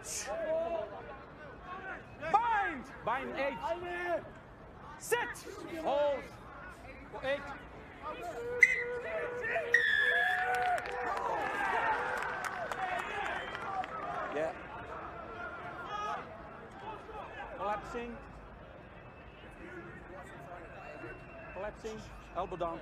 Sit! Bind! Bind 8. Sit! Hold. 8. Yeah. Collapsing. Collapsing. Elbow down.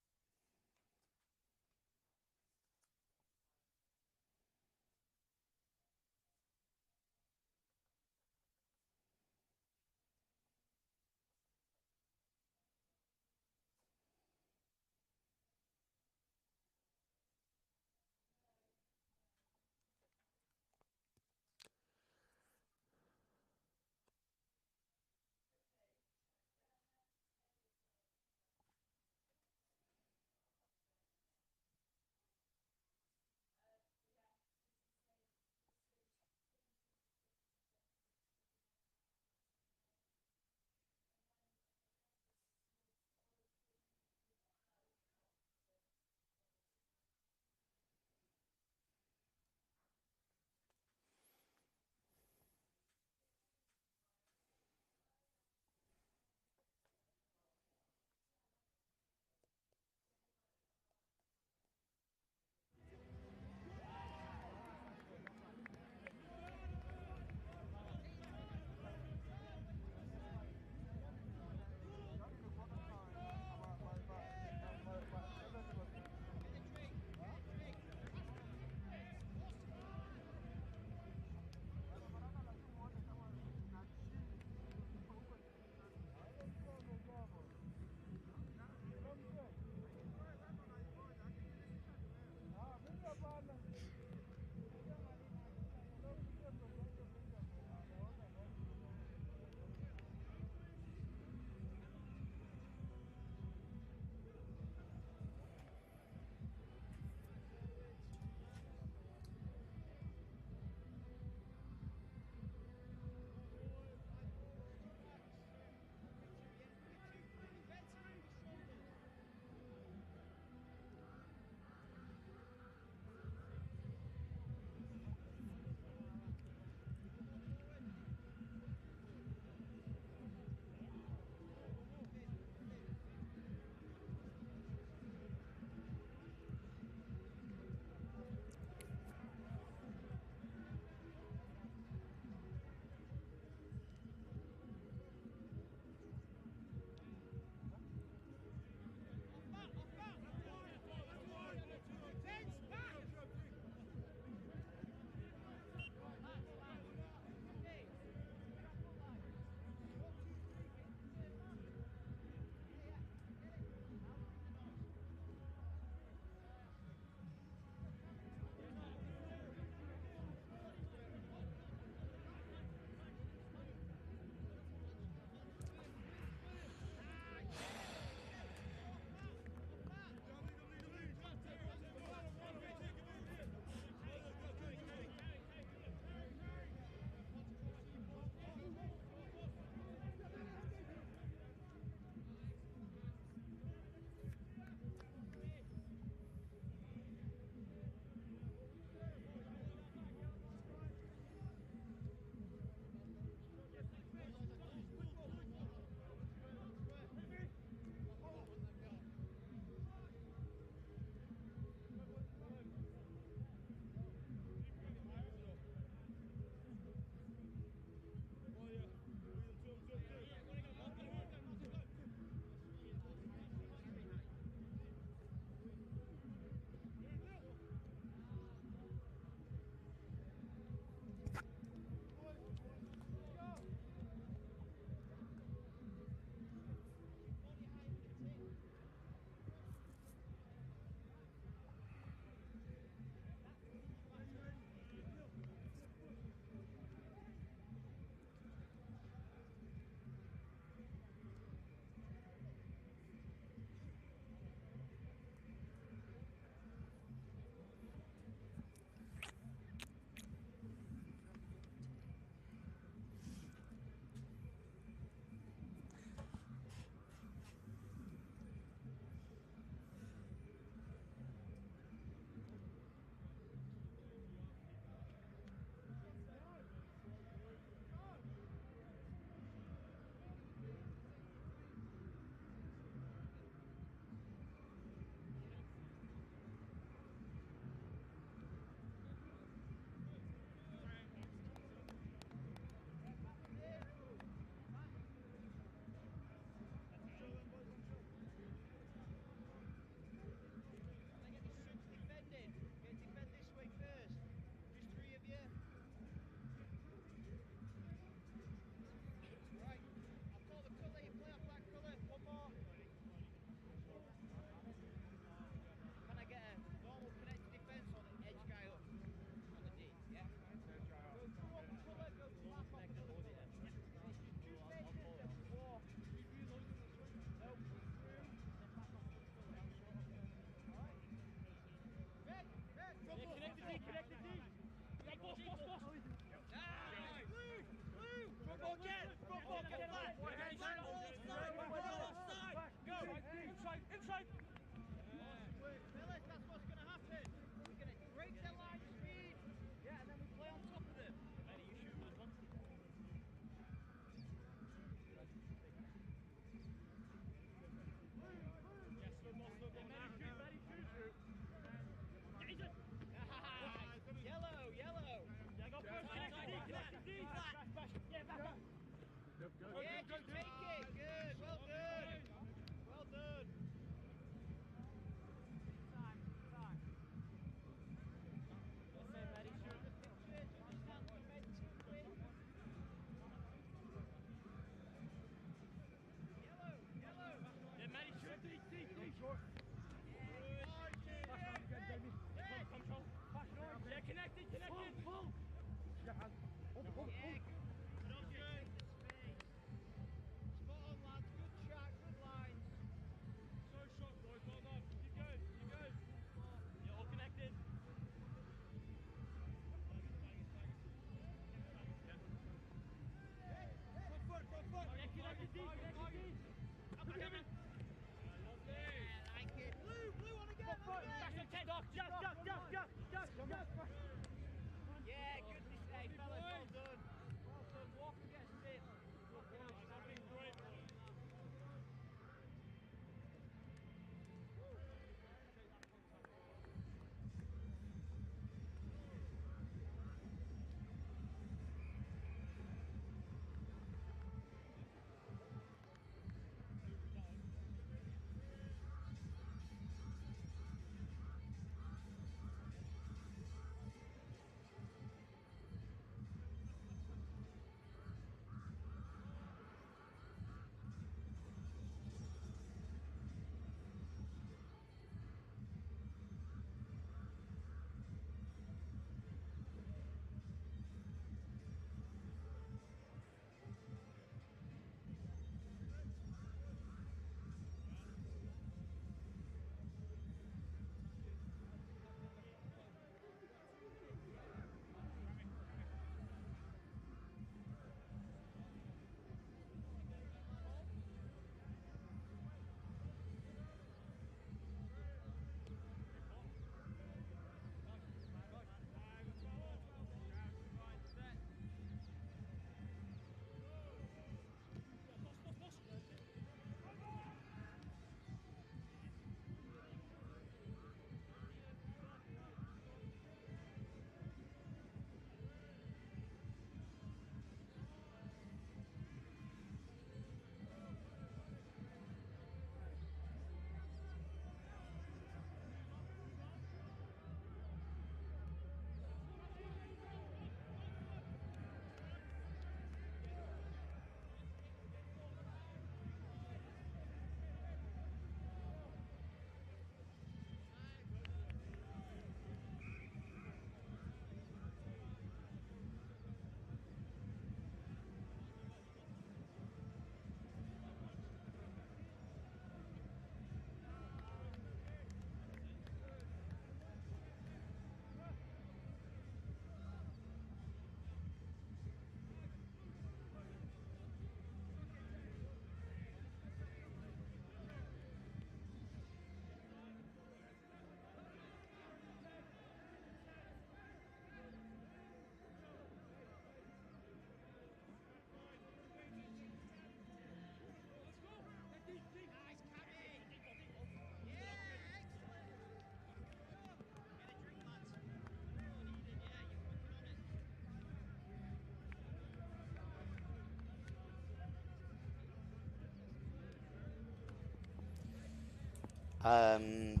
1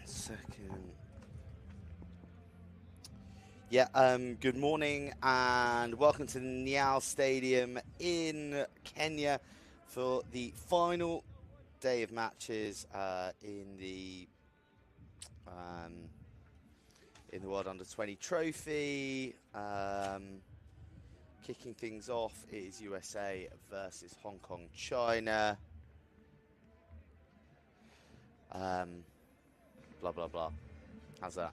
second. Yeah, good morning and welcome to the Nyayo Stadium in Kenya for the final day of matches in the World Under 20 Trophy. Kicking things off is USA versus Hong Kong, China. Blah, blah, blah. How's that?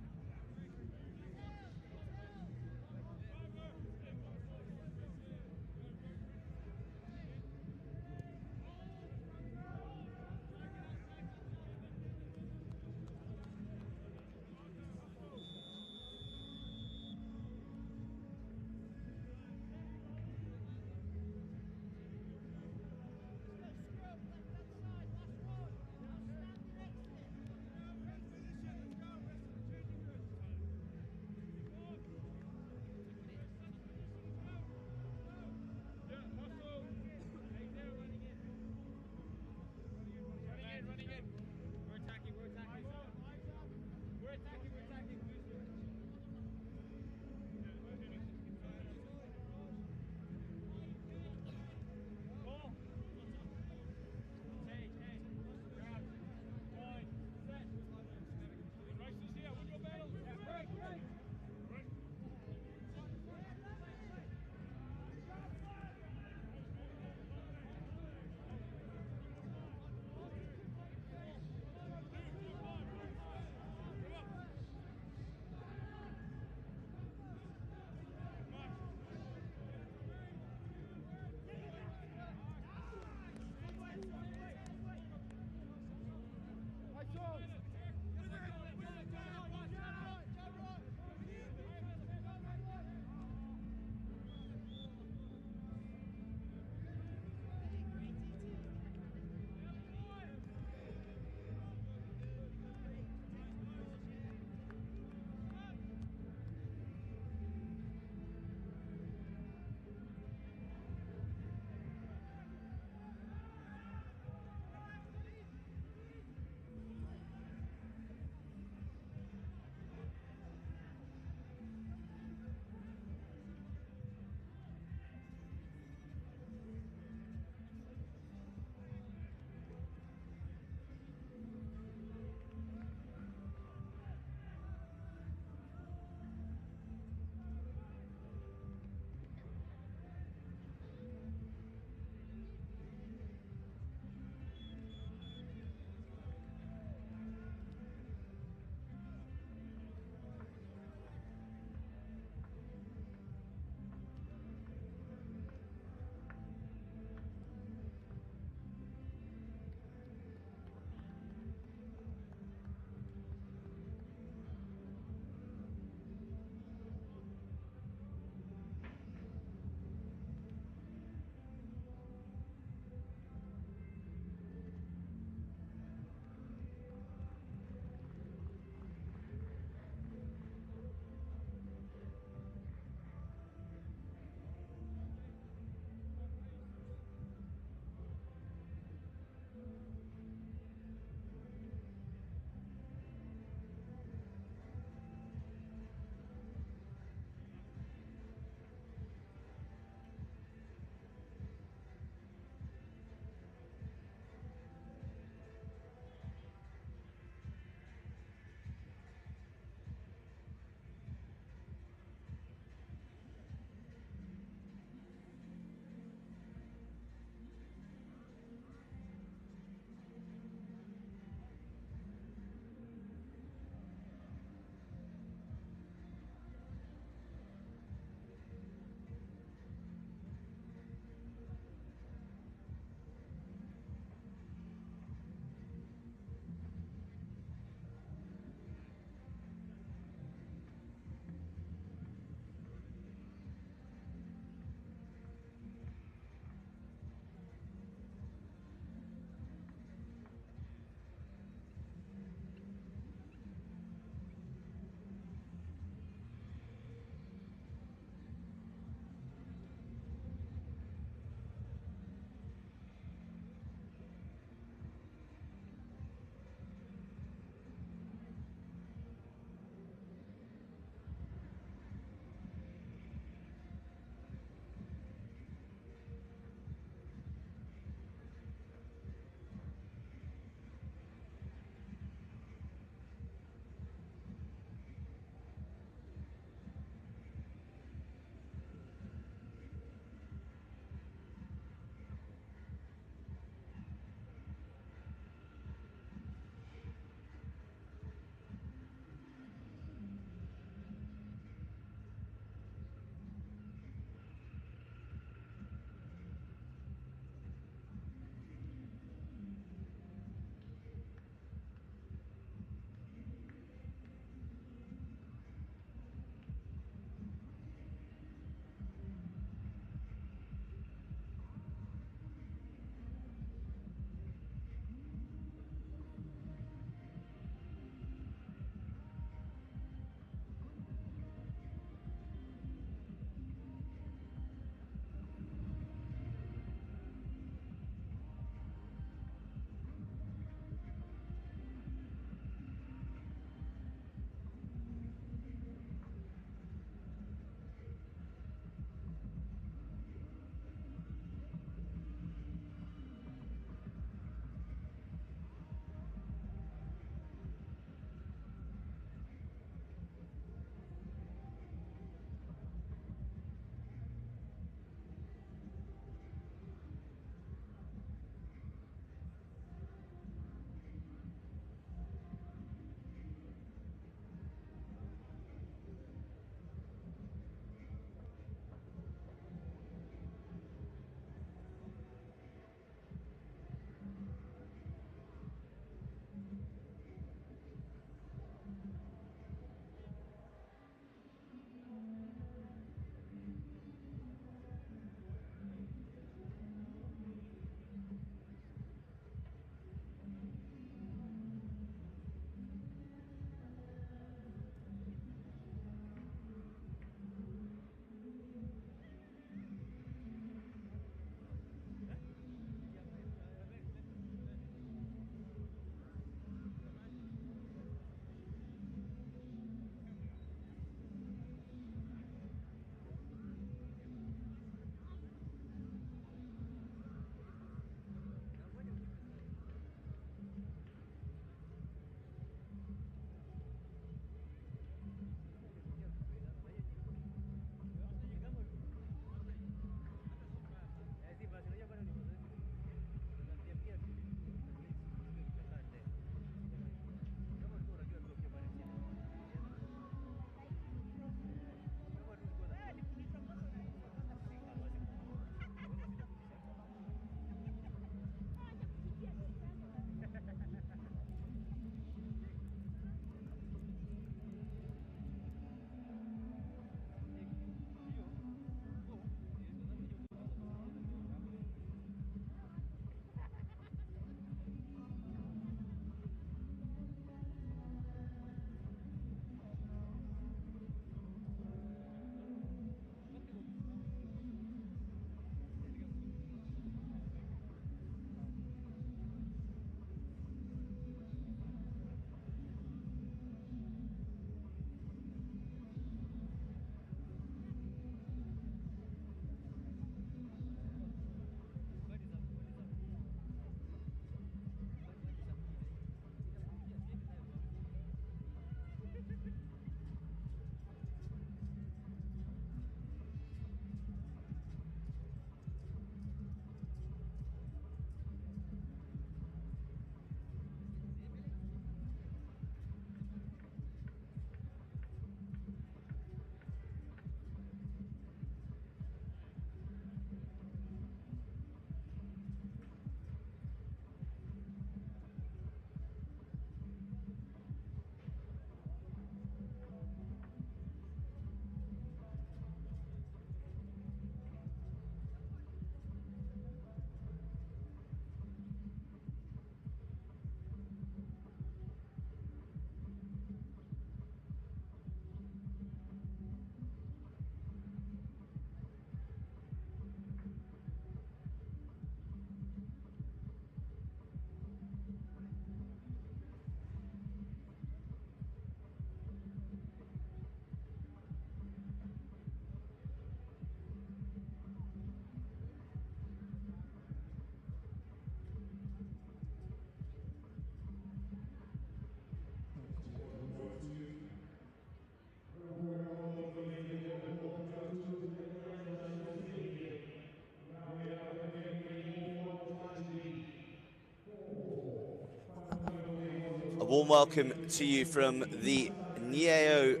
warm welcome to you from the Nyayo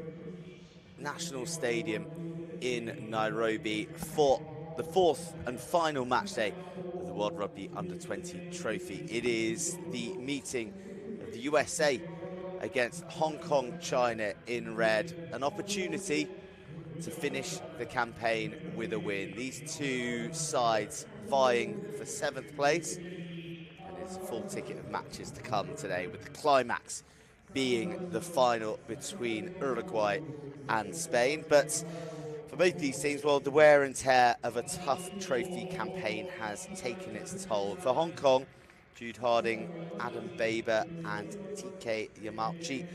National Stadium in Nairobi for the fourth and final match day of the World Rugby Under-20 Trophy. It is the meeting of the USA against Hong Kong, China in red, an opportunity to finish the campaign with a win. These two sides vying for 7th place, and there's a full ticket of matches to come today, with the climax being the final between Uruguay and Spain. But for both these teams, well, the wear and tear of a tough trophy campaign has taken its toll. For Hong Kong, Jude Harding, Adam Baber and TK Yamauchi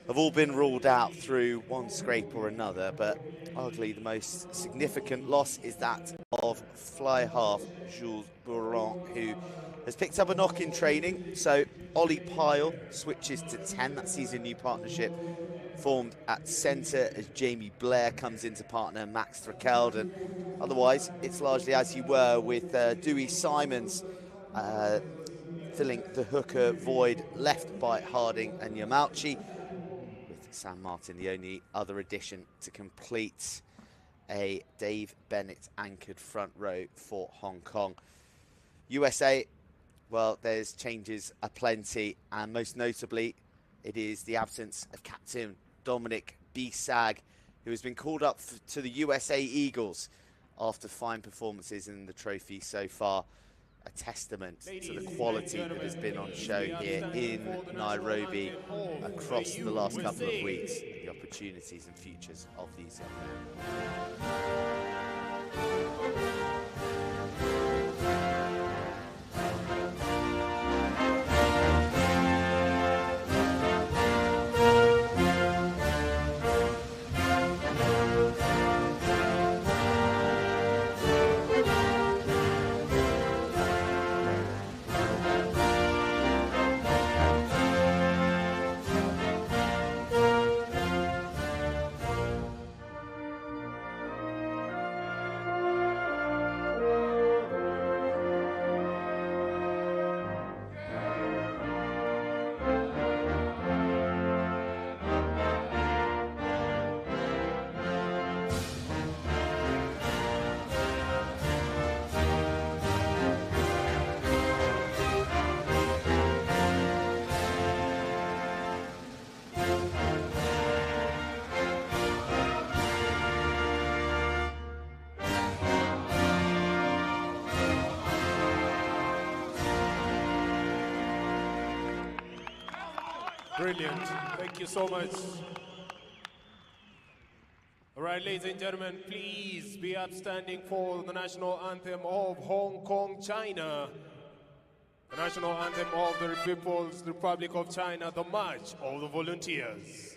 have all been ruled out through one scrape or another, but arguably the most significant loss is that of fly half Jules Bourron, who has picked up a knock in training. So Ollie Pyle switches to 10. That sees a new partnership formed at centre as Jamie Blair comes into partner Max Thrakeld. And otherwise, it's largely as you were, with Dewey Simons filling the hooker void left by Harding and Yamauchi, with Sam Martin the only other addition to complete a Dave Bennett anchored front row for Hong Kong. USA, well, there's changes aplenty, and most notably it is the absence of captain Dominic B-Sag, who has been called up to the USA Eagles after fine performances in the trophy so far. A testament to the quality that has been on show here in Nairobi across the last couple of weeks, and the opportunities and futures of these young men. Brilliant. Thank you so much. All right, ladies and gentlemen, please be upstanding for the national anthem of Hong Kong, China. The national anthem of the People's Republic of China, the March of the Volunteers.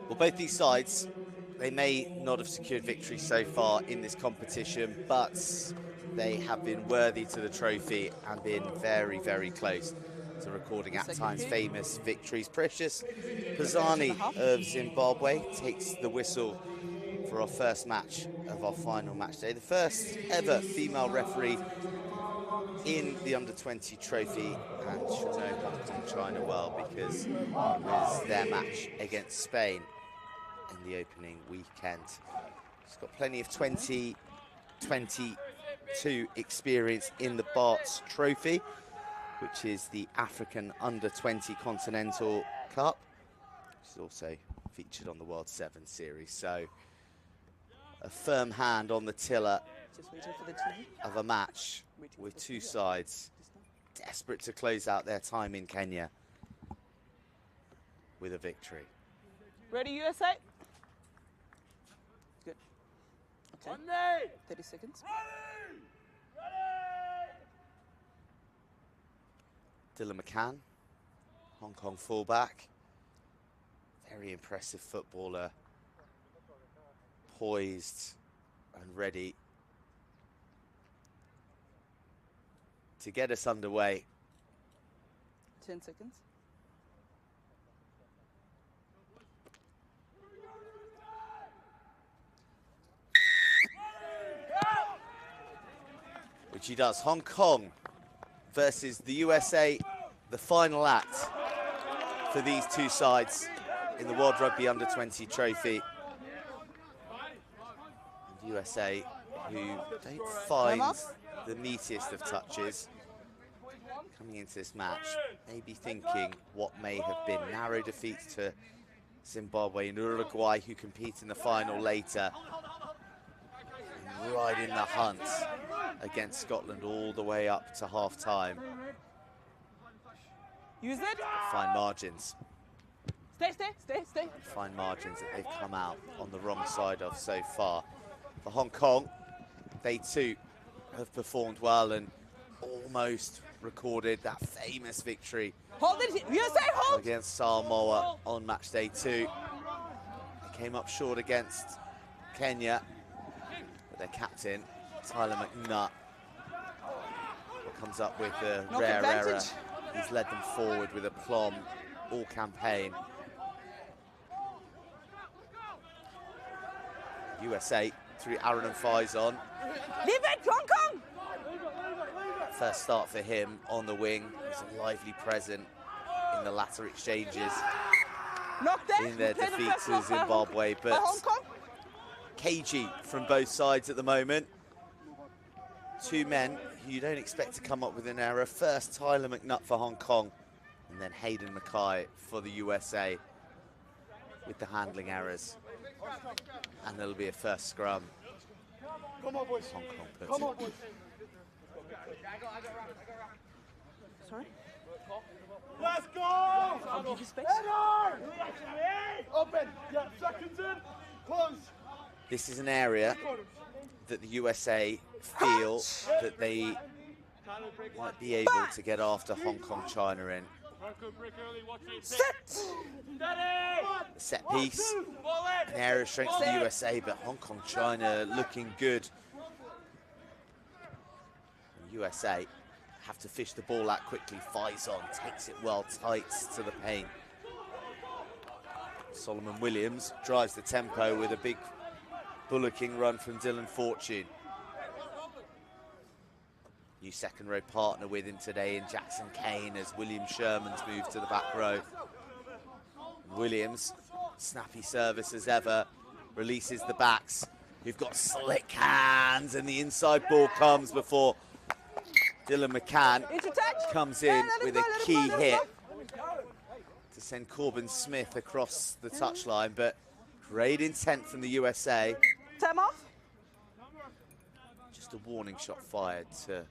Well, both these sides, they may not have secured victory so far in this competition, but they have been worthy to the trophy and been very, very close to recording at times famous victories. Precious Pazani of Zimbabwe takes the whistle for our first match of our final match day. The first ever female referee in the Under-20 trophy, and should know Hong Kong, China well, because it was their match against Spain in the opening weekend. She's got plenty of 2022 experience in the Barts Trophy, which is the African Under-20 Continental Cup. She's also featured on the World 7 series. So a firm hand on the tiller Just waiting for the TV. of a match with two sides desperate to close out their time in Kenya with a victory. Ready, USA? Good. Okay. 30 seconds. Dylan McCann, Hong Kong fullback. Very impressive footballer. Poised and ready to get us underway. 10 seconds. Which he does. Hong Kong versus the USA, the final act for these two sides in the World Rugby Under-20 trophy. And USA, who don't find the neatest of touches coming into this match, maybe thinking what may have been narrow defeats to Zimbabwe and Uruguay, who compete in the final later, and right in the hunt against Scotland all the way up to half-time. Use it. Fine margins. Stay. Fine margins that they've come out on the wrong side of so far. For Hong Kong, they too have performed well and almost recorded that famous victory Hold it. USA, hold. against Samoa on match day 2. They came up short against Kenya, but their captain, Tyler McNutt, comes up with a Knock rare error. advantage. He's led them forward with aplomb all campaign. USA through Aaron and Faison. Leave it, Hong Kong. First start for him on the wing. He's a lively present in the latter exchanges Knock that. in their Play the defeat first to knock by Zimbabwe, Hong but Kong. cagey from both sides at the moment. Two men who you don't expect to come up with an error. First, Tyler McNutt for Hong Kong, and then Hayden Mackay for the USA with the handling errors. And there'll be a first scrum. Come on, boys. Hong Kong puts Come it. on, boys. Sorry. Let's go! I'll give you space. Open. Yeah, seconds in. Close. This is an area that the USA feel that they might be able to get after Hong Kong China in. Set. The set piece, an area of strength for the USA, but Hong Kong China looking good. The USA have to fish the ball out quickly. Faison takes it well tight to the paint. Solomon Williams drives the tempo with a big bullocking run from Dylan Fortune. New second row partner with him today in Jackson Kane as William Sherman's moved to the back row. Williams, snappy service as ever, releases the backs, who've got slick hands, and the inside ball comes before Dylan McCann comes in with a key hit to send Corbin Smith across the touchline, but great intent from the USA. Time off. Just a warning shot fired to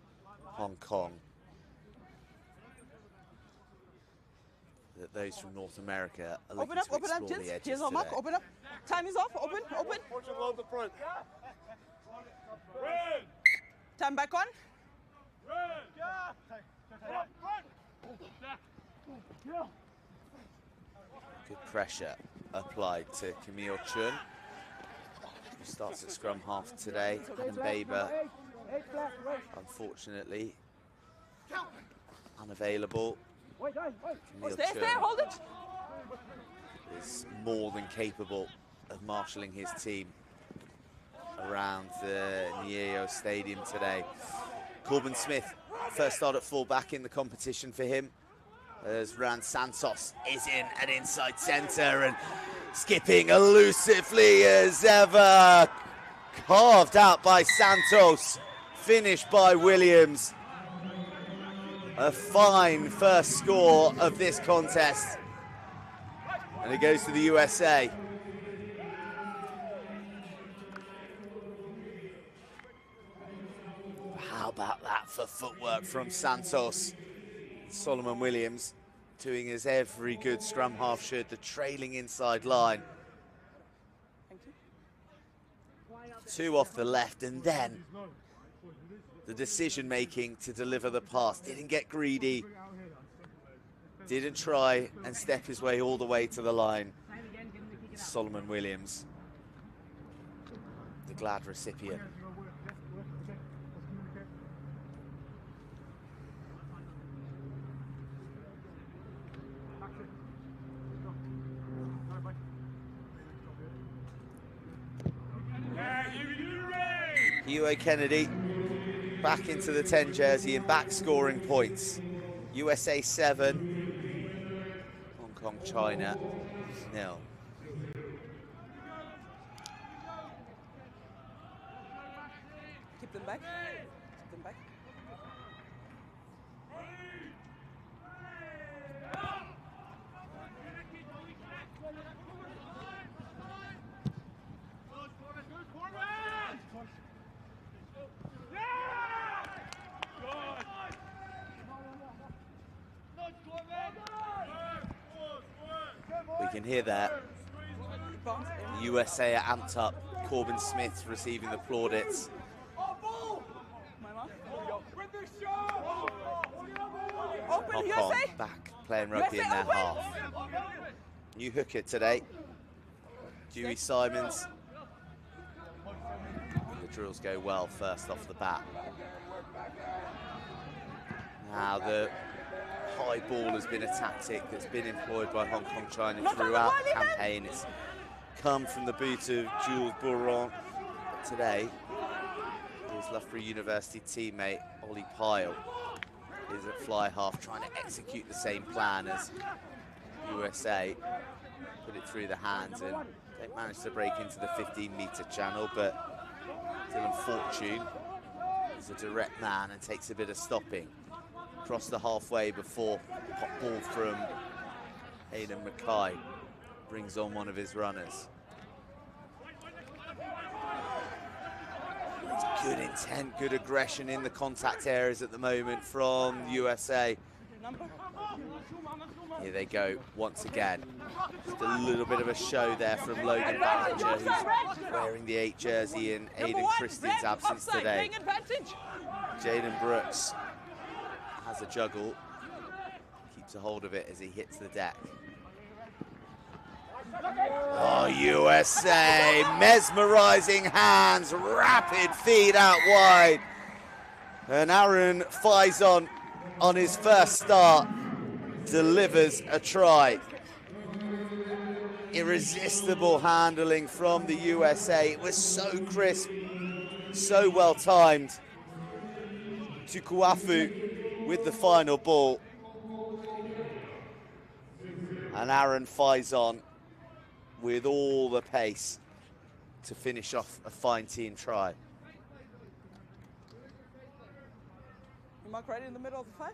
Hong Kong. That those from North America are looking to explore the edges Here's our mark. today. Open up. Time is off. Open. Fortune along the front. Time back on. Good pressure applied to Camille Chun, who starts at scrum half today. Adam Baber, unfortunately, unavailable. Camille Stay. Chun Hold it. is more than capable of marshalling his team around the Nyayo Stadium today. Corbin Smith, first start at full-back in the competition for him, as Rand Santos is in at inside centre and skipping elusively as ever. Carved out by Santos, finished by Williams. A fine first score of this contest. And it goes to the USA. How about that for footwork from Santos? Solomon Williams doing as every good scrum half should, the trailing inside line. Thank you. 2 off the left, and then the decision making to deliver the pass. Didn't get greedy, didn't try and step his way all the way to the line. Solomon Williams, the glad recipient. Hugh Kennedy back into the 10 jersey and back scoring points. USA 7, Hong Kong, China 0. Keep them back. Keep them back. We can hear that. The USA are amped up. Corbin Smith receiving the plaudits. Open, Hong USA. Kong back playing rugby in their half. New hooker today, Dewey Simons. And the drills go well first off the bat. Now the high ball has been a tactic that's been employed by Hong Kong China throughout the campaign. It's come from the boot of Jules Bourron. But today, his Loughborough University teammate, Ollie Pyle, is at fly half trying to execute the same plan as USA. Put it through the hands, and they managed to break into the 15-metre channel, but Dylan Fortune is a direct man and takes a bit of stopping. Across the halfway before pop ball from Aidan Mackay brings on one of his runners. It's good intent, good aggression in the contact areas at the moment from USA. Here they go once again. Just a little bit of a show there from Logan Ballinger, who's wearing the 8 jersey in Aidan Christian's absence today. Jaden Brooks has a juggle, keeps a hold of it as he hits the deck. Oh, USA, mesmerizing hands, rapid feed out wide. And Aaron Faison, on his first start, delivers a try. Irresistible handling from the USA. It was so crisp, so well timed. Tukuafu with the final ball. And Aaron Faison with all the pace to finish off a fine team try. You mark right in the middle of the 5.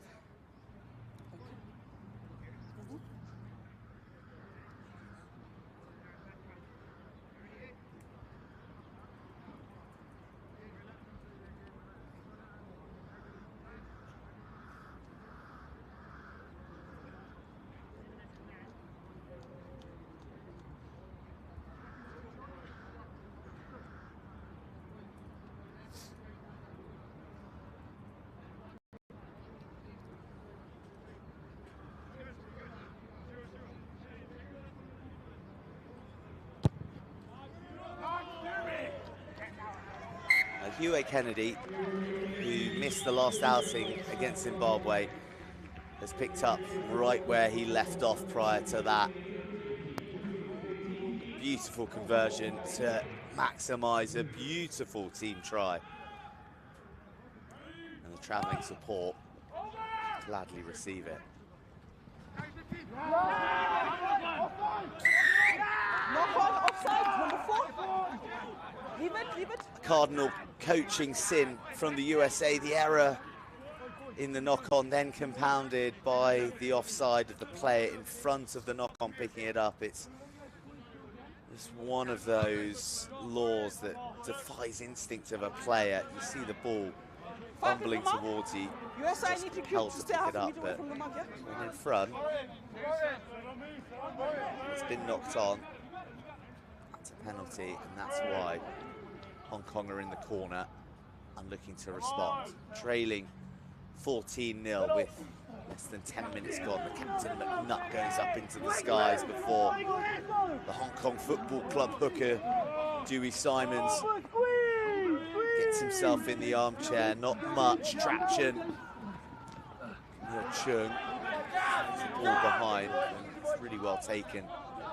Hugh Kennedy, who missed the last outing against Zimbabwe, has picked up right where he left off prior to that. Beautiful conversion to maximise a beautiful team try. And the travelling support gladly receive it. Knock on, offside, number 4. Leave it, leave it. Cardinal coaching sin from the USA. The error in the knock-on, then compounded by the offside of the player in front of the knock-on picking it up. It's just one of those laws that defies instinct of a player. You see the ball fumbling towards you, just compelled to pick it up, but when in front, it's been knocked on. That's a penalty, and that's why Hong Kong are in the corner and looking to respond. Trailing 14-0 with less than 10 minutes gone. The captain McNutt goes up into the skies before the Hong Kong Football Club hooker, Dewey Simons, gets himself in the armchair. Not much traction. Neil Chung has the ball behind, and it's really well taken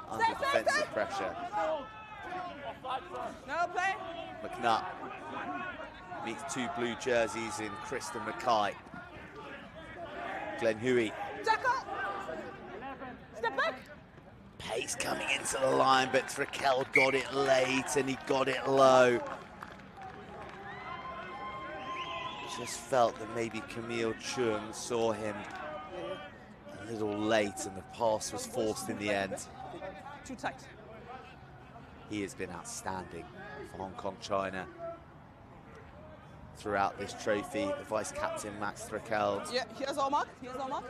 under defensive pressure. No play. McNutt meets two blue jerseys in Kristen Mackay. Glenn Huey. Tackle. Step back. Pace coming into the line, but Thrickel got it late and he got it low. Just felt that maybe Camille Chung saw him a little late and the pass was forced in the end. Too tight. He has been outstanding for Hong Kong China throughout this trophy. The vice captain Max Thrickel. Yeah, here's our mark. Here's our mark.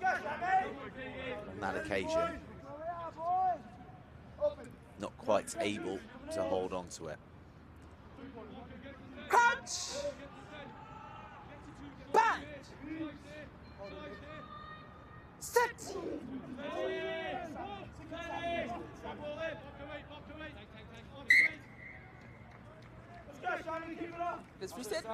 On that occasion, not quite able to hold on to it. Crunch. Bang. Set. Let's reset.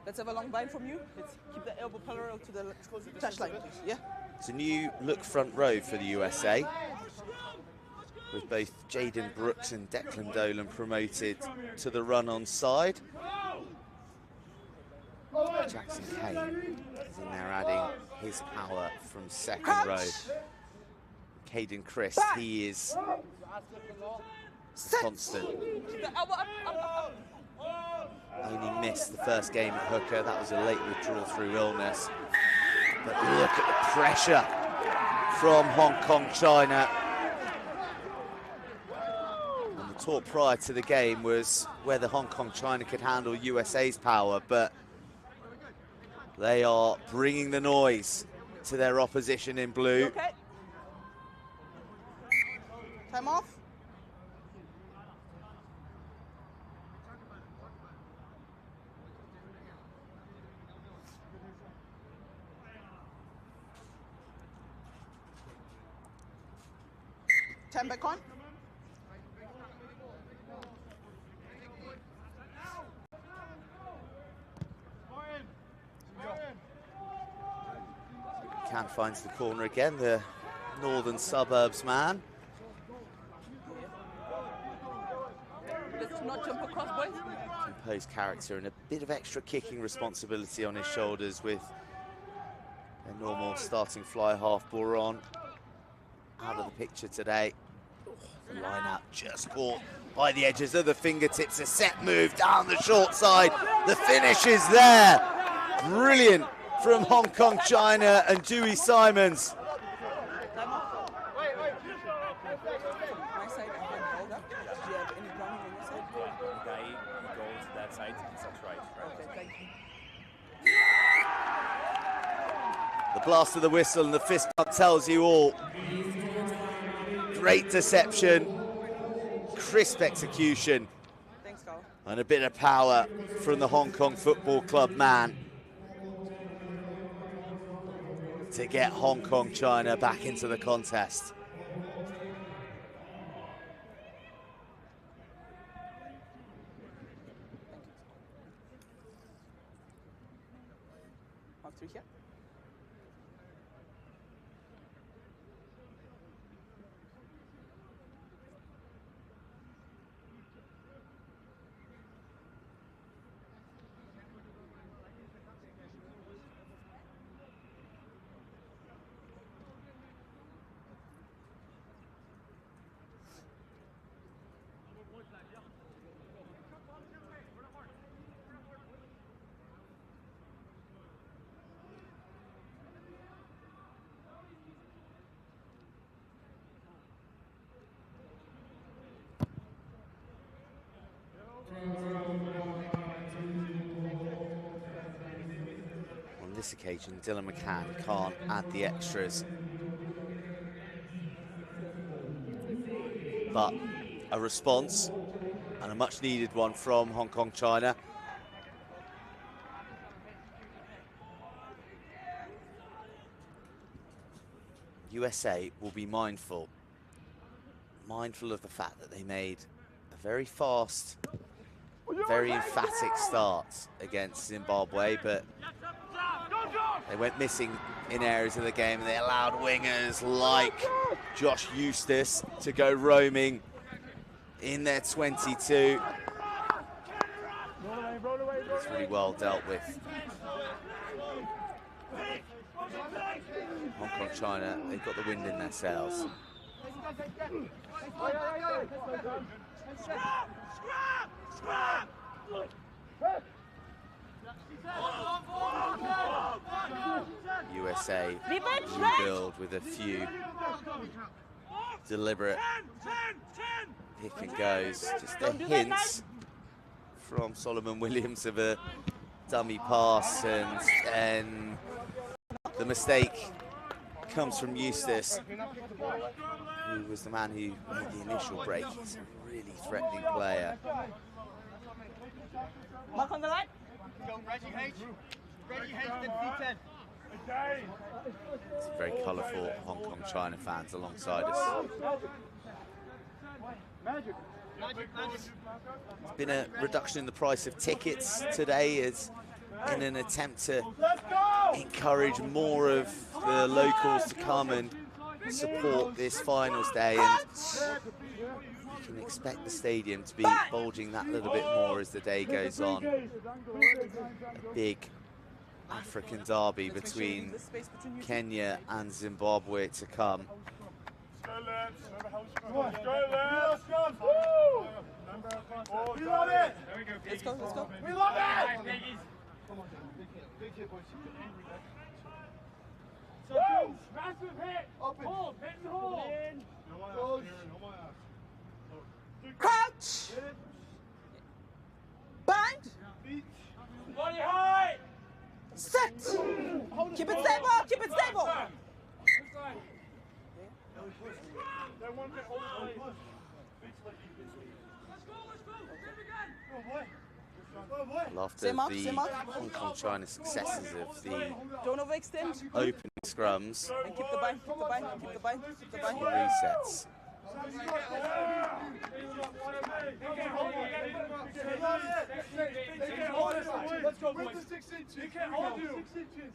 Let's have a long line from you. Let's keep the elbow parallel to the touchline, please. Yeah? It's a new look front row for the USA, with both Jaden Brooks and Declan Dolan promoted to the run-on side. Jackson Kane is in there adding his power from second row. Caden Chris, he is a constant. Only missed the first game at hooker. That was a late withdrawal through illness. But look at the pressure from Hong Kong China. And the talk prior to the game was whether Hong Kong China could handle USA's power, but they are bringing the noise to their opposition in blue. Okay. Time off. Time back on. Can finds the corner again, the northern suburbs man. Let's not jump across, boys. Composed character and a bit of extra kicking responsibility on his shoulders with a normal starting fly half ball on. Out of the picture today. The line out just caught by the edges of the fingertips. A set move down the short side. The finish is there. Brilliant from Hong Kong China and Dewey Simons. My side, I can hold up. Do you have any grounding on your side? The guy who goes that side, that's right. Okay, thank you. The blast of the whistle and the fist pump tells you all. Great deception, crisp execution, Thanks, Carl. and a bit of power from the Hong Kong Football Club man to get Hong Kong China back into the contest. Mark 3 here. On this occasion, Dylan McCann can't add the extras. But a response, and a much needed one from Hong Kong, China. USA will be mindful of the fact that they made a very fast, very emphatic start against Zimbabwe, but they went missing in areas of the game, and they allowed wingers like Josh Eustace to go roaming in their 22. It's really well dealt with. Hong Kong, China, they've got the wind in their sails. USA rebuild with a few deliberate pick and goes. Just the hints from Solomon Williams of a dummy pass, and the mistake comes from Eustace, who was the man who made the initial break. He's a really threatening player. Mark on the line. It's very colourful Hong Kong China fans alongside us. There's been a reduction in the price of tickets today, as in an attempt to encourage more of the locals to come and support this finals day, and you can expect the stadium to be bulging that little bit more as the day goes on. A big African derby between Kenya and Zimbabwe to come. Let's go, let's go. We love it! Massive hit! Hold, hit and hold! Crouch! Bind! Body high! Set! Keep it stable, keep it stable! Well, after the Hong Kong China successes of the Don't overextend. opening scrums, And keep the bind, keep the bind, keep the bind, keep the bind. resets. Let's go, boys. 6 inches. You can't hold you. 6 inches.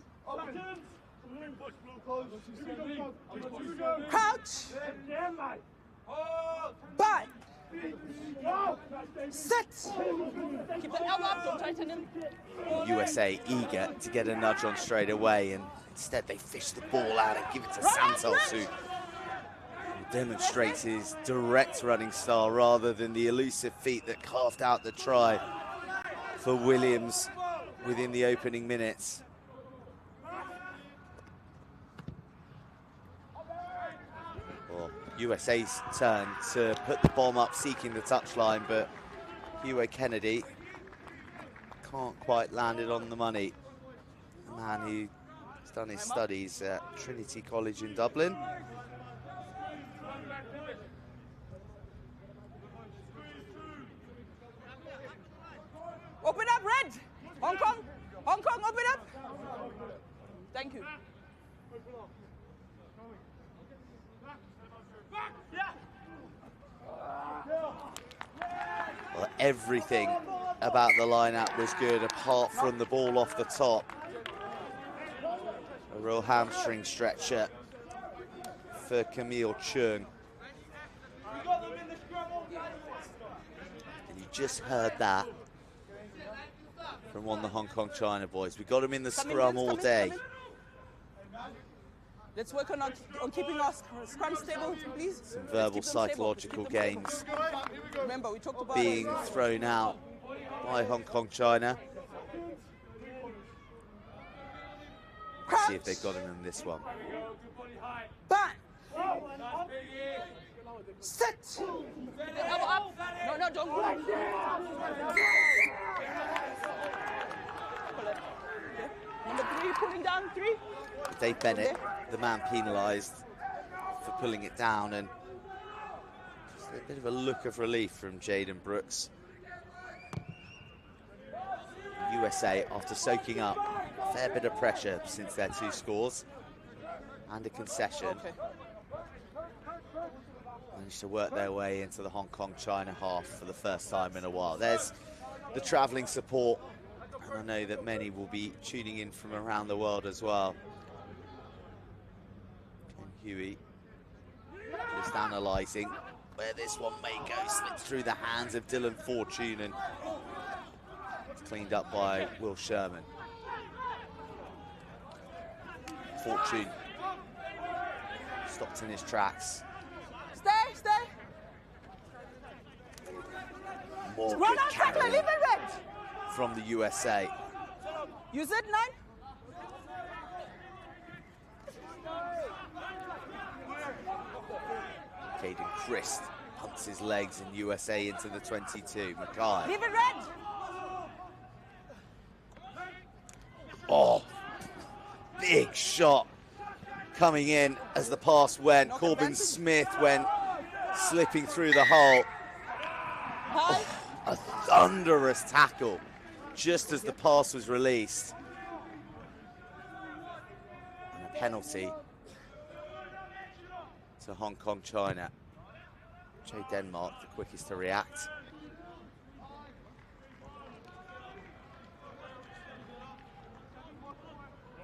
Crouch! Bind! Set! Keep the elbow up, don't tighten him. USA eager to get a nudge on straight away, and instead they fish the ball out and give it to Santos, who demonstrates his direct running style rather than the elusive feat that carved out the try for Williams within the opening minutes. Well, USA's turn to put the bomb up, seeking the touchline, but Hugh Kennedy can't quite land it on the money. The man who's done his studies at Trinity College in Dublin. Open up, red! Hong Kong! Hong Kong, open up! Thank you. Well, everything about the lineup was good apart from the ball off the top. A real hamstring stretcher for Camille Chung. And you just heard that from one of the Hong Kong China boys. We got him in the scrum all day. Let's work on keeping our scrum stable, please. Some verbal psychological games Remember, we talked about being thrown out by Hong Kong China. Let's see if they've got him in this one. Back. Set. Elbow up. No, don't move. Number 3 pulling down 3. Dave Bennett, the man penalised for pulling it down, and just a bit of a look of relief from Jaden Brooks. USA, after soaking up a fair bit of pressure since their 2 scores and a concession, managed to work their way into the Hong Kong-China half for the first time in a while. There's the travelling support, and I know that many will be tuning in from around the world as well. Ken Huey just analysing where this one may go. Slips through the hands of Dylan Fortune, and it's cleaned up by Will Sherman. Fortune stopped in his tracks. Stay. More Run good out, tackler, carrying leave it red. from the USA. Use it, 9. Caden Christ pumps his legs and USA into the 22. Mackay. Leave it red. Oh, big shot coming in as the pass went. Corbin Smith went slipping through the hole. High. A thunderous tackle just as the pass was released. And a penalty to Hong Kong, China. Jay Denmark, the quickest to react.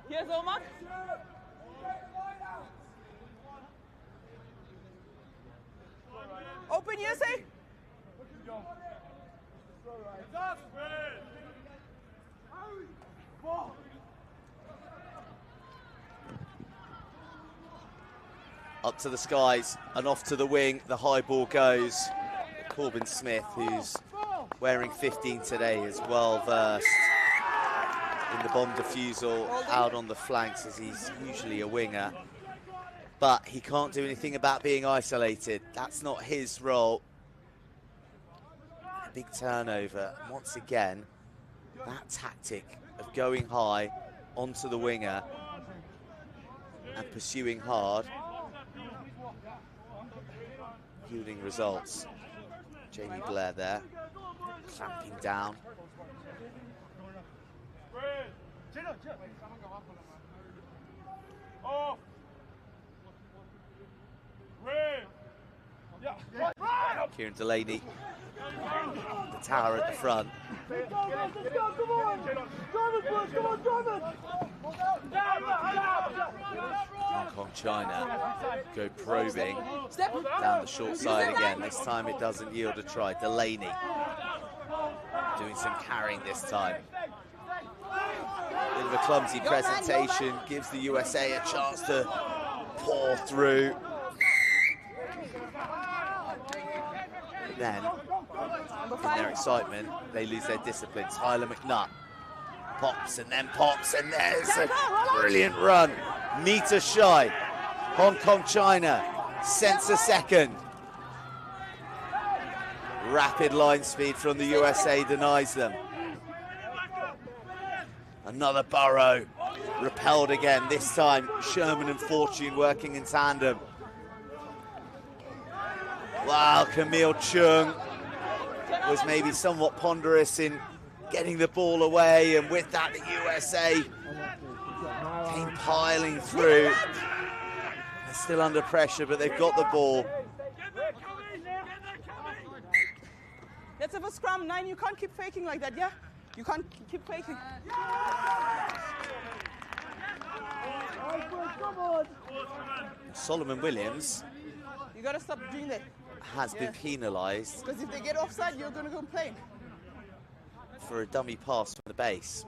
Here's Omar. Open, USA. Up to the skies and off to the wing, the high ball goes. Corbin Smith, who's wearing 15 today, is well versed in the bomb defusal out on the flanks, as he's usually a winger. But he can't do anything about being isolated. That's not his role. A big turnover. And once again, that tactic of going high onto the winger and pursuing hard, yielding results. Jamie Blair there, clamping down. Kieran Delaney, the tower at the front. Hong Kong, China go probing down the short side again. This time it doesn't yield a try. Delaney doing some carrying this time. Bit of a clumsy presentation, gives the USA a chance to pour through. Then, in their excitement, they lose their discipline. Tyler McNutt pops and then pops, and there's a brilliant run. Meter shy. Hong Kong, China, sense a second. Rapid line speed from the USA denies them. Another burrow, repelled again. This time, Sherman and Fortune working in tandem. Wow, Camille Chung was maybe somewhat ponderous in getting the ball away, and with that, the USA came piling through. They're still under pressure, but they've got the ball. Let's have a scrum, 9. You can't keep faking like that, yeah? You can't keep faking. Solomon Williams You gotta stop doing that. has been penalised Because if they get offside, you're gonna complain. for a dummy pass from the base.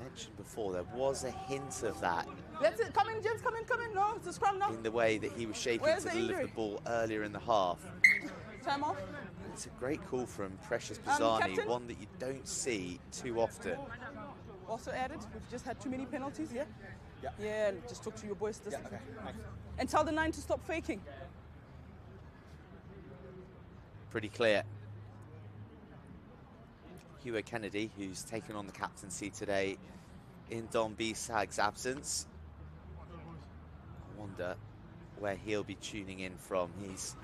Mentioned before, there was a hint of that Let's it. Come in, James. Come in. No, it's a scrum now. in the way that he was shaping Where's to the deliver the injury? ball earlier in the half. Time off. It's a great call from Precious Pisani, Captain? one that you don't see too often. Also added, we've just had too many penalties, yeah? Yeah. Yeah, just talk to your boys. Yeah, okay, thanks. And tell the 9 to stop faking. Pretty clear. Hugo Kennedy, who's taken on the captaincy today in Don Bisag's absence. I wonder where he'll be tuning in from. He's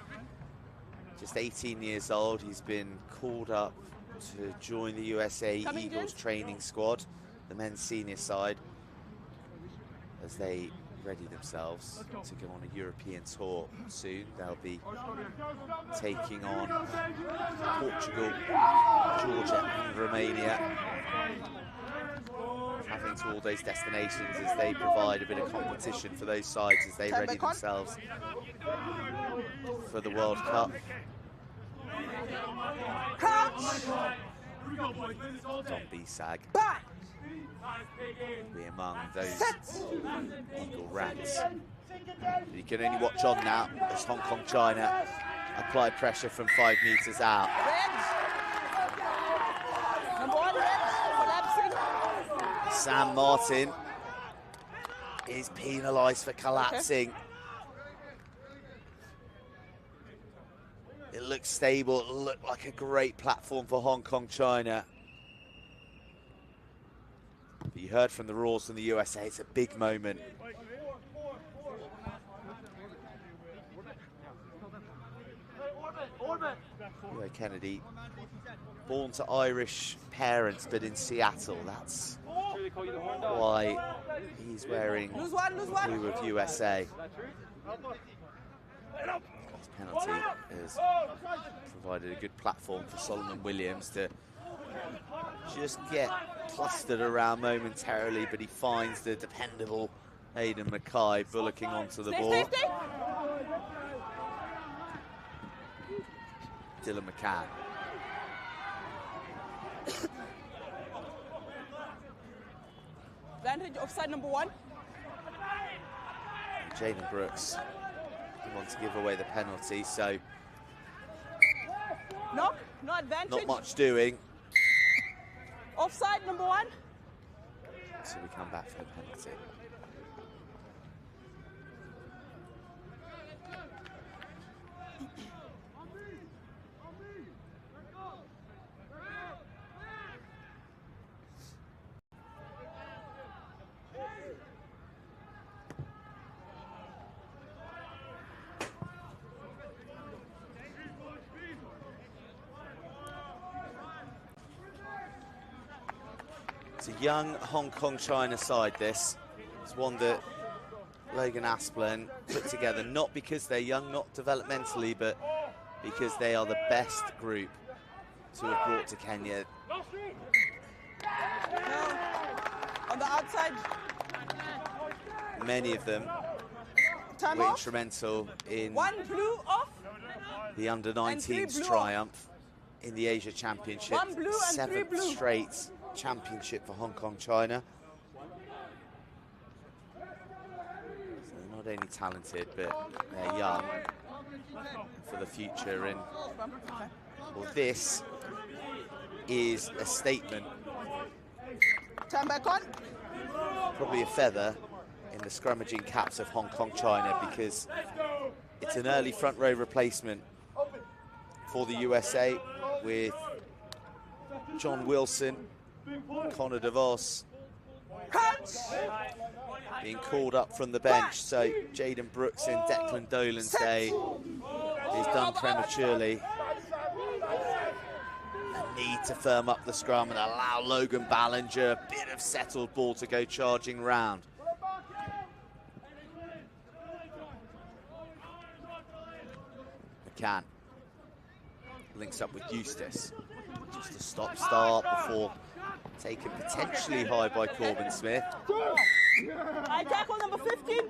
just 18 years old. He's been called up to join the USA Eagles training squad, the men's senior side, as they ready themselves to go on a European tour soon. They'll be taking on Portugal, Georgia and Romania, traveling to all those destinations as they provide a bit of competition for those sides as they ready themselves for the World Cup. Don Bisag will be among those Eagle Rats. You can only watch on now as Hong Kong China apply pressure from 5 meters out. Sam Martin is penalised for collapsing. It looks stable, it looked like a great platform for Hong Kong China. But you heard from the Roars from the USA, it's a big moment. Hugo Kennedy, born to Irish parents but in Seattle. That's why he's wearing blue of USA. His penalty has provided a good platform for Solomon Williams to just get clustered around momentarily, but he finds the dependable Aidan Mackay bullocking onto the ball. Dylan McCann. Advantage offside number 1. Jaden Brooks didn't want to give away the penalty, so no advantage. not much doing. Offside number 1. So we come back for the penalty. It's a young Hong Kong China side, this. It's one that Logan Asplen put together, not because they're young, not developmentally, but because they are the best group to have brought to Kenya. On the outside. Many of them Time were off. instrumental in 1 blue off. the under-19s blue triumph in the Asia Championship. 1 blue and 3 7th blue. straight championship for Hong Kong China. So they're not only talented, but they're young for the future. And well, this is a statement, Turn back on. probably a feather in the scrummaging caps of Hong Kong China, because it's an early front row replacement for the USA with John Wilson, Connor DeVos being called up from the bench. So Jaden Brooks in Declan Dolan's day is done prematurely. A need to firm up the scrum and allow Logan Ballinger a bit of settled ball to go charging round. McCann links up with Eustace. Just a stop-start before taken potentially high by Corbin Smith. I tackle number 15.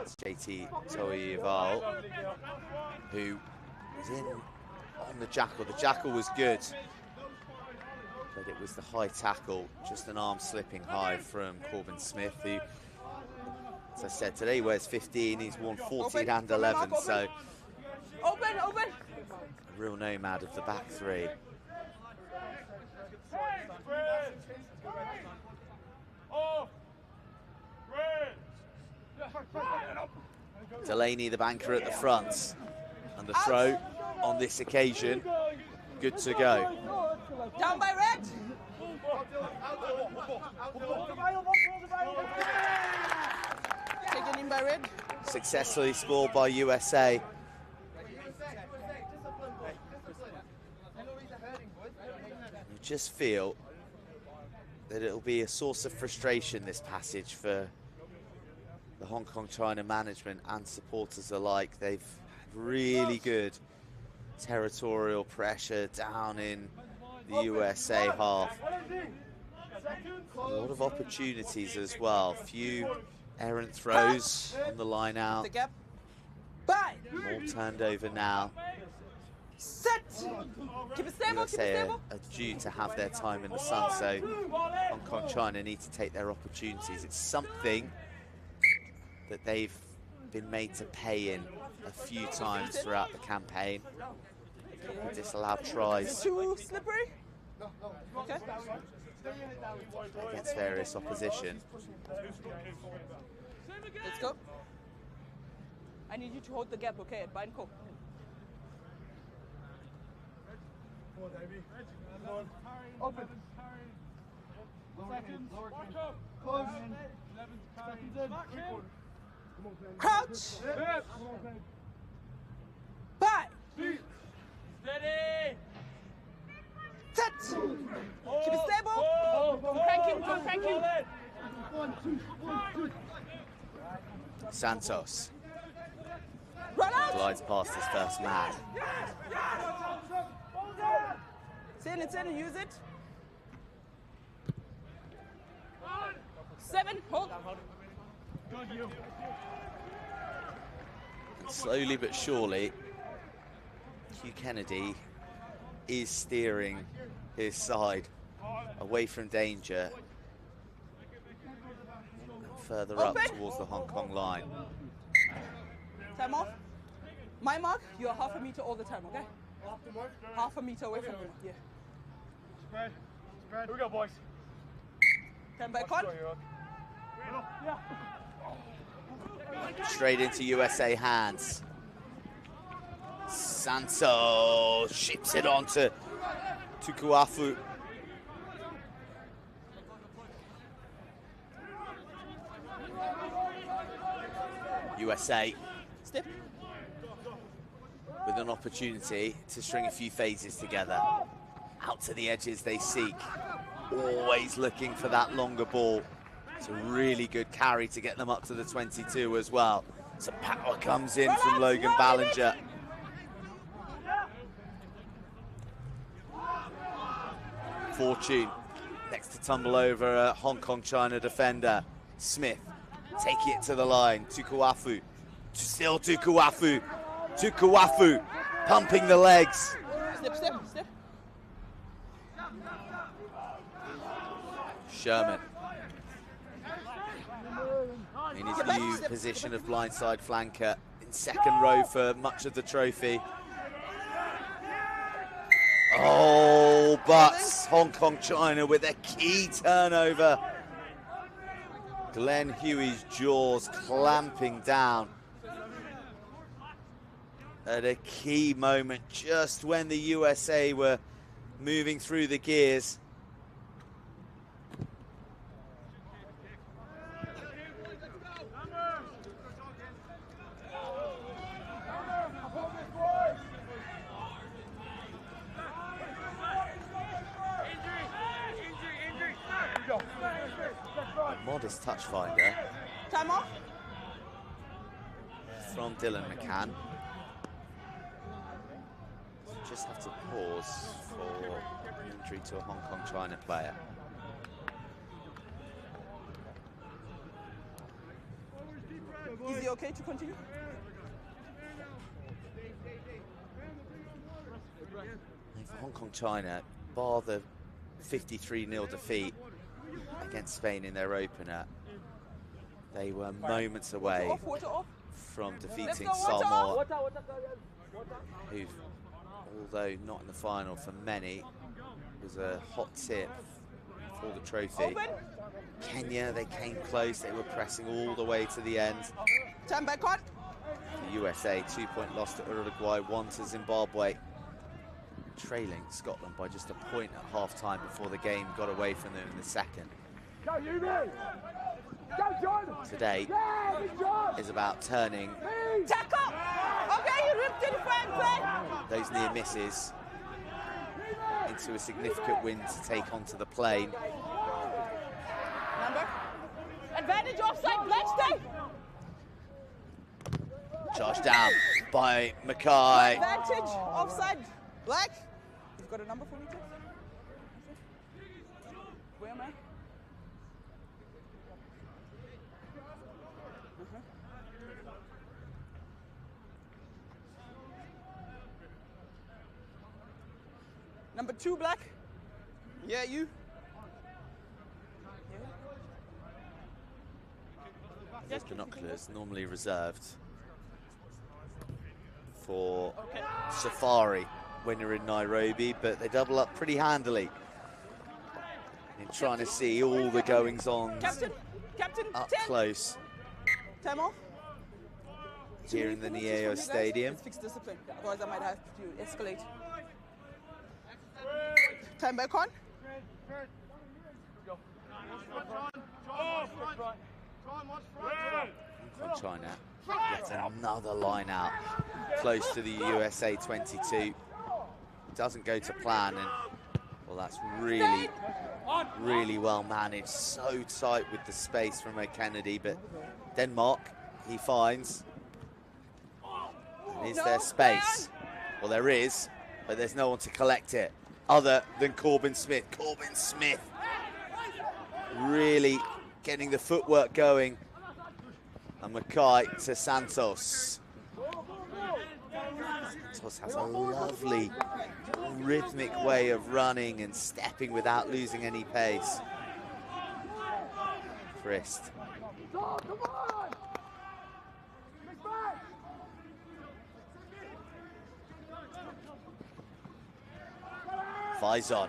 It's JT Toival, who was in on the jackal. The jackal was good, but it was the high tackle, just an arm slipping high from Corbin Smith, who, as I said, today wears 15. He's worn 14 and 11, so Open. a real nomad of the back three. Delaney, the banker at the front. And the throw on this occasion, good to go. Down by red. Taken in by red. Successfully scored by USA. You just feel that it'll be a source of frustration, this passage, for the Hong Kong China management and supporters alike. They've had really good territorial pressure down in the USA half. A lot of opportunities as well. Few errant throws on the line out. The gap. Bye. More turned over now. Set. Keep it stable. Keep it USA stable. are due to have their time in the sun, so Hong Kong China need to take their opportunities. It's something that they've been made to pay in a few times throughout the campaign. Disallowed tries Too slippery. Okay. against various opposition. Let's go. I need you to hold the gap, okay, at bind co. Open. Seconds. Close. Seconds in. Crouch. Bye. Steady. Set. Keep it stable. Go cranking. Go cranking. Santos Run out. glides past his first man. It's in and use it. 7. Hold. And slowly but surely, Hugh Kennedy is steering his side away from danger and further up Open. towards the Hong Kong line. Time off. My mark, you're half a meter all the time, okay? Half a meter away from the mark, yeah. Spread. Spread. Here we go, boys. Time back on. Yeah. Straight into USA hands. Santos ships it on to Tukuafu. USA Step. with an opportunity to string a few phases together. Out to the edges they seek. Always looking for that longer ball. It's a really good carry to get them up to the 22 as well. Some power comes in from Logan Ballinger. Fortune next to tumble over a Hong Kong China defender. Smith taking it to the line. Tukuafu. Still Tukuafu. Tukuafu pumping the legs. Step, step, step. Sherman in his new position of blindside flanker in second row for much of the trophy. Oh, but Hong Kong China with a key turnover. Glenn Huey's jaws clamping down at a key moment just when the USA were moving through the gears. Modest touch finder Time off. from Dylan McCann. Just have to pause for injury to a Hong Kong China player. Is he okay to continue? And for Hong Kong China, bar the 53-0 defeat against Spain in their opener, they were moments away Water off. from defeating Let's go, water Samoa, off. who, although not in the final for many, was a hot tip for the trophy. Open. Kenya, they came close, they were pressing all the way to the end. Time back on. The USA, 2-point loss to Uruguay, 1 to Zimbabwe. Trailing Scotland by just a point at half-time before the game got away from them in the second. Today is about turning those near misses into a significant win to take onto the plane. Number. Advantage offside, black stay. Charged down by Mackay. Advantage offside, black. You've got a number for me, too? Where am I? Number 2, black. Yeah, you. Those binoculars normally reserved for safari when you're in Nairobi, but they double up pretty handily in trying to see all the goings-on up 10. close Time off. here in the Nyayo Stadium. Let's fix discipline, otherwise I might have to escalate. Time back on. From China, yet another line out close to the USA 22. Doesn't go to plan, and well, that's really well managed. So tight with the space from O'Kennedy, but Denmark, he finds. And is there space? Well, there is, but there's no one to collect it other than Corbin Smith. Corbin Smith really getting the footwork going. And Mackay to Santos. Santos has a lovely rhythmic way of running and stepping without losing any pace. Christ. Faison.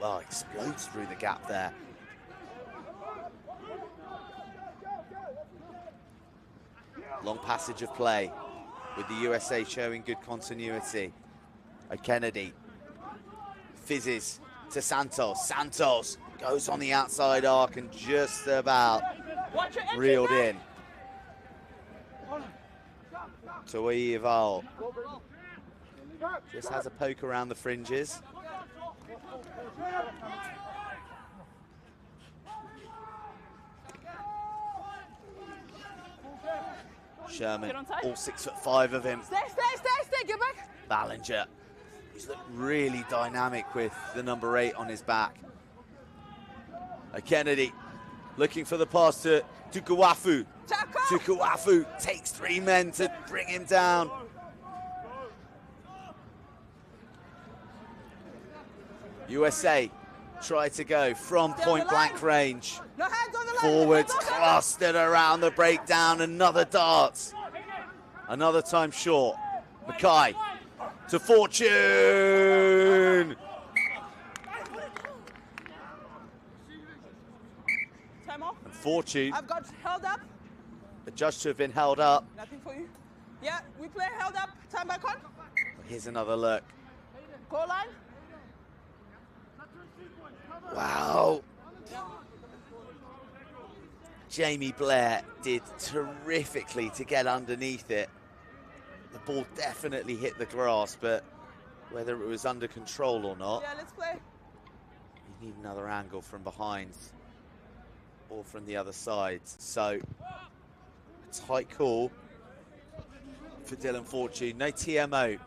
Well, explodes through the gap there. Long passage of play with the USA showing good continuity. O'Kennedy fizzes to Santos. Santos goes on the outside arc and just about reeled in. Toival just has a poke around the fringes. Sherman, all 6'5" of him. Stay, get back. Ballinger, he's looked really dynamic with the number 8 on his back. Kennedy looking for the pass to Tukuwafu. Tukuwafu takes 3 men to bring him down. USA try to go from point blank range. No hands on the line. Forwards clustered around the breakdown. Another dart. Another time short. Mackay to Fortune. Time off. And Fortune, I've got held up. adjudged to have been held up. Nothing for you. Yeah, we play held up. Time back on. Here's another look. Goal line. Wow. Jamie Blair did terrifically to get underneath it. The ball definitely hit the grass, but whether it was under control or not, Yeah, let's play. you need another angle from behind or from the other side. So, a tight call for Dylan Fortune. No TMO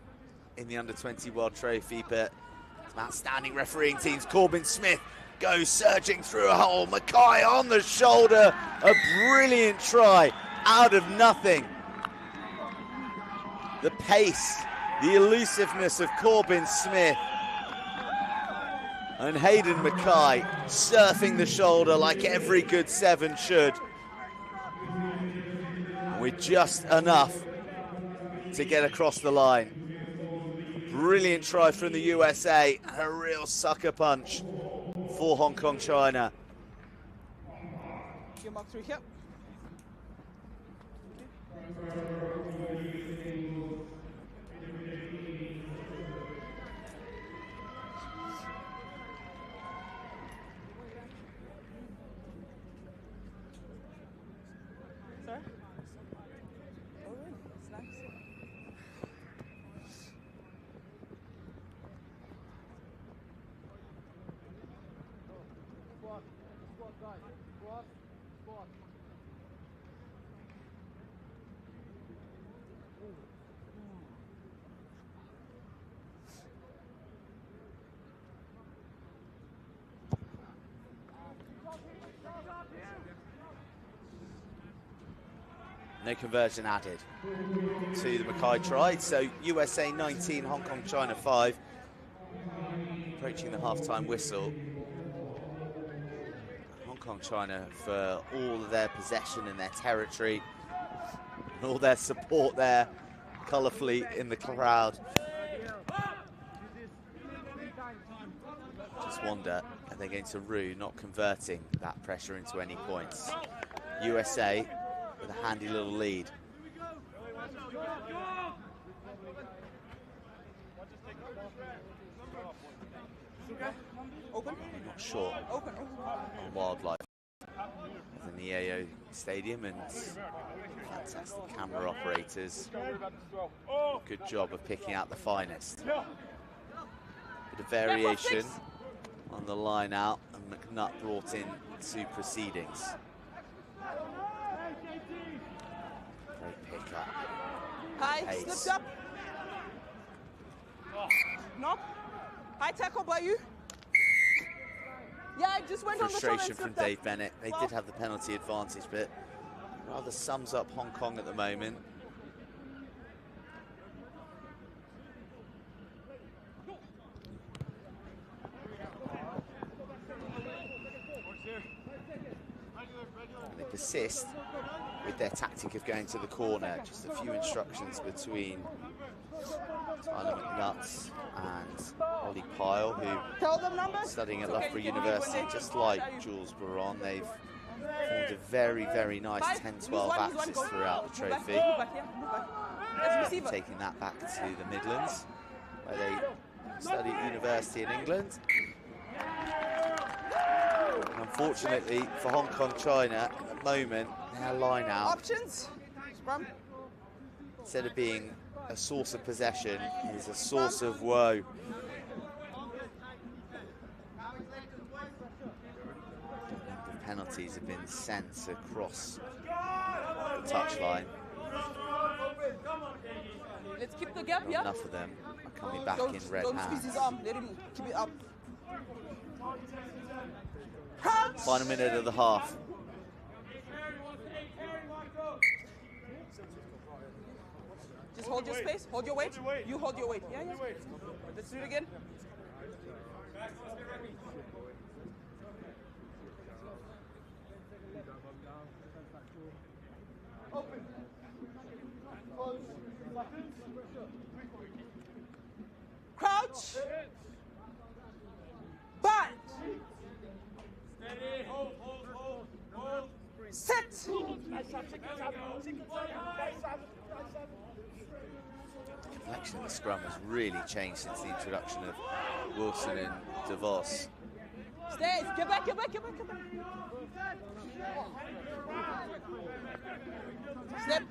in the Under-20 World Trophy, but some outstanding refereeing teams. Corbin Smith goes surging through a hole. Mackay on the shoulder. A brilliant try out of nothing. The pace, the elusiveness of Corbin Smith. And Hayden Mackay surfing the shoulder like every good 7 should. With just enough to get across the line. Brilliant try from the USA and a real sucker punch for Hong Kong, China. Your mark 3 here. Sorry? Oh, really? It's nice. No conversion added to the Mackay try. So USA 19, Hong Kong, China 5. Approaching the half-time whistle. Hong Kong, China, for all of their possession and their territory and all their support there, colourfully in the crowd. Just wonder, are they going to rue not converting that pressure into any points? USA with a handy little lead. Open? I'm not sure Open. on wildlife at the Nyayo Stadium, and fantastic camera operators. Good job of picking out the finest. Bit of variation on the line out, and McNutt brought in to proceedings. Great pick up. High, Pace. slipped up. Knock. High tackle by you. Yeah, I just went on the shoulder Frustration and from slipped up. Dave Bennett. They did have the penalty advantage, but rather sums up Hong Kong at the moment. They persist with their tactic of going to the corner. Just a few instructions between Tyler McNutt and Ollie Pyle, who Tell them numbers. studying at It's okay, Loughborough you can University, leave when just they like tell you. Jules Baron. They've formed a very, very nice 10-12 axis throughout the trophy. Move back, yeah, move back. Let's receive it. Taking that back to the Midlands, where they study at university in England. And unfortunately for Hong Kong, China, at the moment, their line out, Options. Scrum. instead of being a source of possession, is a source of woe. The penalties have been sent across the touchline. Let's keep the gap, yeah? Enough of them are coming back Don't in red squeeze his hands. arm. Let him keep it up. Crouch. Final minute of the half. Just hold your space. Hold your weight. You hold your weight. Yeah, yeah. Let's do it again. Open. Close. Crouch. Bind. Set. The complexion of the scrum has really changed since the introduction of Wilson and DeVos. Stay. Get back, get back, get back, get back. Step.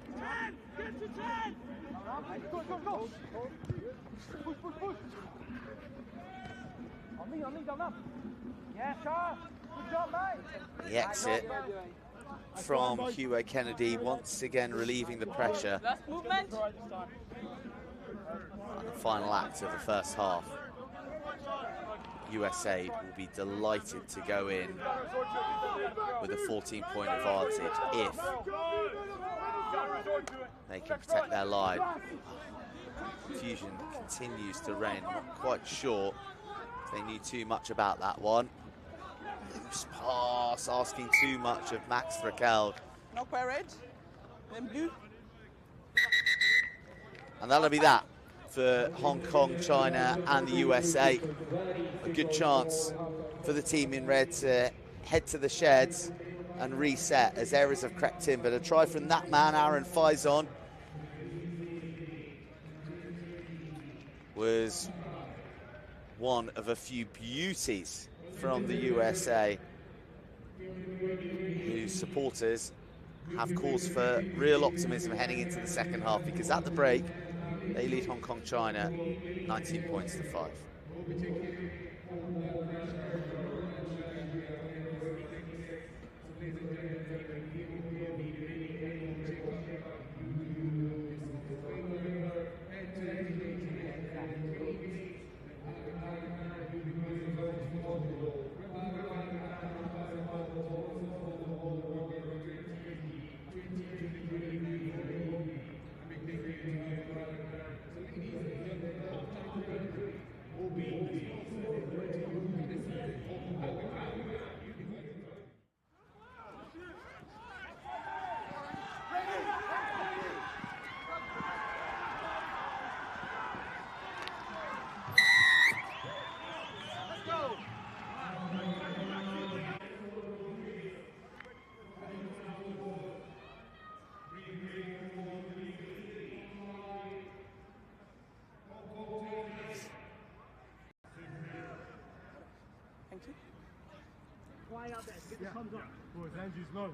Go, go, go. Push, push, push. On me, down up. Yeah, sharp. Good job, mate. The exit from Hugo Kennedy, once again relieving the pressure. Last movement. And the final act of the first half. USA will be delighted to go in with a 14-point advantage if they can protect their line. Confusion continues to reign. Not quite sure if they knew too much about that one. Loose pass, asking too much of Max Frickel. Knock by red. Then blue. And that'll be that for Hong Kong, China and the USA. A good chance for the team in red to head to the sheds and reset as errors have crept in. But a try from that man, Aaron Faison, was one of a few beauties from the USA, whose supporters have cause for real optimism heading into the second half, because at the break they lead Hong Kong China 19 points to 5. Thank you. Fly out there, get the thumbs up. Boys, Andrew's low.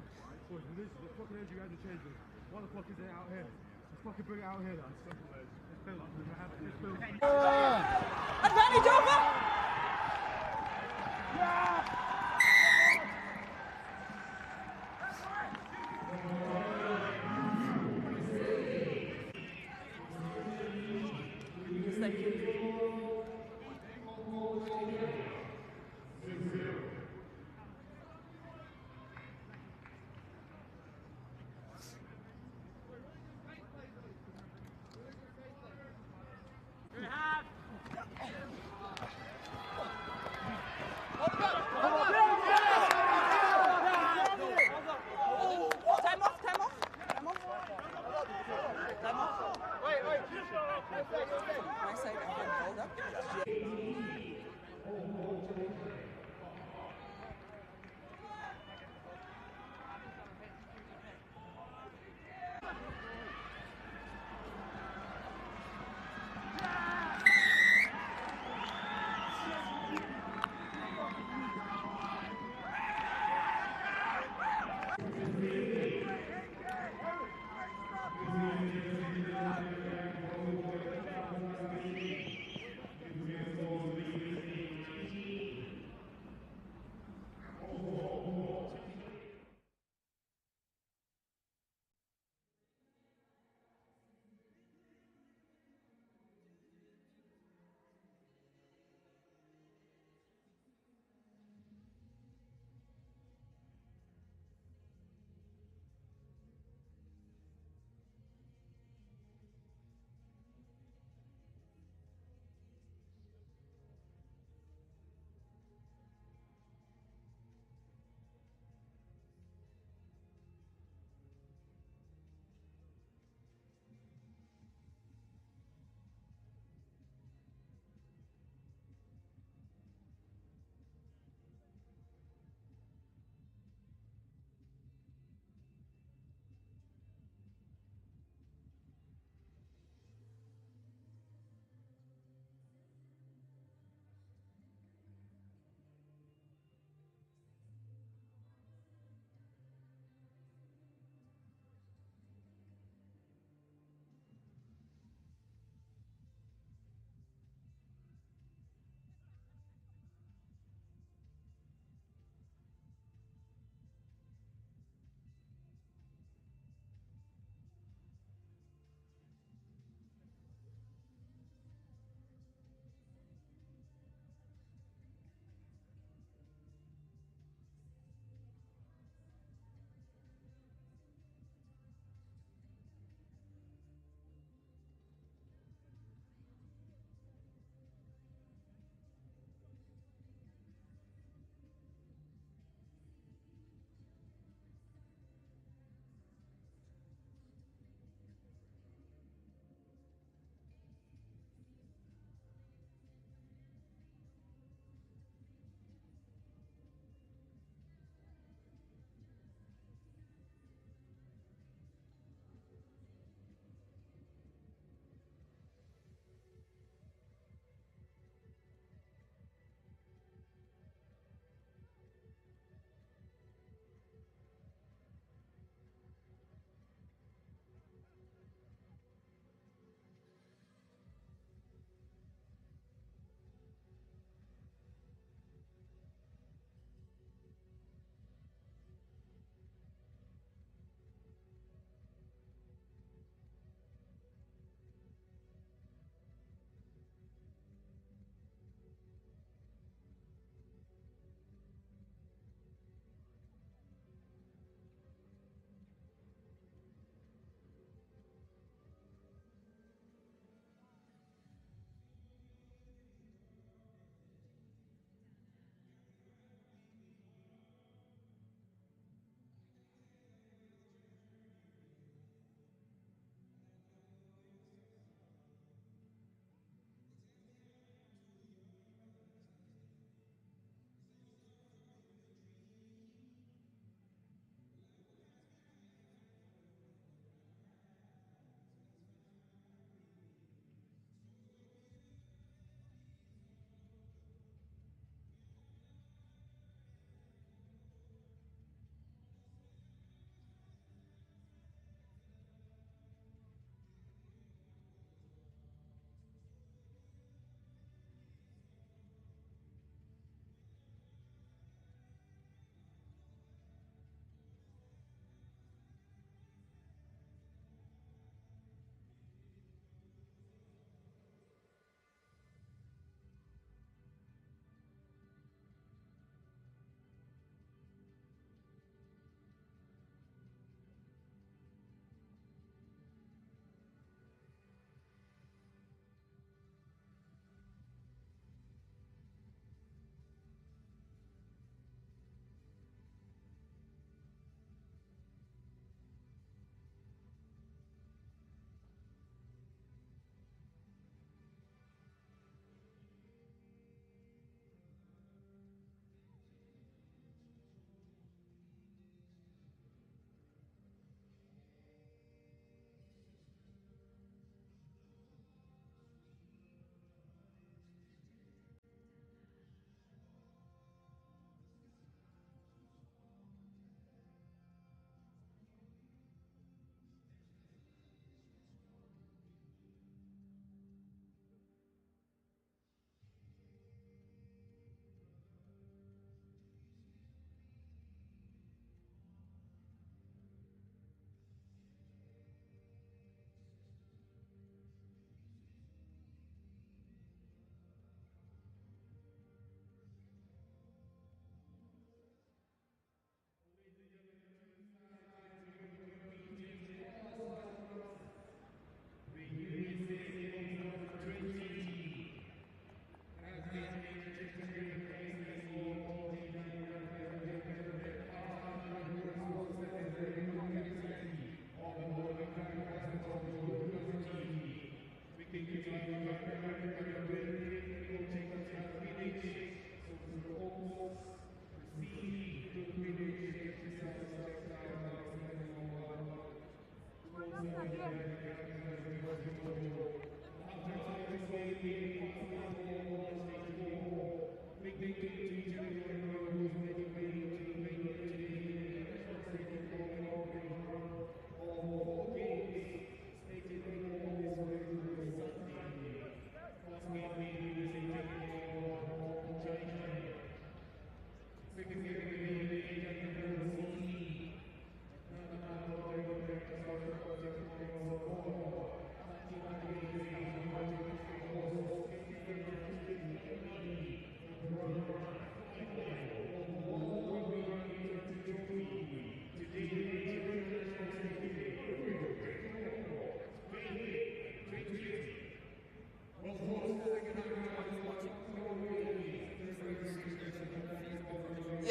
Boys, this is the fucking Andrew had to change it. Why the fuck is it out here? Let's fucking bring it out here, lads. Let's build. Let's build. Advantage over! Thank you. Come on.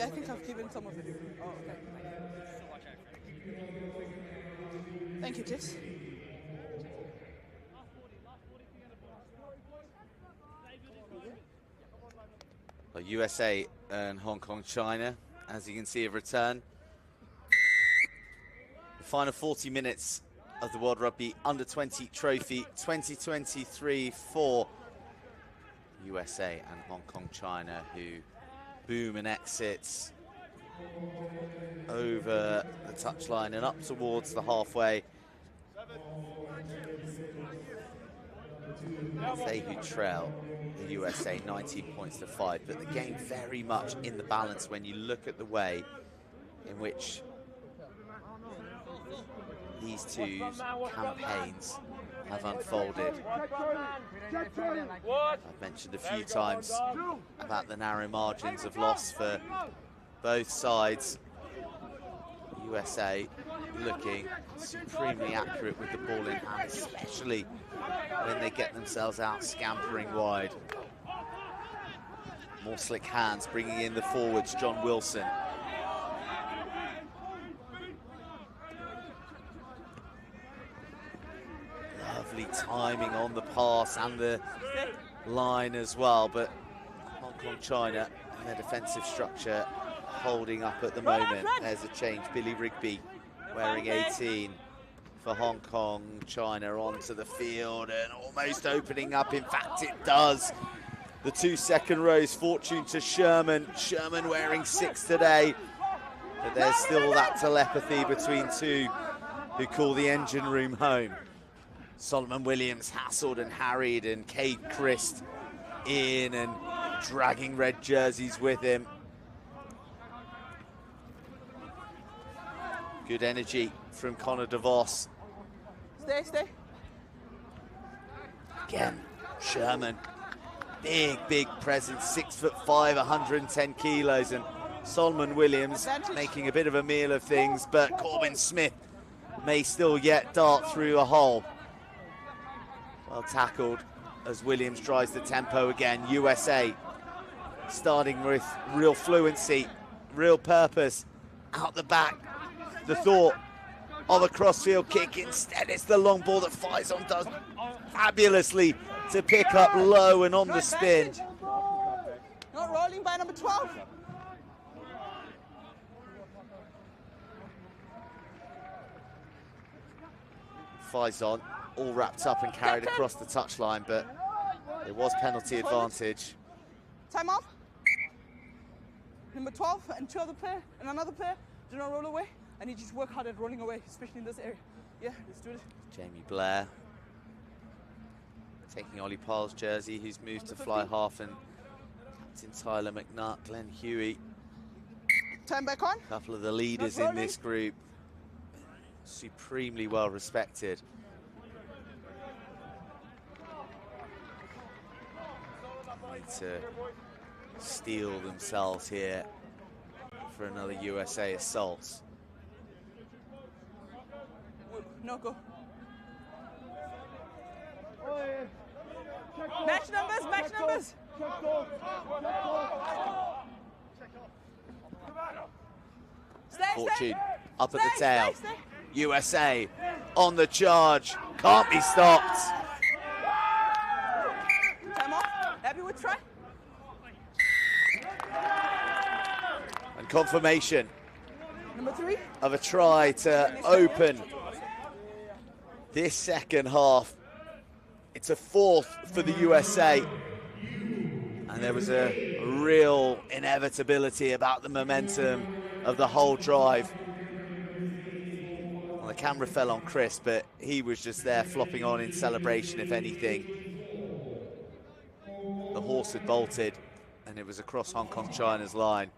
I think I've given some of it. Oh, okay. Thank you, Tix. Well, USA and Hong Kong, China, as you can see, have returned. The final 40 minutes of the World Rugby Under-20 Trophy 2023 for USA and Hong Kong, China, who boom and exits over the touchline and up towards the halfway. They who trail the USA 19 points to 5, but the game very much in the balance when you look at the way in which these two campaigns have unfolded. I've mentioned a few times about the narrow margins of loss for both sides. USA looking supremely accurate with the ball in hand, especially when they get themselves out scampering wide. More slick hands bringing in the forwards, John Wilson. Lovely timing on the pass and the line as well, but Hong Kong, China and their defensive structure holding up at the moment. There's a change. Billy Rigby wearing 18 for Hong Kong, China onto the field and almost opening up. In fact, it does. The 2 second rows, fortune to Sherman. Sherman wearing 6 today, but there's still that telepathy between two who call the engine room home. Solomon Williams hassled and harried, and Cade Christ in and dragging red jerseys with him. Good energy from Connor DeVos. Stay. Again, Sherman, big presence, 6'5", 110 kilos, and Solomon Williams making a bit of a meal of things, but Corbin Smith may still yet dart through a hole. Well tackled as Williams drives the tempo again. USA starting with real fluency, real purpose. Out the back, the thought of a crossfield kick. Instead, it's the long ball that Faison does fabulously to pick up low and on the spin. Not rolling by number 12. Faison all wrapped up and carried across the touchline, but it was penalty advantage. Time off. Number 12 and 2 other player and another player. Do not roll away. I need you to work hard at rolling away, especially in this area. Yeah, let's do it. Jamie Blair taking Ollie Pyle's jersey, who's moved to fly half, and Captain Tyler McNutt, Glenn Huey. Time back on. A couple of the leaders in this group, supremely well respected. Need to steel themselves here for another USA assault. No, go. Match numbers. Fortune up at the tail. USA on the charge. Can't be stopped. Time off. Happy with try? And confirmation Number 3. of a try to open this second half. It's a 4th for the USA. And there was a real inevitability about the momentum of the whole drive. Well, the camera fell on Chris, but he was just there flopping on in celebration, if anything. The horse had bolted, and it was across Hong Kong, China's line.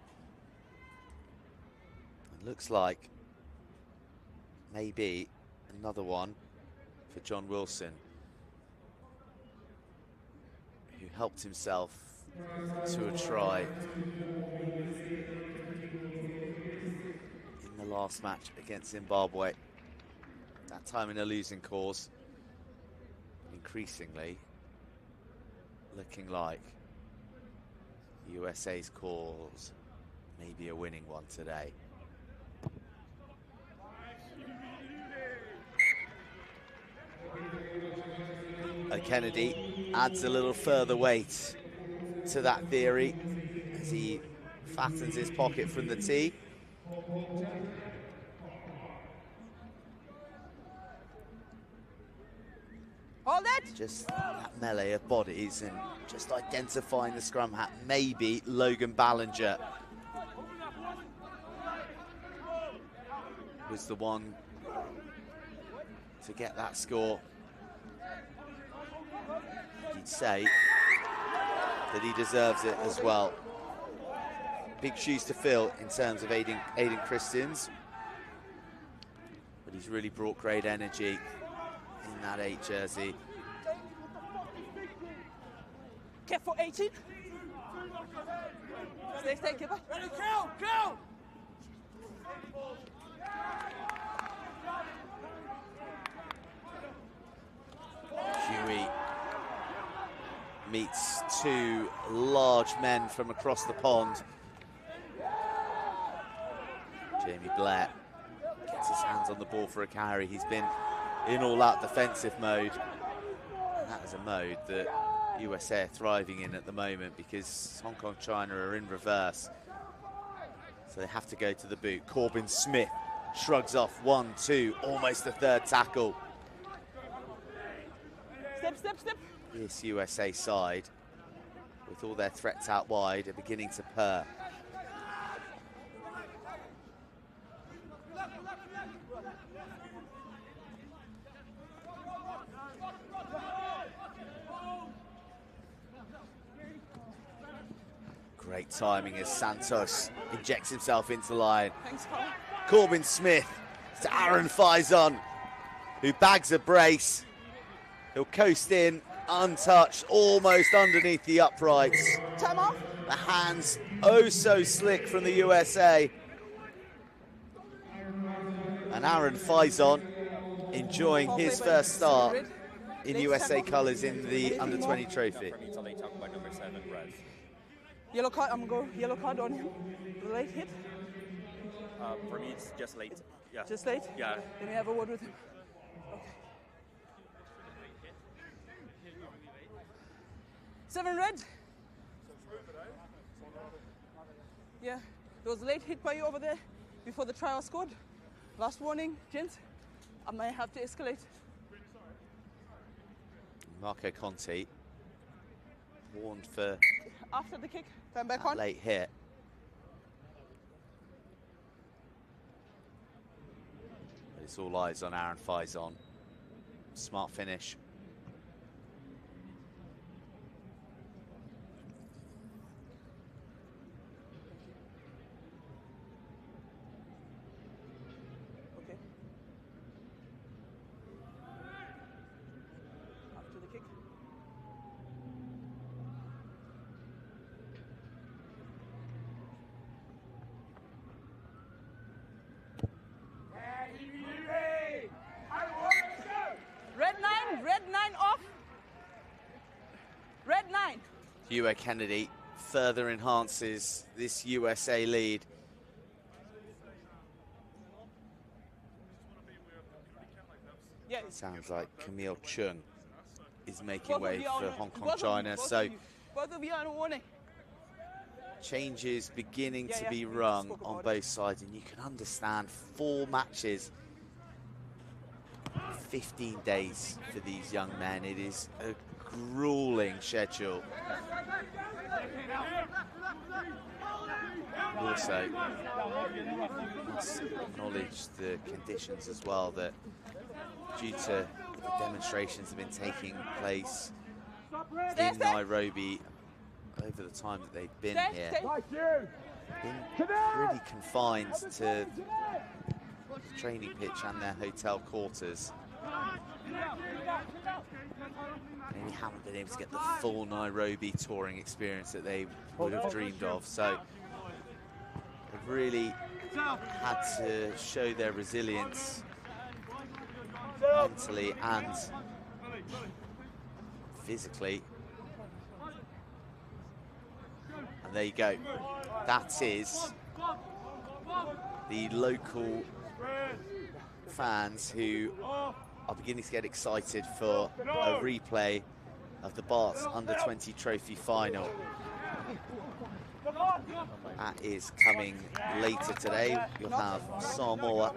It looks like maybe another one for John Wilson, who helped himself to a try in the last match against Zimbabwe. That time in a losing cause. Increasingly looking like USA's cause maybe a winning one today. Kennedy adds a little further weight to that theory as he fattens his pocket from the tee. Hold it! Just that melee of bodies and just identifying the scrum hat. Maybe Logan Ballinger was the one to get that score. You'd say that he deserves it as well. Big shoes to fill in terms of Aiden Christians, but he's really brought great energy in that 8 jersey. Careful, 18. Stay, keeper. Ready, go! Huey meets 2 large men from across the pond. Jamie Blair gets his hands on the ball for a carry. He's been in all-out defensive mode. And that is a mode that USA are thriving in at the moment because Hong Kong, China are in reverse. So they have to go to the boot. Corbin Smith shrugs off 1, 2, almost a 3rd tackle. Step. This USA side, with all their threats out wide, are beginning to purr. Great timing as Santos injects himself into the line. Thanks, Colin. Corbin Smith to Aaron Faison, who bags a brace. He'll coast in, untouched, almost underneath the uprights. Time off. The hands oh so slick from the USA. And Aaron Faison enjoying his first start in USA colours in the Under-20 trophy. For me, it's only talk about number 7, red. Yellow card, I'm going to go yellow card on him. Late hit. For me, it's just late. Yeah. Just late? Yeah. Let me have a word with him. Okay. 7 red. Yeah, there was a late hit by you over there before the trial scored. Last warning, gents. I might have to escalate. Marco Conti warned for After the kick, time back that on. late hit. But it's all eyes on Aaron Faison. Smart finish. Okay. After the kick. Red 9 off. Red 9. Hugh Kennedy further enhances this USA lead. Yeah. Sounds like Camille Chung is making Both of way you are for on- Hong Kong, both of you, China. both So of you. Both of you are on warning. changes beginning Yeah, to yeah, be we rung spoke on about both sides, and you can understand 4 matches, 15 days for these young men. It is a grueling schedule. And also, must acknowledge the conditions as well, that due to the demonstrations that have been taking place in Nairobi over the time that they've been here, been pretty confined to the training pitch and their hotel quarters. Maybe haven't been able to get the full Nairobi touring experience that they would have dreamed of. So they've really had to show their resilience mentally and physically. And there you go. That is the local fans who are beginning to get excited for a replay of the Barts Under-20 Trophy final. That is coming later today. You'll have Samoa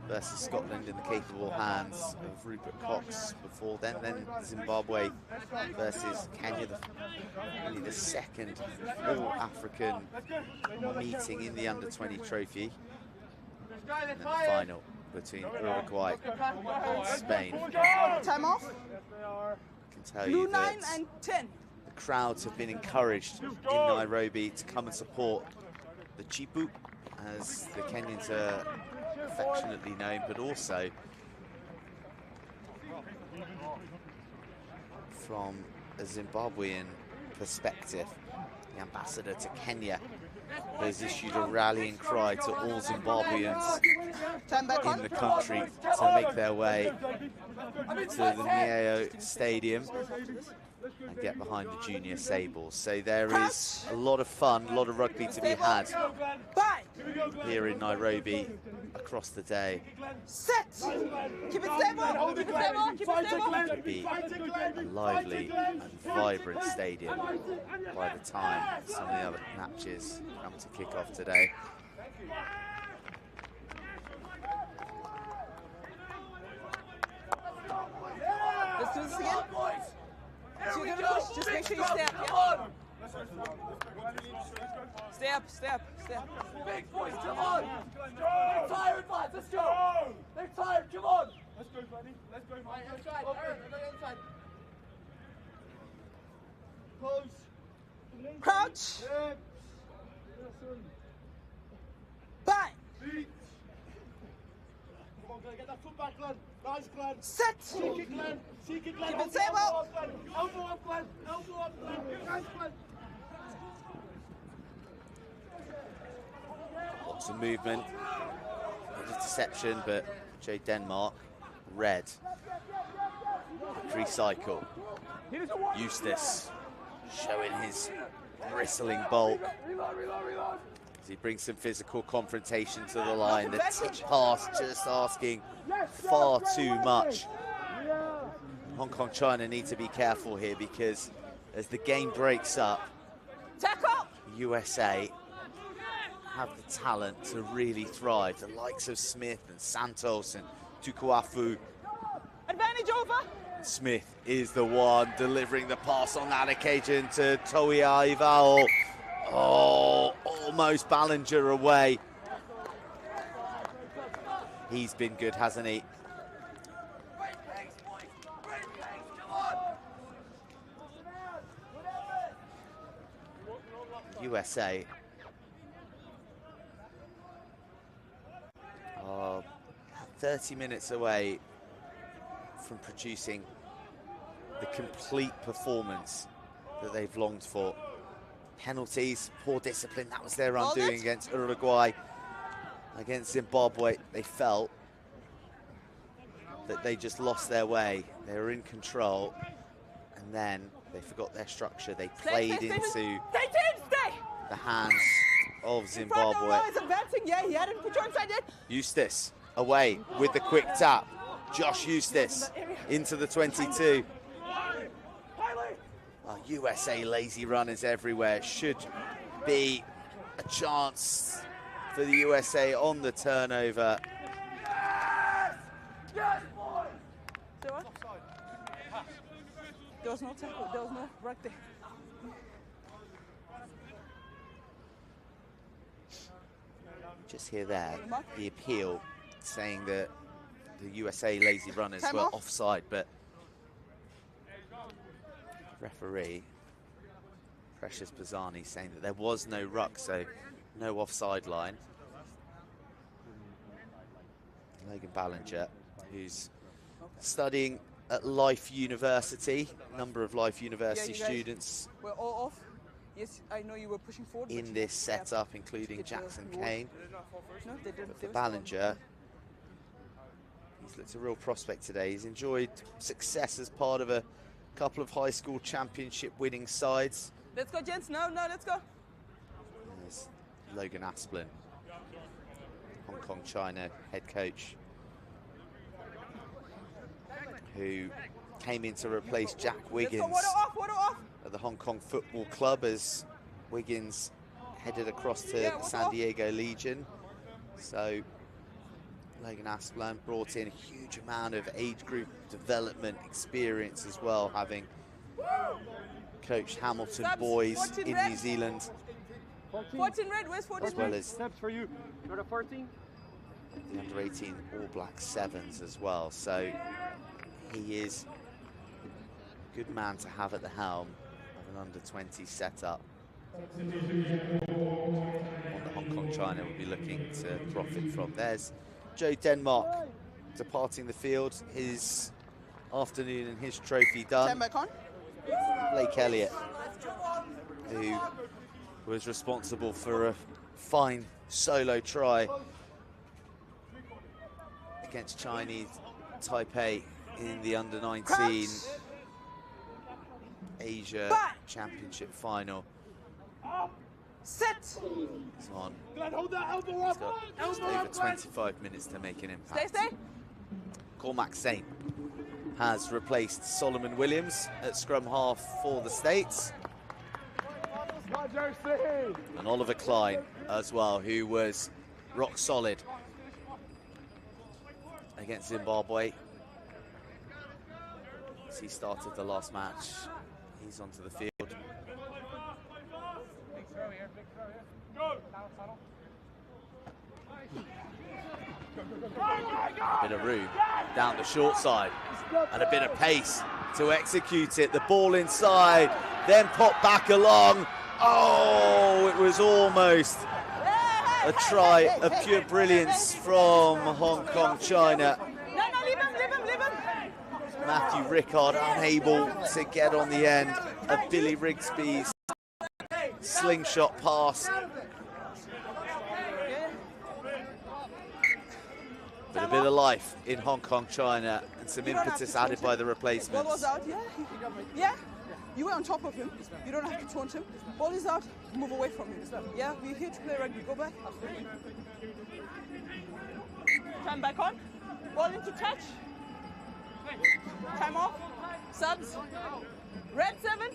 versus Scotland in the capable hands of Rupert Cox before then Zimbabwe versus Kenya, only the second all-African meeting in the Under-20 Trophy. And then the final between Uruguay and Spain. Time off. I can tell Blue you 9 that and 10. the crowds have been encouraged in Nairobi to come and support the Chipu, as the Kenyans are affectionately known, but also from a Zimbabwean perspective, the ambassador to Kenya has issued a rallying cry to all Zimbabweans in the country to make their way to the Nyayo Stadium and get behind the junior Sables. So there is a lot of fun, a lot of rugby to be had here in Nairobi across the day. Set. Keep it stable. Keep it stable. Keep it stable. It could be a lively and vibrant stadium by the time some of the other matches come to kick off today. Let's do this again. So you're gonna push, just make sure you stay up, yeah? Stay up, stay up, stay up. Big boys, come on! They're tired, lads, let's go! They're tired, come on! Let's go, buddy. Let's go, buddy. Right, outside, Aaron, outside. Close. Crouch. Yeah. Bind. Feet. Come on, Glenn, get that foot back, Glenn. Nice, Glenn. Set. Seek it, Glenn. Seek it, Glenn. Keep it stable. Elbow up, Glenn. Elbow up, Glenn. Nice, Glenn. Lots of movement, a deception, but Joe Denmark, red. Recycle. Eustace showing his bristling bulk as he brings some physical confrontation to the line. The tip pass just asking far too much. Hong Kong, China need to be careful here, because as the game breaks up, Tackle. USA have the talent to really thrive. The likes of Smith and Santos and Tukuafu. Advantage over. Smith is the one delivering the pass on that occasion to Toia Ivao. Oh, almost Ballinger away. He's been good, hasn't he? USA 30 minutes away from producing the complete performance that they've longed for. Penalties, poor discipline, that was their undoing against Uruguay. Against Zimbabwe, they felt that they just lost their way. They were in control, and then they forgot their structure. They played into the hands of Zimbabwe. Yeah, he had it. Put your inside it. Eustace away with the quick tap. Josh Eustace into the 22. USA lazy runners everywhere. Should be a chance for the USA on the turnover. There was no tackle. There was no right there. Just hear there, the appeal saying that the USA lazy runners were offside, but referee Precious Bazzani saying that there was no ruck, so no offside line. Logan Ballinger, who's studying at Life University, a number of Life University students we're all off. Yes, I know you were pushing forward. in this setup, including Jackson Kane. No, they didn't. But for Ballinger, he's looked a real prospect today. He's enjoyed success as part of a couple of high school championship winning sides. Let's go, gents. No, let's go. There's Logan Asplin, Hong Kong China head coach, who came in to replace Jack Wiggins at the Hong Kong Football Club as Wiggins headed across to the San Diego Legion. So Logan Aspelin brought in a huge amount of age group development experience as well, having coached Hamilton boys in New Zealand, 14 red, where's 14 as well red? as Steps for you. Number 14. the under-18 All Black Sevens as well. So he is a good man to have at the helm of an under-20 setup. One that Hong Kong China will be looking to profit from. There's Joe Denmark departing the field, his afternoon and his trophy done. 10 back on. Blake Elliott, who was responsible for a fine solo try against Chinese Taipei in the under-19 Asia Championship final. Set. He's on. He's got just over 25 minutes to make an impact. Stay. Cormac Saint has replaced Solomon Williams at scrum half for the States. And Oliver Klein as well, who was rock solid against Zimbabwe. As he started the last match, he's onto the field. A bit of room down the short side and a bit of pace to execute it. The ball inside, then pop back along. Oh, it was almost a try of pure brilliance from Hong Kong China. No, leave him. Matthew Rickard unable to get on the end of Billy Rigsby's slingshot pass. But a bit of life in Hong Kong China and some impetus added by the replacements. Ball was out, yeah. You were on top of him. You don't have to taunt him. Ball is out, move away from him. Yeah, we're here to play rugby. Go back. Time back on. Ball into touch. Time off. Subs. Red 7.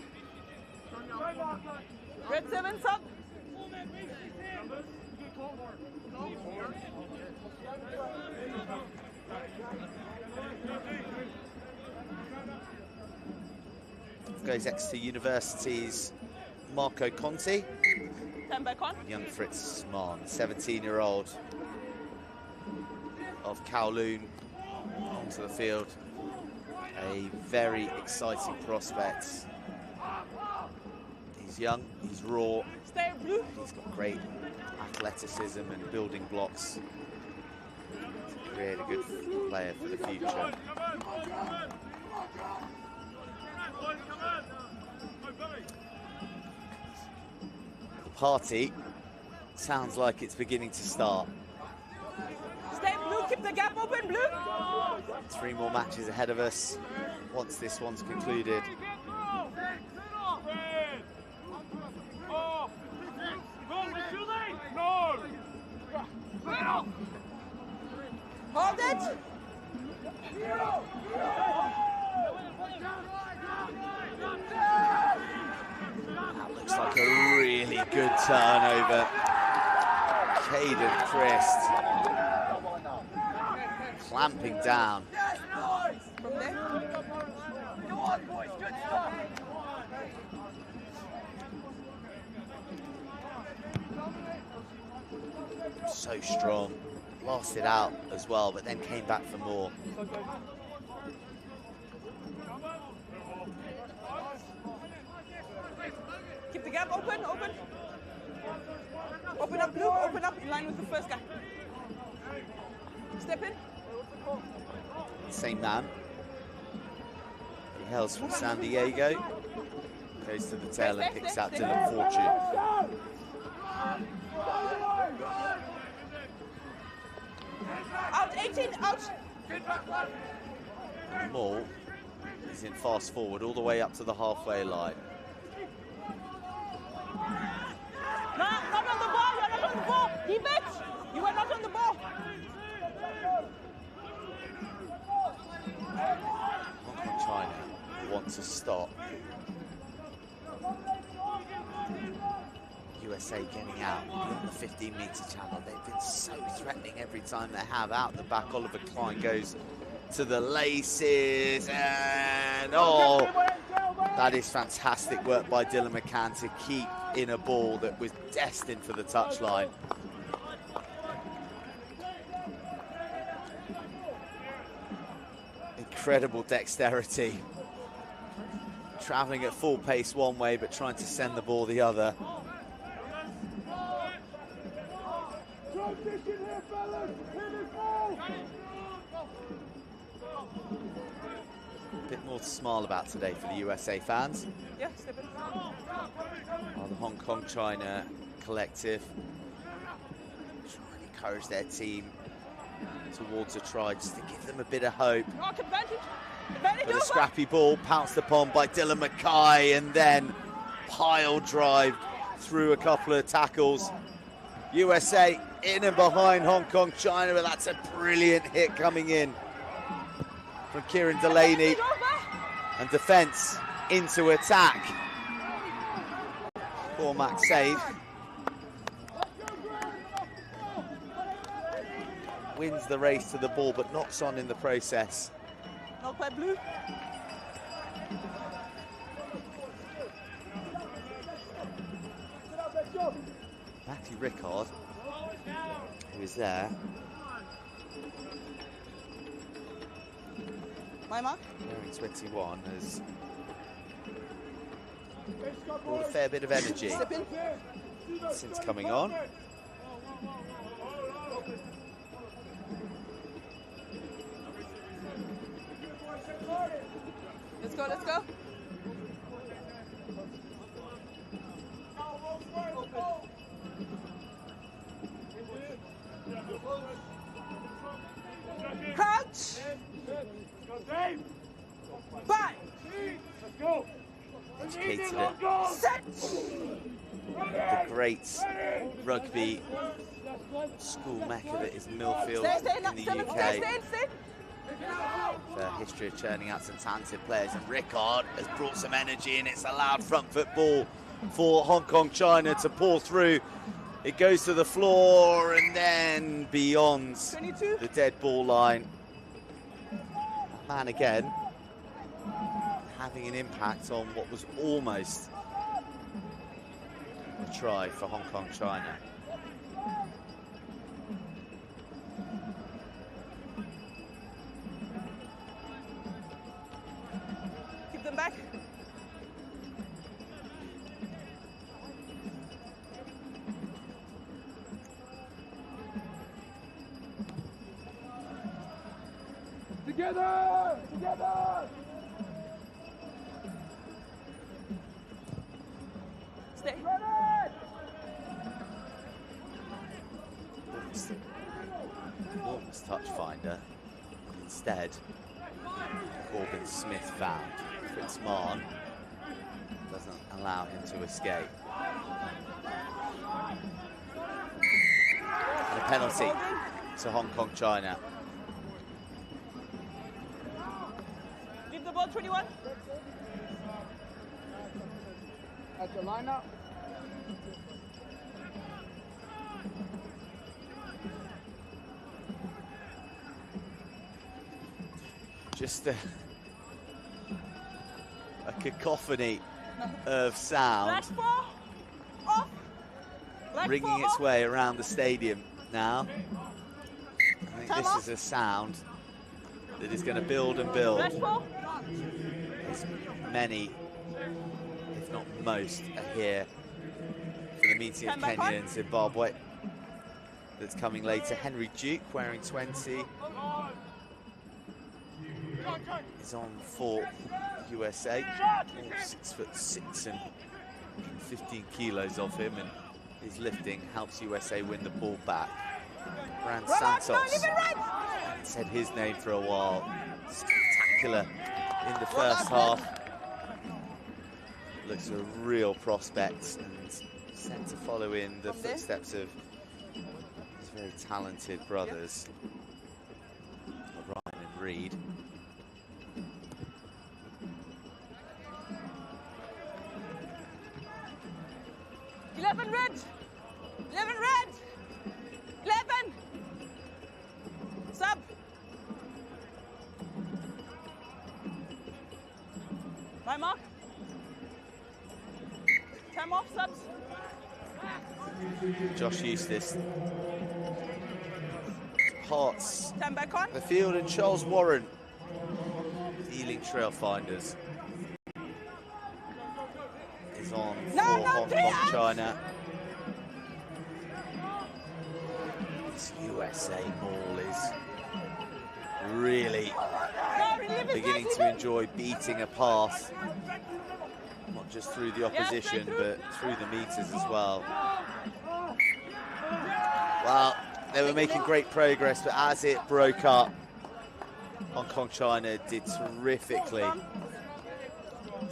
Red 7 sub. Goes Exeter University's Marco Conti. Time back on. And young Fritz Sman, 17-year-old of Kowloon, onto the field. A very exciting prospect. He's young, he's raw. Stay blue. He's got great athleticism and building blocks to create a good player for the future. The party sounds like it's beginning to start. Stay blue, keep the gap open, blue. 3 more matches ahead of us once this one's concluded. Hold it. That looks like a really good turnover. Caden Christ clamping down. From there. Go on, boys, good stuff. So strong. Lasted out as well, but then came back for more. Keep the gap open. Open up, blue, open up in line with the first guy. Step in. Same man. He hails from San Diego. Goes to the tail and picks out Dylan Fortune. Out, 18, out. Maul is in fast forward all the way up to the halfway line. No, not on the ball, you're not on the ball. Keep it. You are not on the ball. Hong Kong China want to stop USA getting out on the 15-metre channel. They've been so threatening every time they have. Out the back, Oliver Klein goes to the laces, and oh, that is fantastic work by Dylan McCann to keep in a ball that was destined for the touchline. Incredible dexterity. Travelling at full pace one way, but trying to send the ball the other. A bit more to smile about today for the USA fans. Yeah, step in. While the Hong Kong China collective try and encourage their team towards a try, just to give them a bit of hope. Oh, advantage. Advantage But a over. scrappy ball pounced upon by Dylan Mackay, and then pile drive through a couple of tackles. USA in and behind Hong Kong China, but that's a brilliant hit coming in from Kieran Delaney. Advantage over. And defence into attack. Poor Max save. Wins the race to the ball, but knocks on in the process. Not quite blue. Matthew Rickard, who is there, My mark. wearing 21, has brought a fair bit of energy Step in. since coming on. Let's go, let's go. Crouch. Back. Educated at Set. the great rugby school mecca that is Millfield Stay, in the stay, UK. stay. The history of churning out some talented players, and Rickard has brought some energy, and it's allowed front foot ball for Hong Kong China to pour through. It goes to the floor and then beyond 22. the dead ball line. That man again having an impact on what was almost a try for Hong Kong China. Keep them back. Together! Together! Stay. Enormous touch finder. Instead, Corbin Smith found. Fritz Mahn doesn't allow him to escape. And a penalty to Hong Kong China. Give the ball 21. At the lineup. Just a cacophony of sound Last ball. Off. Last ringing ball its off. way around the stadium now. I think Time this off. is a sound that is going to build and build. Last ball. As many, if not most, are here for the meeting of Stand by, Kenya and Zimbabwe that's coming later. Henry Duke, wearing 20, is on for USA. All 6'6" and 15 kilos of him, and his lifting helps USA win the ball back. Brand Santos hadn't said his name for a while. Spectacular in the first half. Looks a real prospect and set to follow in the footsteps of his very talented brothers, Ryan and Reed. Eleven red. 11 red. 11. Sub. My mark. Time off, subs. Josh Eustace parts Time back on. the field, and Charles Warren, Ealing Trailfinders, is on for Hong Kong, China. This USA ball is really beginning to enjoy beating a path, not just through the opposition, but through the meters as well. Well, they were making great progress, but as it broke up, Hong Kong China did terrifically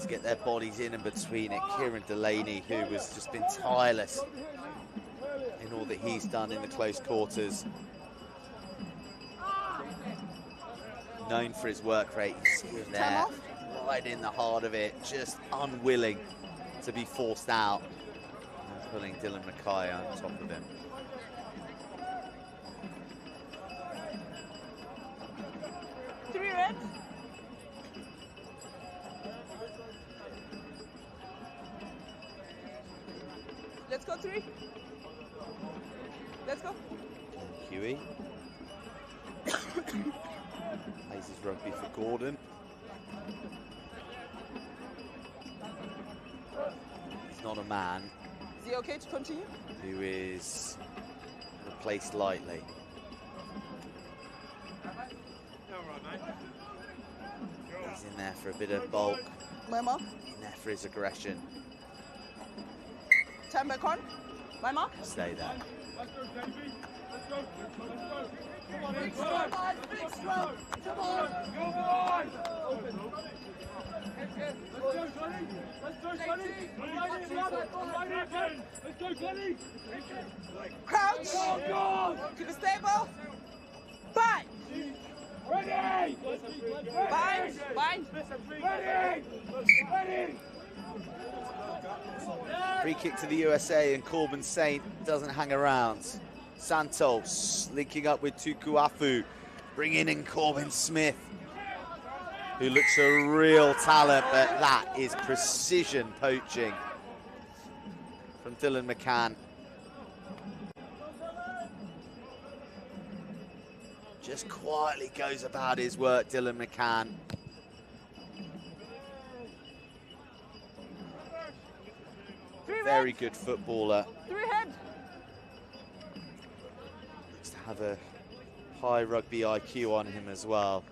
to get their bodies in and between it. Kieran Delaney, who has just been tireless in all that he's done in the close quarters. Known for his work rate, you see him there, right in the heart of it, just unwilling to be forced out, and pulling Dylan Mackay on top of him. Three reds. Let's go 3. Let's go. Huey plays his rugby for Gordon. He's not a man Is he okay to continue? who is replaced lightly. He's in there for a bit of bulk, My mark. in there for his aggression. Time back on. My mark. Stay there. Let's go, Davey. Let's go. Let's go. Come on, Big stroke, lads, big stroke. Come on. Come on. Let's go, Johnny. Let's go, Johnny. Let's go, Johnny. Crouch. Oh, God. Keep it stable. Bind. Ready. Bind. Bind. Ready. Ready. Free kick to the USA, and Corbin Saint doesn't hang around. Santos linking up with Tukuafu, bringing in Corbin Smith, who looks a real talent, but that is precision poaching from Dylan McCann. Just quietly goes about his work, Dylan McCann. Very good footballer. 3 head. Looks to have a high rugby IQ on him as well.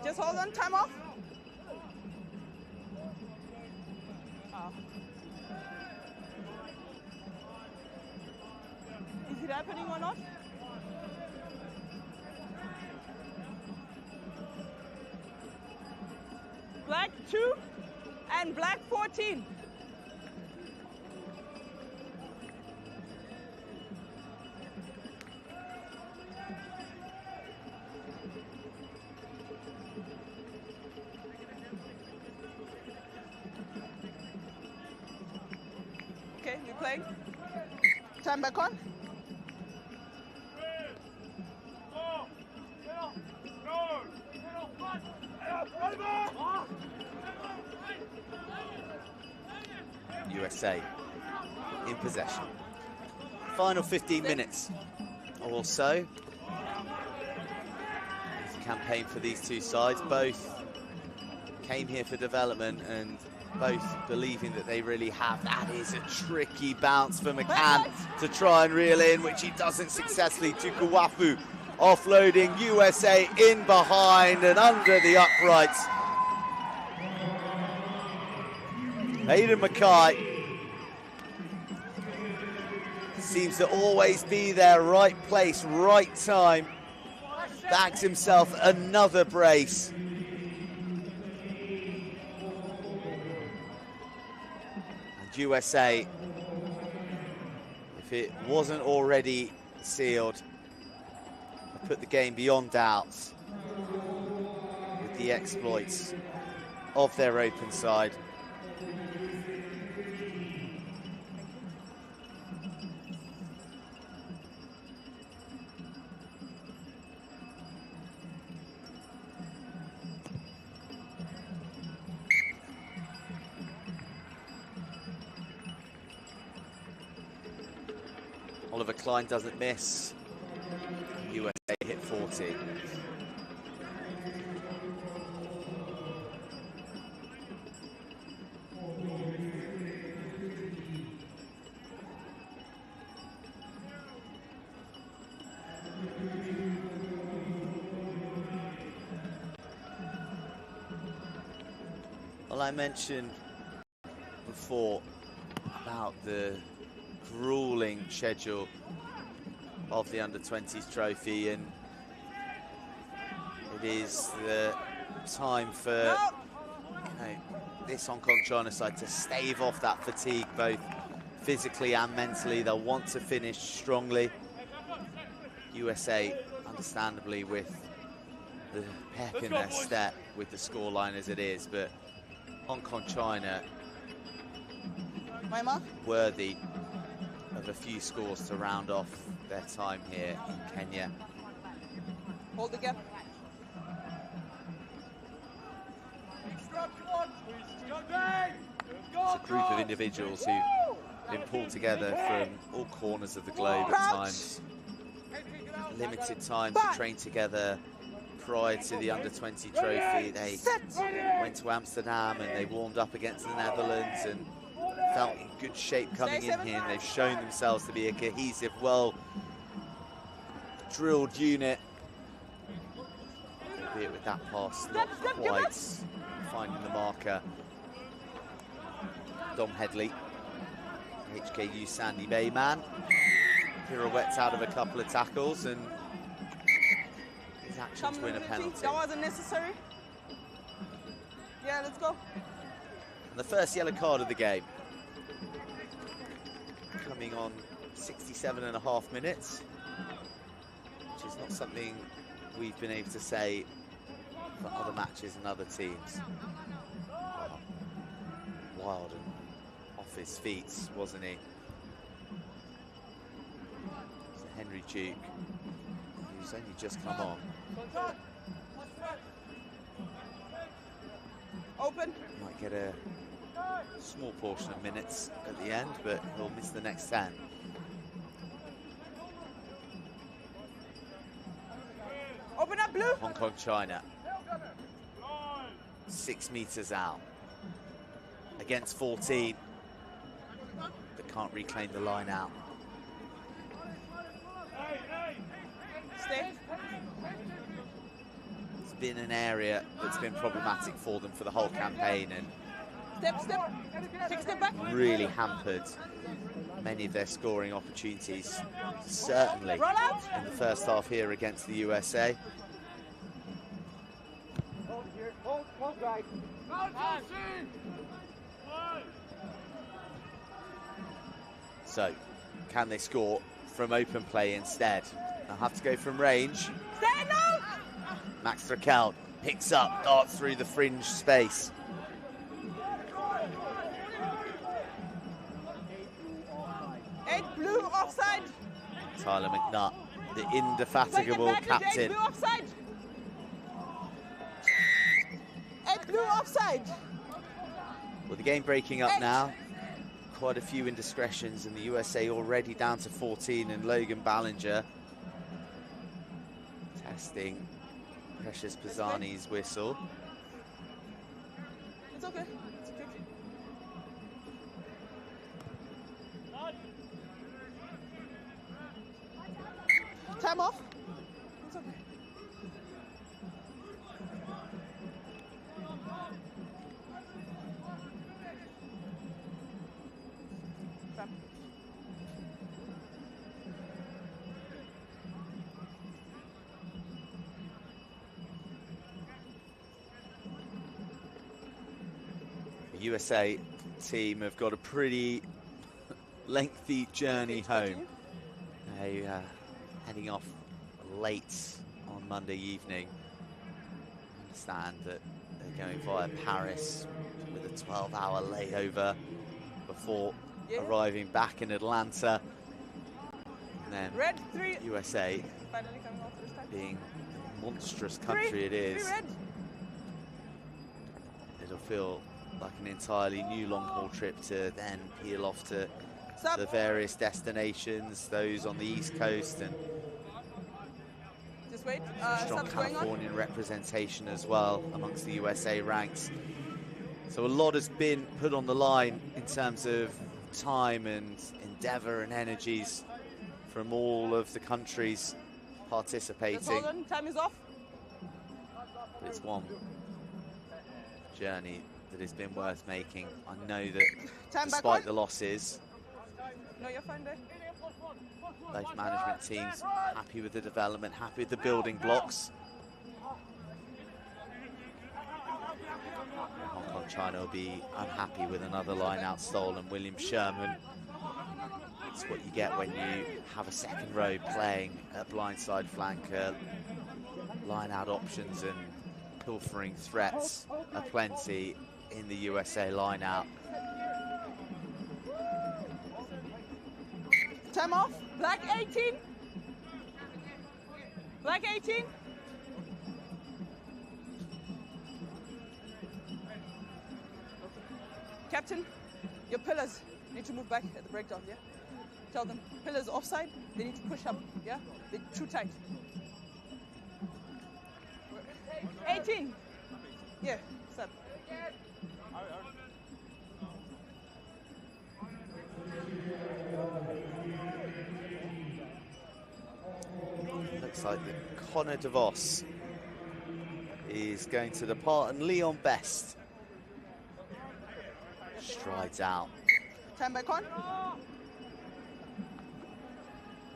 Just hold on. Time off. Is it happening or not? Black 2 and black 14. Okay, we're playing. Time back on. USA in possession. Final 15 minutes or so. It's a campaign for these two sides. Both came here for development and both believing that they really have. That is a tricky bounce for McCann to try and reel in, which he doesn't successfully. Tukuafu offloading, USA in behind and under the uprights. Hayden Mackay seems to always be there, right place, right time. Bags himself another brace. And USA, if it wasn't already sealed, have put the game beyond doubts with the exploits of their open side. Oliver Klein doesn't miss. USA hit 40. Well, I mentioned before about the grueling schedule of the Under-20s trophy, and it is the time for this Hong Kong China side to stave off that fatigue, both physically and mentally. They'll want to finish strongly. USA, understandably, with the pep in their step with the scoreline as it is, but Hong Kong China worthy of a few scores to round off their time here in Kenya. Hold the gap. It's a group of individuals who've been pulled together from all corners of the globe at times. Limited time to train together prior to the Under-20 trophy. They went to Amsterdam and they warmed up against the Netherlands and felt in good shape coming in here, and they've shown themselves to be a cohesive, well-drilled unit. Albeit with that pass not quite finding the marker. Dom Headley, HKU Sandy Bay man, pirouettes out of a couple of tackles, and his actions win a penalty. That wasn't necessary. Yeah, let's go. And the first yellow card of the game, coming on 67.5 minutes, which is not something we've been able to say for other matches and other teams. Wild and off his feet, wasn't he? So Henry Duke, who's only just come on. Open. Might get a small portion of minutes at the end, but he'll miss the next 10. Open up, Blue. Hong Kong China, 6 meters out against 14, but can't reclaim the line out. Stay. It's been an area that's been problematic for them for the whole campaign, and Step. Take a step back. really hampered many of their scoring opportunities, certainly Roll out. in the first half here against the USA. So, can they score from open play instead? They'll have to go from range. Stay, no. Max Raquel picks up, darts through the fringe space. Eight Blue offside. Tyler McNutt, the indefatigable captain. 8 Blue offside. 8 Blue offside. Well, the game breaking up now. Quite a few indiscretions, and the USA already down to 14, and Logan Ballinger testing Precious Pisani's whistle. It's okay. It's okay. Time off. It's okay. Time. The USA team have got a pretty lengthy journey home. They heading off late on Monday evening. I understand that they're going via Paris with a 12-hour layover before arriving back in Atlanta. And then USA, being the monstrous country it is, it'll feel like an entirely new long-haul trip to then peel off to the various destinations, those on the East Coast, and strong Californian representation as well amongst the USA ranks. So a lot has been put on the line in terms of time and endeavor and energies from all of the countries participating. Time is off. But it's one journey that has been worth making. I know that despite the losses, no, you're fine there. both management teams happy with the development, happy with the building blocks. Hong Kong China will be unhappy with another line-out stolen. William Sherman. It's what you get when you have a second row playing at blindside flanker. Line-out options and pilfering threats are plenty in the USA line-out. Time off. Black 18. Black 18. Captain, your pillars need to move back at the breakdown, yeah? Tell them, pillars offside, they need to push up, yeah? They're too tight. 18. Yeah, stop. Looks like the Conor DeVos is going to depart, and Leon Best strides out. Time back on.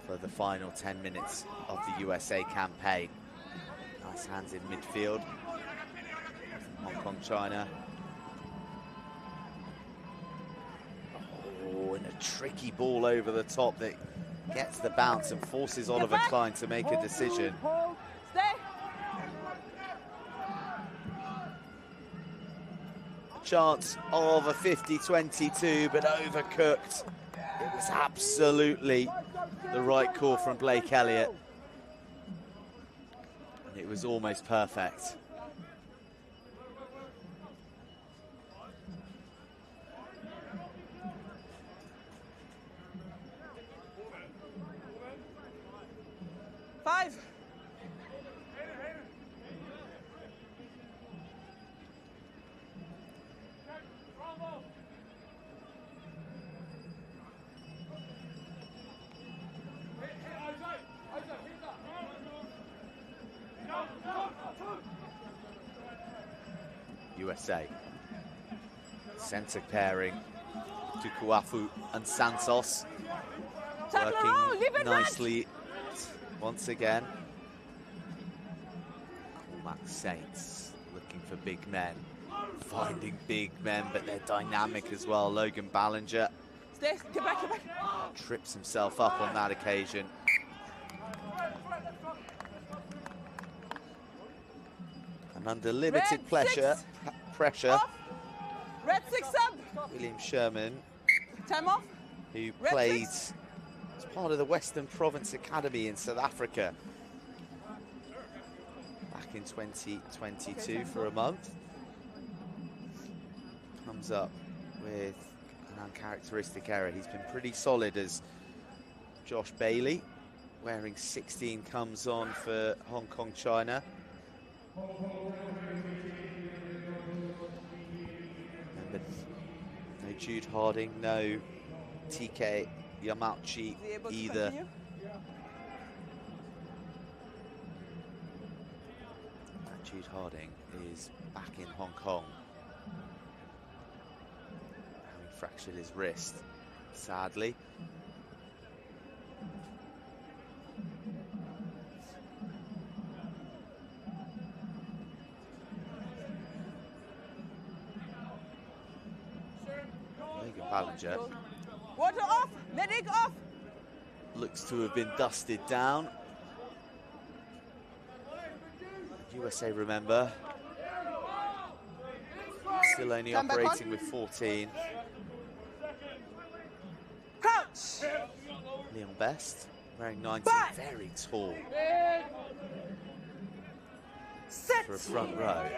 For the final 10 minutes of the USA campaign. Nice hands in midfield. Hong Kong China. Oh, and a tricky ball over the top that gets the bounce and forces Oliver Klein to make a decision. Stay. A chance of a 50-22, but overcooked. It was absolutely the right call from Blake Elliott. And it was almost perfect. Five. USA. Centre pairing, Tukuafu and Santos. Working nicely once again. Cormac Saints looking for big men. Finding big men, but they're dynamic as well. Logan Ballinger. Stay, get back, get back. Trips himself up on that occasion. And under limited pressure, Red 6 sub. William Sherman, Time off. who played as part of the Western Province Academy in South Africa back in 2022 for a month. Comes up with an uncharacteristic error. He's been pretty solid as Josh Bailey, wearing 16, comes on for Hong Kong China. But no Jude Harding, no TK Yamauchi either. Jude Harding is back in Hong Kong, having fractured his wrist, sadly. challenger. Water off, medic off. Looks to have been dusted down. USA, remember, still only Come back operating on. with 14. Crouch. Leon Best, wearing 19, Back. very tall Sit. for a front row.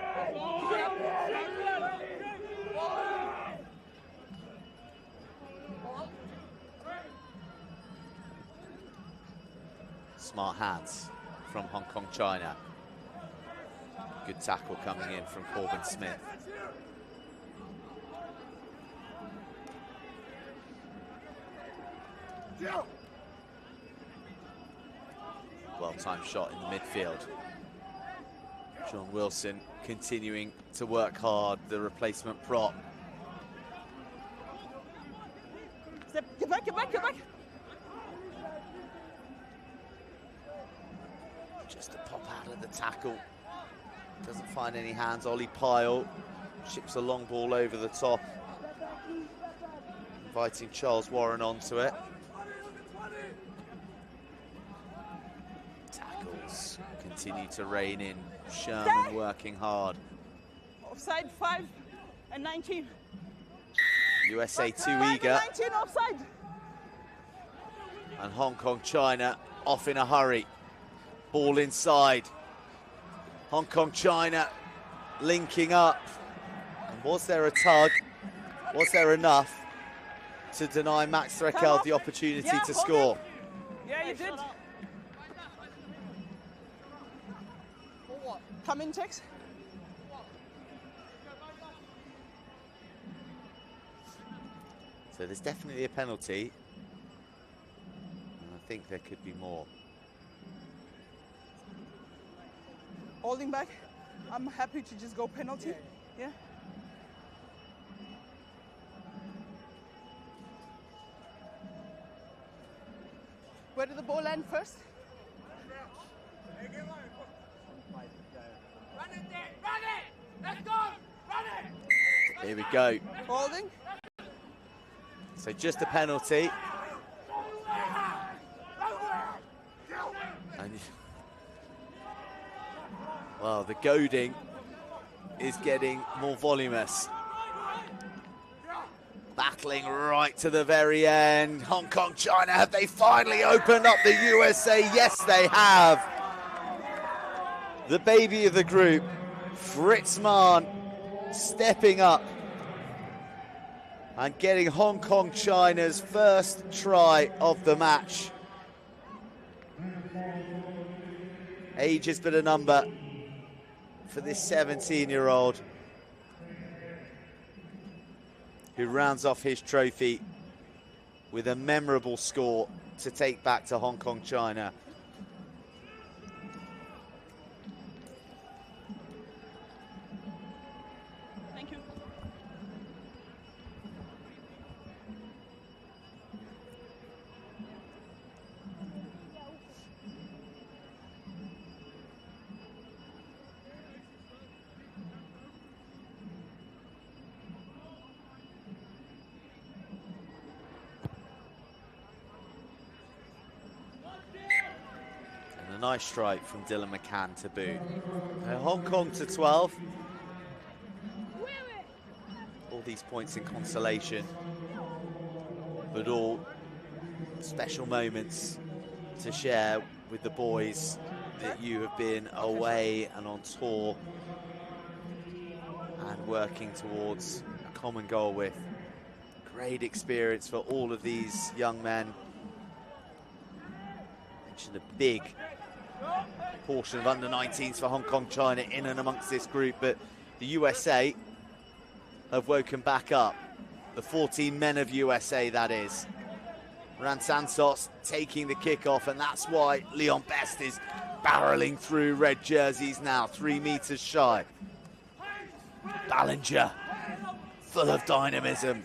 Smart hands from Hong Kong, China. Good tackle coming in from Corbin Smith. Well-timed shot in the midfield. John Wilson continuing to work hard, the replacement prop. Step. Get back, get back, get back. Just to pop out of the tackle. Doesn't find any hands. Ollie Pyle chips a long ball over the top, inviting Charles Warren onto it. Tackles continue to rein in. Sherman working hard. Offside 5 and 19. USA too 5 and eager. 19 offside. And Hong Kong, China off in a hurry. Ball inside. Hong Kong, China linking up. And was there a tug? Was there enough to deny Max Threkel the opportunity Yeah, to hold score? Yeah, you did. Come in, Tex. So there's definitely a penalty. And I think there could be more. Holding back. I'm happy to just go penalty. Yeah. Where did the ball land first? Run it there! Run it! Let's go! Run it! Here we go. Holding. So just a penalty. And well, the goading is getting more voluminous. Battling right to the very end. Hong Kong, China, have they finally opened up the USA? Yes, they have. The baby of the group, Fritz Mahn, stepping up and getting Hong Kong, China's first try of the match. Age is but a number for this 17-year-old who rounds off his trophy with a memorable score to take back to Hong Kong, China. Thank you. And a nice strike from Dylan McCann to boot. Hong Kong to 12. All these points in consolation, but all special moments to share with the boys that you have been away and on tour and working towards a common goal with. Great experience for all of these young men. Mentioned a big portion of under-19s for Hong Kong, China in and amongst this group, but the USA have woken back up. The 14 men of USA, that is. Ran Santos taking the kickoff, and that's why Leon Best is barreling through red jerseys now, 3 meters shy. Ballinger, full of dynamism.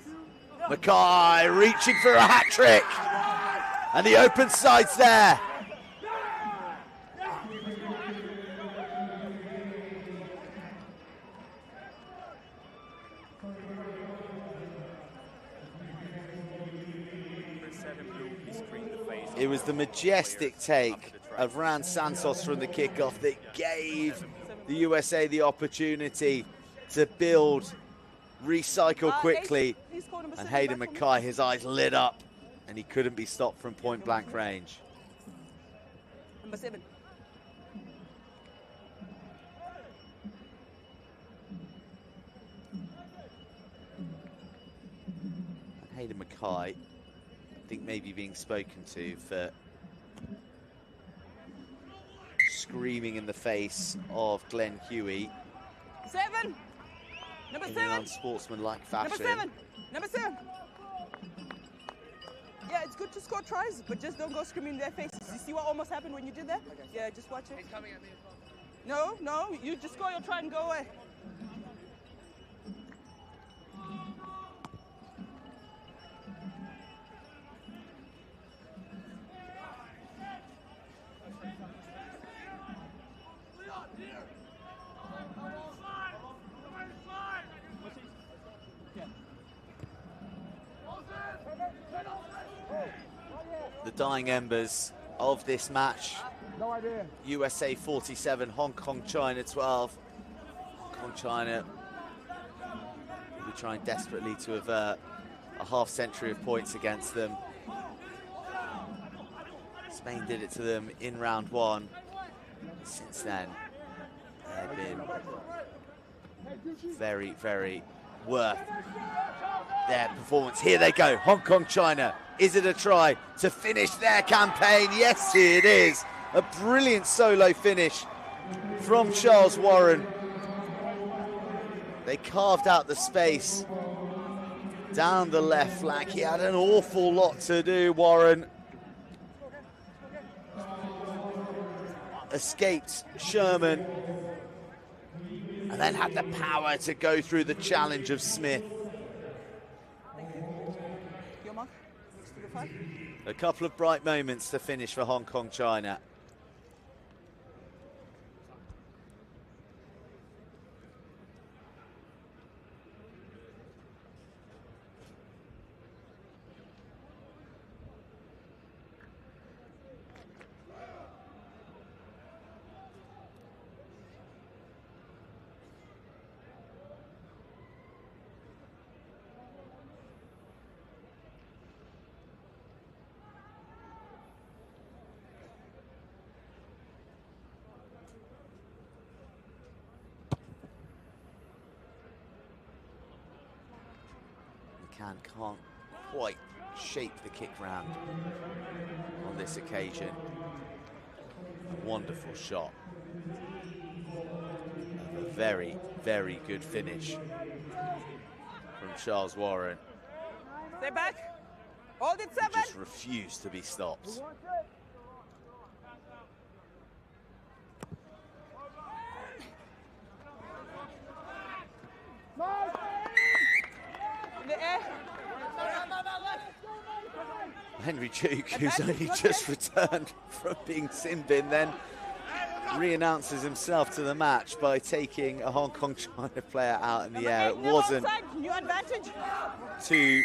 Mackay reaching for a hat-trick. And the open side's there. It was the majestic take of Ran Santos from the kickoff that gave the USA the opportunity to build, recycle quickly. And Hayden Mackay, his eyes lit up, and he couldn't be stopped from point blank range. Number 7. Hayden Mackay, I think maybe being spoken to for screaming in the face of Glenn Huey 7. Number in 7. an unsportsmanlike fashion. Number 7. Number 7. Yeah, it's good to score tries, but just don't go screaming in their faces. You see what almost happened when you did that? Okay. Yeah, just watch it. He's coming at me as well. No, you just score your try and go away. The dying embers of this match. USA 47, Hong Kong, China 12. Hong Kong, China will be trying desperately to avert a half-century of points against them. Spain did it to them in round 1. Since then, they've been very, very worth their performance. Here they go, Hong Kong, China. Is it a try to finish their campaign? Yes, it is. A brilliant solo finish from Charles Warren. They carved out the space down the left flank. He had an awful lot to do, Warren. Escaped Sherman and then had the power to go through the challenge of Smith. A couple of bright moments to finish for Hong Kong, China. Can't quite shape the kick round on this occasion. Wonderful shot. A very, very good finish from Charles Warren. Stay back. Hold it, 7. He just refused to be stopped. Henry Duke, who's only just returned from being sin bin, then re-announces himself to the match by taking a Hong Kong China player out in the air. It wasn't too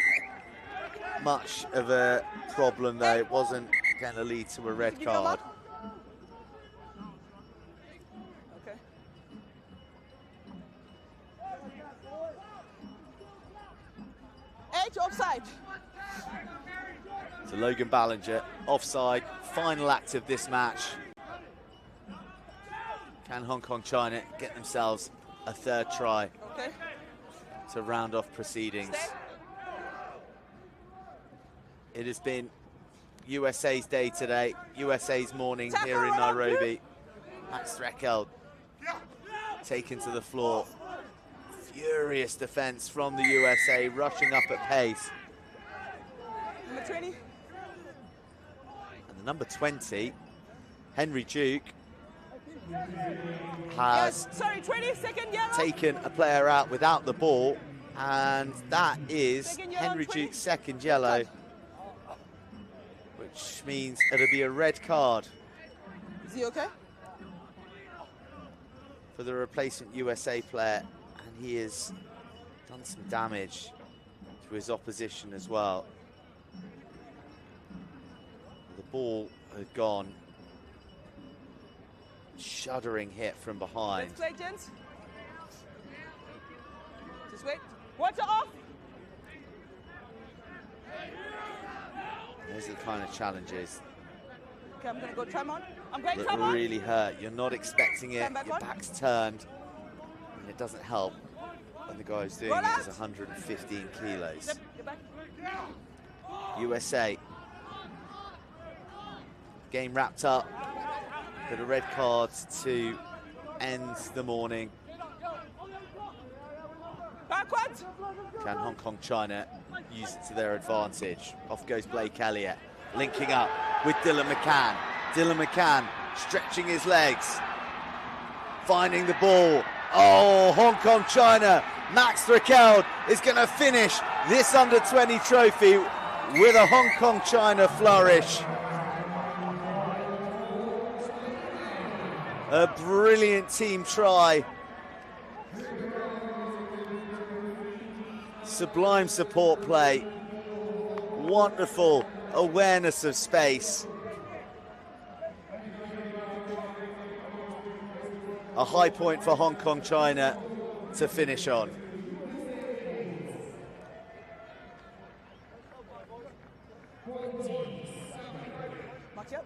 much of a problem though. It wasn't going to lead to a red card. Offside. So Logan Ballinger, offside, final act of this match. Can Hong Kong China get themselves a third try to round off proceedings? It has been USA's day today, USA's morning here in Nairobi. Max Streckel taken to the floor. Furious defense from the USA, rushing up at pace. Number 20. And the number 20, Henry Duke, has 20-second yellow. Taken a player out without the ball, and that is Henry Duke's second yellow, which means it'll be a red card. Is he okay? For the replacement USA player. He has done some damage to his opposition as well. The ball had gone. Shuddering hit from behind. Let's play, gents. Just wait. Watch it off. Those are the kind of challenges Okay, I'm going to go tram on. I'm going that tram on. really hurt. You're not expecting it, Stand back your on. back's turned, and it doesn't help when the guy who's doing Roll it is out. 115 kilos. Step, get back. USA. Game wrapped up. Bit of red cards to end the morning. Backwards. Can Hong Kong China use it to their advantage? Off goes Blake Elliott, linking up with Dylan McCann. Dylan McCann stretching his legs, finding the ball. Oh, Hong Kong China. Max Raquel is going to finish this under-20 trophy with a Hong Kong China flourish. A brilliant team try. Sublime support play. Wonderful awareness of space. A high point for Hong Kong China to finish on. Mark it up.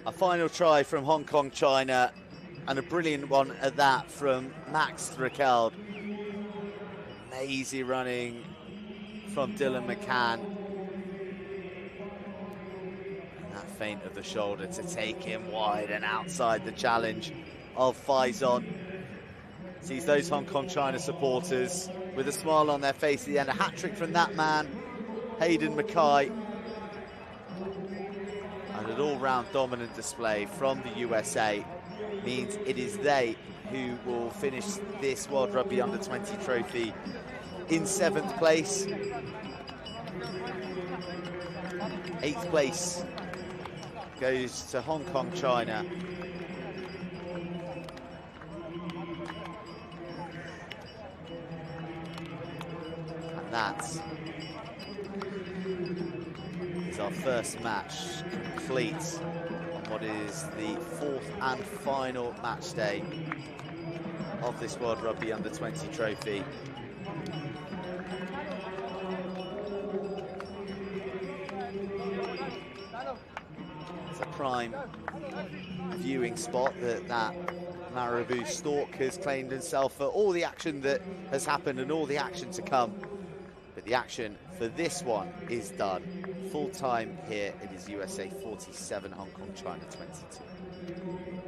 A final try from Hong Kong China, and a brilliant one at that from Max Raquel. Lazy running from Dylan McCann. And that feint of the shoulder to take him wide and outside the challenge of Faison. Sees those Hong Kong China supporters with a smile on their face at the end. A hat-trick from that man, Hayden Mackay. And an all-round dominant display from the USA means it is they who will finish this World Rugby Under-20 trophy in 7th place. 8th place goes to Hong Kong China. And that is our first match complete on what is the 4th and final match day of this World Rugby Under-20 trophy. It's a prime viewing spot that Marabou Stork has claimed himself for all the action that has happened and all the action to come. But the action for this one is done. Full time here, it is USA 47, Hong Kong China 22.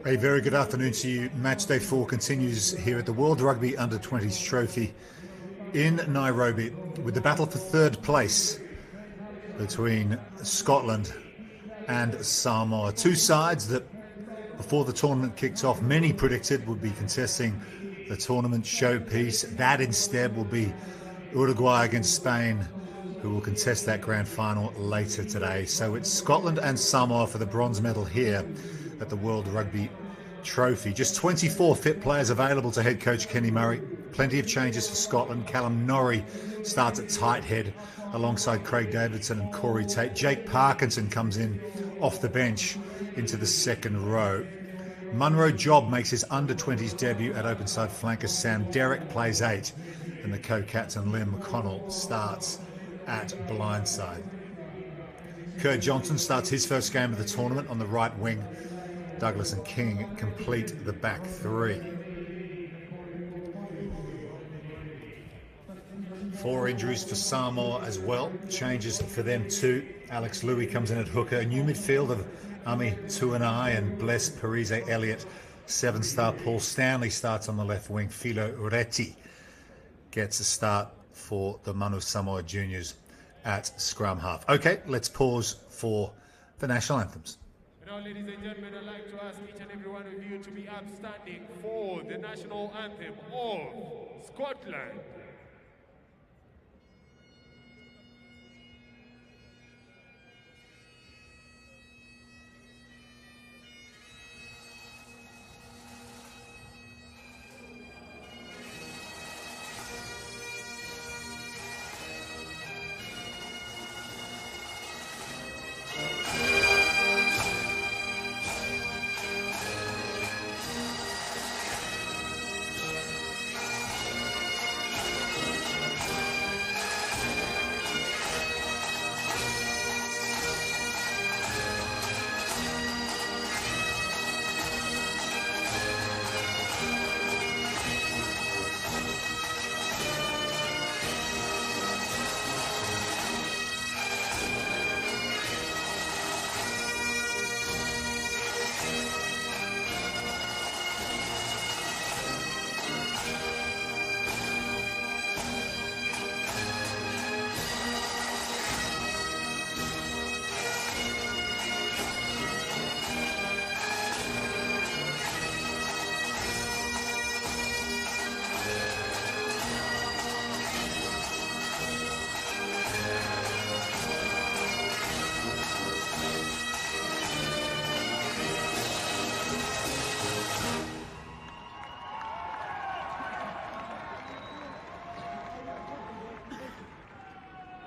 A very good afternoon to you. Match day 4 continues here at the World Rugby Under-20s Trophy in Nairobi with the battle for third place between Scotland and Samoa. Two sides that before the tournament kicked off many predicted would be contesting the tournament showpiece. That instead will be Uruguay against Spain, who will contest that grand final later today. So it's Scotland and Samoa for the bronze medal here at the World Rugby Trophy. Just 24 fit players available to head coach Kenny Murray. Plenty of changes for Scotland. Callum Norrie starts at tight head alongside Craig Davidson and Corey Tate. Jake Parkinson comes in off the bench into the second row. Munro Job makes his under-20s debut at open side flanker. Sam Derrick plays 8, and the co-captain Liam McConnell starts at blindside. Kurt Johnson starts his first game of the tournament on the right wing. Douglas and King complete the back three. 4 injuries for Samoa as well. Changes for them too. Alex Louis comes in at hooker. A new midfield of Ami Tuanai and Bless Parise Elliott. 7-star Paul Stanley starts on the left wing. Philo Ureti gets a start for the Manu Samoa Juniors at scrum half. Okay, let's pause for the national anthems. Now, ladies and gentlemen, I'd like to ask each and every one of you to be upstanding for the national anthem of Scotland.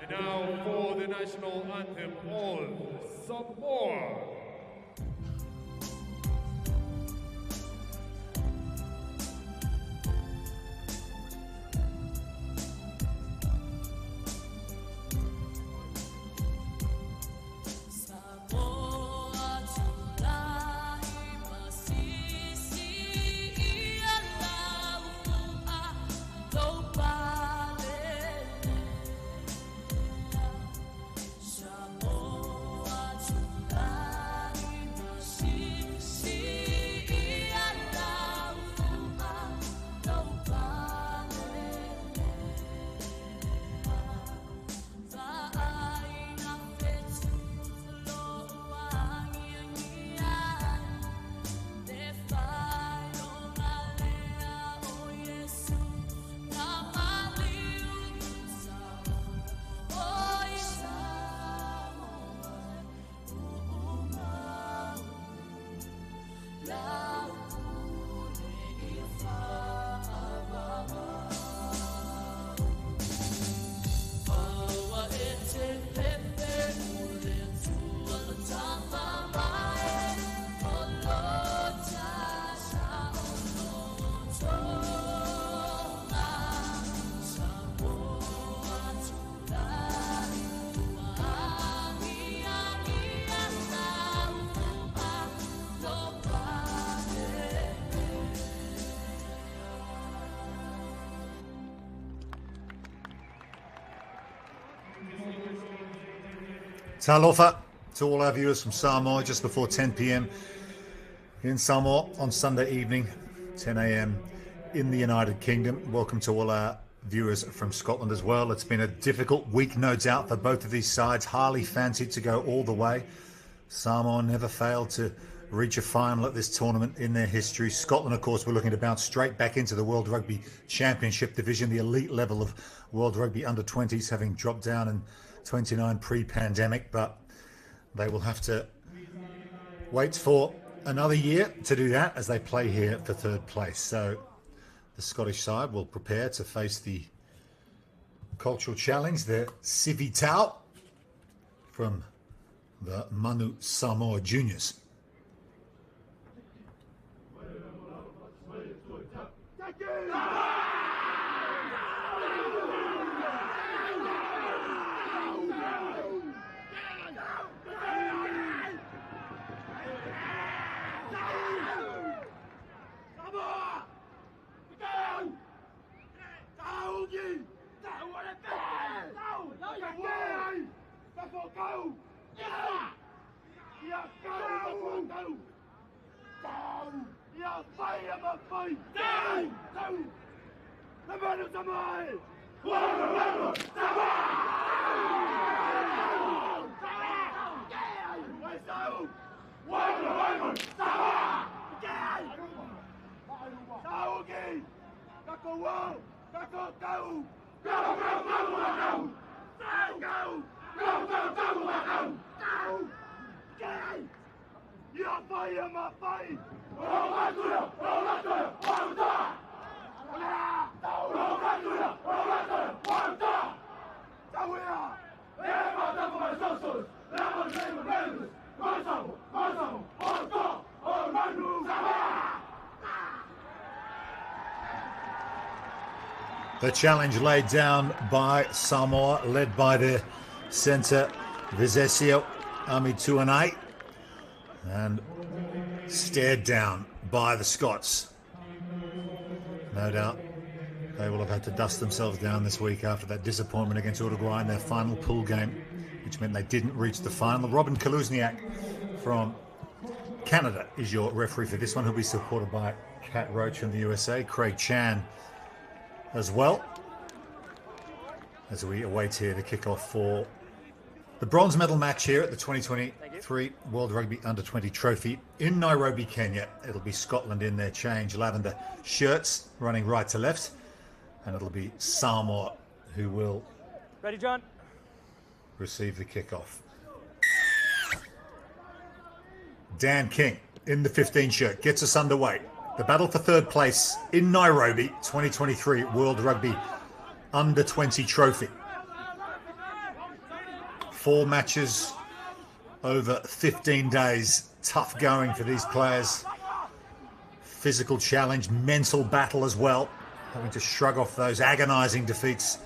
Now for the national anthem of Samoa. Samoa, Talofa to all our viewers from Samoa just before 10 p.m. in Samoa on Sunday evening, 10 a.m. in the United Kingdom. Welcome to all our viewers from Scotland as well. It's been a difficult week, no doubt, for both of these sides. Harley fancied to go all the way. Samoa never failed to reach a final at this tournament in their history. Scotland, of course, we're looking to bounce straight back into the World Rugby Championship division, the elite level of World Rugby under-20s, having dropped down in 29 pre-pandemic, but they will have to wait for another year to do that as they play here for third place. So the Scottish side will prepare to face the cultural challenge, the Sivi Tau from the Manu Samoa Juniors. The challenge laid down by Samoa, led by their centre, Vizesio Amituanai, and stared down by the Scots. No doubt they will have had to dust themselves down this week after that disappointment against Uruguay in their final pool game, which meant they didn't reach the final. Robin Kaluzniak from Canada is your referee for this one. He'll be supported by Kat Roach from the USA, Craig Chan as well, as we await here the kickoff for the bronze medal match here at the 2023 World Rugby Under-20 Trophy in Nairobi, Kenya. It'll be Scotland in their change lavender shirts, running right to left, and it'll be Samoa who will Ready, John? receive the kickoff. Dan King in the 15 shirt gets us underway. The battle for third place in Nairobi, 2023 World Rugby Under-20 Trophy. 4 matches over 15 days. Tough going for these players. Physical challenge, mental battle as well. Having to shrug off those agonising defeats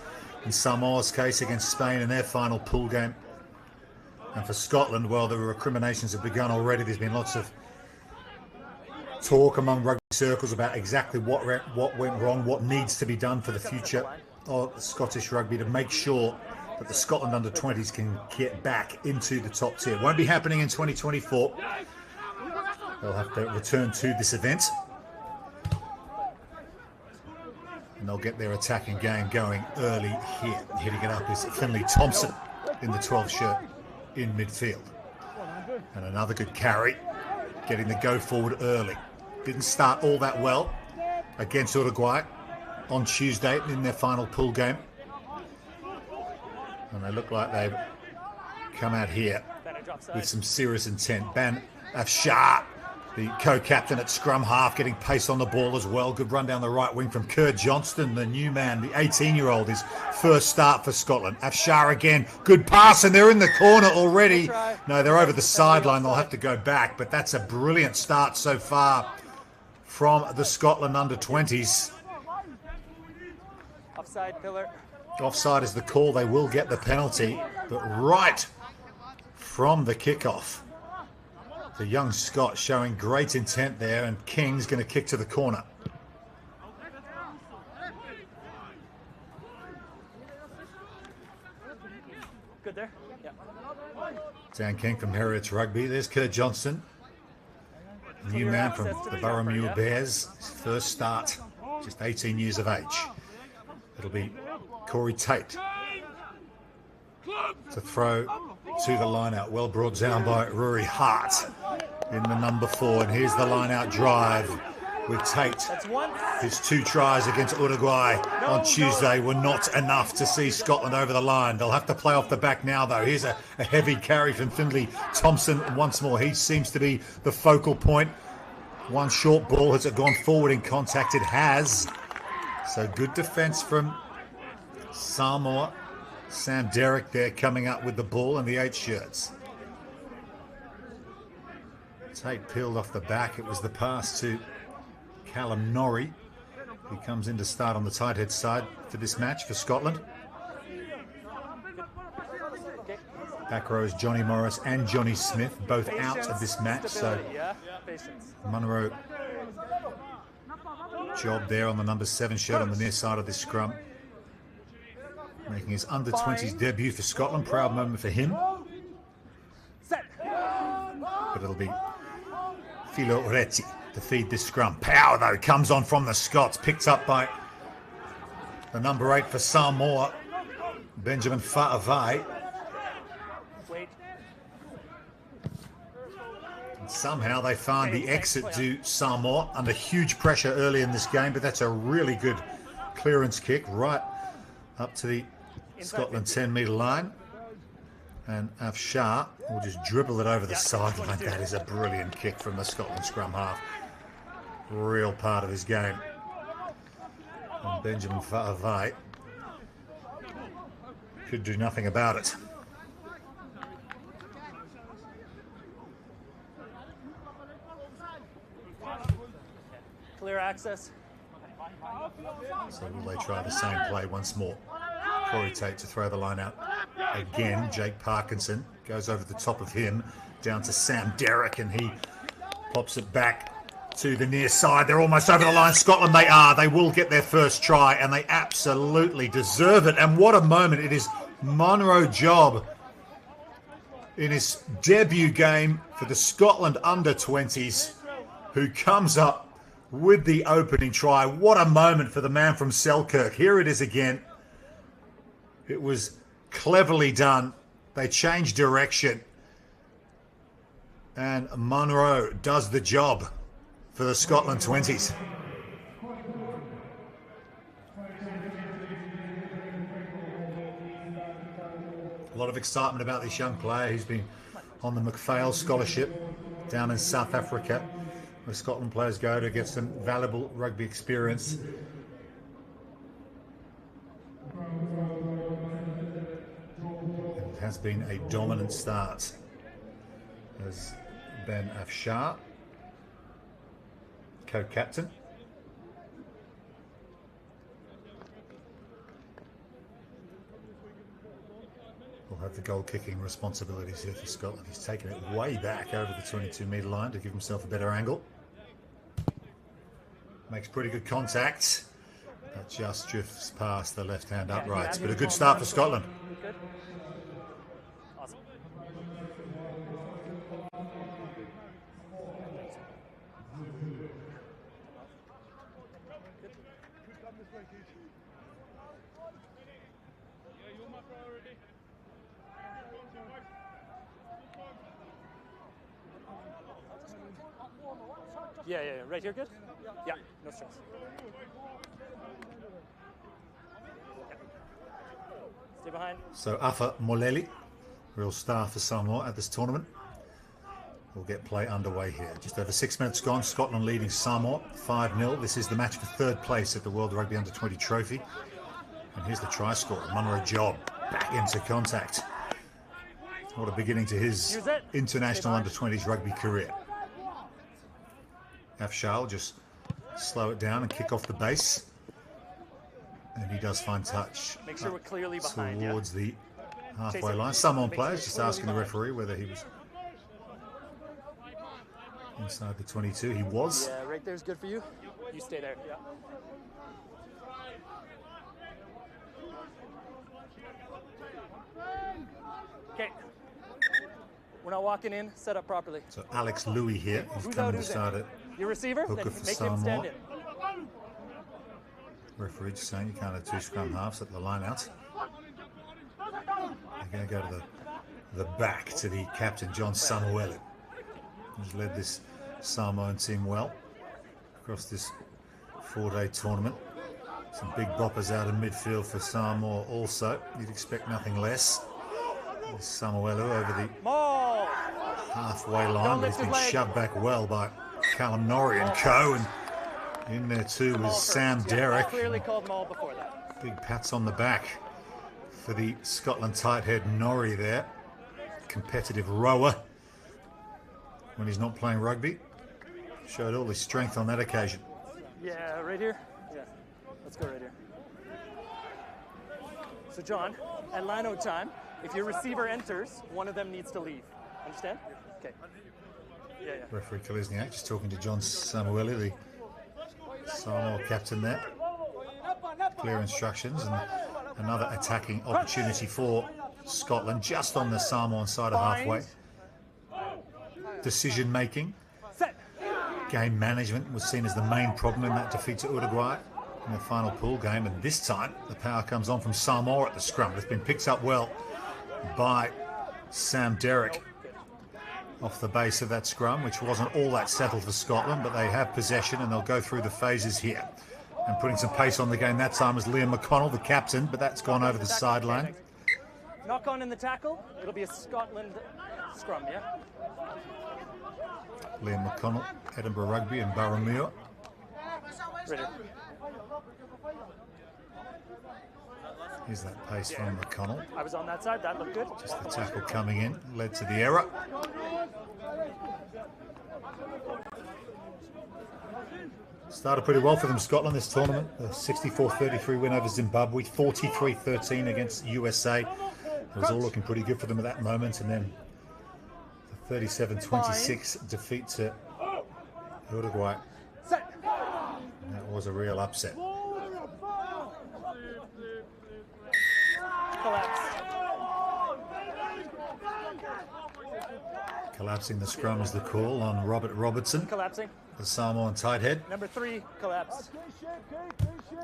in Samoa's case against Spain in their final pool game. And for Scotland, well, the recriminations have begun already. There's been lots of talk among rugby circles about exactly what went wrong, what needs to be done for the future of Scottish rugby to make sure that the Scotland under-20s can get back into the top tier. It won't be happening in 2024. They'll have to return to this event. And they'll get their attacking game going early here. Hitting it up is Finlay Thompson in the 12 shirt in midfield. And another good carry, getting the go forward early. Didn't start all that well against Uruguay on Tuesday in their final pool game. And they look like they've come out here with some serious intent. Ben Afshar, the co-captain at scrum half, getting pace on the ball as well. Good run down the right wing from Kerr Johnston, the new man, the 18-year-old, his first start for Scotland. Afshar again, good pass, and they're in the corner already. No, they're over the sideline. They'll have to go back, but that's a brilliant start so far from the Scotland under-20s. Offside, pillar. Offside is the call. They will get the penalty, but right from the kickoff, the young Scot showing great intent there, and King's going to kick to the corner. Good there. Yeah. Dan King from Heritage Rugby. There's Kurt Johnson, new man from the Burramule Bears. His first start, just 18 years of age. It'll be Corey Tate to throw to the line out. Well brought down by Rory Hart in the number 4. And here's the line out drive with Tate. That's one. His 2 tries against Uruguay on Tuesday were not enough to see Scotland over the line. They'll have to play off the back now, though. Here's a heavy carry from Findlay Thompson once more. He seems to be the focal point. One short ball. Has it gone forward in contact? It has. So good defence from Samoa. Sam Derrick there coming up with the ball and the 8 shirts. Tate peeled off the back. It was the pass to Callum Norrie. He comes in to start on the tight head side for this match for Scotland. Back row is Johnny Morris and Johnny Smith, both out of this match. So Munro job there on the number 7 shirt on the near side of this scrum. Making his under-20s debut for Scotland. Proud moment for him. But it'll be Filo Reti to feed this scrum. Power, though, comes on from the Scots. Picked up by the number 8 for Samoa, Benjamin Fa'avai. And somehow they find the exit to Samoa under huge pressure early in this game, but that's a really good clearance kick right up to the Scotland 10-metre line. And Afshar will just dribble it over the sideline. That is a brilliant kick from the Scotland scrum half. Real part of his game. And Benjamin Fa'avai could do nothing about it. Clear access. So will they try the same play once more? Corey Tate to throw the line out again. Jake Parkinson goes over the top of him down to Sam Derrick, and he pops it back to the near side. They're almost over the line. Scotland, they are. They will get their first try, and they absolutely deserve it. And what a moment. It is Munro Job in his debut game for the Scotland under-20s who comes up with the opening try. What a moment for the man from Selkirk. Here it is again. It was cleverly done. They changed direction. And Munro does the job for the Scotland 20s. A lot of excitement about this young player. He's been on the McPhail Scholarship down in South Africa, where Scotland players go to get some valuable rugby experience. It has been a dominant start as Ben Afshar, co-captain. Will have the goal kicking responsibilities here for Scotland. He's taken it way back over the 22-metre line to give himself a better angle. Makes pretty good contact, but just drifts past the left-hand uprights. But a good start for Scotland. Good. Awesome. Yeah, right here, good? Yeah, no stress. Yeah. Stay behind. So Afa Moleli, real star for Samoa at this tournament, will get play underway here. Just over 6 minutes gone. Scotland leading Samoa 5-0. This is the match for 3rd place at the World Rugby Under-20 Trophy. And here's the try scorer, Munro Job, back into contact. What a beginning to his international under-20s rugby career. Afshar will just slow it down and kick off the base. And he does find touch. Make sure we're clearly behind, towards the halfway line. Someone players just asking the referee whether he was inside the 22. He was. Yeah, right there's good for you. You stay there. Yeah. We're not walking in. Set up properly. So Alex Louis here, who's Who's coming out, to who's start it. Your receiver, Hooker then for make him stand Samoa. in. Referee just saying you can't have 2 scrum halves at the lineouts. They're going to go to the back to the captain, John Samuelu, who's led this Samoan team well across this 4-day tournament. Some big boppers out in midfield for Samoa also. You'd expect nothing less. There's Samuelu over the halfway line, but he's been shoved back well by Callum Norrie and co. And in there too was Sam Derrick. Clearly called maul before that. Big pats on the back for the Scotland tight head Norrie there. Competitive rower when he's not playing rugby. Showed all his strength on that occasion. Yeah, right here? Yeah. Let's go right here. So John, at line-out time, if your receiver enters, one of them needs to leave. Understand? Okay. Yeah. Referee Kalesniak just talking to John Samuelu, the Samoa captain there. Clear instructions and another attacking opportunity for Scotland just on the Samoan side of halfway. Decision making. Game management was seen as the main problem in that defeat to Uruguay in the final pool game, and this time the power comes on from Samoa at the scrum. It's been picked up well by Sam Derrick off the base of that scrum, which wasn't all that settled for Scotland, but they have possession and they'll go through the phases here. And putting some pace on the game that time was Liam McConnell, the captain, but that's gone over the sideline. Knock on in the tackle. It'll be a Scotland scrum, yeah? Liam McConnell, Edinburgh Rugby and Barramua. Right. Here's that pace from McConnell. I was on that side. That looked good. Just the tackle coming in led to the error. Started pretty well for them, Scotland, this tournament. A 64-33 win over Zimbabwe, 43-13 against USA. It was all looking pretty good for them at that moment, and then the 37-26 defeat to Uruguay. And that was a real upset. Collapsing the scrum is the call on Robert Robertson. Collapsing. The Samoan tight head. Number 3, collapse.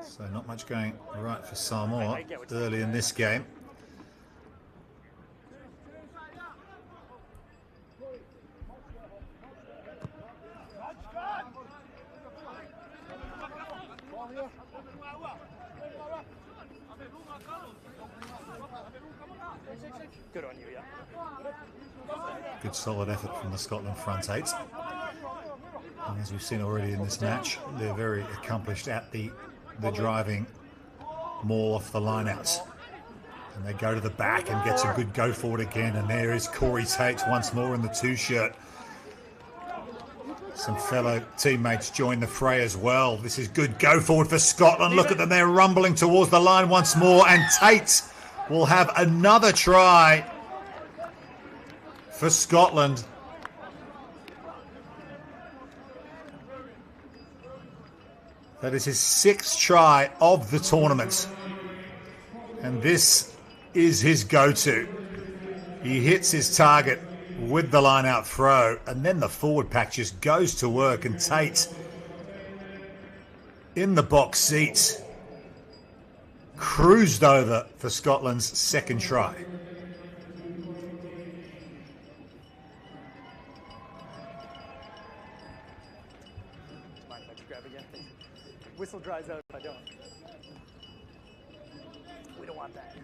So not much going right for Samoa early in this game. Good on you, yeah. Good solid effort from the Scotland front eight. And as we've seen already in this match, they're very accomplished at the driving maul off the lineouts. And they go to the back and get some good go forward again. And there is Corey Tate once more in the 2-shirt. Some fellow teammates join the fray as well. This is good go forward for Scotland. Look at them, they're rumbling towards the line once more. And Tate will have another try for Scotland. That is his 6th try of the tournament. And this is his go-to. He hits his target with the line-out throw, and then the forward pack just goes to work, and Tate in the box seat cruised over for Scotland's 2nd try. Whistle dries out if I don't. We don't want that.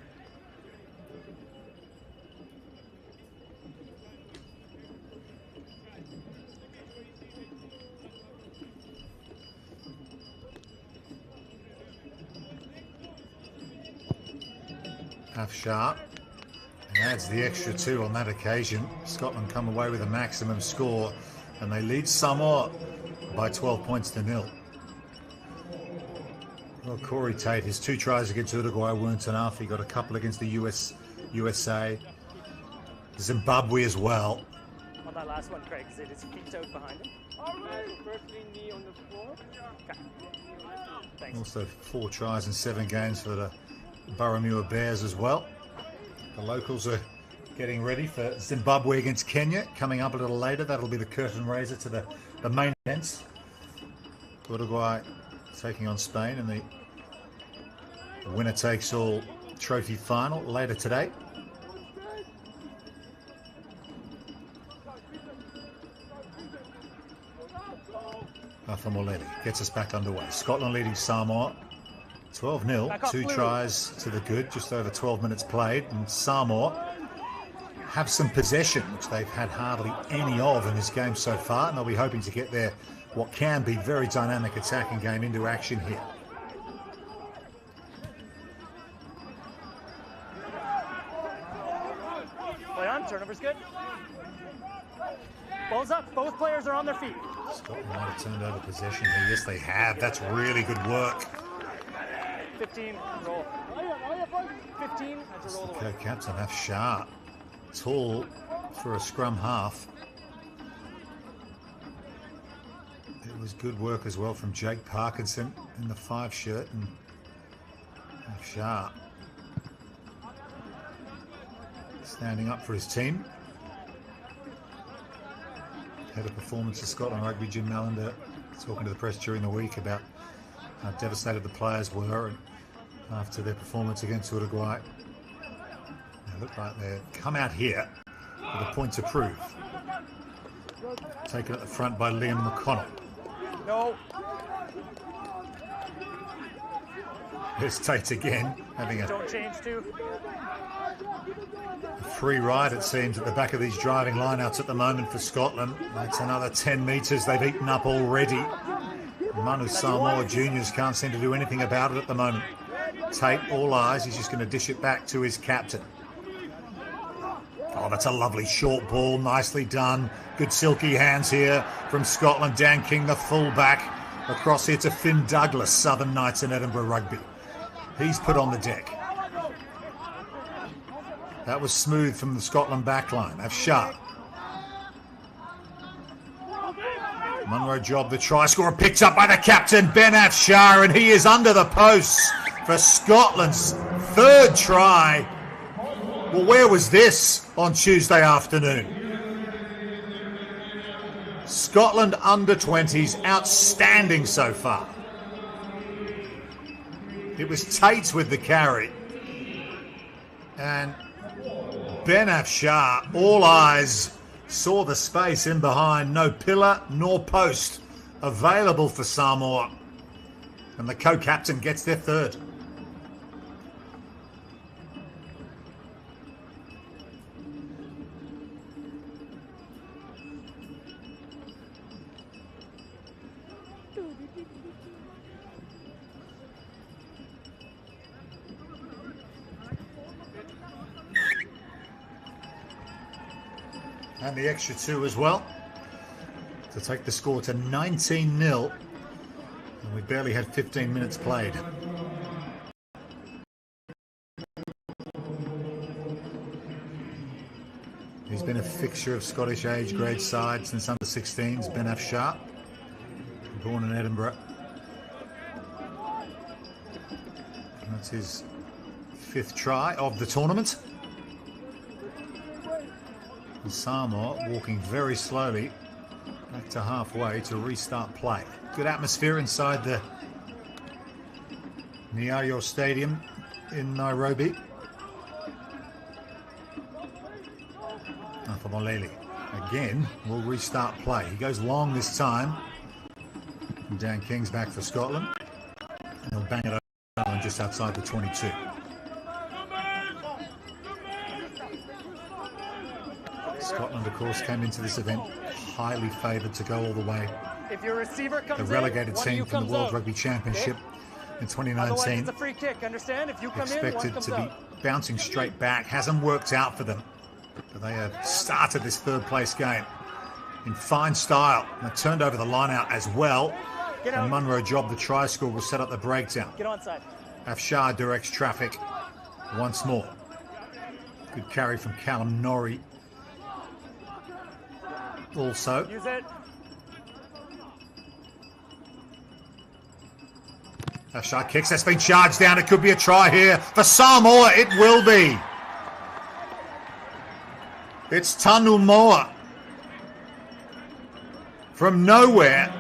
Half sharp, and adds the extra 2 on that occasion. Scotland come away with a maximum score, and they lead Samoa by 12 points to 0. Well, Corey Tate, his 2 tries against Uruguay weren't enough. He got a couple against the USA, Zimbabwe as well. On that last one, Craig, is it his feet out behind him? Firstly, knee on the floor. Okay. Thanks. Also 4 tries in 7 games for the Barramua Bears as well. The locals are getting ready for Zimbabwe against Kenya. Coming up a little later, that'll be the curtain raiser to the main events. Uruguay taking on Spain in the winner-takes-all trophy final later today. Afamolele gets us back underway. Scotland leading Samoa 12-0, 2 tries to the good, just over 12 minutes played, and Samoa have some possession, which they've had hardly any of in this game so far, and they'll be hoping to get their what can be very dynamic attacking game into action here. Play on, turnover's good. Ball's up, both players are on their feet. Scotland might have turned over possession here. Yes, they have. That's really good work. 15, roll. 15, that's a roll away. Co-captain, that's sharp. Tall for a scrum half. It was good work as well from Jake Parkinson in the 5 shirt, and sharp. Standing up for his team. Head of performance of Scotland Rugby, Jim Mallender, talking to the press during the week about how devastated the players were and after their performance against Uruguay. They look like they've come out here with a point to prove. Taken at the front by Liam McConnell. No. Here's Tate again, having a Don't change too. free ride, it seems, at the back of these driving lineouts at the moment for Scotland. That's another 10 metres they've eaten up already. Manu Samoa Juniors can't seem to do anything about it at the moment. Tate, all eyes, he's just going to dish it back to his captain. Oh, that's a lovely short ball, nicely done. Good silky hands here from Scotland. Dan King, the fullback, across here to Finn Douglas, Southern Knights in Edinburgh Rugby. He's put on the deck. That was smooth from the Scotland backline. That's sharp. Munro Job, the try scorer, picked up by the captain, Ben Afshar, and he is under the posts for Scotland's 3rd try. Well, where was this on Tuesday afternoon? Scotland under-20s, outstanding so far. It was Tate with the carry. And Ben Afshar, all eyes, saw the space in behind. No pillar nor post available for Samoa. And the co-captain gets their 3rd. And the extra 2 as well to take the score to 19-0, and we barely had 15 minutes played. He's been a fixture of Scottish age grade sides since under 16s, Ben Afshar, born in Edinburgh. And that's his 5th try of the tournament. And Samoa walking very slowly back to halfway to restart play. Good atmosphere inside the Nyayo Stadium in Nairobi. Afamolele again will restart play. He goes long this time. And Dan King's back for Scotland. And he'll bang it over just outside the 22. Scotland, of course, came into this event highly favoured to go all the way. If your receiver comes the relegated in, team from the World Rugby Championship in 2019. It's a free kick, understand? If you come expected to be bouncing straight back. Hasn't worked out for them. But they have started this 3rd place game in fine style. And they turned over the line out as well. And Munro Job, the try scorer, will set up the breakdown. Get onside. Afshar directs traffic once more. Good carry from Callum Norrie. Also. Use it. Afshar kicks, that's been charged down. It could be a try here for Samoa. It will be. It's Tanumoa. From nowhere,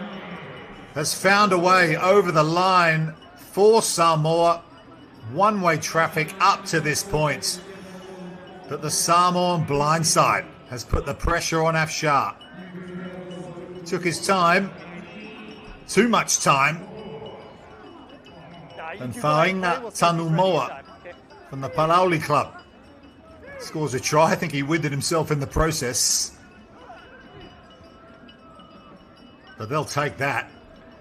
has found a way over the line for Samoa. One-way traffic up to this point. But the Samoan blindside has put the pressure on Afshar. Took his time. Too much time. And Fainga Tanumoa from the Palauli club scores a try. I think he withered himself in the process. But they'll take that.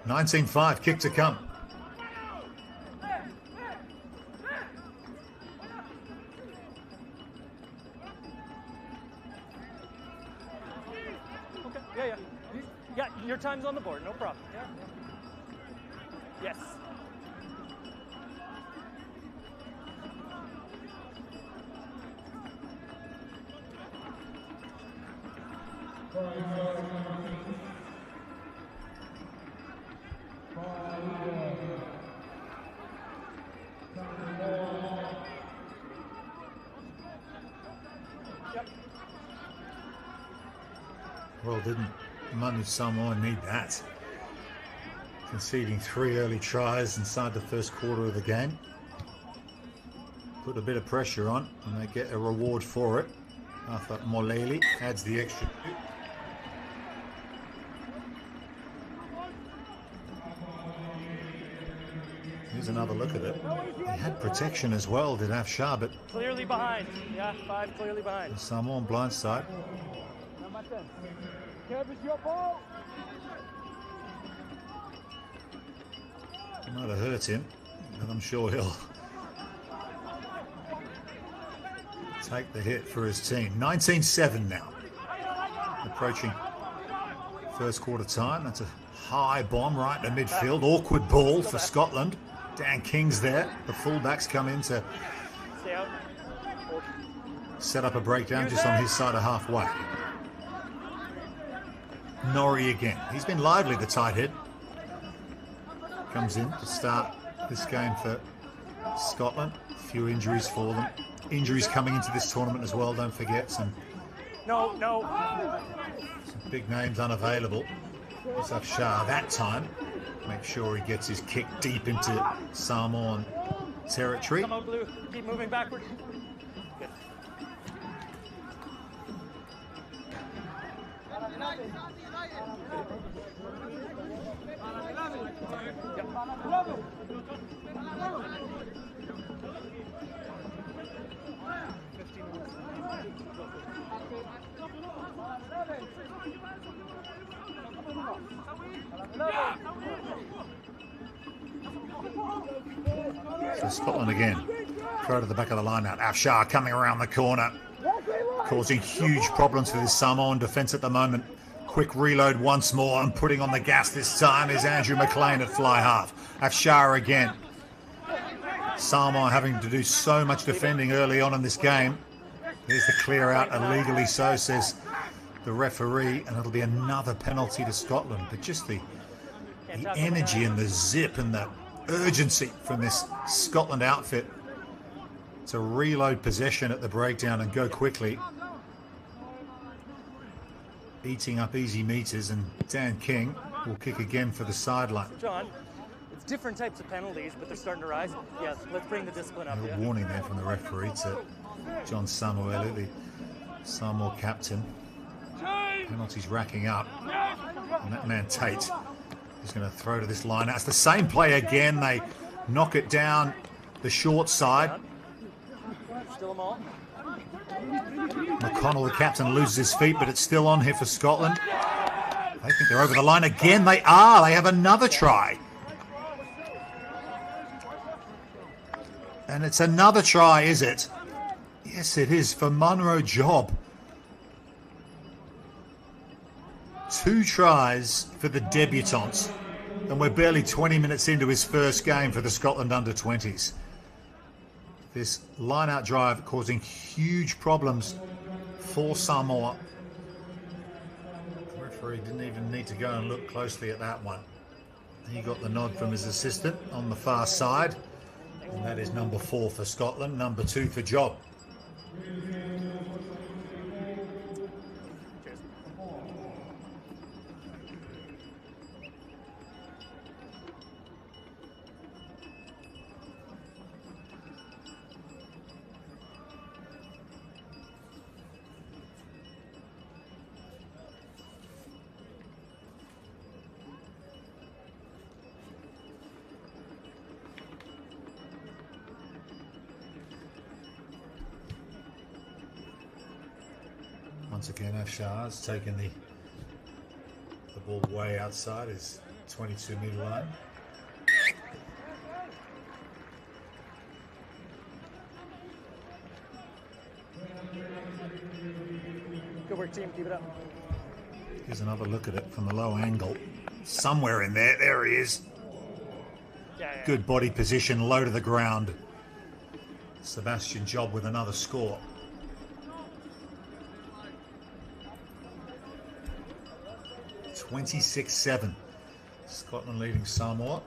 19-5, kick to come. Okay, yeah, your time's on the board, no problem. Yes. Well, didn't Manu Samoa need that? Conceding 3 early tries inside the first quarter of the game. Put a bit of pressure on and they get a reward for it. Arthur Moleli adds the extra. Here's another look at it. He had protection as well, did Afshar, but Clearly behind. Yeah, 5 clearly behind. the Samoan blindside. Might have hurt him, but I'm sure he'll take the hit for his team. 19-7 now. Approaching first quarter time. That's a high bomb right in the midfield. Awkward ball for Scotland. Dan King's there. The fullbacks come in to set up a breakdown just on his side of halfway. Norrie again. He's been lively, the tight head. Comes in to start this game for Scotland. A few injuries for them. Injuries coming into this tournament as well, don't forget. Some big names unavailable. It's Afshar that time. Make sure he gets his kick deep into Samoan territory. Come on, Blue. Keep moving backward. Good. So Scotland again. Throw to the back of the line now. Afshar coming around the corner. Causing huge problems for this Samoan defence at the moment. Quick reload once more and putting on the gas this time is Andrew McLean at fly half. Afshar again. Samoa having to do so much defending early on in this game. There's the clear out, illegally so, says the referee, and it'll be another penalty to Scotland. But just the energy and the zip and the urgency from this Scotland outfit to reload possession at the breakdown and go quickly. Eating up easy meters, and Dan King will kick again for the sideline. John, it's different types of penalties, but they're starting to rise. Yes, let's bring the discipline up. A warning there from the referee to John Samuelu, the Samoa captain. Penalties racking up. And that man Tate is going to throw to this line. That's the same play again. They knock it down the short side. Still them all. McConnell, the captain, loses his feet, but it's still on here for Scotland. They think they're over the line again. They are. They have another try. And it's another try, is it? Yes, it is, for Munro Job. 2 tries for the debutant. And we're barely 20 minutes into his first game for the Scotland under-20s. This line-out drive causing huge problems for Samoa. The referee didn't even need to go and look closely at that one. He got the nod from his assistant on the far side. And that is number 4 for Scotland, number 2 for Job. Once again, Afshar has taken the ball way outside his 22-metre line. Good work, team. Keep it up. Here's another look at it from the low angle. Somewhere in there. There he is. Yeah. Good body position, low to the ground. Sebastian Job with another score. (26-7). Scotland leading Samoa.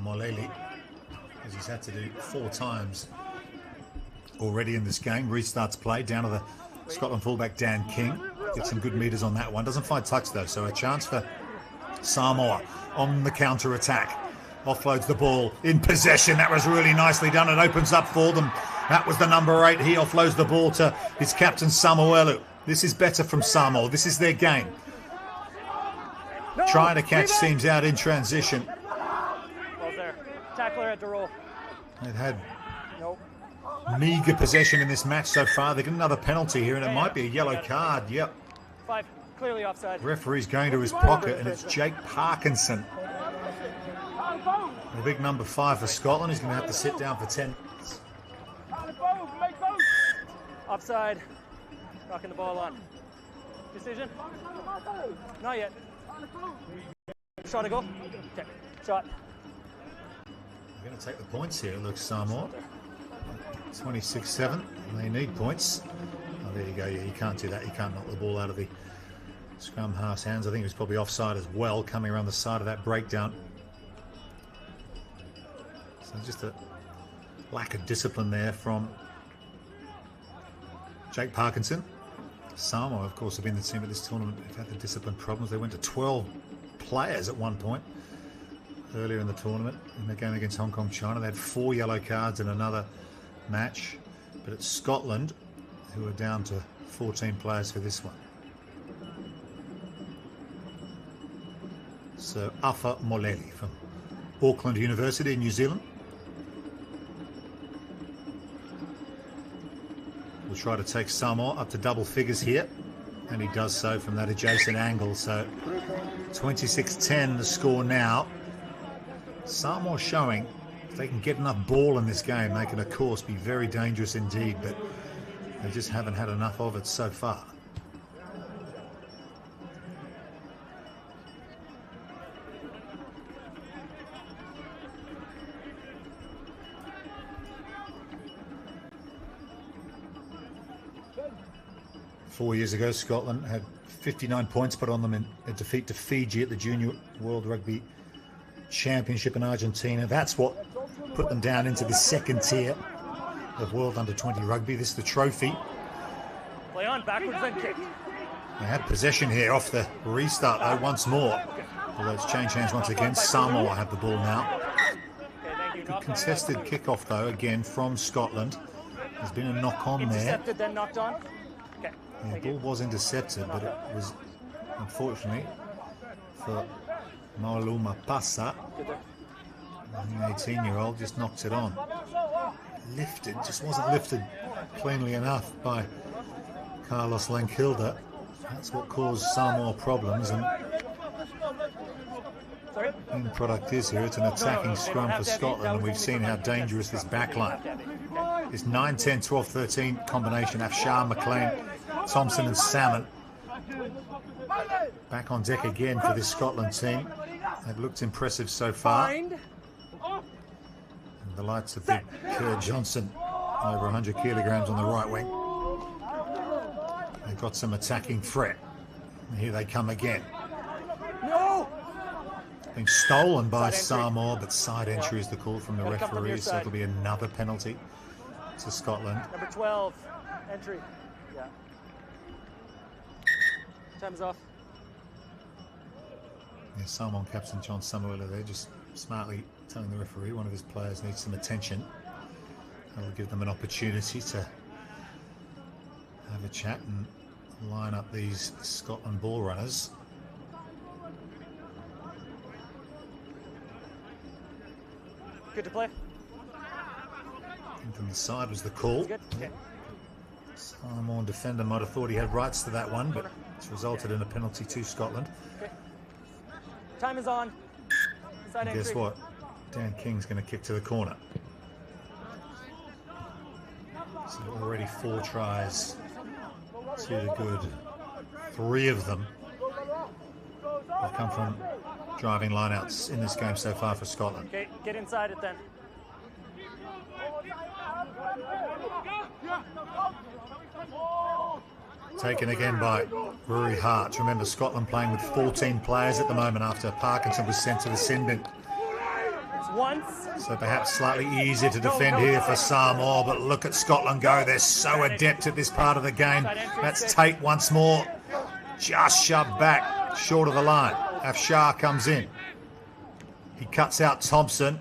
Moleli, as he's had to do 4 times already in this game, restarts play down to the Scotland fullback Dan King. Gets some good meters on that one. Doesn't find touch though, so a chance for Samoa on the counter attack. Offloads the ball in possession. That was really nicely done. It opens up for them. That was the number 8. He offloads the ball to his captain Samuelu. This is better from Samoa. This is their game. Trying to catch teams out in transition. Ball's there. Tackler had to roll. They've had Nope. meager possession in this match so far. They get another penalty here, and it might be a yellow card. Yep. 5. Clearly offside. Referee's going to his pocket, and it's Jake Parkinson. The big number 5 for Scotland. He's going to have to sit down for 10 minutes. Offside. Knocking the ball on. Decision? Not yet. Shot a goal? Okay. Shot. They're going to take the points here, it looks Samoa. 26-7. They need points. Oh, there you go. Yeah, you can't do that. You can't knock the ball out of the scrum half's hands. I think he was probably offside as well, coming around the side of that breakdown. So just a lack of discipline there from Jake Parkinson. Samoa, of course, have been the team at this tournament. They've had the discipline problems. They went to 12 players at one point earlier in the tournament in the game against Hong Kong, China. They had 4 yellow cards in another match. But it's Scotland who are down to 14 players for this one. So Afa Moleli from Auckland University in New Zealand will try to take Samoa up to double figures here, and he does so from that adjacent angle. So 26-10 the score now. Samoa showing if they can get enough ball in this game, they can of course be very dangerous indeed, but they just haven't had enough of it so far. Four years ago, Scotland had 59 points put on them in a defeat to Fiji at the Junior World Rugby Championship in Argentina. That's what put them down into the second tier of World Under-20 Rugby. This is the trophy. Play on, backwards and kick. They had possession here off the restart though once more. Although it's changed hands once again. Samoa have the ball now. Good contested kickoff though, again from Scotland. There's been a knock on there. Intercepted, then knocked on. Okay. Yeah, the ball was intercepted, but it was, unfortunately, for Mauluma Pasa, the 18-year-old, just knocked it on. Lifted, just wasn't lifted cleanly enough by Carlos Lenkilda. That's what caused Samoa problems, and the end product is here. It's an attacking scrum for Scotland, and we've seen how dangerous this backline is. 9, 10, 12, 13 combination. Afshar, McLean, Thompson and Salmon back on deck again for this Scotland team. They've looked impressive so far. And the lights of big Kerr Johnson, over 100 kilograms on the right wing. They've got some attacking threat. And here they come again. Being stolen by Samoa, but side entry is the call from the referee, so it'll be another penalty to Scotland. Number 12, entry. Yeah. Time is off. Yeah, Samoan captain John Samuela there just smartly telling the referee one of his players needs some attention. That'll give them an opportunity to have a chat and line up these Scotland ball runners. good to play? In from the side was the call. Good. Okay. Samoan defender might have thought he had rights to that one, but it's resulted in a penalty to Scotland. Okay. Time is on. Side And guess entry. what? Dan King's going to kick to the corner. So already 4 tries to the good. 3 of them have come from driving lineouts in this game so far for Scotland. Okay, get inside it then. Taken again by Rory Hart. Remember, Scotland playing with 14 players at the moment after Parkinson was sent to the sin bin. It's once. So perhaps slightly easier to defend here for Samoa, but look at Scotland go. They're so adept at this part of the game. That's Tate once more. Just shoved back, short of the line. Afshar comes in. He cuts out Thompson.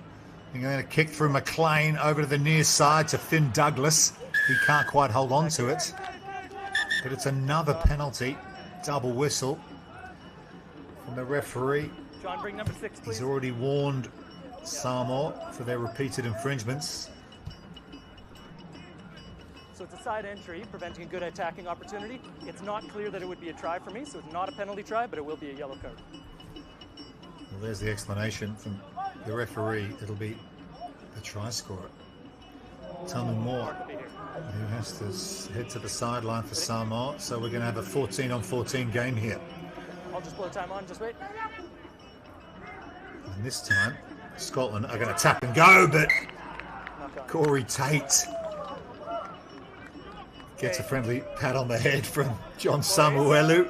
They're going to kick through McLean over to the near side to Finn Douglas. He can't quite hold on to it. But it's another penalty. Double whistle from the referee. John, bring number 6, please. He's already warned Samoa for their repeated infringements. So it's a side entry, preventing a good attacking opportunity. It's not clear that it would be a try for me, so it's not a penalty try, but it will be a yellow card. Well, there's the explanation from the referee. It'll be the try scorer, Tamu Moore, who has to head to the sideline for Samoa. So we're going to have a 14-on-14 game here. I'll just blow time on, just wait. And this time, Scotland are going to tap and go, but Knock on. Corey Tate gets a friendly pat on the head from John Samuelu.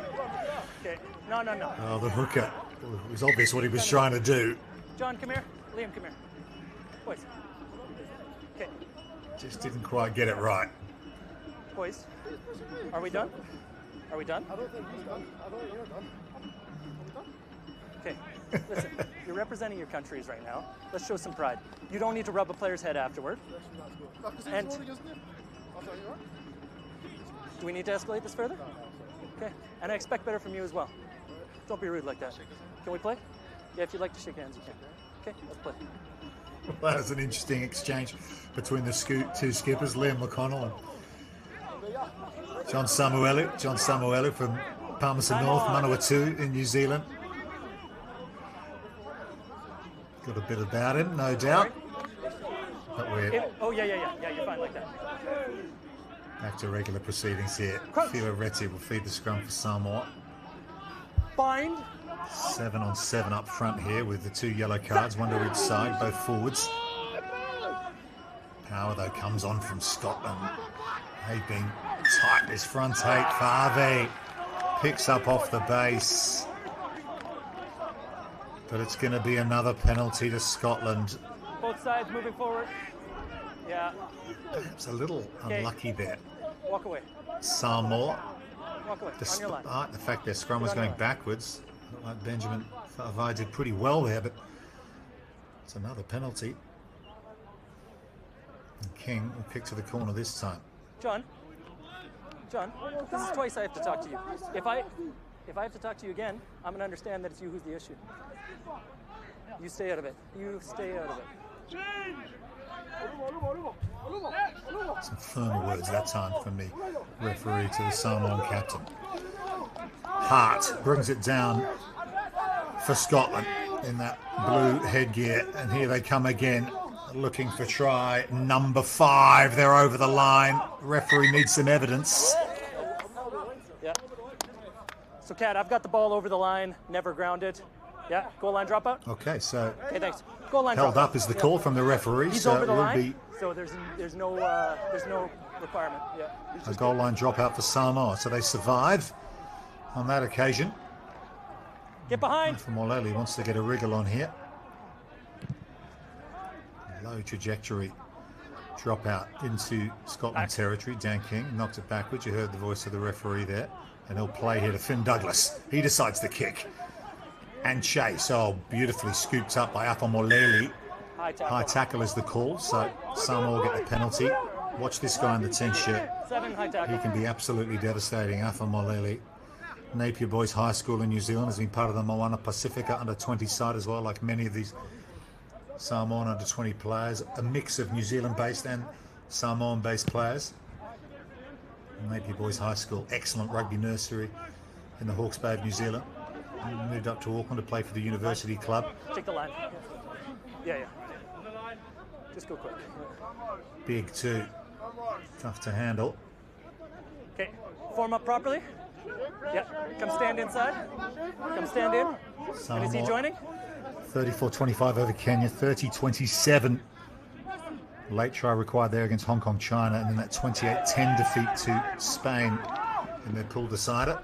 Okay, no. Oh, the hooker. It was obvious what he was trying to do. John, come here. Liam, come here. Boys. Okay, Just didn't quite get it right. boys. Are we done? Are we done? I don't think he's done. I don't think you're done. Okay, listen, you're representing your countries right now. Let's show some pride. You don't need to rub a player's head afterward. And do we need to escalate this further? Okay, and I expect better from you as well. Don't be rude like that. Can we play? Yeah, if you'd like to shake hands, you can. Okay, let's play. Well, that was an interesting exchange between the two skippers, Liam McConnell and John Samuelu. John Samuelu from Palmerston North, Manawatu in New Zealand. Got a bit about him, no doubt. But we're Oh, yeah, you're fine like that. back to regular proceedings here. Fila Reti will feed the scrum for Samoa. Bind. 7-on-7 up front here with the 2 yellow cards, one to each side, both forwards. Power, though, comes on from Scotland. They've been tight this front 8. Farvey picks up off the base. But it's going to be another penalty to Scotland. Both sides moving forward. Yeah, Perhaps a little unlucky there. walk away. Samoa, Walk away, on your line. despite the fact their scrum was going backwards. Looked like Benjamin Farvey did pretty well there, but it's another penalty. And King will kick to the corner this time. John, this is twice I have to talk to you. If I have to talk to you again, I'm going to understand that it's you who's the issue. You stay out of it. You stay out of it. Some firmer words that time from the referee to the Samoan captain. Hart brings it down for Scotland in that blue headgear, and here they come again, looking for try number 5. They're over the line. Referee needs some evidence. Yeah. So, Kat, I've got the ball over the line, never grounded. Yeah, goal line dropout. Okay, so Okay, thanks. Goal line held dropout. up is the call from the referee, He's so over it the will line, be so there's no requirement. Yeah. a goal line dropout for Samoa. So they survive on that occasion. Get behind. Moleli wants to get a wriggle on here. Low trajectory drop out into Scotland territory. Dan King knocked it backwards. You heard the voice of the referee there. And he'll play here to Finn Douglas. He decides to kick. And chase. Oh, beautifully scooped up by Afamoleli. High tackle is the call. So Samoa get the penalty. Watch this guy in the 10 shirt. 7 high tackle. He can be absolutely devastating. Afamoleli. Napier Boys High School in New Zealand has been part of the Moana Pacifica under 20 side as well, like many of these Samoan under 20 players, a mix of New Zealand-based and Samoan-based players. Napier Boys High School, excellent rugby nursery in the Hawke's Bay of New Zealand. And moved up to Auckland to play for the university club. Take the line. Yeah. Just go quick. Big too. Tough to handle. Okay, form up properly. Yeah, come stand inside. Come stand in. And is he joining? 34-25 over Kenya, 30-27. Late try required there against Hong Kong, China, and then that 28-10 defeat to Spain in their pool decider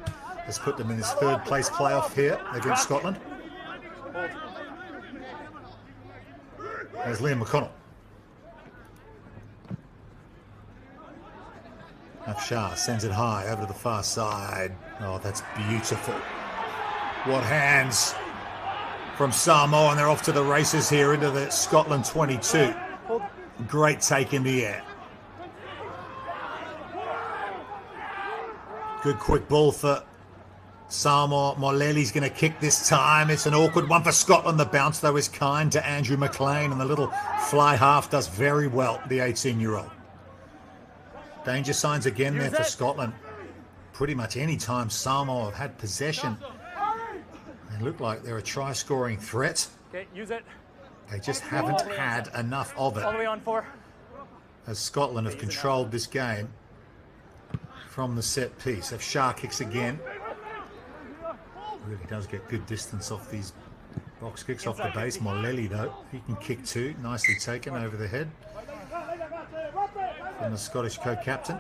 has put them in this third place playoff here against Scotland. There's Liam McConnell. Afshar sends it high over to the far side. Oh, that's beautiful. What hands from Samoa, and they're off to the races here into the Scotland 22. Great take in the air. Good quick ball for Samoa. Moleli's going to kick this time. It's an awkward one for Scotland. The bounce, though, is kind to Andrew McLean, and the little fly half does very well, the 18-year-old. Danger signs again there for Scotland. Pretty much any time Samoa have had possession, they look like they're a try-scoring threat. Okay, use it. They just haven't had enough of it. All the way on 4. As Scotland have controlled this game from the set piece. If Shah kicks again, really does get good distance off these box kicks off the base. Moleli, though, he can kick too. Nicely taken over the head from the Scottish co-captain.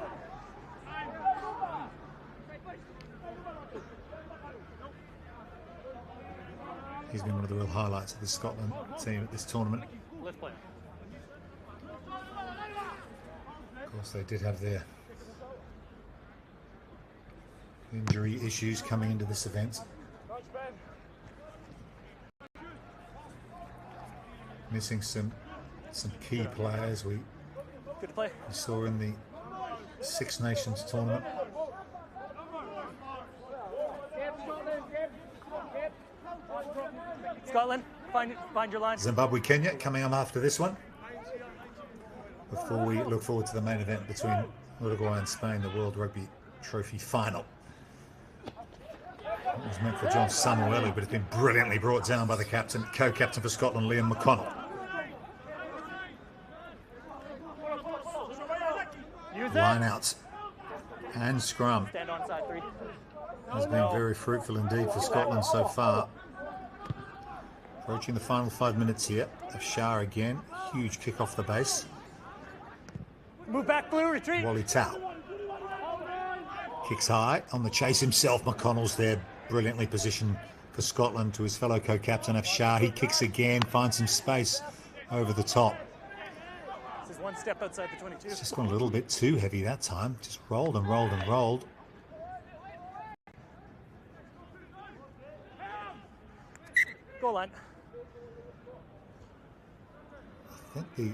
He's been one of the real highlights of the Scotland team at this tournament. Let's play. Of course, they did have their injury issues coming into this event. Missing some key players we saw in the Six Nations tournament. Scotland, find your line. Zimbabwe, Kenya coming on after this one. Before we look forward to the main event between Uruguay and Spain, the World Rugby Trophy final. It was meant for John Samuelu, but it's been brilliantly brought down by the captain, co-captain for Scotland, Liam McConnell. Line out and scrum. Stand on side 3. Has been very fruitful indeed for Scotland so far. Approaching the final 5 minutes here. Afshar again, huge kick off the base. Move back, Blue, retreat. Wally Tau kicks high on the chase himself. McConnell's there, brilliantly positioned for Scotland to his fellow co-captain Afshar. He kicks again, finds some space over the top. This is one step outside the 22. It's just gone a little bit too heavy that time. Just rolled and rolled and rolled. Goal line. I think the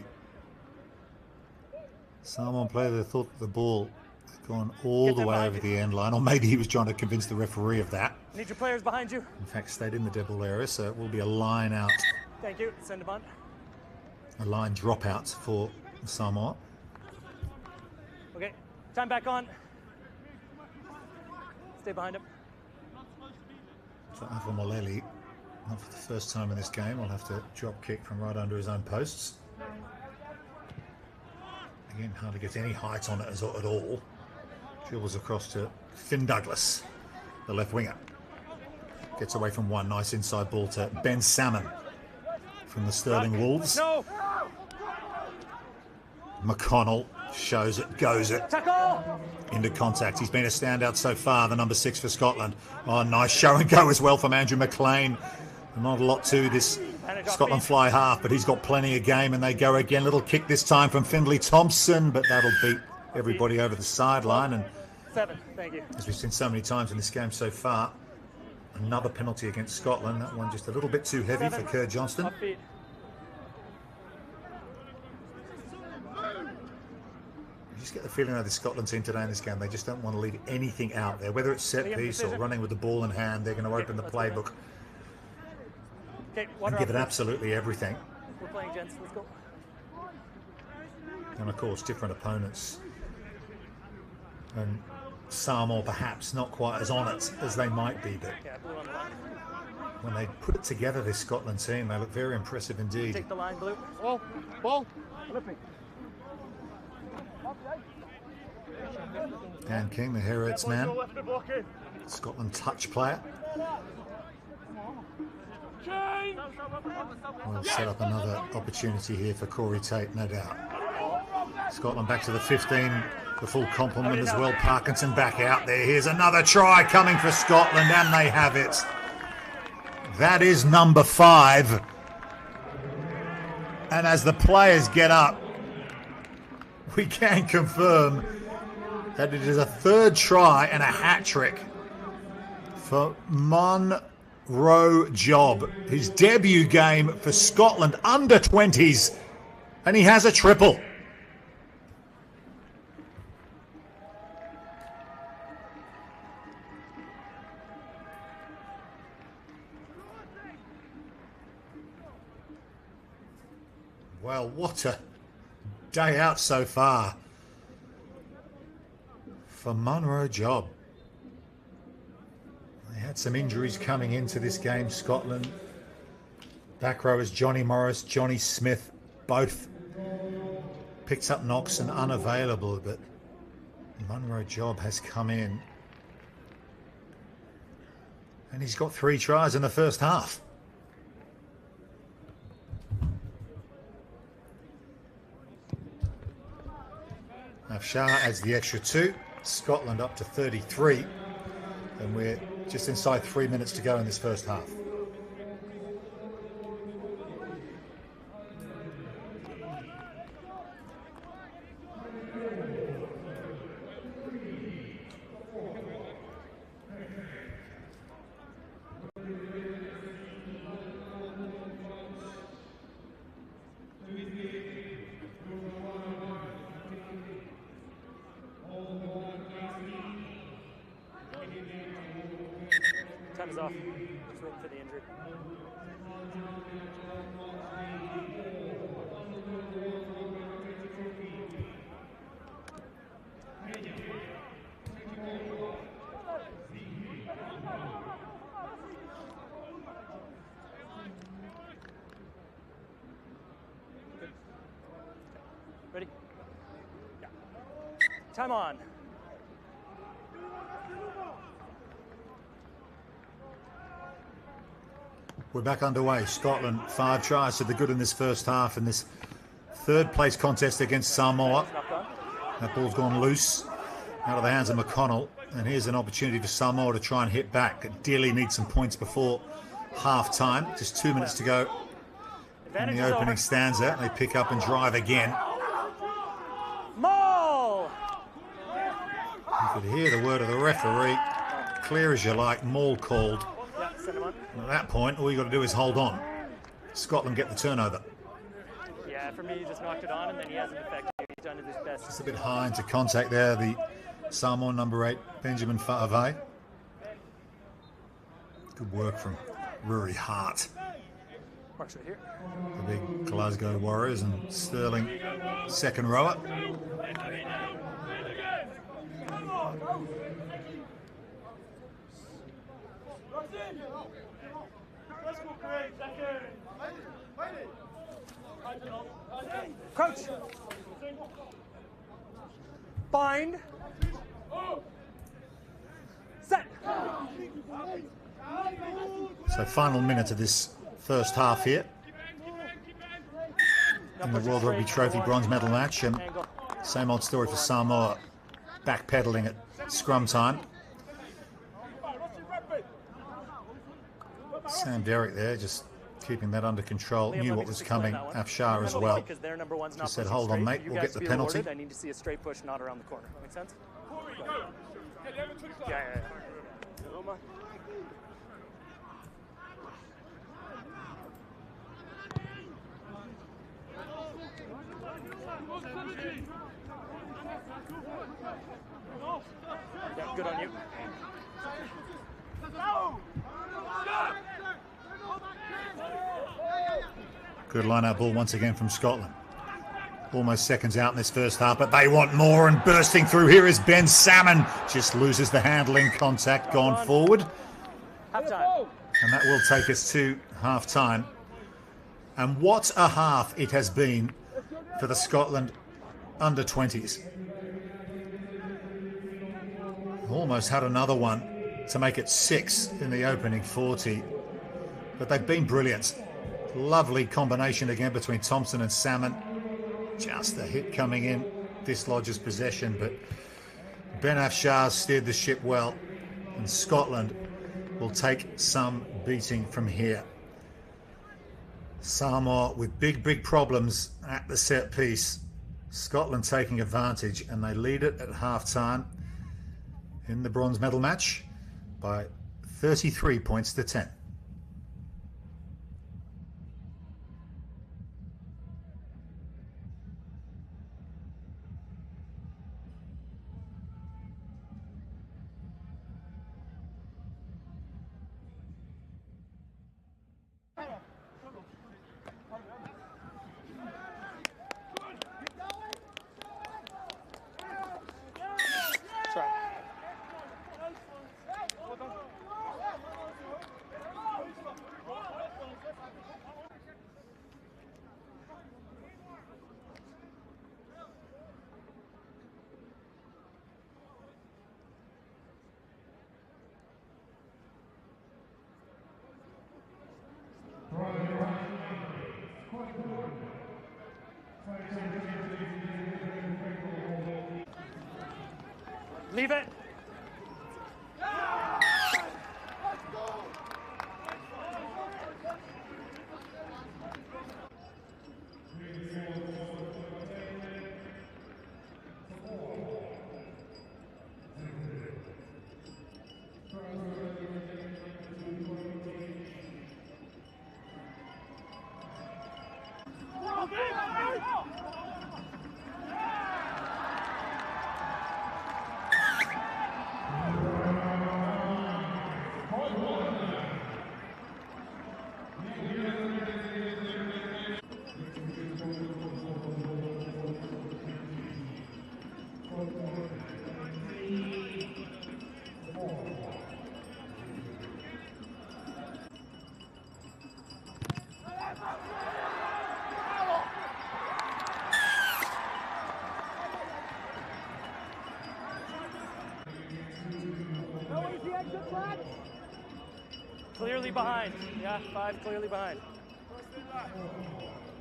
Samoan player there thought the ball had gone all the way over the end line, or maybe he was trying to convince the referee of that. Need your players behind you. In fact, stayed in the dead ball area, so it will be a line out. Thank you. Send a bunt. A line dropout for Samoa. Okay, time back on. Stay behind him. So Alpha Moleli, not for the first time in this game, will have to drop kick from right under his own posts. Again, hardly gets any height on it at all. Dribbles across to Finn Douglas, the left winger. Gets away from one, nice inside ball to Ben Salmon from the Stirling Wolves. No. McConnell shows it, goes it. Tackle. Into contact. He's been a standout so far, the number 6 for Scotland. Oh, nice show and go as well from Andrew McLean. Not a lot to this Scotland fly half, but he's got plenty of game, and they go again. Little kick this time from Findlay Thompson, but that'll beat everybody over the sideline. And 7, thank you. as we've seen so many times in this game so far, another penalty against Scotland. That one just a little bit too heavy for Kerr Johnston. Upbeat. You just get the feeling of the Scotland team today in this game, they just don't want to leave anything out there. Whether it's set piece or running with the ball in hand, they're going to open the playbook Okay, and give it absolutely everything. We're playing, gents. Let's go. And of course, different opponents. And Samoa perhaps not quite as on it as they might be, but Yeah, blue on the line. when they put it together, this Scotland team, they look very impressive indeed. Take the line, blue. Ball. Dan King, the Heretics man, Scotland touch player. We'll set up another opportunity here for Corey Tate, no doubt. Scotland back to the 15, the full complement as well. Parkinson back out there. Here's another try coming for Scotland, and they have it. That is number 5. And as the players get up, we can confirm that it is a 3rd try and a hat-trick for Munro Job. His debut game for Scotland under 20s, and he has a triple. Well, what a day out so far for Munro Job. They had some injuries coming into this game, Scotland. Back row is Johnny Morris, Johnny Smith, both picked up knocks and unavailable, but Munro Job has come in. And he's got 3 tries in the first half. Afshar adds the extra 2. Scotland up to 33. And we're just inside 3 minutes to go in this first half. Time is off. Just waiting for the injury. Ready? Yeah. Time on. We're back underway. Scotland 5 tries to the good in this first half in this 3rd place contest against Samoa. That ball's gone loose out of the hands of McConnell, and here's an opportunity for Samoa to try and hit back. Dearly needs some points before half time. Just 2 minutes to go in the opening stanza. They pick up and drive again. Maul! You could hear the word of the referee, clear as you like, maul called. Yeah, send him on. And at that point, all you got to do is hold on. Scotland get the turnover. Yeah, for me, he just knocked it on, and then he hasn't affected you. He's done his best. Just a bit high into contact there, the Samoan number 8, Benjamin Fa'avai. Good work from Rory Hart. Mark's right here. The big Glasgow Warriors, and Sterling, second rower. Crouch. Bind. Set. So final minute of this first half here in the World Rugby Trophy bronze medal match. And same old story for Samoa, backpedaling at scrum time. Sam Derrick there, just keeping that under control. Knew what was coming. Afshar as well. Just said, hold on, mate, we'll get the penalty. I need to see a straight push, not around the corner. Make sense? Yeah. Yeah, good on you. Good line-out ball once again from Scotland. Almost seconds out in this first half, but they want more, and bursting through here is Ben Salmon. Just loses the handling contact, gone forward. Half-time. And that will take us to half-time. And what a half it has been for the Scotland under-20s. Almost had another one to make it 6 in the opening 40. But they've been brilliant. Lovely combination again between Thompson and Salmon. Just a hit coming in, dislodges possession, but Ben Afshar steered the ship well, and Scotland will take some beating from here. Samoa with big problems at the set piece. Scotland taking advantage, and they lead it at half-time in the bronze medal match by 33 points to 10. Leave it. Clearly behind. Yeah, 5 clearly behind.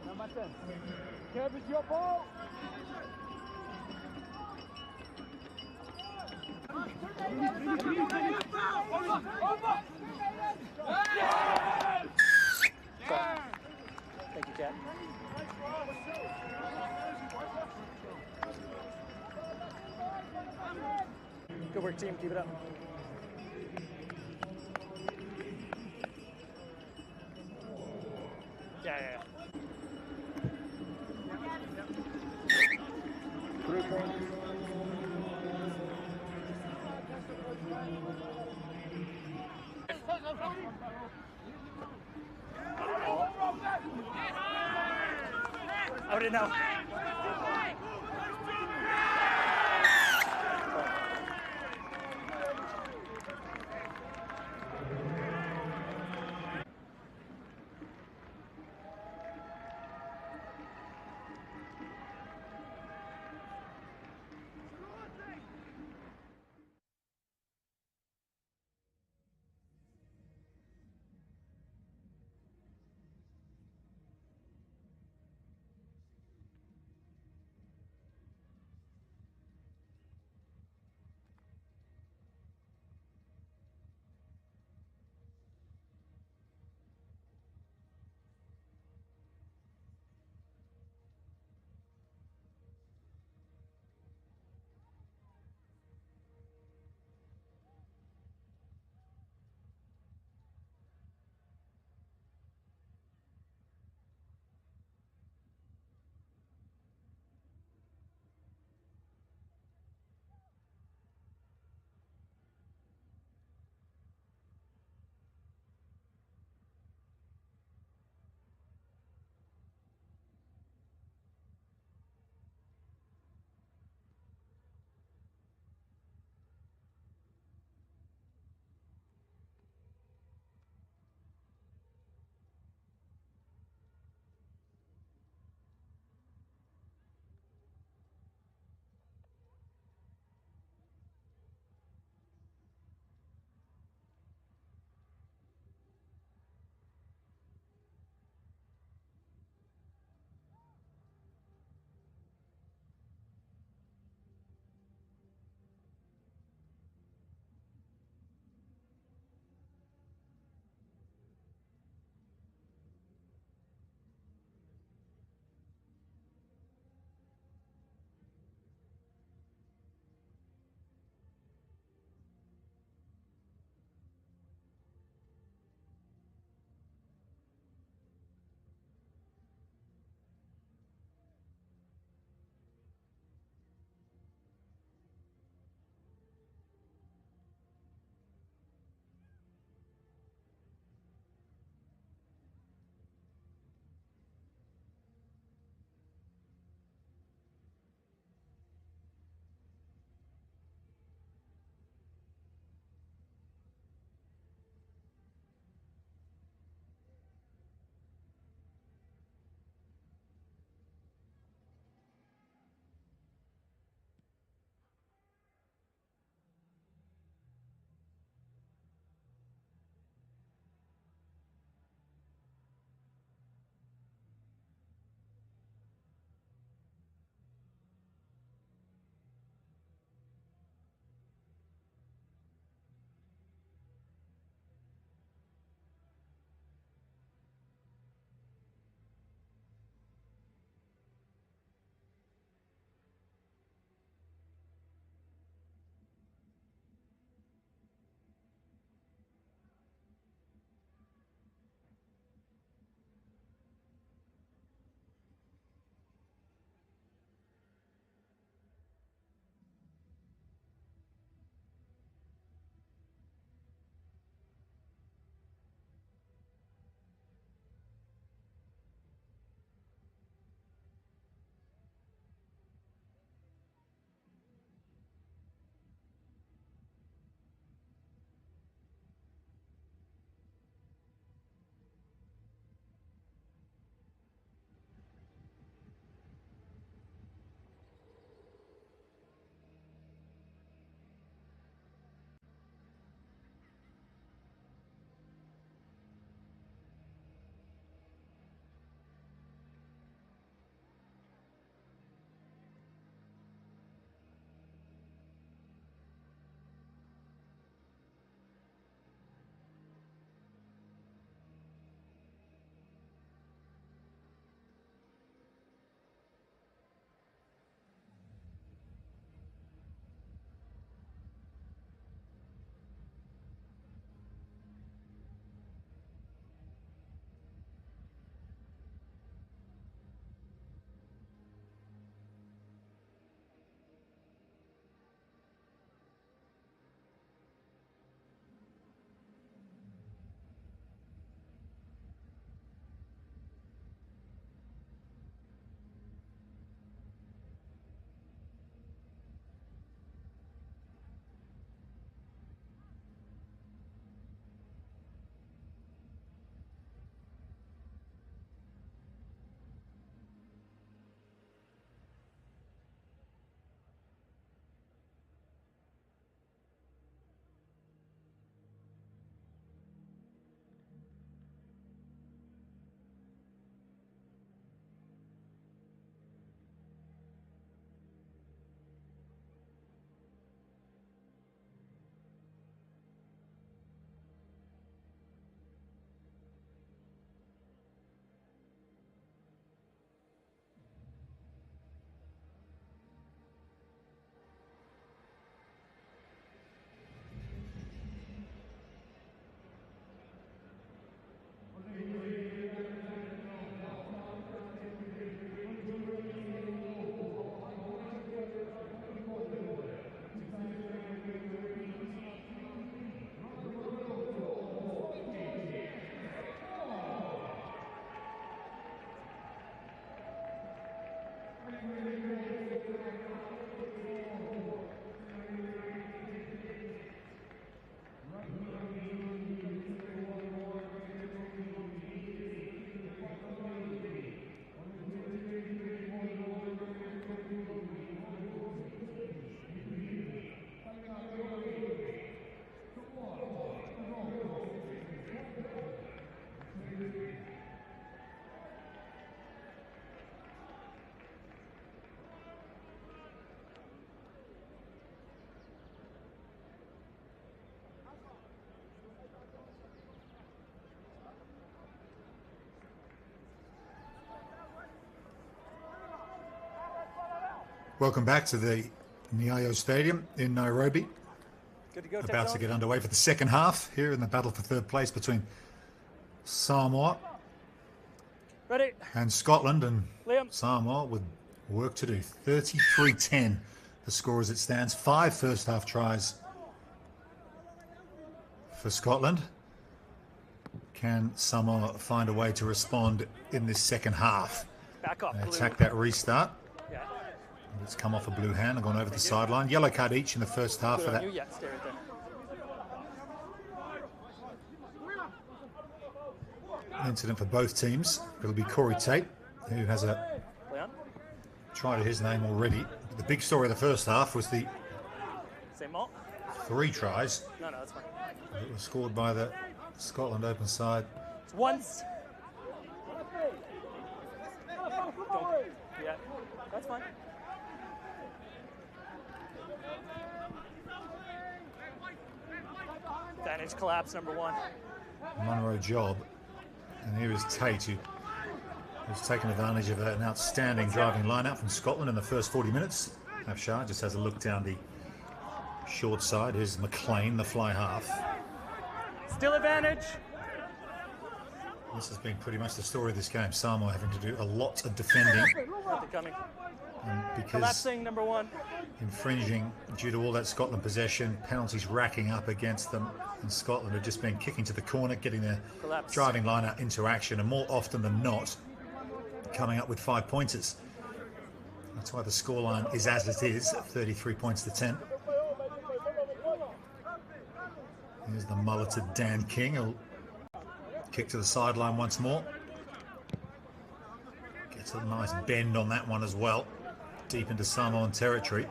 Number 10. Kev, it's your ball. Thank you, Cat. Good work, team. Keep it up. Yeah. I wouldn't know. Welcome back to the Nyayo Stadium in Nairobi. Good to go. About to get underway for the second half here in the battle for third place between Samoa Ready. and Scotland. And Liam. Samoa with work to do. 33-10 the score as it stands. 5 first half tries for Scotland. Can Samoa find a way to respond in this second half? Back up. They Blue. attack that restart. Yeah. It's come off a blue hand and gone over the sideline. Yellow card each in the first half Good for on that you. Yeah, stay right there. incident for both teams. It'll be Corey Tate, who has a Leon. try to his name already. The big story of the first half was the Same ball. 3 tries No, that's fine. that were scored by the Scotland open side. It's once. Don't. Yeah, that's fine. Advantage collapse number 1. Monroe job. And here is Tate, who has taken advantage of an outstanding driving line-out from Scotland in the first 40 minutes. Afshar just has a look down the short side. Here's McLean, the fly half. Still advantage. This has been pretty much the story of this game. Samoa having to do a lot of defending. They're coming. And because Collapsing number 1. infringing due to all that Scotland possession, penalties racking up against them, and Scotland have just been kicking to the corner, getting their Collapse. driving line out into action, and more often than not coming up with 5 pointers. That's why the scoreline is as it is, 33 points to 10. Here's the mulleted Dan King. He'll kick to the sideline once more. Gets a nice bend on that one as well, deep into Samoan territory.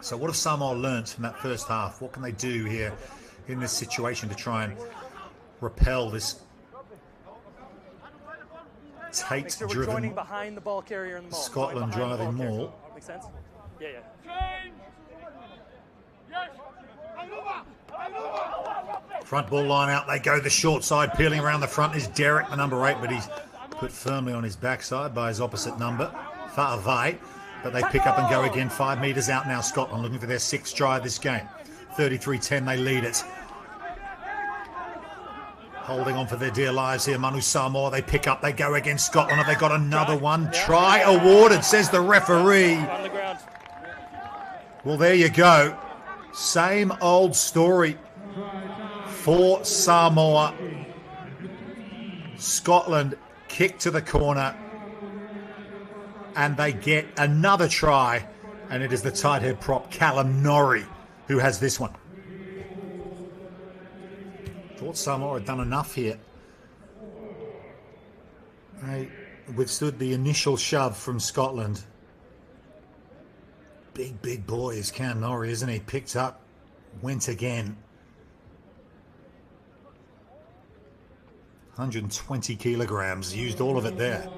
So what have Samoa learnt from that first half? What can they do here in this situation to try and repel this Make sure we're joining Tate-driven behind the ball carrier in the maul. Scotland Join behind the driving ball carrier. maul? Make sense? Yeah, yeah. Front ball line out, they go the short side. Peeling around the front is Derek, the number 8, but he's put firmly on his backside by his opposite number, Fa'avai. But they pick up and go again. 5 metres out now, Scotland looking for their 6th try of this game. 33-10, they lead it. Holding on for their dear lives here, Manu Samoa. They pick up, they go against Scotland. Have they got another one? Try awarded, says the referee. On the ground. Well, there you go. Same old story for Samoa. Scotland kick to the corner, and they get another try, and it is the tight head prop, Callum Norrie, who has this one. Thought Samoa had done enough here. They withstood the initial shove from Scotland. Big boy is Cam Norrie, isn't he? Picked up, went again. 120 kilograms, used all of it there.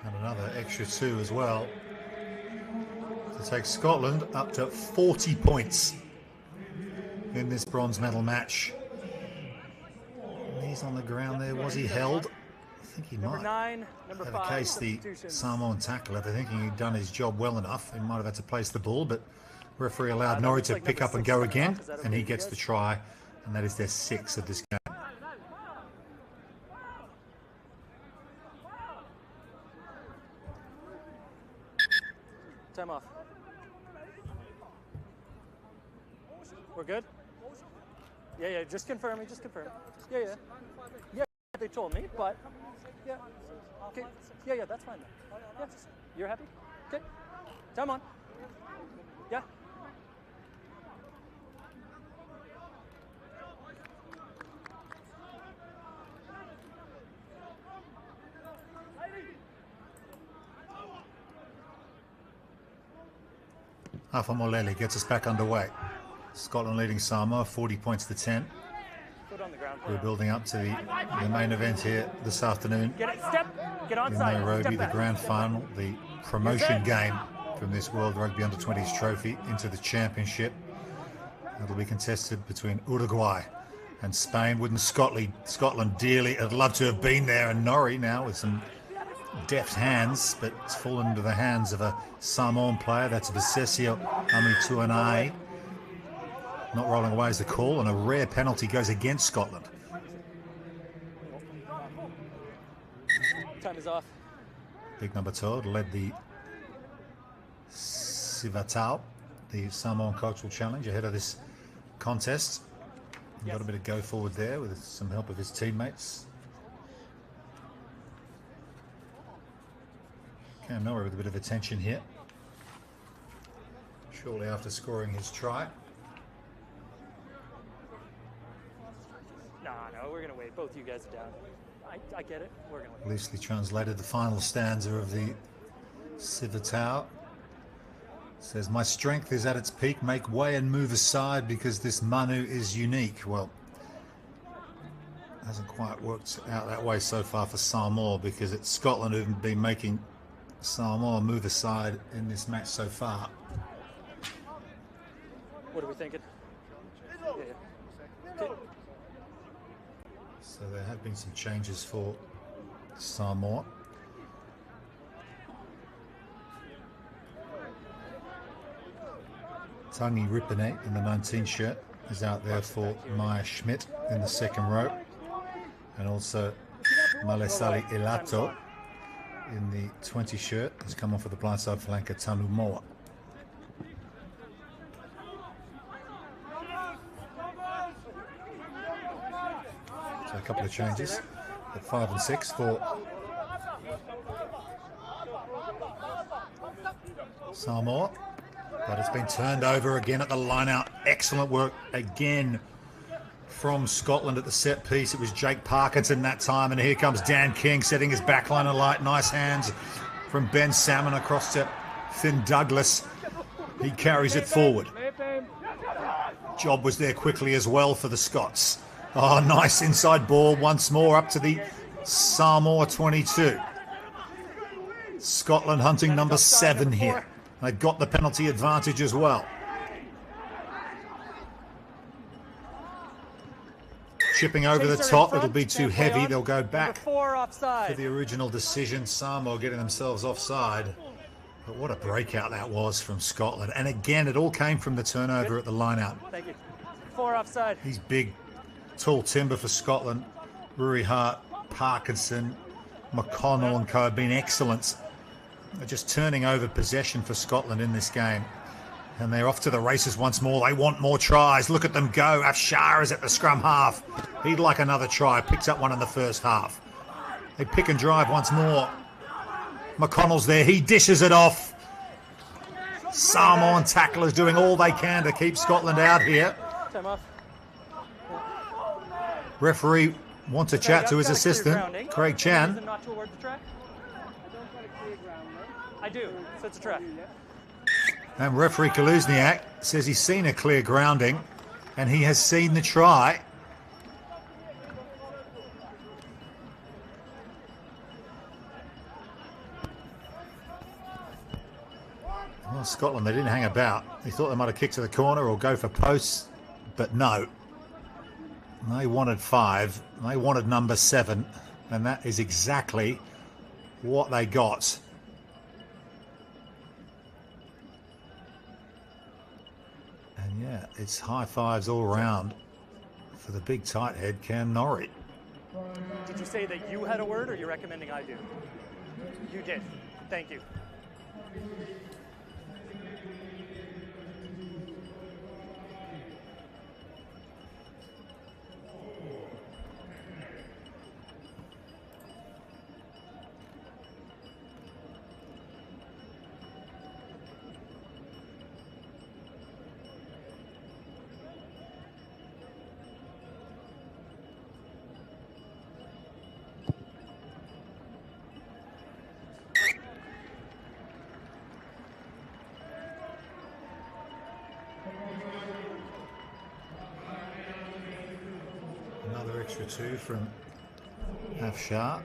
And another extra 2 as well to take Scotland up to 40 points in this bronze medal match. He's on the ground there. Was he held? I think he Number might 9, number have 5. a case the substitutions. Samoan tackler for thinking he'd done his job well enough. He might have had to place the ball, but referee allowed Norrie to like pick number up and 6 go coming again, off. Is that and okay he with you gets guys? the try, and that is their 6th of this game. Time off. We're good? Yeah, just confirming, Yeah. Yeah, they told me, but yeah. Okay. Yeah, that's fine then. Yeah. You're happy? Okay. Time on. Yeah. Afamolele gets us back underway. Scotland leading Samoa 40 points to 10. Foot on the ground. We're building up to the main event here this afternoon Get it, step, get in onside. Nairobi, Step the back. grand final, the promotion game from this World Rugby Under-20s trophy into the championship. It'll be contested between Uruguay and Spain. Wouldn't Scotland dearly have loved to have been there, and Norrie now with some deft hands, but it's fallen into the hands of a Samoan player. That's Bisesio Amituanai. Not rolling away is the call, and a rare penalty goes against Scotland. Time is off. Big number 12 led the Sivatau, the Samoan Cultural Challenge, ahead of this contest. He got a bit of go forward there with some help of his teammates. Cam Norrie with a bit of attention here. Shortly after scoring his try. No, we're going to wait. Both you guys are down. I get it. We're going to wait. Loosely translated, the final stanza of the Sivatau says, "My strength is at its peak, make way and move aside because this Manu is unique." Well, hasn't quite worked out that way so far for Samoa, because it's Scotland who've been making Samoa move aside in this match so far. What are we thinking? Yeah. Okay. So there have been some changes for Samoa. Tangi Ripene in the 19 shirt is out there for Maya Schmidt in the second row. And also Malesali Elato in the 20 shirt has come on for the blindside flanker Tanu Moa. So a couple of changes at 5 and 6 for Samoa. But it's been turned over again at the line-out. Excellent work again from Scotland at the set piece. It was Jake Parkinson that time, and here comes Dan King setting his backline alight. Nice hands from Ben Salmon across to Finn Douglas. He carries it forward. Job was there quickly as well for the Scots. Oh, nice inside ball once more up to the Samoa 22. Scotland hunting number 7 here. They've got the penalty advantage as well. Chipping over the top, it'll be too heavy. They'll go back to the original decision. Samoa getting themselves offside. But what a breakout that was from Scotland. And again, it all came from the turnover at the line-out. Thank you. 4 offside. He's big, tall timber for Scotland. Ruri Hart, Parkinson, McConnell and co have been excellent. They're just turning over possession for Scotland in this game. And they're off to the races once more. They want more tries. Look at them go. Afshar is at the scrum half. He'd like another try. Picks up one in the first half. They pick and drive once more. McConnell's there. He dishes it off. Samoan tacklers doing all they can to keep Scotland out here. Time off. Referee wants to chat to his assistant, Craig Chan. Not to award the track? I do, so it's a track. And referee Kaluzniak says he's seen a clear grounding and he has seen the try. Well, Scotland, they didn't hang about. They thought they might have kicked to the corner or go for posts, but no. They wanted 5. They wanted number 7, and that is exactly what they got. And yeah, it's high fives all around for the big tight head Cam Norrie. Did you say that you had a word, or you're recommending I do? You did. Thank you. Another extra 2 from Afshar.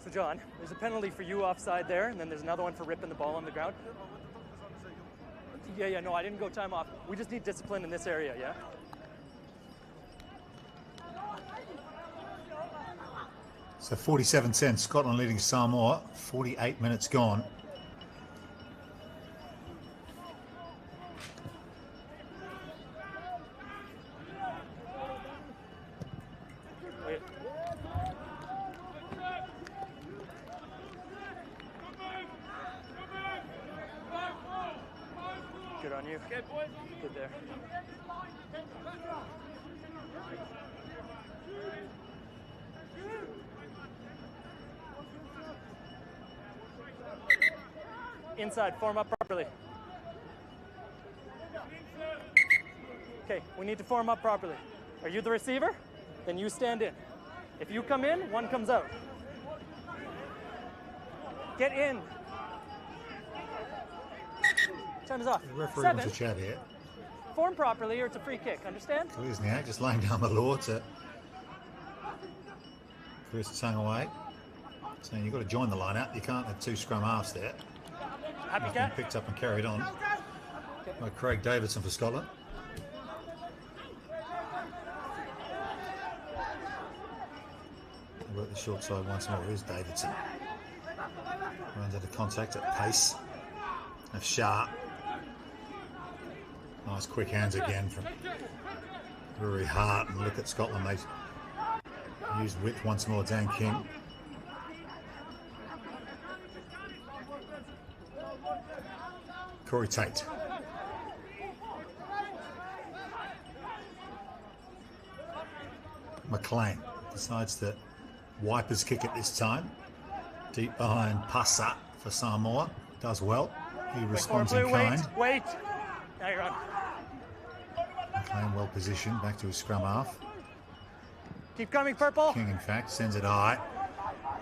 So John, there's a penalty for you offside there, and then there's another one for ripping the ball on the ground. Yeah, no, I didn't go time off. We just need discipline in this area, yeah? So 47-10, Scotland leading Samoa, 48 minutes gone. Wait. Good on you. Good there. Inside, form up properly. Okay, we need to form up properly. Are you the receiver? Then you stand in. If you come in, one comes out. Get in. Time is off. The referee 7. wants to chat here. Form properly or it's a free kick, understand? Kalisniak just laying down the law to Chris Tangaway, saying you've got to join the line out. You can't have 2 scrum halves there. Happy Been cat? picked up and carried on by Craig Davidson for Scotland. Work the short side once more. Here's Davidson. Runs into contact at pace of Sharp. Nice quick hands again from Rory Hart. And look at Scotland. They use width once more. Dan King. Corey Tate. McLean decides to wipe his kick at this time. Deep behind Pasa for Samoa. Does well. He responds in kind. Wait. Now you're on. McLean well positioned. Back to his scrum half. Keep coming, purple. King, in fact, sends it high.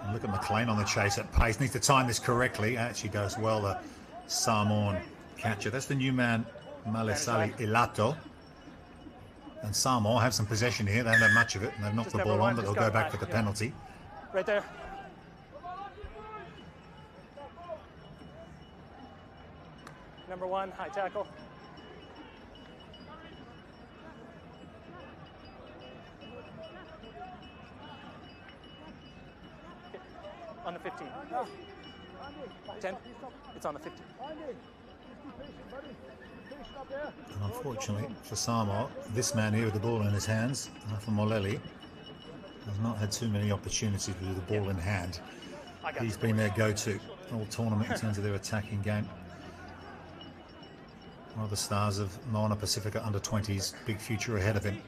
And look at McLean on the chase at pace. Needs to time this correctly. Actually does well. The Samoan catcher. That's the new man, Malesali Ilato. And Samoa have some possession here. They don't have much of it, and they've knocked the ball on, but they'll go back for the penalty. Right there. Number 1, high tackle. Okay. On the 15. 10. It's on the 15. And unfortunately for Samoa, this man here with the ball in his hands, Alpha Moleli, has not had too many opportunities with the ball in hand. He's been their go-to all tournament in terms of their attacking game. One of the stars of Moana Pacifica under-20s, big future ahead of him.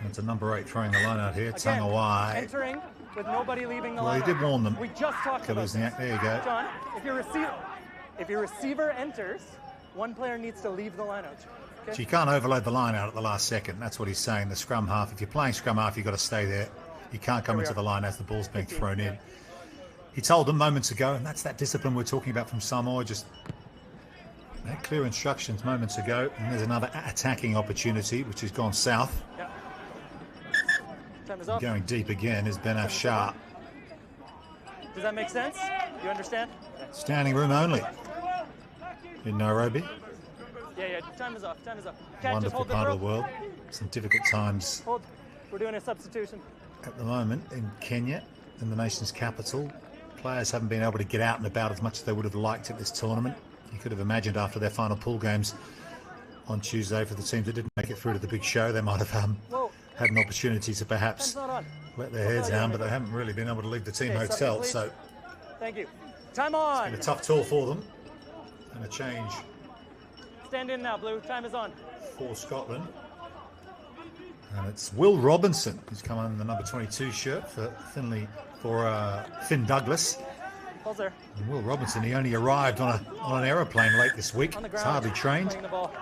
And to number 8 throwing the line out here, Tangawai. Entering with nobody leaving the Well, line. he did warn them. We just talked about Kalisniak, there you go. John, if your receiver enters, one player needs to leave the line out. Okay? So you can't overload the line out at the last second. That's what he's saying. The scrum half. If you're playing scrum half, you've got to stay there. You can't come into the line as the ball's being thrown in. He told them moments ago, and that's that discipline we're talking about from Samoa. Just clear instructions moments ago, and there's another attacking opportunity which has gone south. Yep. Time is up. Going deep again is Ben Afshar. Does that make sense? You understand? Standing room only in Nairobi. Yeah. Time is up. Time is up. Can't just Wonderful hold part the of the world. Some difficult times Hold. We're doing a substitution. at the moment in Kenya, in the nation's capital. Players haven't been able to get out and about as much as they would have liked at this tournament. You could have imagined after their final pool games on Tuesday for the teams that didn't make it through to the big show, they might have had an opportunity to perhaps let their heads down, but they haven't really been able to leave the team hotel. So thank you. Time on. it's been a tough tour for them, and a change Stand in now, Blue. Time is on. for Scotland. And it's Will Robinson who's come on in the number 22 shirt for Finn Douglas. Pulls there. And Will Robinson, he only arrived on an aeroplane late this week. On the He's ground. hardly trained. Playing the ball.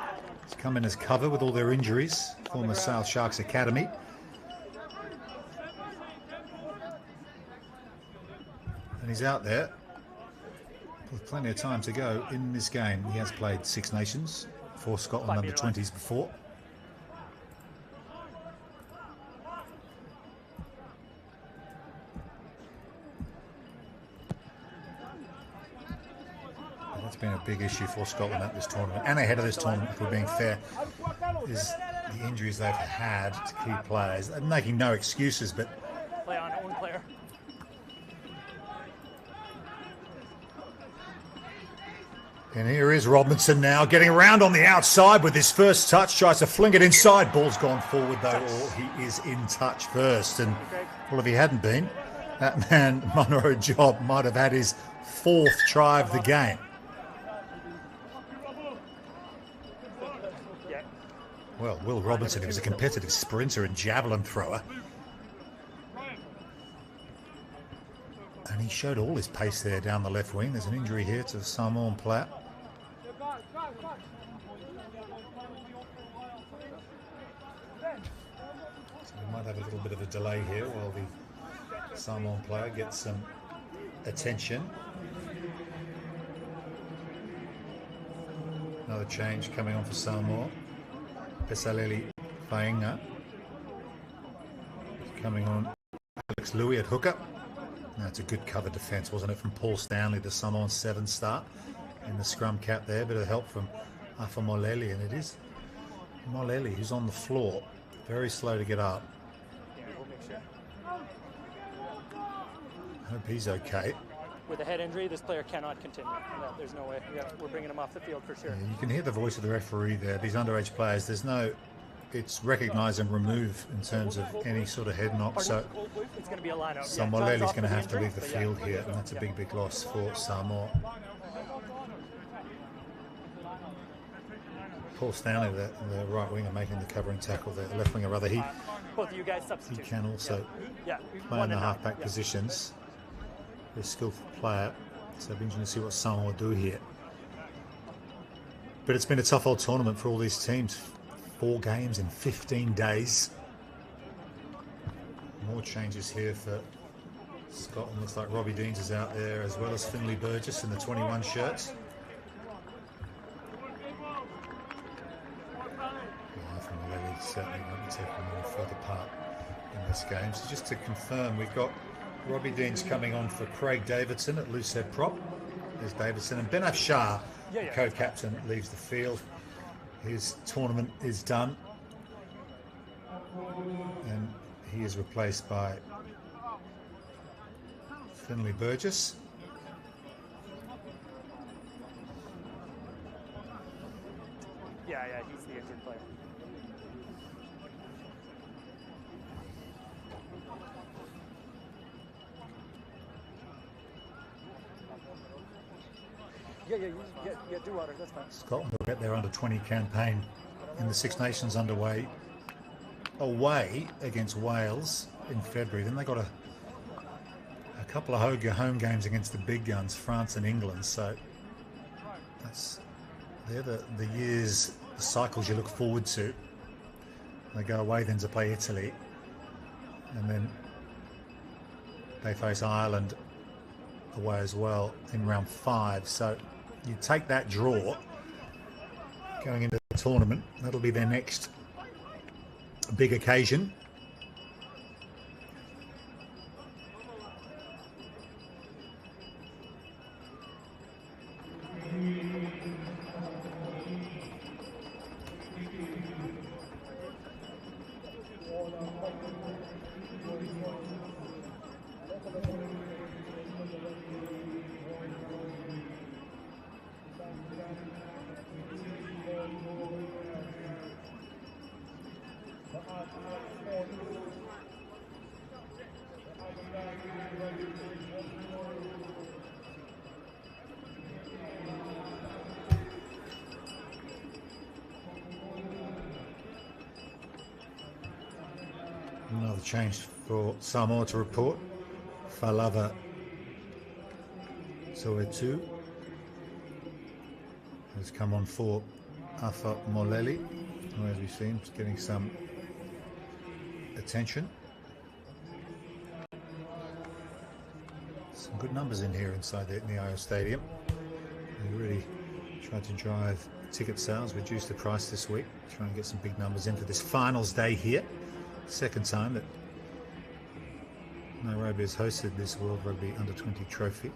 He's come in as cover with all their injuries. Former South Sharks Academy. And he's out there with plenty of time to go in this game. He has played Six Nations for Scotland under 20s before. And that's been a big issue for Scotland at this tournament and ahead of this tournament, if we're being fair, is the injuries they've had to key players. I'm making no excuses, but Play on own player. and here is Robinson now getting around on the outside with his first touch, tries to fling it inside. Ball's gone forward though, or he is in touch first. And well, if he hadn't been, that man Munro Job might have had his 4th try of the game. Well, Will Robinson, he was a competitive sprinter and javelin thrower. And he showed all his pace there down the left wing. There's an injury here to Samoan player. So we might have a little bit of a delay here while the Samoan player gets some attention. Another change coming on for Samoa. Pesaleli Fainga coming on. Alex Louis at hooker. That's a good cover defence, wasn't it, from Paul Stanley, the Samoan 7-star in the scrum cap there. Bit of help from Afa Moleli, and it is Moleli who's on the floor, very slow to get up. Yeah, we'll make sure. I hope he's okay. With a head injury, this player cannot continue. No, there's no way. Yeah, we're bringing him off the field for sure. Yeah, you can hear the voice of the referee there. These underage players, there's no, it's recognise and remove in terms of any sort of head knock. So it's going to be a lineup. So Moleli's going to have to leave the field here, and that's a big loss for Samoa. Paul Stanley, the right winger, making the covering tackle there. The left winger, rather, both of you guys substitute. He can also play in the halfback positions. Very skillful player, so it'll be interesting to see what Samoa will do here. But it's been a tough old tournament for all these teams. 4 games in 15 days. More changes here for Scotland. Looks like Robbie Deans is out there, as well as Finlay Burgess in the 21 shirts. Certainly won't be taking any further part in this game. So just to confirm, we've got Robbie Deans coming on for Craig Davidson at loose head prop. There's Davidson, and Ben Afshar, co-captain, leaves the field. His tournament is done, and he is replaced by Finlay Burgess. Yeah, he's the injured player. Yeah, do water, that's fine. Scotland will get their under-20 campaign in the Six Nations underway away against Wales in February. Then they got a couple of home games against the big guns, France and England. So they're the years, the cycles you look forward to. They go away then to play Italy, and then they face Ireland away as well in round 5. So you take that draw going into the tournament, that'll be their next big occasion. Another change for Samoa to report. Falava Soetu has come on for Afa Moleli, who, as we've seen, is getting some attention. Some good numbers in here inside the Nyayo Stadium. They really tried to drive ticket sales, reduce the price this week, try and get some big numbers in for this finals day here. Second time that Nairobi has hosted this World Rugby Under-20 trophy.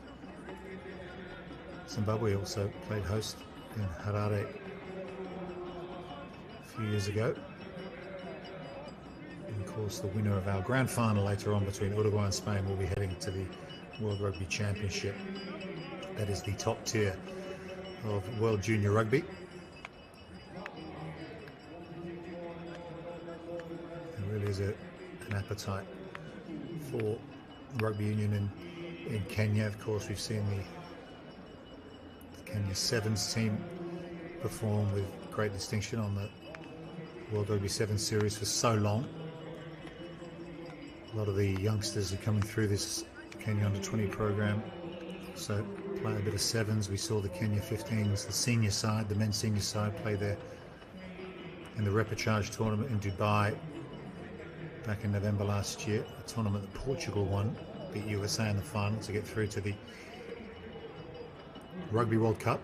Zimbabwe also played host in Harare a few years ago. And of course, the winner of our grand final later on between Uruguay and Spain will be heading to the World Rugby Championship. That is the top tier of World Junior Rugby. There really is an appetite for rugby union in Kenya. Of course, we've seen the Kenya Sevens team perform with great distinction on the World Rugby Sevens series for so long. A lot of the youngsters are coming through this Kenya Under-20 program, so play a bit of sevens. We saw the Kenya 15s, the senior side, the men's senior side, play there in the repechage tournament in Dubai back in November last year, a tournament that Portugal won, beat USA in the final to get through to the Rugby World Cup.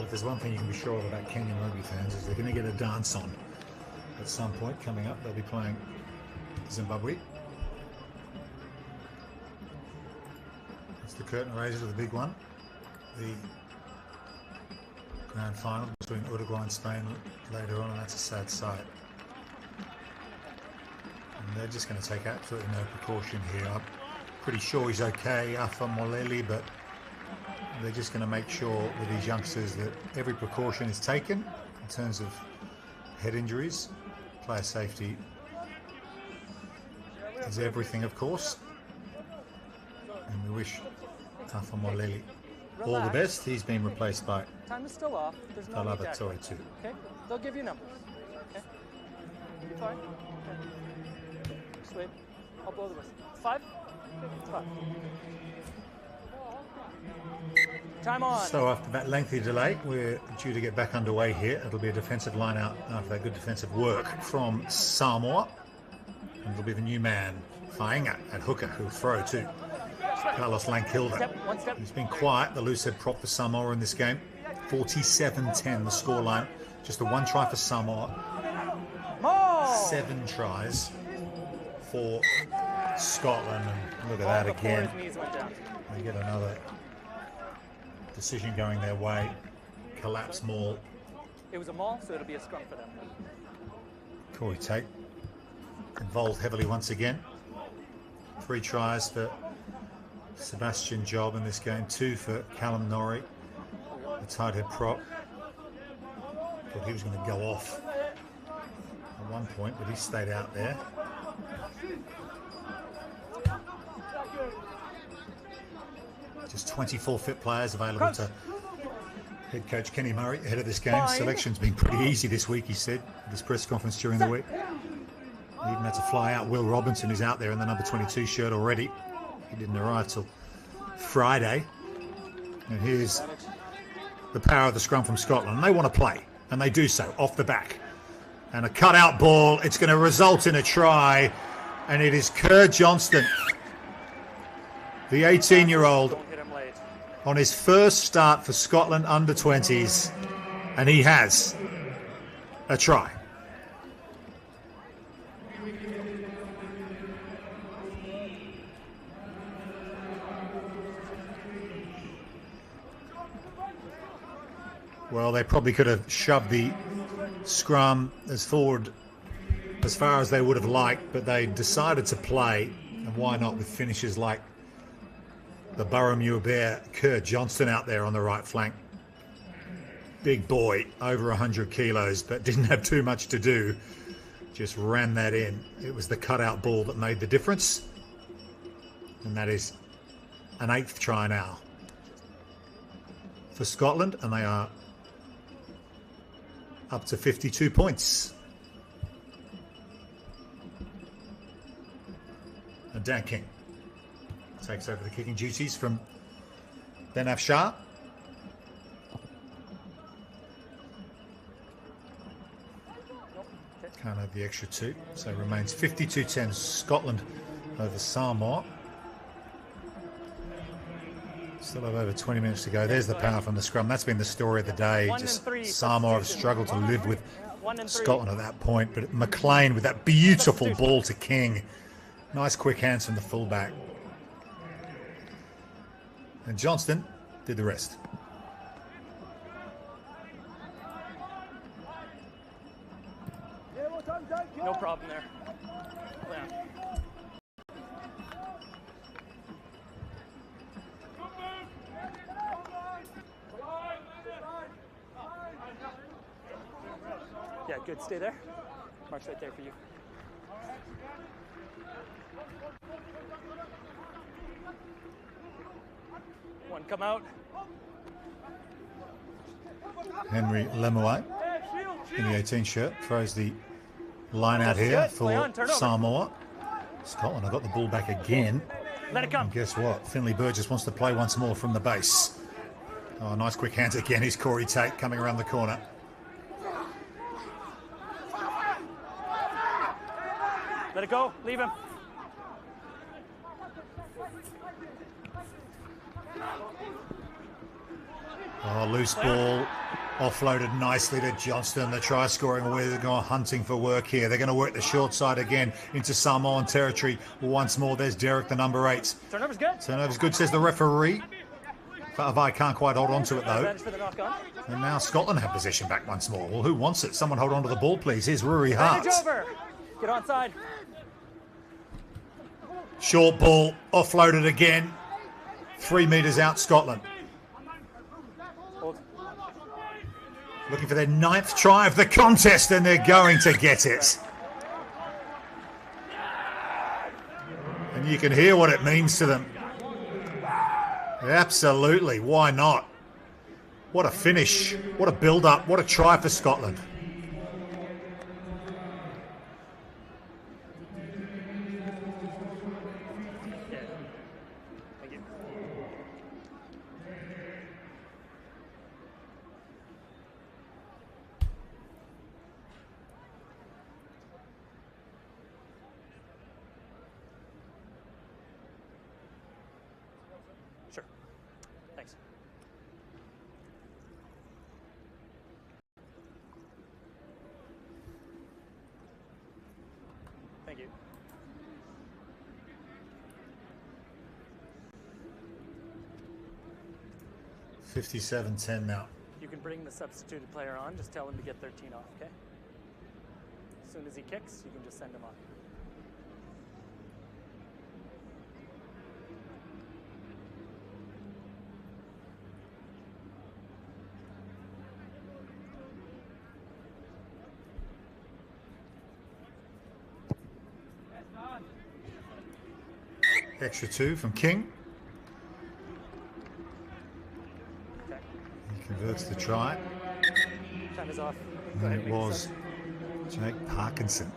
If there's one thing you can be sure of about Kenyan rugby fans is they're going to get a dance on at some point coming up. They'll be playing Zimbabwe. It's the curtain raiser of the big one. The grand final between Uruguay and Spain later on, and that's a sad sight. And they're just going to take absolutely no precaution here. I'm pretty sure he's okay, Afa Moleli, but they're just going to make sure with these youngsters that every precaution is taken in terms of head injuries. Player safety is everything, of course. And we wish Afa Moleli all the best. He's been replaced by Time is still off. There's no Talaba need to Toi act. too. Okay? They'll give you numbers. Okay? Fine. Okay. Sweet. I'll blow the whistle. 5? 5. Time on. So after that lengthy delay, we're due to get back underway here. It'll be a defensive line out after that good defensive work from Samoa. And it'll be the new man, Fainga, at hooker, who'll throw to Carlos Lankilda. He's been quiet, the loose head prop for Samoa in this game. 47-10 the scoreline. Just the one try for Samoa. 7 tries for Scotland. And look at that again. They get another decision going their way. Collapse maul. It was a maul, so it'll be a scrum for them. Corey Tate involved heavily once again. 3 tries for Sebastian Job in this game. 2 for Callum Norrie, the tight head prop. Thought he was going to go off at one point, but he stayed out there. Just 24 fit players available to head coach Kenny Murray ahead of this game. Selection's been pretty easy this week, he said at his press conference during the week. He even had to fly out Will Robinson, who's out there in the number 22 shirt already. He didn't arrive till Friday. And here's the power of the scrum from Scotland. And they want to play, and they do so off the back. And a cut-out ball. It's going to result in a try, and it is Kerr Johnston, the 18-year-old, on his first start for Scotland under-20s, and he has a try. Well, they probably could have shoved the scrum as forward as far as they would have liked, but they decided to play, and why not with finishers like the Burramuir Bear, Kurt Johnston out there on the right flank. Big boy, over 100 kilos, but didn't have too much to do. Just ran that in. It was the cutout ball that made the difference. And that is an 8th try now for Scotland, and they are up to 52 points. And Dan King takes over the kicking duties from Ben Afshar. Can't have the extra 2, so remains 52-10 Scotland over Samoa. Still have over 20 minutes to go. There's the power from the scrum. That's been the story of the day. Just Samoa have struggled to live with Scotland at that point, but McLean with that beautiful ball to King. Nice quick hands from the fullback. And Johnston did the rest. No problem there. Yeah. Yeah, good. Stay there. Mark's right there for you. One come out. Henry Lemuai in the 18 shirt throws the line out here for Samoa. Scotland have got the ball back again. Let it come. And guess what? Finley Burgess wants to play once more from the base. Oh, nice quick hands again. He's Corey Tate coming around the corner. Let it go. Leave him. Oh, loose ball. Offloaded nicely to Johnston, the try scoring where they're going hunting for work here. They're going to work the short side again into Samoan territory once more. There's Derek, the number 8. Turnover's good. Turnover's good, says the referee. Fatavai can't quite hold on to it though. And now Scotland have possession back once more. Well, who wants it? Someone hold on to the ball, please. Here's Ruri Hart. Over. Get onside. Short ball, offloaded again. 3 metres out, Scotland. Looking for their 9th try of the contest, and they're going to get it. And you can hear what it means to them. Absolutely, why not? What a finish, what a build-up, what a try for Scotland. Sure. Thanks. Thank you. $57-10 now. You can bring the substituted player on. Just tell him to get 13 off, okay? As soon as he kicks, you can just send him off. Extra 2 from King. Okay. He converts the try. Time is off. And it was Jake Parkinson,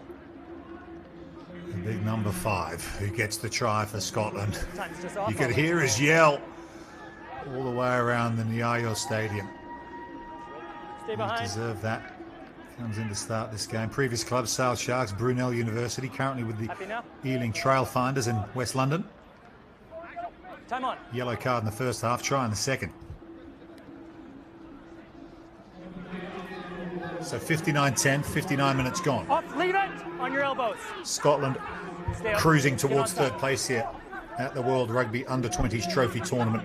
the big number 5, who gets the try for Scotland. Time's just off. You could hear his yell all the way around the Nyayo Stadium. Stay He behind. deserved that. Comes in to start this game. Previous club, Sale Sharks, Brunel University, currently with the Happy now? Ealing Trailfinders in West London. Time on. Yellow card in the first half, try in the second. So 59-10, 59 minutes gone. Off, leave it on your elbows. Scotland Stay up. cruising Get towards on third top. place here at the World Rugby Under-20s Trophy Tournament.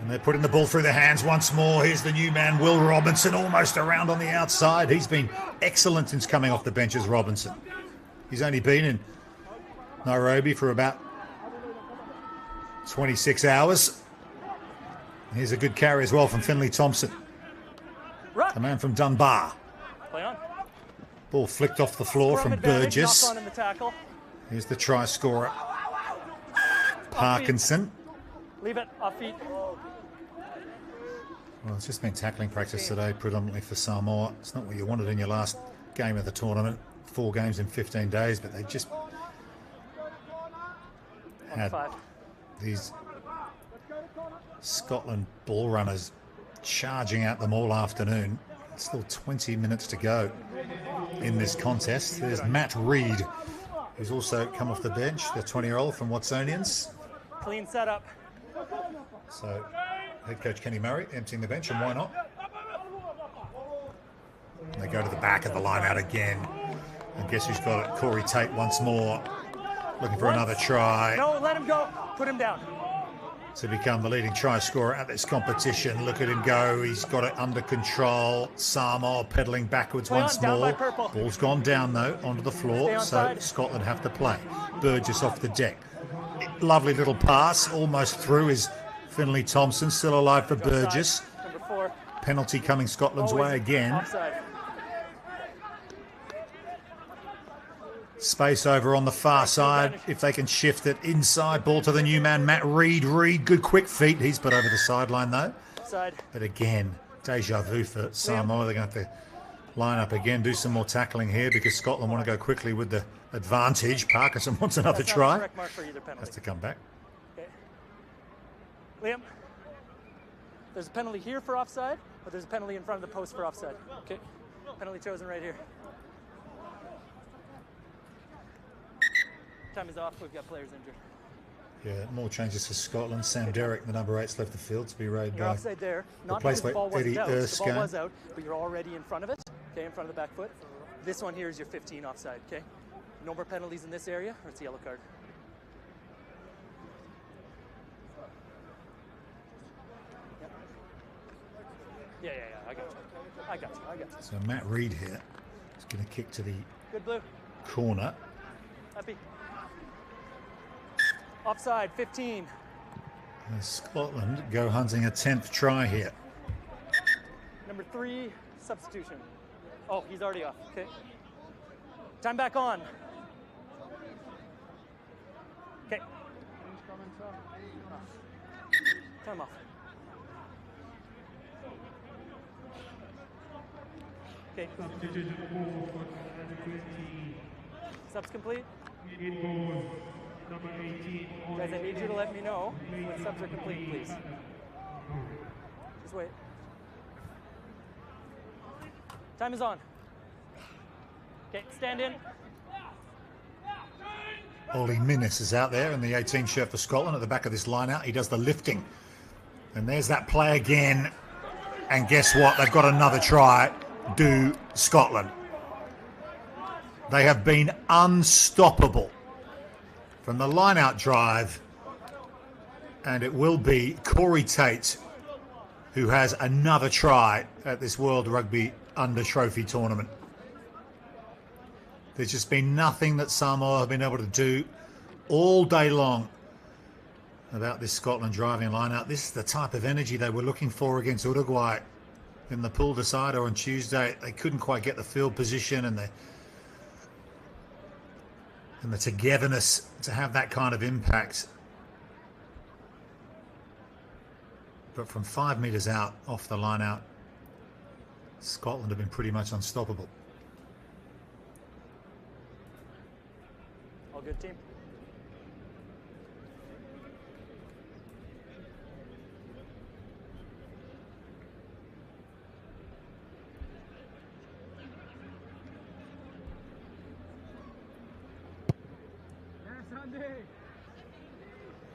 And they're putting the ball through their hands once more. Here's the new man, Will Robinson, almost around on the outside. He's been excellent since coming off the bench as Robinson. He's only been in Nairobi for about 26 hours. Here's a good carry as well from Finley Thompson, the man from Dunbar. Play on. Ball flicked off the floor from Burgess. On in the tackle. Here's the try scorer, Parkinson. Leave it, off feet. Well, it's just been tackling practice today, predominantly for Samoa. It's not what you wanted in your last game of the tournament. 4 games in 15 days, but they just had these Scotland ball runners charging at them all afternoon. It's still 20 minutes to go in this contest. There's Matt Reid, who's also come off the bench, the 20-year-old from Watsonians. Clean setup. So, head coach Kenny Murray emptying the bench, and why not? And they go to the back of the line out again. And guess who's got it? Corey Tate once more, looking for another try. No, let him go. Put him down. To become the leading try scorer at this competition. Look at him go. He's got it under control. Samoa pedaling backwards once more. Ball's gone down, though, onto the floor, so Scotland have to play. Burgess off the deck. Lovely little pass, almost through, is Finley Thompson, still alive for Burgess. Number 4. Penalty coming Scotland's way again. Offside. Space over on the far side, if they can shift it inside. Ball to the new man, Matt Reid. Reid, good quick feet. He's put over the sideline, though. Side. But again, deja vu for Samoa. They're going to have to line up again, do some more tackling here because Scotland want to go quickly with the advantage. Parkinson wants another try. Has to come back. Okay. Liam, there's a penalty here for offside, but there's a penalty in front of the post for offside. Okay. Penalty chosen right here. Time is off. We've got players injured. Yeah, more changes for Scotland. Sam Derrick, the number 8's left the field to be raided You're by. offside there. Not Replaced because the ball by Eddie wasn't out. The Erskine. ball was out, but you're already in front of it. Okay, in front of the back foot. This one here is your 15 offside. Okay. No more penalties in this area, or it's a yellow card. Yep. Yeah. I got you. So Matt Reid here is going to kick to the Good blue. corner. Happy. Offside, 15. And Scotland go hunting a 10th try here. Number 3, substitution. Oh, he's already off. Okay. Time back on. Okay. Time off. Okay. Subs complete. Guys, I need you to let me know when subs are complete, please. Just wait. Time is on. Okay, stand in. Ollie Minnis is out there in the 18 shirt for Scotland at the back of this line out. He does the lifting. And there's that play again. And guess what? They've got another try. Do Scotland. They have been unstoppable from the line-out drive, and it will be Corey Tate who has another try at this World Rugby Under Trophy tournament. There's just been nothing that Samoa have been able to do all day long about this Scotland driving line-out. This is the type of energy they were looking for against Uruguay in the pool decider on Tuesday. They couldn't quite get the field position and the togetherness to have that kind of impact. But from 5 metres out, off the line out, Scotland have been pretty much unstoppable. All good, team.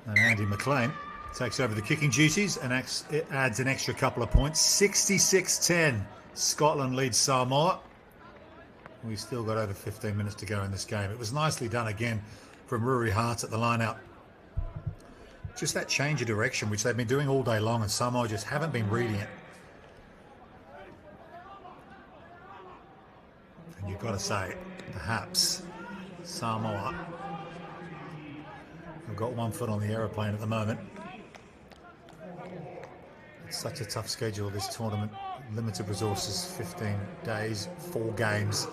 And Andy McLean takes over the kicking duties and adds an extra couple of points. 66-10. Scotland leads Samoa. We've still got over 15 minutes to go in this game. It was nicely done again from Ruri Hart at the line-out Just that change of direction, which they've been doing all day long, and Samoa just haven't been reading it. And you've got to say, perhaps Samoa have got one foot on the aeroplane at the moment. It's such a tough schedule, this tournament. Limited resources, 15 days, 4 games.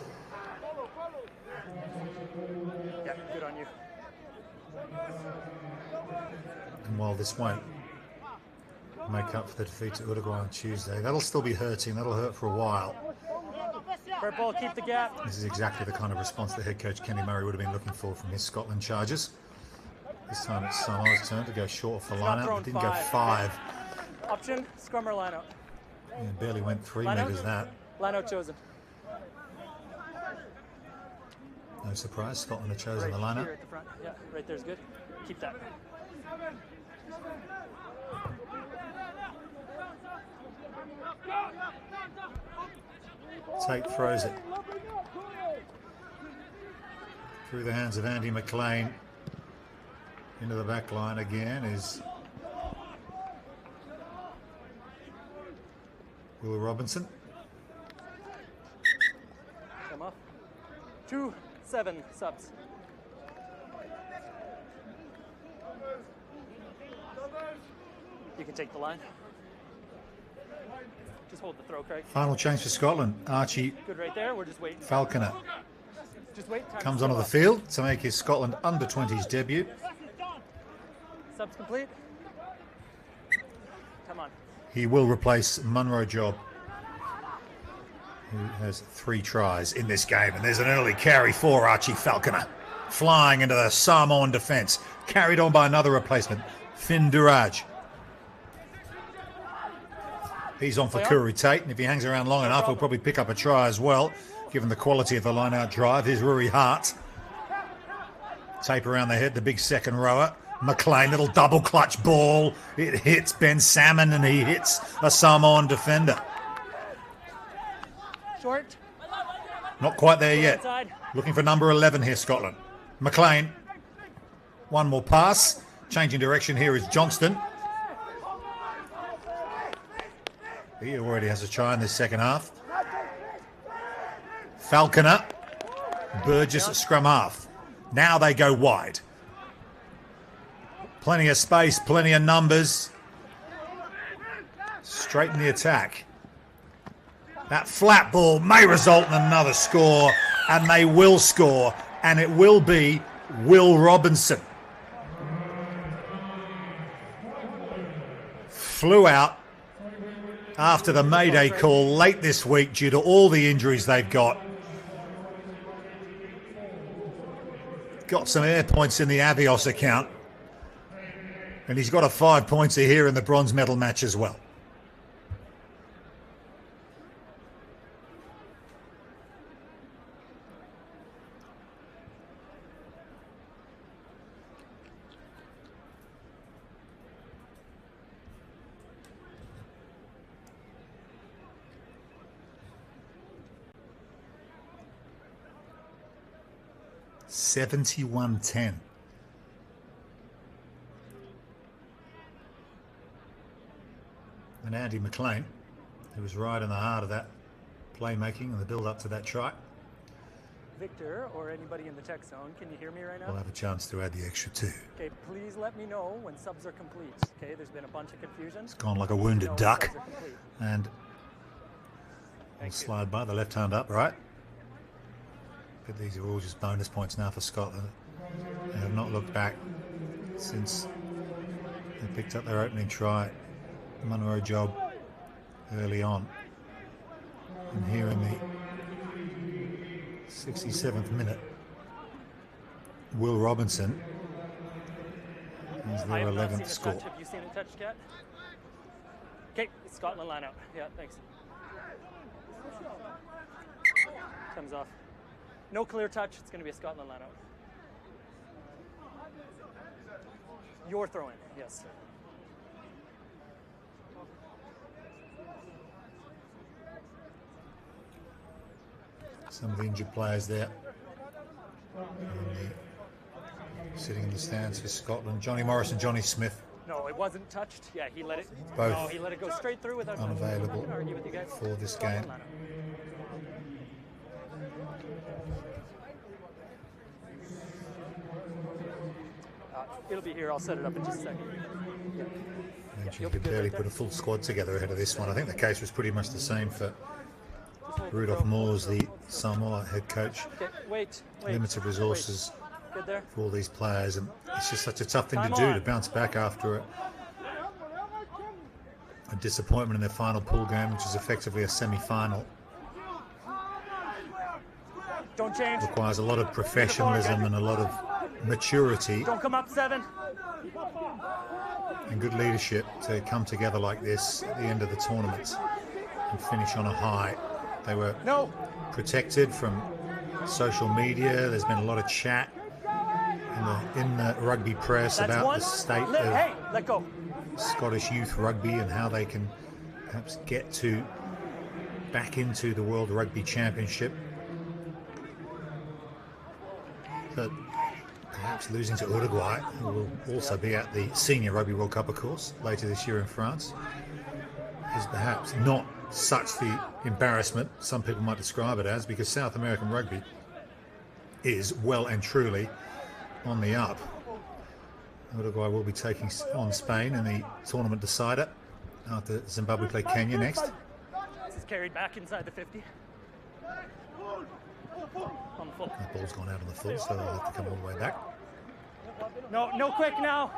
Yeah, good on you. And while this won't make up for the defeat to Uruguay on Tuesday, that'll still be hurting. That'll hurt for a while. Purple, keep the gap. This is exactly the kind of response the head coach Kenny Murray would have been looking for from his Scotland charges. This time it's Samoa's turn to go short for line-out, but didn't go 5. Option, scrum or line out. Yeah, barely went 3 Line out. metres that. Line out chosen. No surprise, Scotland have chosen the Here line-out. at the front. Yeah, right there's good. Keep that. Tate throws it through the hands of Andy McLean. Into the back line again is Will Robinson. Come off. 2-7 subs. You can take the line. Just hold the throw, Craig. Final change for Scotland. Archie Good right there. We're just waiting. Falconer Just wait. Time comes to onto go the off. field to make his Scotland under-20s debut. Subs complete. Come on. He will replace Munro Job, who has 3 tries in this game. And there's an early carry for Archie Falconer, flying into the Samoan defence, carried on by another replacement, Finn Duraj. He's on for Kuri Tate, and if he hangs around long enough, he'll probably pick up a try as well, given the quality of the line-out drive. Here's Ruri Hart. Tape around the head, the big second rower. McLean, little double clutch ball. It hits Ben Salmon, and he hits a Samoan defender. Short. Not quite there yet. Inside. Looking for number 11 here, Scotland. McLean. One more pass. Changing direction here is Johnston. He already has a try in this second half. Falconer. Burgess at scrum half. Now they go wide. Plenty of space, plenty of numbers. Straighten the attack. That flat ball may result in another score, and they will score, and it will be Will Robinson. Flew out after the Mayday call late this week due to all the injuries they've got. Got some air points in the Avios account. And he's got a 5-pointer here in the bronze medal match as well. $71-10. And Andy McLean, who was right in the heart of that playmaking and the build-up to that try, Victor or anybody in the tech zone, can you hear me right now? will have a chance to add the extra 2. Okay, please let me know when subs are complete. Okay, there's been a bunch of confusion. It's gone like a wounded duck. And we'll slide by the left hand up, right? But these are all just bonus points now for Scotland. They have not looked back since they picked up their opening try. Munro Job early on. And here in the 67th minute, Will Robinson is I their have not 11th seen score. a touch. Have you seen a touch, Cat? Okay, Scotland line out. Yeah, thanks. Comes off. No clear touch. It's going to be a Scotland line out. You're throwing, yes. Some of the injured players there. Sitting in the stands for Scotland. Johnny Morris and Johnny Smith No, it wasn't touched. Yeah, he let it. Both No, he let it go straight through without. unavailable I can argue with you guys. for this game. It'll be here. I'll set it up in just a second. You could barely put a full squad together ahead of this one. I think the case was pretty much the same for Rudolph Moores, the Samoa head coach. Okay, wait. Limited resources Good there. for all these players, and it's just such a tough thing to do, to bounce back after a disappointment in their final pool game, which is effectively a semi-final. Don't change. Requires a lot of professionalism and a lot of maturity Don't come up 7. and good leadership to come together like this at the end of the tournament and finish on a high. They were protected from social media. There's been a lot of chat in the rugby press about the state of let go. Scottish youth rugby and how they can perhaps get back into the World Rugby Championship. But perhaps losing to Uruguay, who will also be at the Senior Rugby World Cup, of course, later this year in France, is perhaps not such the embarrassment some people might describe it as, because South American rugby is well and truly on the up. Uruguay will be taking on Spain in the tournament decider after Zimbabwe play Kenya next. This is carried back inside the 50. On the full. That ball's gone out on the full, so they'll have to come all the way back. No quick now.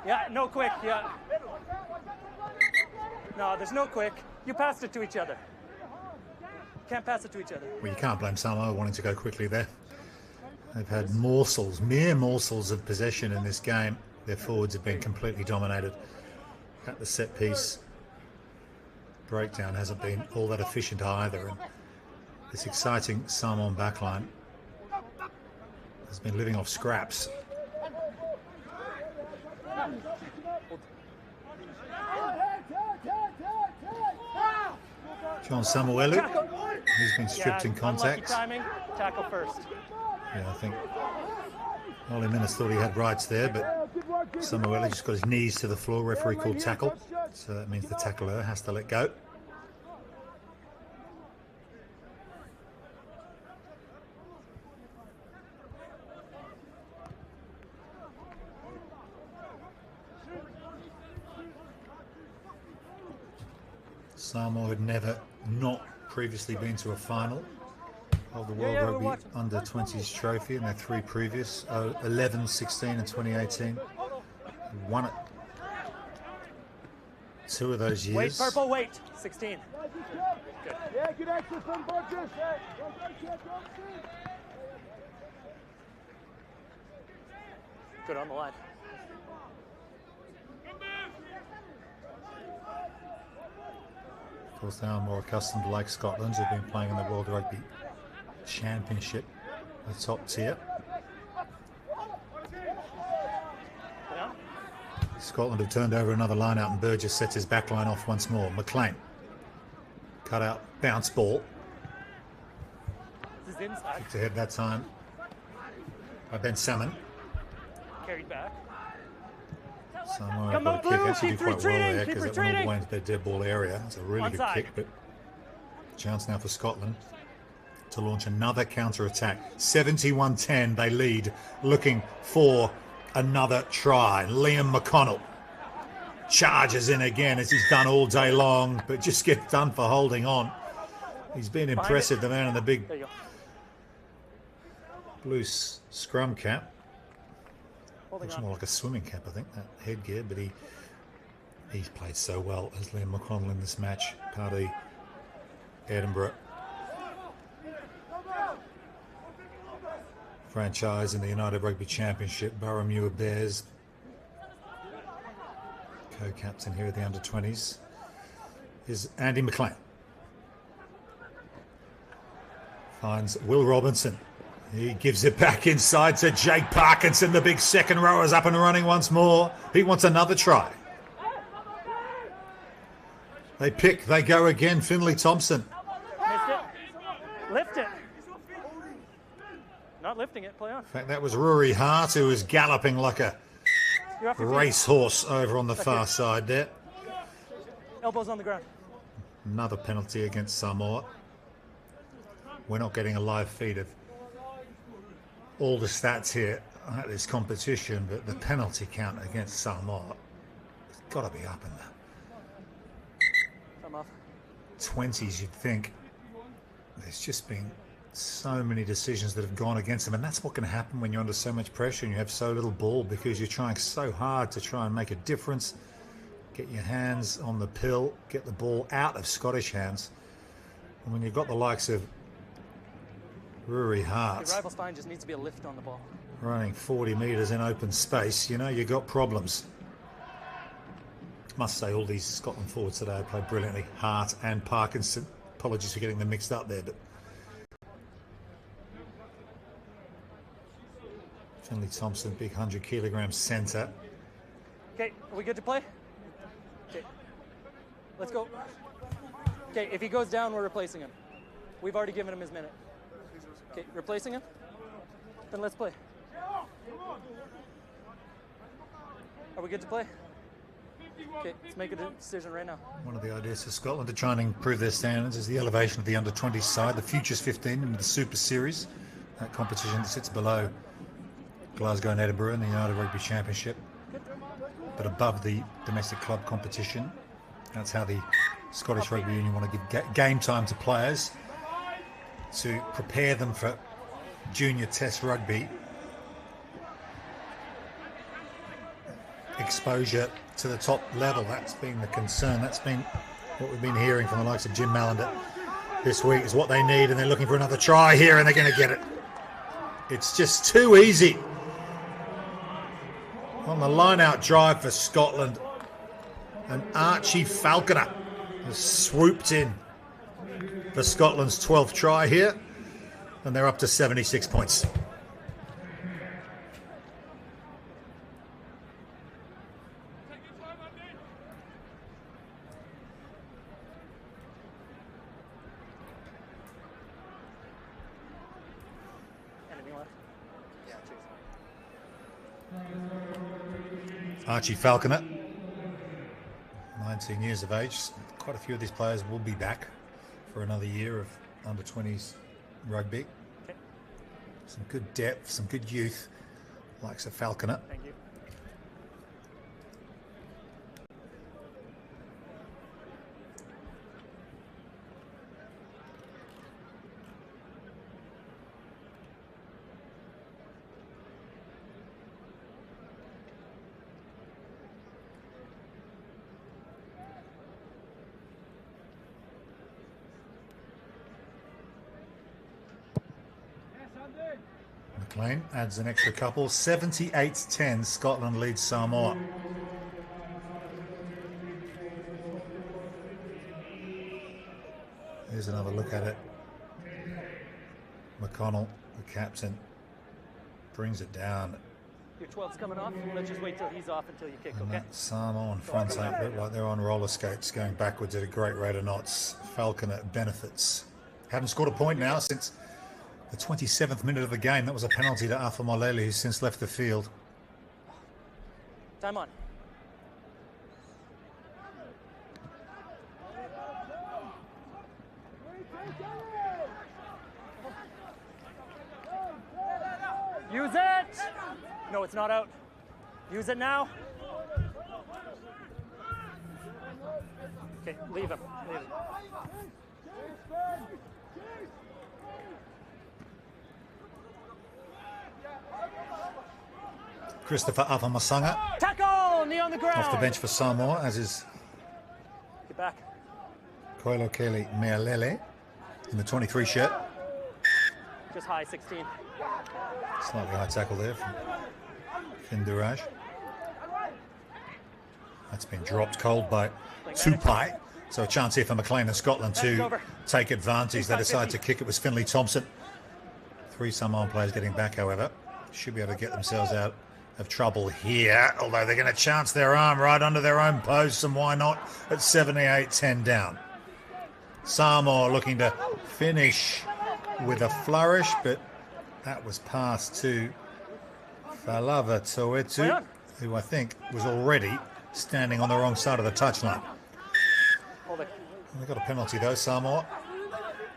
Yeah, no quick. Yeah. No, there's no quick. You passed it to each other. Can't pass it to each other. Well, you can't blame Samoa wanting to go quickly there. They've had mere morsels of possession in this game. Their forwards have been completely dominated at the set piece. Breakdown hasn't been all that efficient either. And this exciting Samoan backline has been living off scraps. John Samuelu, he's been stripped in contact. Timing, tackle first. Yeah, I think Ollie Minnis thought he had rights there, but Samuelu just got his knees to the floor. Referee called tackle, so that means the tackler has to let go. Samoa had never not previously been to a final of the World Rugby Under-20s trophy in their 3 previous, 11, 16 and 2018. Won it 2 of those years. Wait, purple, wait. 16. Good. Yeah, good access from Burgess. Good on the line. Of course, they are more accustomed to, like Scotland, who've been playing in the World Rugby Championship, the top tier. Yeah. Scotland have turned over another line out, and Burgess sets his back line off once more. McLean, cut out, bounce ball. This is inside. Kicked ahead that time by Ben Salmon. Carried back. Samoa Come got on, a kick, Blue, actually keep did quite well retreating, there keep because it went all the way retreating. into their dead ball area. It's a really good Onside. kick, but chance now for Scotland to launch another counter-attack. 71-10, they lead, looking for another try. Liam McConnell charges in again, as he's done all day long, but just gets done for holding on. He's been impressive, the man in the big blue scrum cap. Looks more like a swimming cap, I think, that headgear, but he's played so well as Liam McConnell in this match, part of the Edinburgh franchise in the United Rugby Championship. Barramuir Bears, co-captain here at the under-20s, is Andy McLean. Finds Will Robinson. He gives it back inside to Jake Parkinson. The big second rower is up and running once more. He wants another try. They pick, they go again. Finlay Thompson. Missed it. Lift it. Not lifting it, play on. In fact, that was Rory Hart, who was galloping like a You're off your feet. racehorse over on the far side there. Elbows on the ground. Another penalty against Samoa. We're not getting a live feed of all the stats here at this competition, but the penalty count against Samoa has got to be up in the 20s, you'd think. There's just been so many decisions that have gone against them, and that's what can happen when you're under so much pressure and you have so little ball, because you're trying so hard to try and make a difference, get your hands on the pill, get the ball out of Scottish hands. And when you've got the likes of Rory Hart Your rival spine just needs to be a lift on the ball. running 40 metres in open space, you know, you've got problems. Must say all these Scotland forwards today have played brilliantly. Hart and Parkinson. Apologies for getting them mixed up there, but Finley Thompson, big 100-kilogram centre. Okay, are we good to play? Okay, let's go. Okay, if he goes down, we're replacing him. We've already given him his minute. Okay, replacing him? Then let's play. Are we good to play? Okay, let's make a decision right now. One of the ideas for Scotland to try and improve their standards is the elevation of the under-20 side, the Futures 15 into the Super Series. That competition sits below Glasgow and Edinburgh in the United Rugby Championship, but above the domestic club competition. That's how the Scottish Rugby Union want to give game time to players to prepare them for junior test rugby. Exposure to the top level, that's been the concern. That's been what we've been hearing from the likes of Jim Mallender this week, is what they need, and they're looking for another try here, and they're going to get it. It's just too easy. On the line-out drive for Scotland, and Archie Falconer has swooped in for Scotland's 12th try here, and they're up to 76 points. Archie Falconer, 19 years of age. Quite a few of these players will be back for another year of under-20s rugby. Okay. Some good depth, some good youth, likes of Falconer. Thank you. McLean adds an extra couple. 78-10, Scotland leads Samoa. Here's another look at it. McConnell, the captain, brings it down. Your 12's coming off. Let's just wait till he's off until you kick, And okay? that Samoan front eight look like they're on roller skates going backwards at a great rate of knots. Falconer benefits. Haven't scored a point now since the 27th minute of the game. That was a penalty to Alpha Malele, who's since left the field. Time on. Use it! No, it's not out. Use it now. Okay, leave him. Leave him. Christopher Afamasanga Tackle! Knee on the ground! off the bench for Samoa, as is Get back. Koilo Kelly Mealele in the 23 shirt. Just high, 16. Slightly high tackle there from Finn Durage. That's been dropped cold by Tupai. So a chance here for McLean and Scotland to take advantage. They decide to kick. It was Finley Thompson. 3 Samoan players getting back, however. Should be able to get themselves out of trouble here, although they're going to chance their arm right under their own posts, and why not at 78-10 down. Samoa looking to finish with a flourish, but that was passed to Falava Toetu, who I think was already standing on the wrong side of the touchline. Hold it. They got a penalty though, Samoa.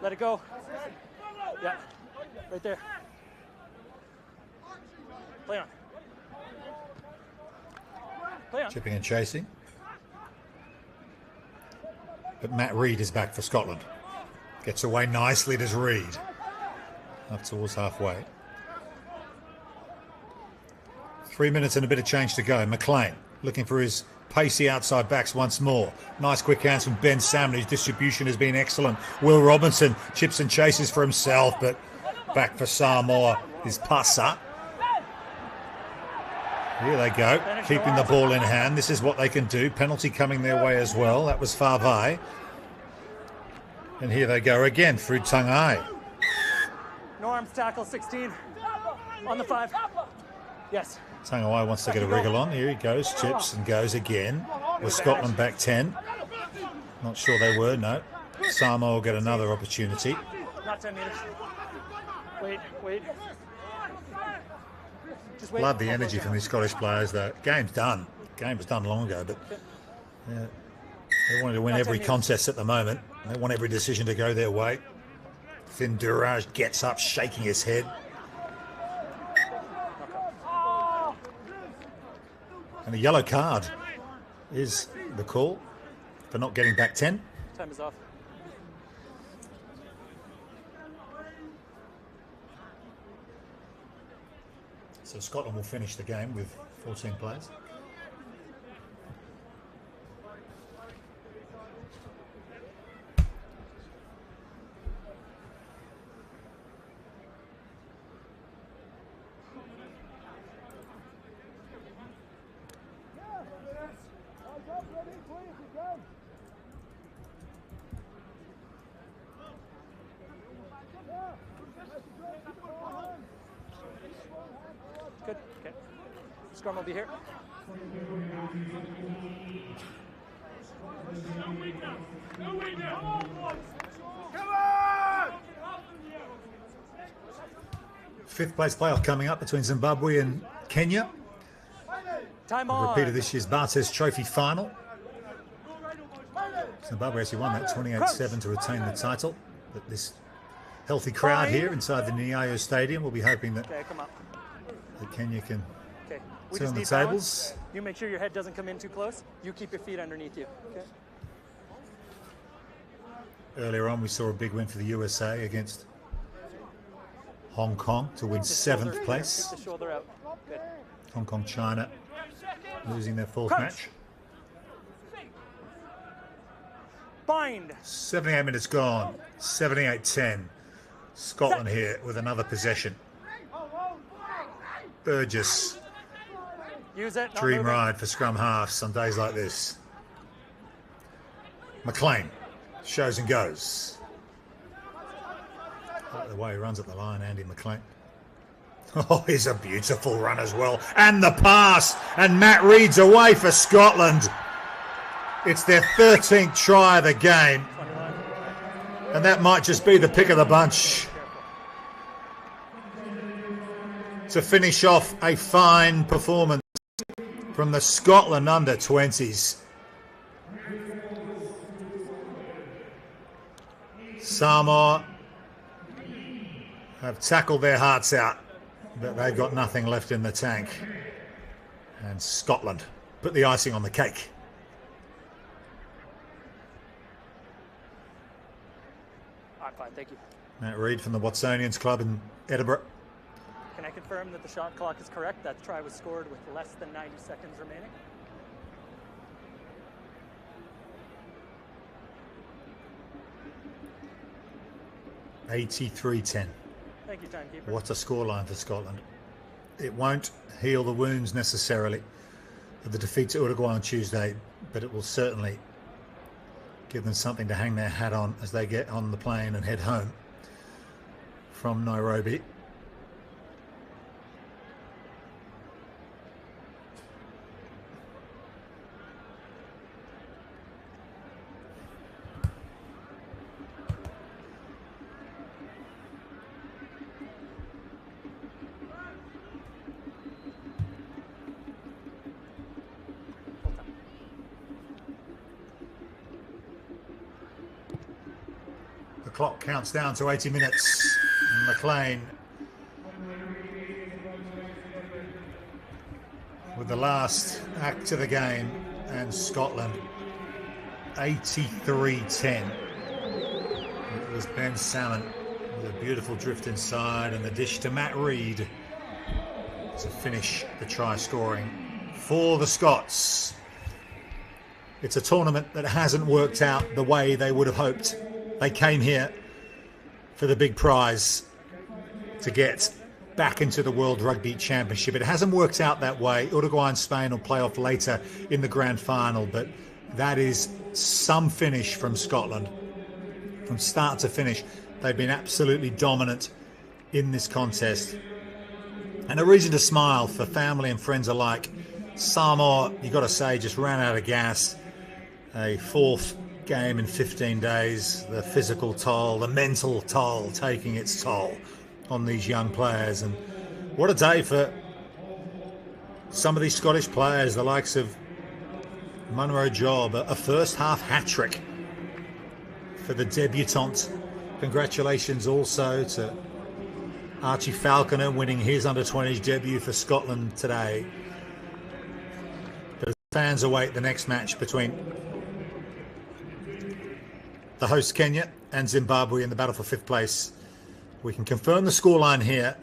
Let it go. Yeah, right there. Play on. Play on. Chipping and chasing. But Matt Reid is back for Scotland. Gets away nicely, does Reid. Up towards halfway. 3 minutes and a bit of change to go. McLean looking for his pacey outside backs once more. Nice quick hands from Ben Salmon. His distribution has been excellent. Will Robinson chips and chases for himself, but back for Samoa is Pasa. Here they go, keeping the ball in hand. This is what they can do. Penalty coming their way as well. That was Favai. And here they go again through Tangai. No arms tackle, 16. On the 5. Yes. Tangai wants to get a wriggle on. Here he goes, chips and goes again. With Scotland back 10. Not sure they were, no. Samoa will get another opportunity. Not 10 meters. Wait. Just wait. Love the energy from these Scottish players, though. Game's done. Game was done long ago, but they wanted to win every contest at the moment. They want every decision to go their way. Finn Durage gets up, shaking his head. And a yellow card is the call for not getting back 10. Time is off. So Scotland will finish the game with 14 players. Good. Okay. Scrum will be here. Fifth place playoff coming up between Zimbabwe and Kenya. Time A on. repeat of this year's Bartes Trophy final. Zimbabwe actually won that 28-7 to retain the title. But this healthy crowd here inside the Nyayo Stadium will be hoping that, Okay, come on. that Kenya can Okay. We turn just the need tables. balance. You make sure your head doesn't come in too close. You keep your feet underneath you. Okay. Earlier on, we saw a big win for the USA against Hong Kong to win Just 7th shoulder- place. Keep the shoulder out. Good. Hong Kong, China losing their fourth Coach. match. Bind. 78 minutes gone. 78-10. Scotland here with another possession. Burgess. Use it. not Dream moving. ride for scrum halves on days like this. McLean shows and goes. I like the way he runs at the line, Andy McLean. Oh, he's a beautiful run as well. And the pass. And Matt Reid's away for Scotland. It's their 13th try of the game. And that might just be the pick of the bunch to finish off a fine performance from the Scotland under-20s. Samoa have tackled their hearts out, but they've got nothing left in the tank. And Scotland put the icing on the cake. I'm fine, thank you. Matt Reid from the Watsonians Club in Edinburgh. Can I confirm that the shot clock is correct? That try was scored with less than 90 seconds remaining. $83-10. Thank you, timekeeper. What a scoreline for Scotland. It won't heal the wounds necessarily of the defeat to Uruguay on Tuesday, but it will certainly give them something to hang their hat on as they get on the plane and head home from Nairobi. The clock counts down to 80 minutes. McLean with the last act of the game, and Scotland 83-10. It was Ben Salmon with a beautiful drift inside and the dish to Matt Reid to finish the try scoring for the Scots. It's a tournament that hasn't worked out the way they would have hoped. They came here for the big prize to get back into the World Rugby Championship. It hasn't worked out that way. Uruguay and Spain will play off later in the grand final, but that is some finish from Scotland. From start to finish, they've been absolutely dominant in this contest. And a reason to smile for family and friends alike. Samoa, you got to say, just ran out of gas. A fourth game in 15 days. The physical toll, the mental toll taking its toll on these young players. And what a day for some of these Scottish players, the likes of Munro Job, a first half hat-trick for the debutante. Congratulations also to Archie Falconer winning his under-20s debut for Scotland today. But fans await the next match between the host Kenya and Zimbabwe in the battle for fifth place. We can confirm the scoreline here.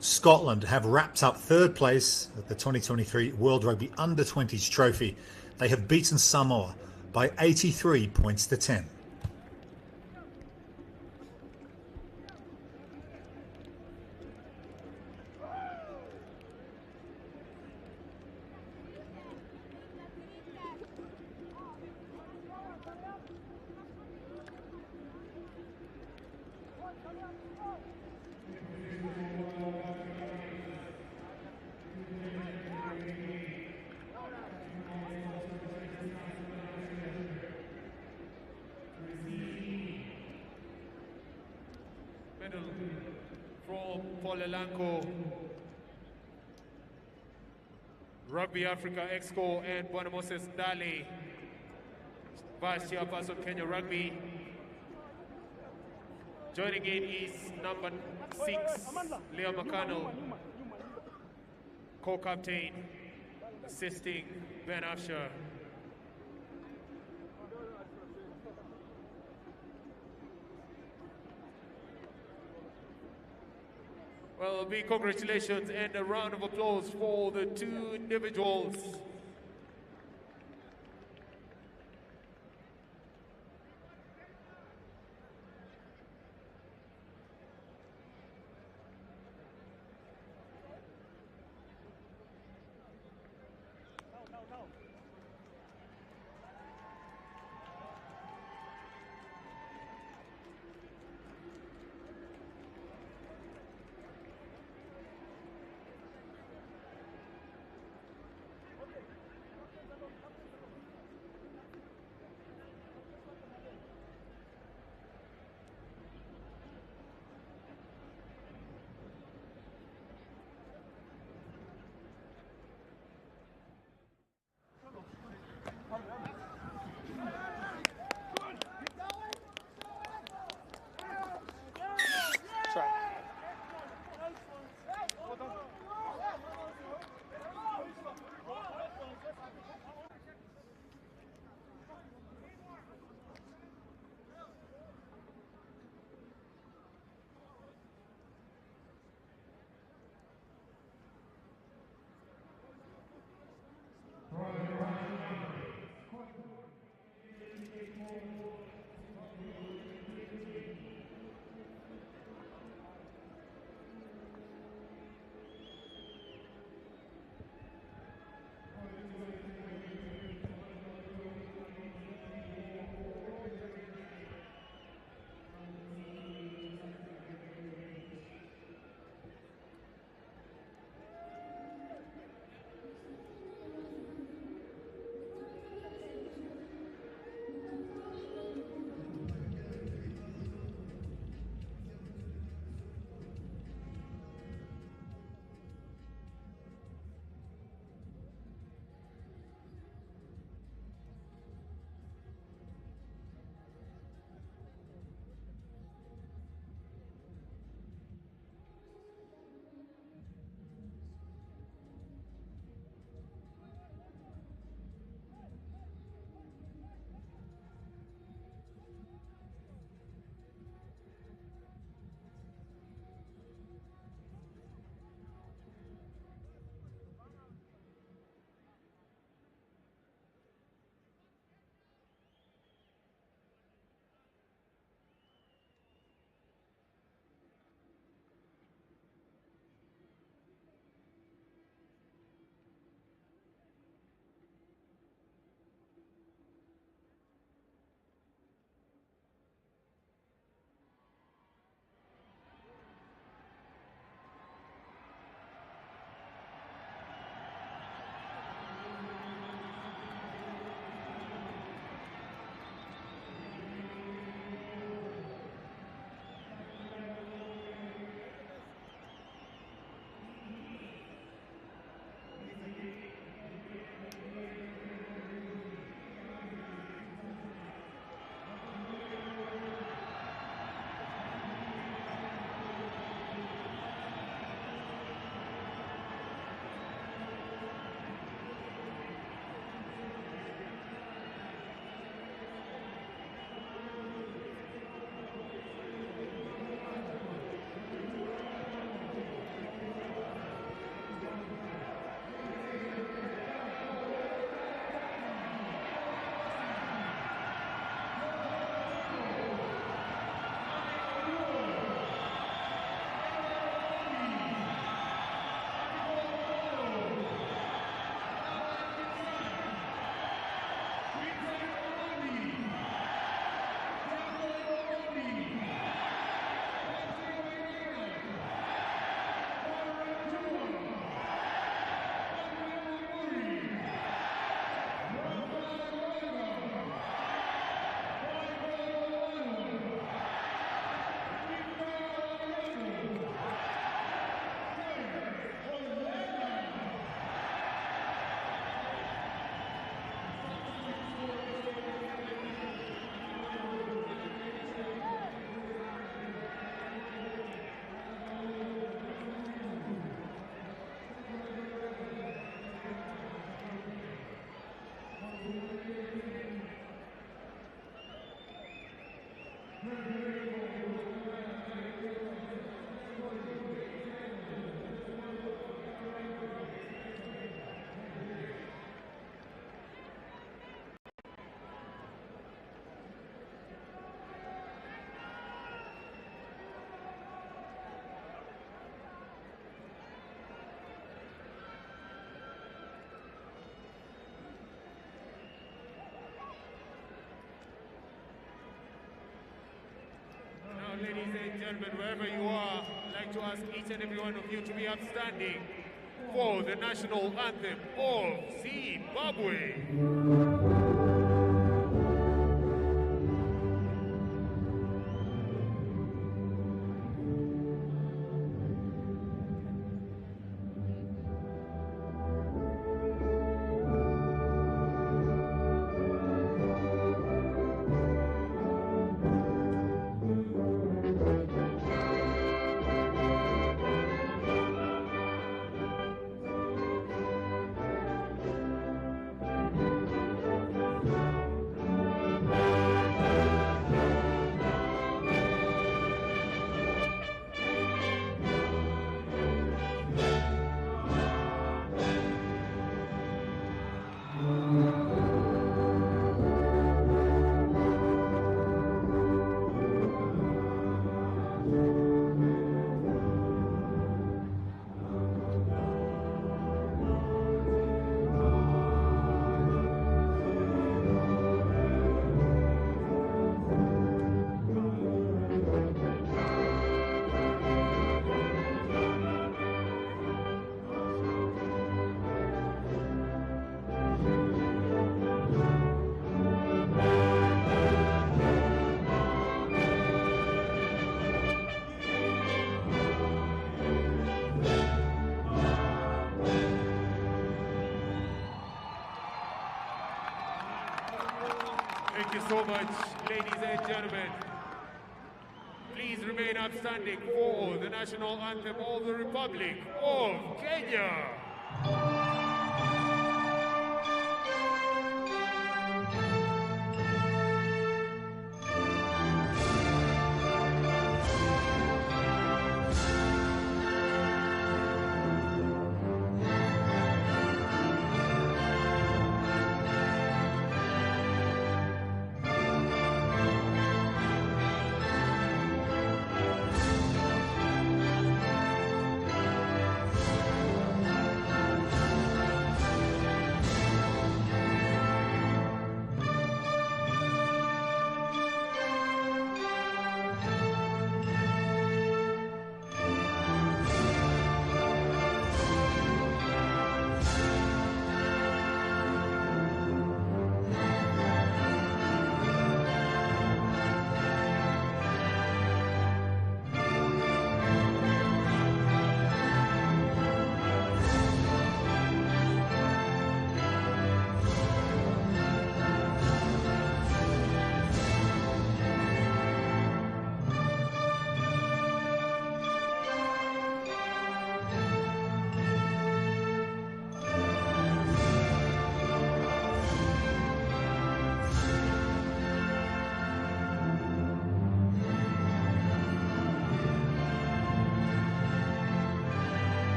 Scotland have wrapped up third place at the 2023 World Rugby Under-20s Trophy. They have beaten Samoa by 83 points to 10. Medal from Polelanco, Rugby Africa Exco, and Bonamoses Dali, Vice Chairperson Kenya Rugby. Joining in is number 6, Leo McConnell, co-captain, assisting Ben Afshar. Well, big congratulations and a round of applause for the two individuals. and gentlemen, wherever you are, I'd like to ask each and every one of you to be upstanding for the national anthem of Zimbabwe. Thank you so much, ladies and gentlemen. Please remain upstanding for the national anthem of the Republic of Kenya.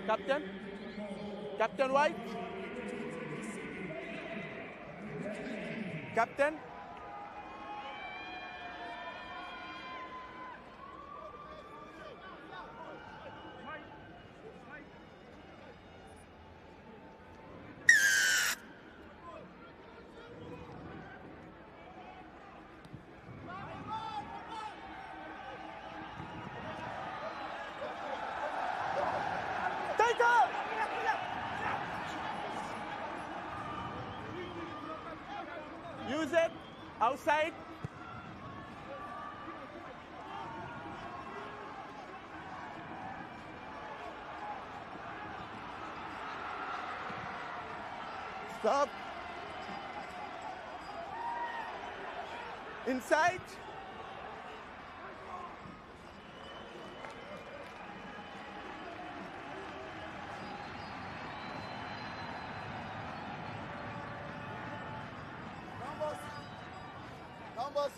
Captain? Captain White? Captain? Use it outside. Stop. Inside. Numbers.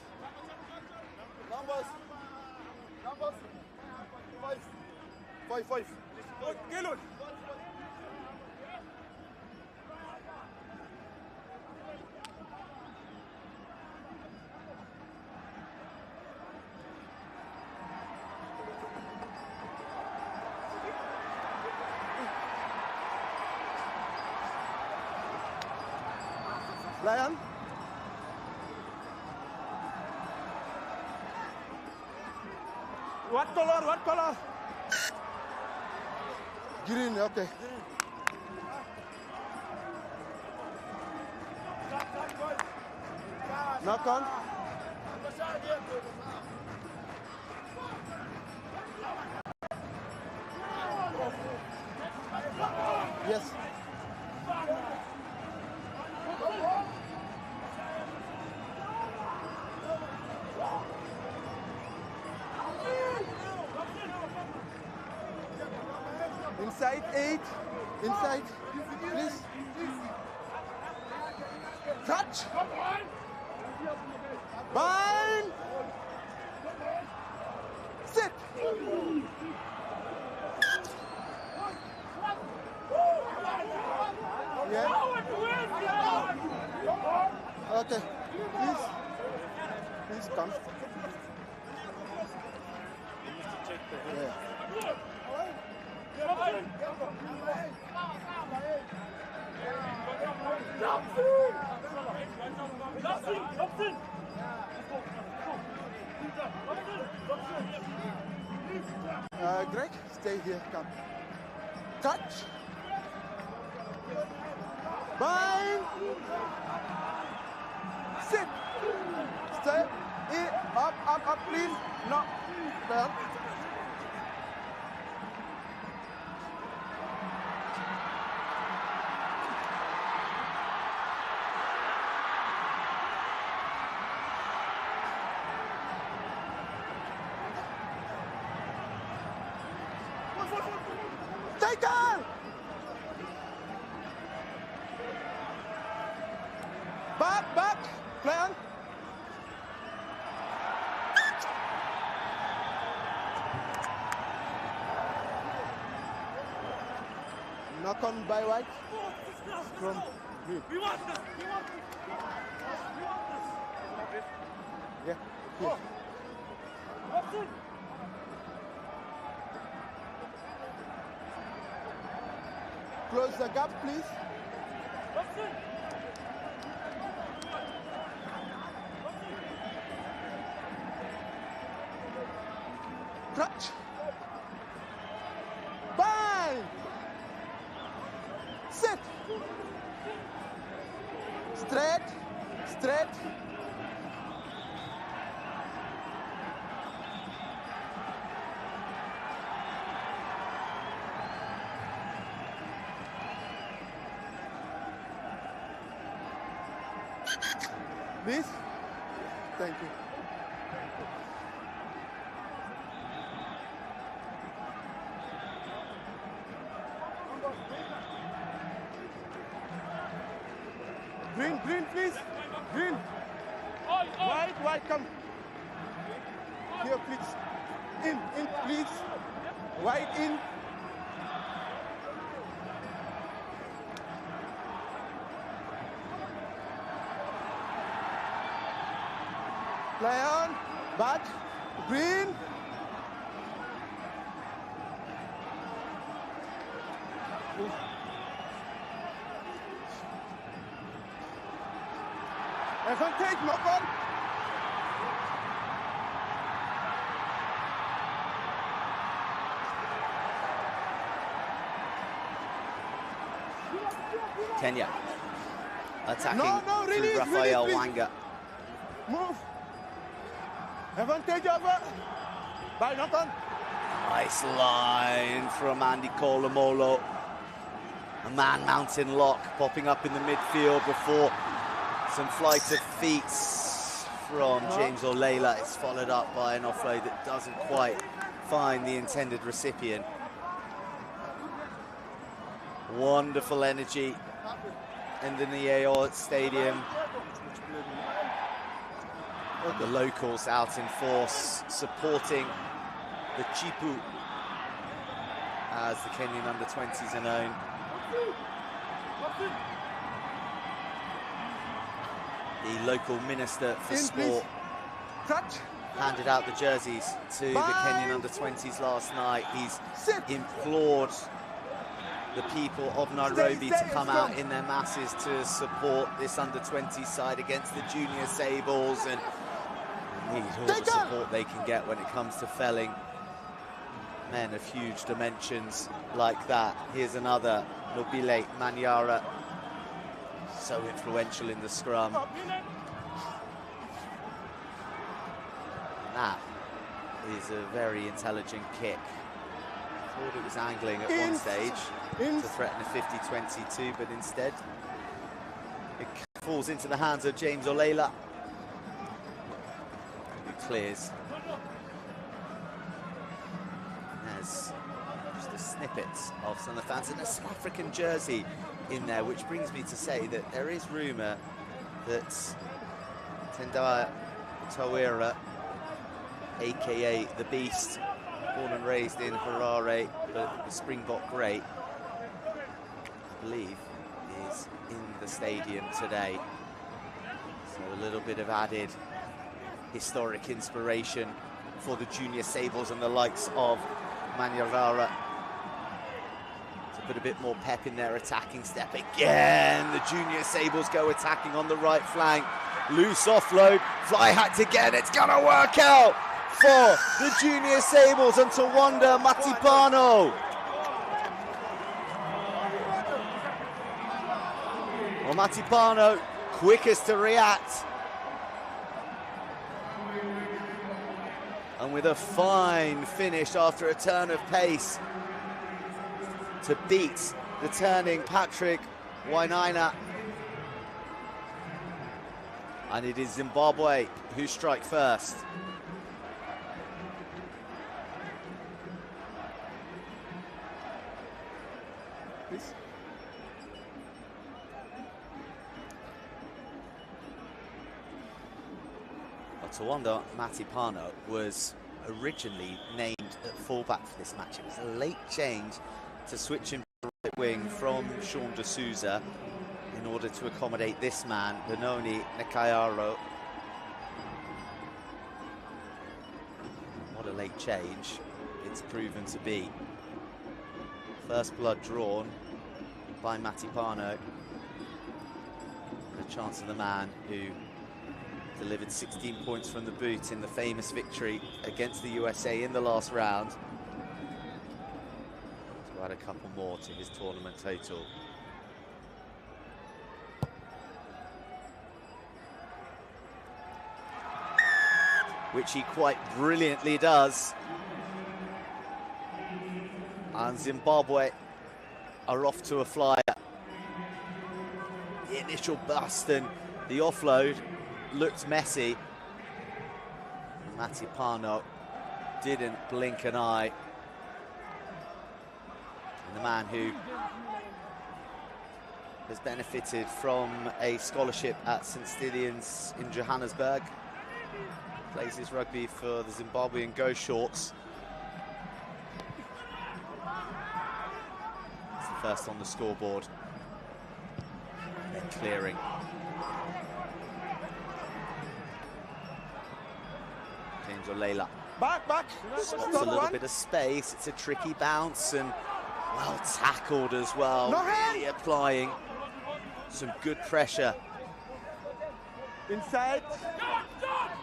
Five. Gelun. Lion. What color? What color? Green, okay. Knock on. Yes. Inside 8. Inside. Please. Touch. Bind. Sit. Yeah. Okay. Please come. Yeah. Greg, stay here, come. Touch. Bind. Sit. Stay. In. Up, please. No. Down. Take on! Back, plan. Knock on by White. From green. We want this! Yeah, here. Close the gap, please. Crutch. Bind. Sit. Straight. Please. Thank you. Green, please. Green. White, come. Here, please. In, please. White in. Play on. Bat. Green. Advantage, knock on. Kenya attacking No, through release, Rafael release, Wanga. Move. Advantage over. Bye, knock on. Nice line from Andy Colomolo. A man-mountain lock popping up in the midfield before some flight of feet from James Olela. It's followed up by an offload that doesn't quite find the intended recipient. Wonderful energy in the Nyayo Stadium. The locals out in force, supporting the Chipu, as the Kenyan under-20s are known. The local minister for sport handed out the jerseys to the Kenyan under-20s last night. He's implored the people of Nairobi to come out in their masses to support this under-20 side against the junior Sables, and need all the support they can get when it comes to felling men of huge dimensions like that. Here's another, Nobile Manyara, so influential in the scrum. That is a very intelligent kick. Thought it was angling at one stage to threaten a 50-22, but instead it falls into the hands of James Olela, who clears. There's just a snippet of some of the fans and a South African jersey in there, which brings me to say that there is rumour that Tendai Tawera, aka the Beast, born and raised in Harare, but the Springbok great, I believe, is in the stadium today. So a little bit of added historic inspiration for the junior Sables and the likes of Manyara to put a bit more pep in their attacking step. Again, the junior Sables go attacking on the right flank. Loose offload, fly hacked again, it's gonna work out for the junior Sables and Tawanda Matipano. Well, Matipano, quickest to react. And with a fine finish after a turn of pace to beat the turning Patrick Wainaina. And it is Zimbabwe who strike first. Tawanda Matipano was originally named at fullback for this match. It was a late change to switch him to right wing from Sean D'Souza in order to accommodate this man, Benoni Nakayaro. What a late change it's proven to be. First blood drawn by Matipano. The chance of the man who delivered 16 points from the boot in the famous victory against the USA in the last round, to add a couple more to his tournament total. Which he quite brilliantly does. And Zimbabwe are off to a flyer. The initial bust and the offload looked messy. Matipano didn't blink an eye. And the man who has benefited from a scholarship at St. Stithians in Johannesburg, plays his rugby for the Zimbabwean Go Shorts. It's the first on the scoreboard. And clearing. Dolela Back, back. spots a Stop little one. bit of space. It's a tricky bounce and well tackled as well. No Really applying some good pressure. Inside.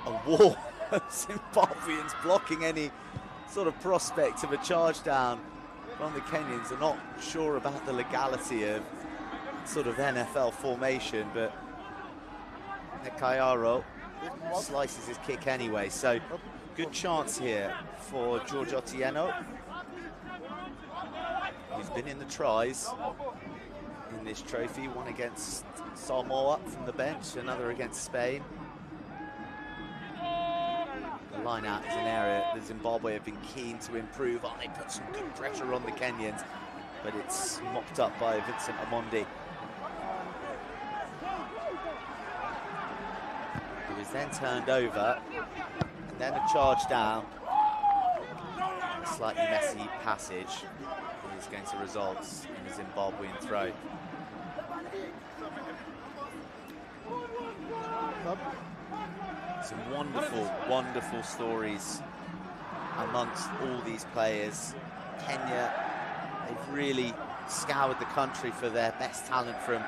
A wall of Zimbabweans blocking any sort of prospect of a charge down from the Kenyans. Are not sure about the legality of sort of NFL formation, but Kayaro slices his kick anyway, so good chance here for George Otieno. He's been in the tries in this trophy, one against Samoa from the bench, another against Spain. The line out is an area that Zimbabwe have been keen to improve on. They put some good pressure on the Kenyans, but it's mopped up by Vincent Omondi. He was then turned over, and then a charge down. A slightly messy passage is going to result in a Zimbabwean throw. Some wonderful, wonderful stories amongst all these players. Kenya, they've really scoured the country for their best talent from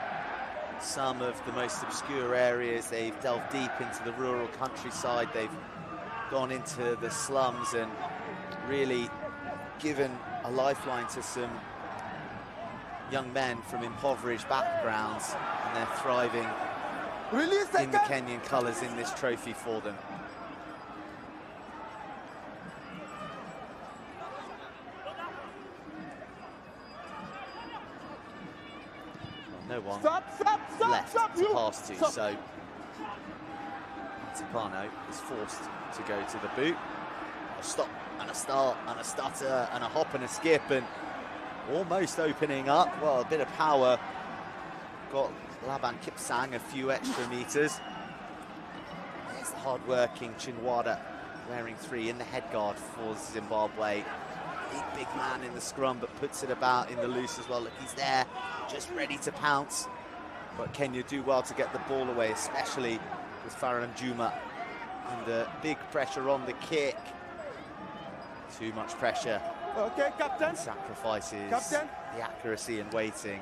some of the most obscure areas. They've delved deep into the rural countryside. They've gone into the slums and really given a lifeline to some young men from impoverished backgrounds, and they're thriving in the Kenyan colours in this trophy for them. Well, no one left to pass to, so Tipano is forced to go to the boot. A stop and a start and a stutter and a hop and a skip, and almost opening up. Well, a bit of power got Laban Kipsang a few extra meters. There's the hard-working Chinwada wearing 3 in the head guard for Zimbabwe. Big man in the scrum, but puts it about in the loose as well. Look, he's there, just ready to pounce. But Kenya do well to get the ball away, especially with Farhan Juma. And the big pressure on the kick. Too much pressure. Okay, captain. Sacrifices Captain. the accuracy and waiting.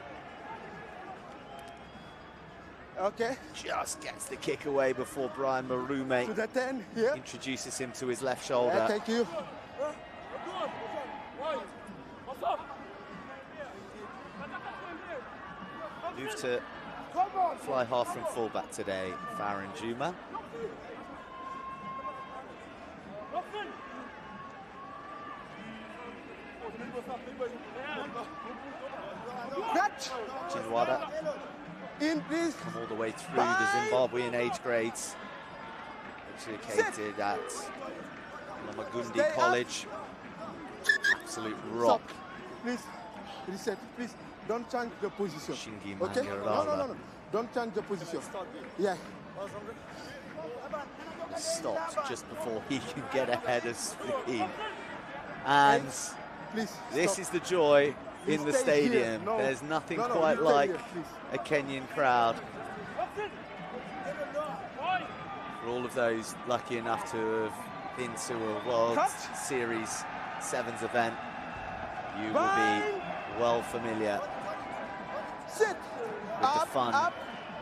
Okay. Just gets the kick away before Brian Marume To the 10 here. introduces him to his left shoulder. Yeah, thank you. Moved to fly half from fullback today, Farhan Juma. Chinwada in, please. come all the way through the Zimbabwean age grades, educated at Lamagundi College. Absolute rock. Stop. Please, reset. Please, don't change the position. Shingi Okay? Mangarala. No. Don't change the position. Yeah. Stopped just before he can get ahead of speed. And Please. this stop. is the joy in the stay here. stadium. No. There's nothing No, quite you stay like here, please. a Kenyan crowd. For all of those lucky enough to have been to a World Series Sevens event, you will be well familiar Sit. with the fun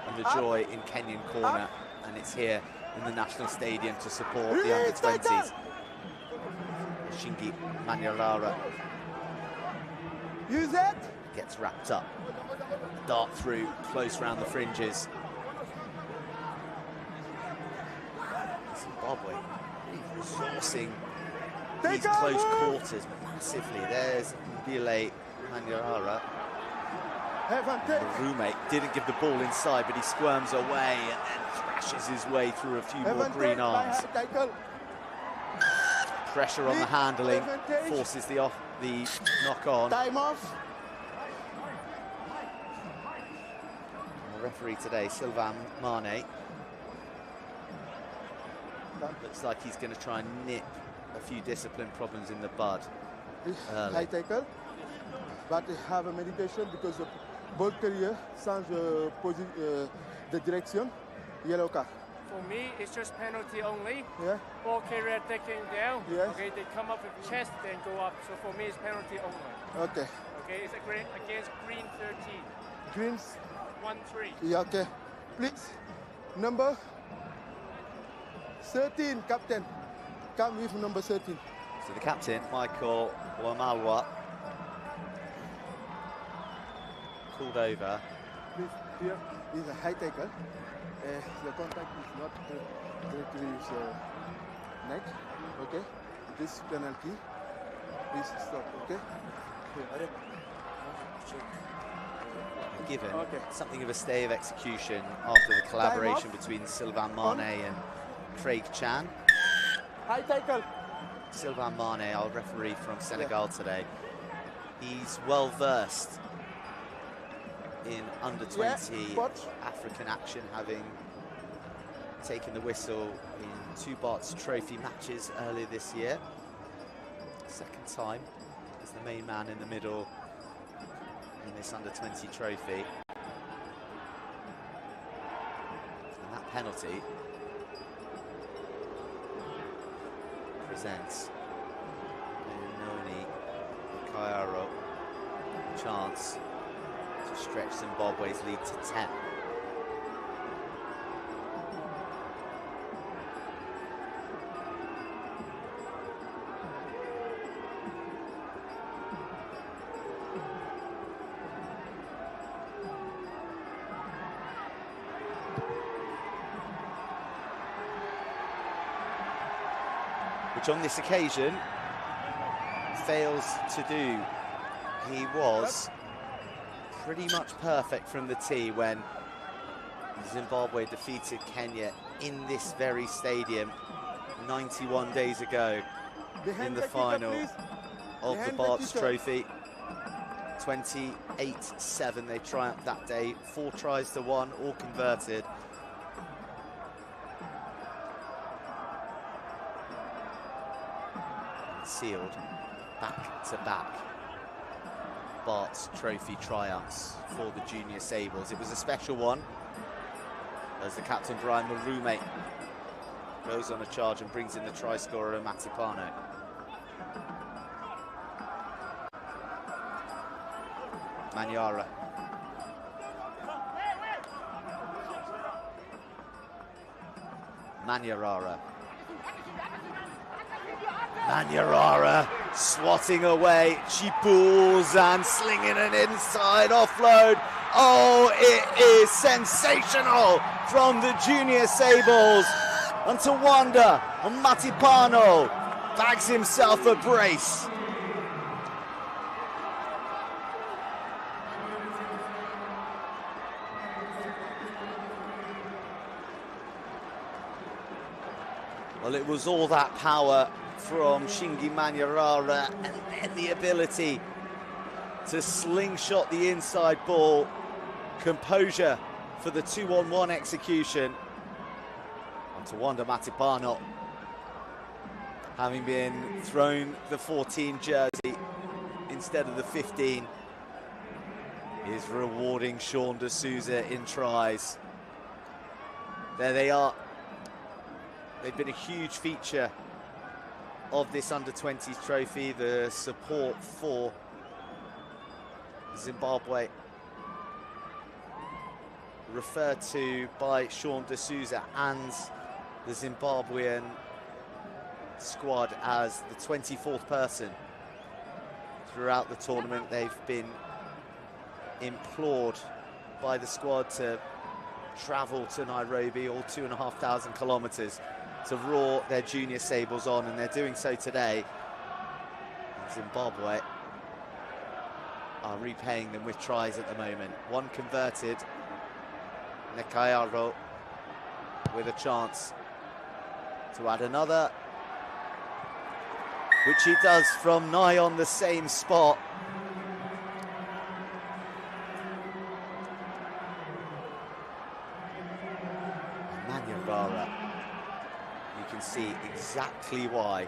and the up, joy in Kenyan corner, and it's here in the National Stadium to support the Release, under-20s. Shingi Manyalara Use it. gets wrapped up, dart through, close round the fringes. Zimbabwe really resourcing these close quarters massively. There's Mbile Manyalara. Marume didn't give the ball inside, but he squirms away and then thrashes his way through a few more green arms. Pressure on the handling, forces the knock on. Time off. And the referee today, Sylvain Mane, looks like he's going to try and nip a few discipline problems in the bud. High tackle, but they have a medication because the ball carrier change the direction. Yellow card. For me, it's just penalty only. Yeah. Ball carrier taking down. Yes. Okay, they come up with chest, then go up. So for me, it's penalty only. Okay. Okay, it's against green 13. Greens. 1-3. Yeah, okay. Please. Number 13, captain. Come with number 13. So the captain, Michael Wamalwa, called over. Please, here is a high tackle. The contact is not directly with neck. Okay. This penalty. Please stop. Okay. Given Okay. something of a stay of execution after the collaboration between Sylvain Mane and Craig Chan. High tackle. Sylvain Mane, our referee from Senegal today, he's well versed in under 20 African action, having taken the whistle in 2 Barts Trophy matches earlier this year. Second time as the main man in the middle in this under 20 trophy. And that penalty presents Noni Kayaro a chance to stretch Zimbabwe's lead to 10. Which on this occasion fails to do. He was pretty much perfect from the tee when Zimbabwe defeated Kenya in this very stadium 91 days ago in the final of the Barts Trophy. 28-7 they triumphed that day, 4 tries to 1, all converted. Sealed back-to-back Barts Trophy triumphs for the Junior Sables. It was a special one as the captain Brian Marume goes on a charge and brings in the try scorer Matipano. Manyara. Manyarara swatting away, she pulls and slinging an inside offload. Oh, it is sensational from the Junior Sables. And Tawanda Matipano bags himself a brace. Well, it was all that power from Shingi Manyarara and then the ability to slingshot the inside ball. Composure for the 2-on-1 execution. And Tawanda Matipano, having been thrown the 14 jersey instead of the 15, is rewarding Sean D'Souza in tries. There they are. They've been a huge feature of this under-20s trophy, the support for Zimbabwe, referred to by Sean D'Souza and the Zimbabwean squad as the 24th person throughout the tournament. They've been implored by the squad to travel to Nairobi, all 2,500 kilometers, to roar their Junior Sables on, and they're doing so today. And Zimbabwe are repaying them with tries at the moment. One converted, Nekayaro with a chance to add another, which he does from nigh on the same spot. Manyarara, you can see exactly why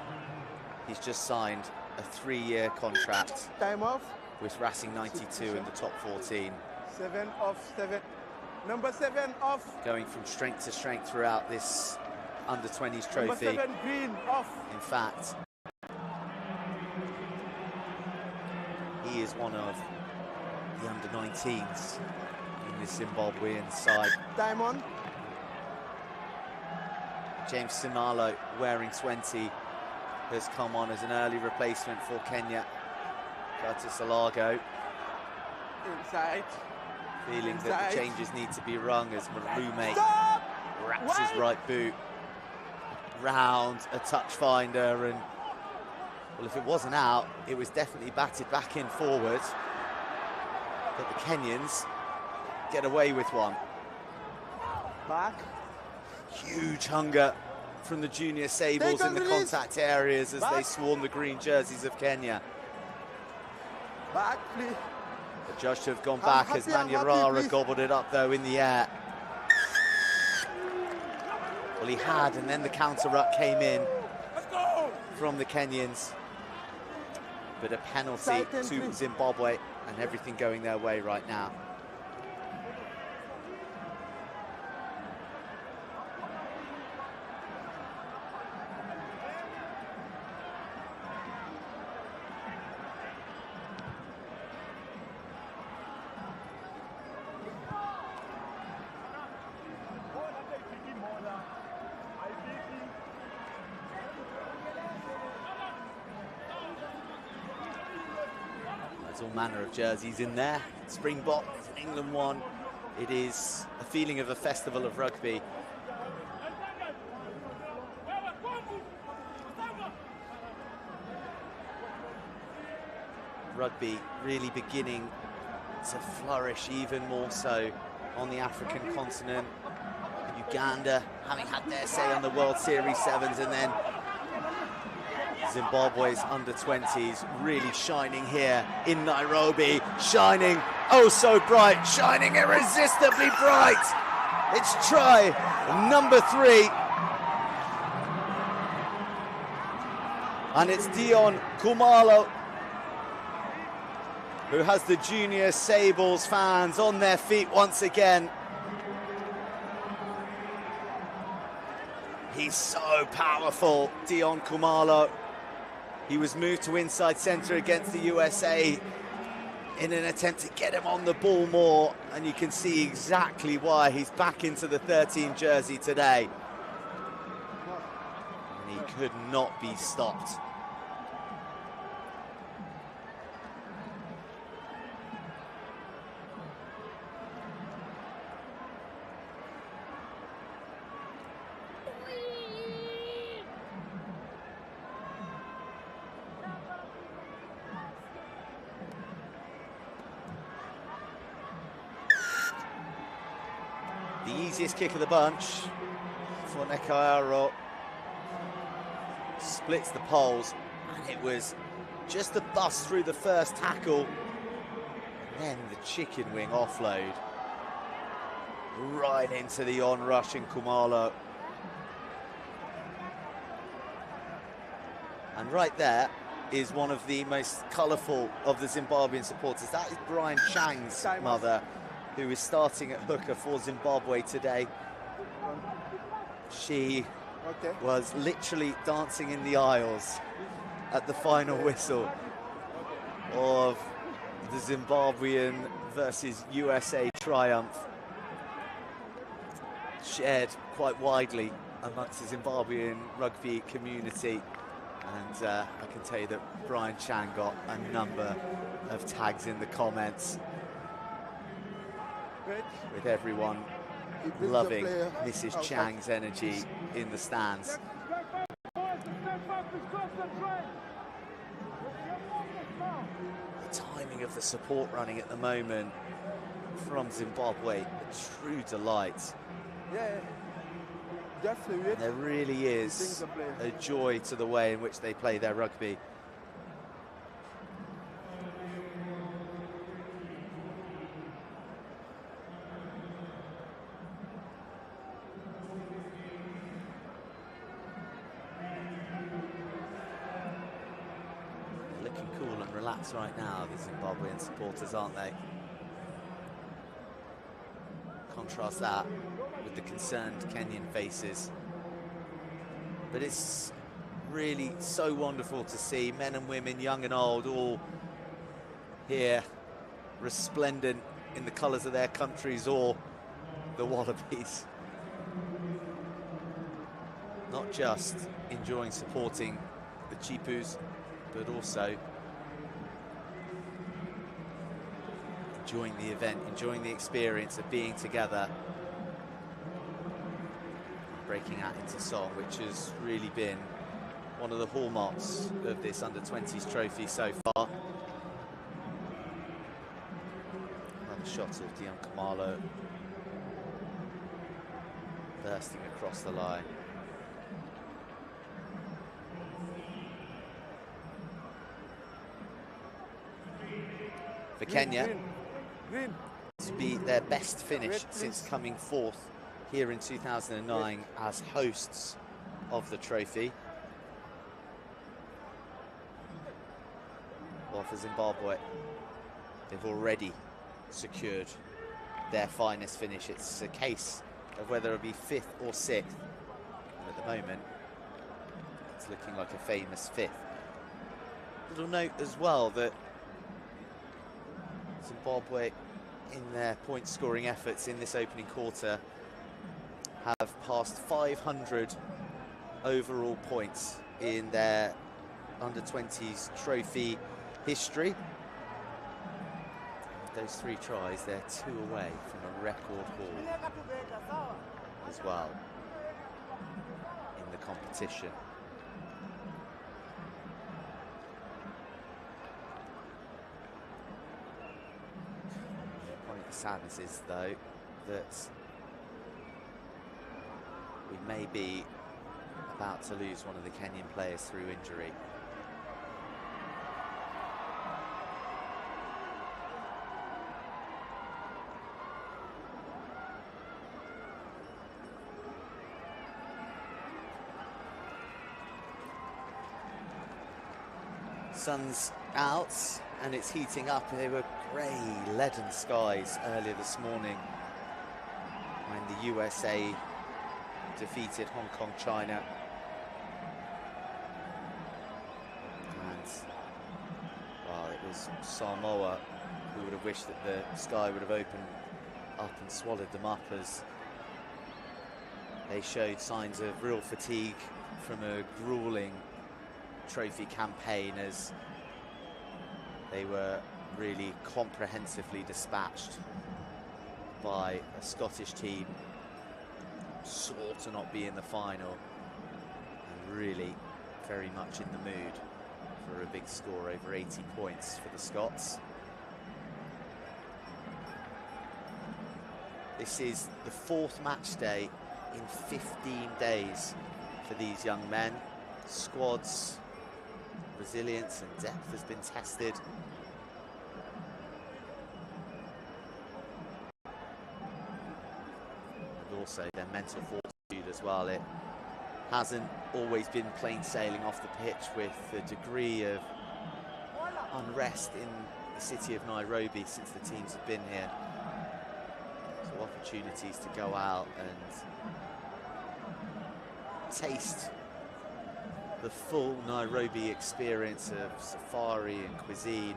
he's just signed a 3-year contract Time off. with Racing 92 in the top 14. 7 of 7. Number 7 off. Going from strength to strength throughout this under-20s trophy. Number 7 green off. In fact, he is one of the under-19s in the Zimbabwean side. Time on. James Simalo, wearing 20, has come on as an early replacement for Kenya. Curtis Alago. Inside. Feeling that the changes need to be rung as Marume wraps his right boot round a touch finder, and well, if it wasn't out, it was definitely batted back in forward. But the Kenyans get away with one. Back. Huge hunger from the junior Sables in the contact areas as they swarm the green jerseys of Kenya. Back, please. The judge to have gone back as Manyarara gobbled it up though in the air. Well, he had, and then the counter-ruck came in from the Kenyans. But a penalty to Zimbabwe, and everything going their way right now. All manner of jerseys in there. Springbok, it's an England one. It is a feeling of a festival of rugby. Rugby really beginning to flourish even more so on the African continent. Uganda having had their say on the World Series Sevens, and then Zimbabwe's under-20s really shining here in Nairobi, shining oh so bright, shining irresistibly bright. It's try number 3. And it's Dion Kumalo who has the junior Sables fans on their feet once again. He's so powerful, Dion Kumalo. He was moved to inside centre against the USA in an attempt to get him on the ball more, and you can see exactly why he's back into the 13 jersey today. And he could not be stopped. Easiest kick of the bunch for Nyayo. Splits the poles, and it was just a bust through the first tackle, and then the chicken wing offload right into the on-rushing Kumalo. And right there is one of the most colourful of the Zimbabwean supporters. That is Brian Chang's mother, who is starting at hooker for Zimbabwe today. She was literally dancing in the aisles at the final whistle of the Zimbabwean versus USA triumph, shared quite widely amongst the Zimbabwean rugby community. And I can tell you that Brian Chang got a number of tags in the comments, with everyone loving Mrs. Chang's energy in the stands. The timing of the support running at the moment from Zimbabwe, a true delight. Yeah, definitely. And there really is a joy to the way in which they play their rugby. Right now, the Zimbabwean supporters, aren't they? contrast that with the concerned Kenyan faces. But it's really so wonderful to see men and women, young and old, all here, resplendent in the colours of their countries or the Wallabies. Not just enjoying supporting the Chipus, but also enjoying the event, enjoying the experience of being together, breaking out into song, which has really been one of the hallmarks of this under-20s trophy so far. Another shot of Dion Kamalo bursting across the line. For Kenya, this will be their best finish since coming fourth here in 2009 as hosts of the trophy. Well, for Zimbabwe, they've already secured their finest finish. It's a case of whether it'll be 5th or 6th. And at the moment, it's looking like a famous 5th. Little note as well that Zimbabwe, in their point-scoring efforts in this opening quarter, have passed 500 overall points in their under-20s trophy history. Those 3 tries, they're 2 away from a record haul as well in the competition. One of the sadness is, though, that we may be about to lose one of the Kenyan players through injury. Sun's out and it's heating up. They were grey, leaden skies earlier this morning when the USA defeated Hong Kong, China. And, well, it was Samoa who would have wished that the sky would have opened up and swallowed them up, as they showed signs of real fatigue from a grueling trophy campaign, as they were really comprehensively dispatched by a Scottish team sore to not be in the final and really very much in the mood for a big score, over 80 points for the Scots. This is the 4th match day in 15 days for these young men. Squads, resilience and depth has been tested. And also their mental fortitude as well. It hasn't always been plain sailing off the pitch, with a degree of unrest in the city of Nairobi since the teams have been here. So opportunities to go out and taste the full Nairobi experience of safari and cuisine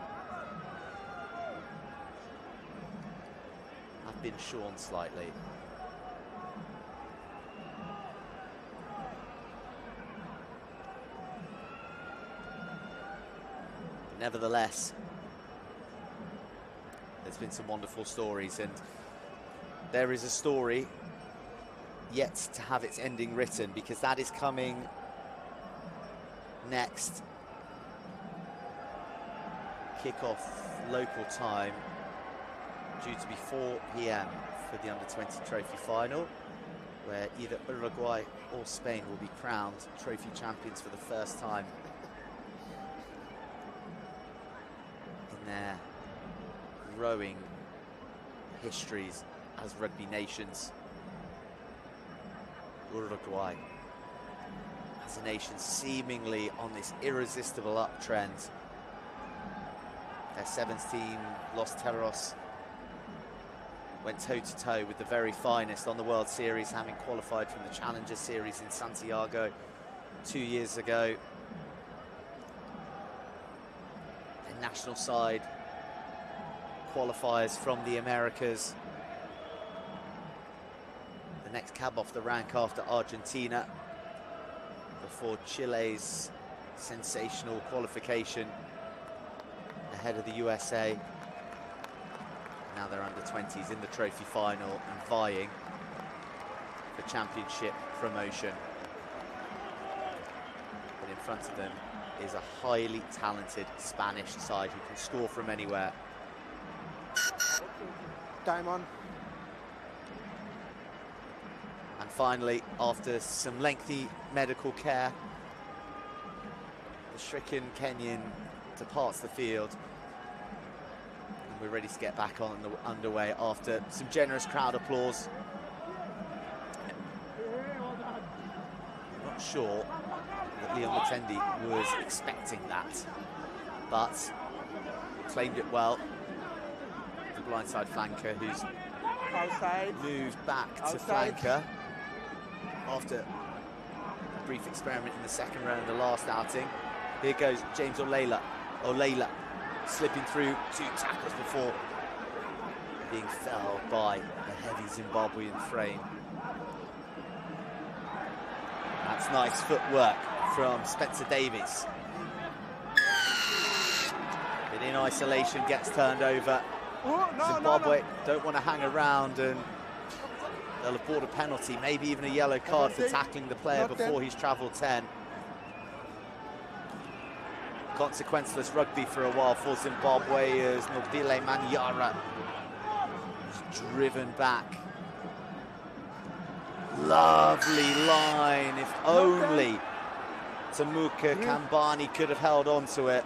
have been shorn slightly. But nevertheless, there's been some wonderful stories, and there is a story yet to have its ending written, because that is coming next. Kick-off local time, due to be 4 p.m. for the under-20 trophy final, where either Uruguay or Spain will be crowned trophy champions for the first time in their growing histories as rugby nations. Uruguay, as a nation, seemingly on this irresistible uptrend. Their 7th team, Los Terros, went toe-to-toe with the very finest on the World Series, having qualified from the Challenger Series in Santiago 2 years ago. The national side qualifiers from the Americas. The next cab off the rank after Argentina, before Chile's sensational qualification ahead of the USA. Now they're under 20s in the trophy final and vying for championship promotion. But in front of them is a highly talented Spanish side who can score from anywhere. Time on. And finally, after some lengthy medical care, the stricken Kenyan departs the field. And we're ready to get back on the underway after some generous crowd applause. I'm not sure that Leon Matendi was expecting that, but claimed it well. The blindside flanker who's Outside. moved back to Outside. flanker after a brief experiment in the second round of the last outing. Here goes James Olayla. Olayla slipping through 2 tackles before being felled by the heavy Zimbabwean frame. That's nice footwork from Spencer Davies. But in isolation, gets turned over. Zimbabwe don't want to hang around, and they'll have bought a penalty, maybe even a yellow card for tackling the player before he's travelled 10. Consequenceless rugby for a while for Zimbabwe as Nobile Manyara is driven back. Lovely line, if only Tamuka Kambani could have held on to it.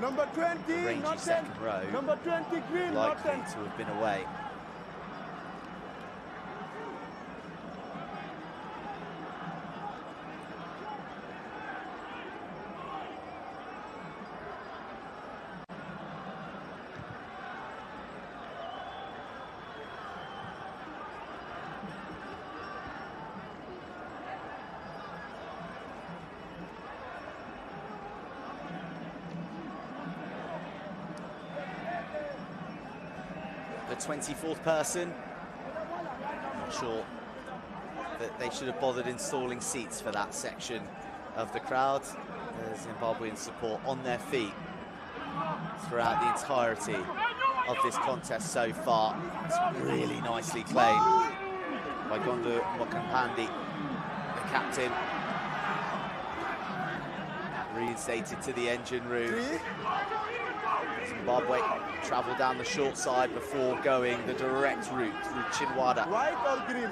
Number 20, Rangy not 10. second row, Number 20, green, not likely 10. to have been away. The 24th person, not sure that they should have bothered installing seats for that section of the crowd. The Zimbabwean support on their feet throughout the entirety of this contest so far. It's really nicely claimed by Gondo Mokampandi, the captain. Reinstated to the engine room. Zimbabwe travel down the short side before going the direct route through Chinwada. White or green?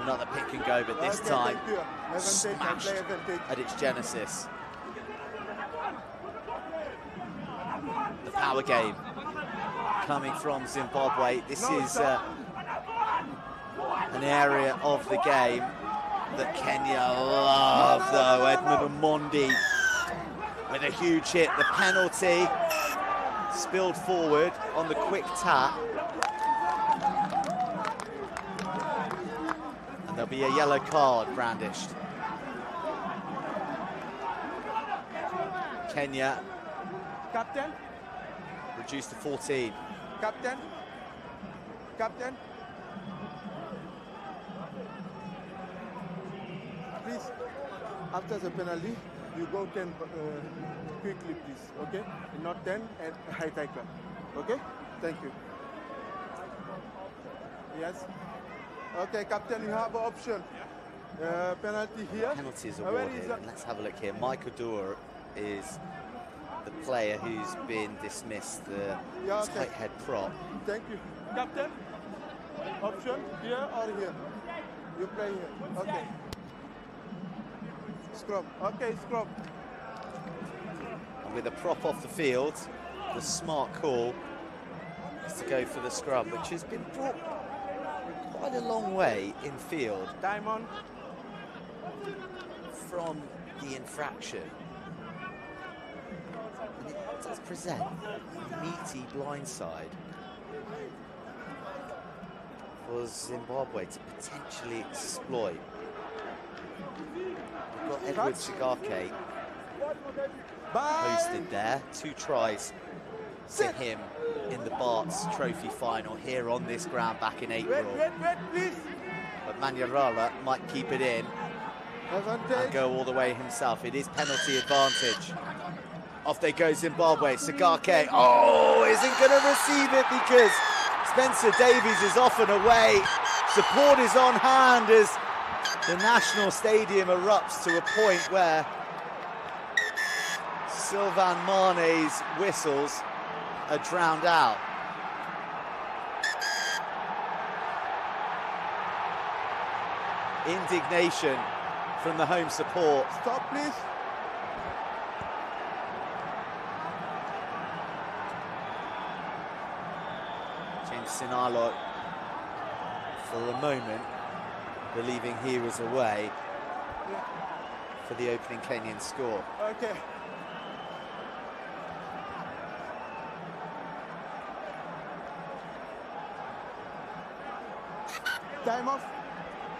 Another pick and go, but this time Advantage, smashed advantage. at its genesis. The power game coming from Zimbabwe. This is an area of the game that Kenya love, though. Edmund Omondi with a huge hit. The penalty spilled forward on the quick tap. And there'll be a yellow card brandished. Kenya Captain, reduced to 14. captain, captain. Please, after the penalty, you go 10 quickly, please, okay? Not 10 and high tackle, okay? Thank you. Yes. Okay, captain, you have an option. Penalty here. Penalties Where awarded. is the- And let's have a look here. Michael Doer is the player who's been dismissed, the Yeah, okay. tight head prop. Thank you. Captain, option here or here? You play here. Okay. Scrum. Okay, scrum. And with a prop off the field, the smart call is to go for the scrub, which has been brought quite a long way in field Time on. from the infraction. And it does present a meaty blindside for Zimbabwe to potentially exploit. We've got Edward Chigake posted there. 2 tries to him in the Barts Trophy final here on this ground back in April. But Manyarara might keep it in and go all the way himself. It is penalty advantage. Off they go, Zimbabwe. Chigake, oh, isn't going to receive it because Spencer Davies is off and away. Support is on hand as the National Stadium erupts to a point where Sylvain Mane's whistles are drowned out. Indignation from the home support. Stop, please. James Sinalo, for a moment, believing he was away for the opening Kenyan score. Okay. Time off.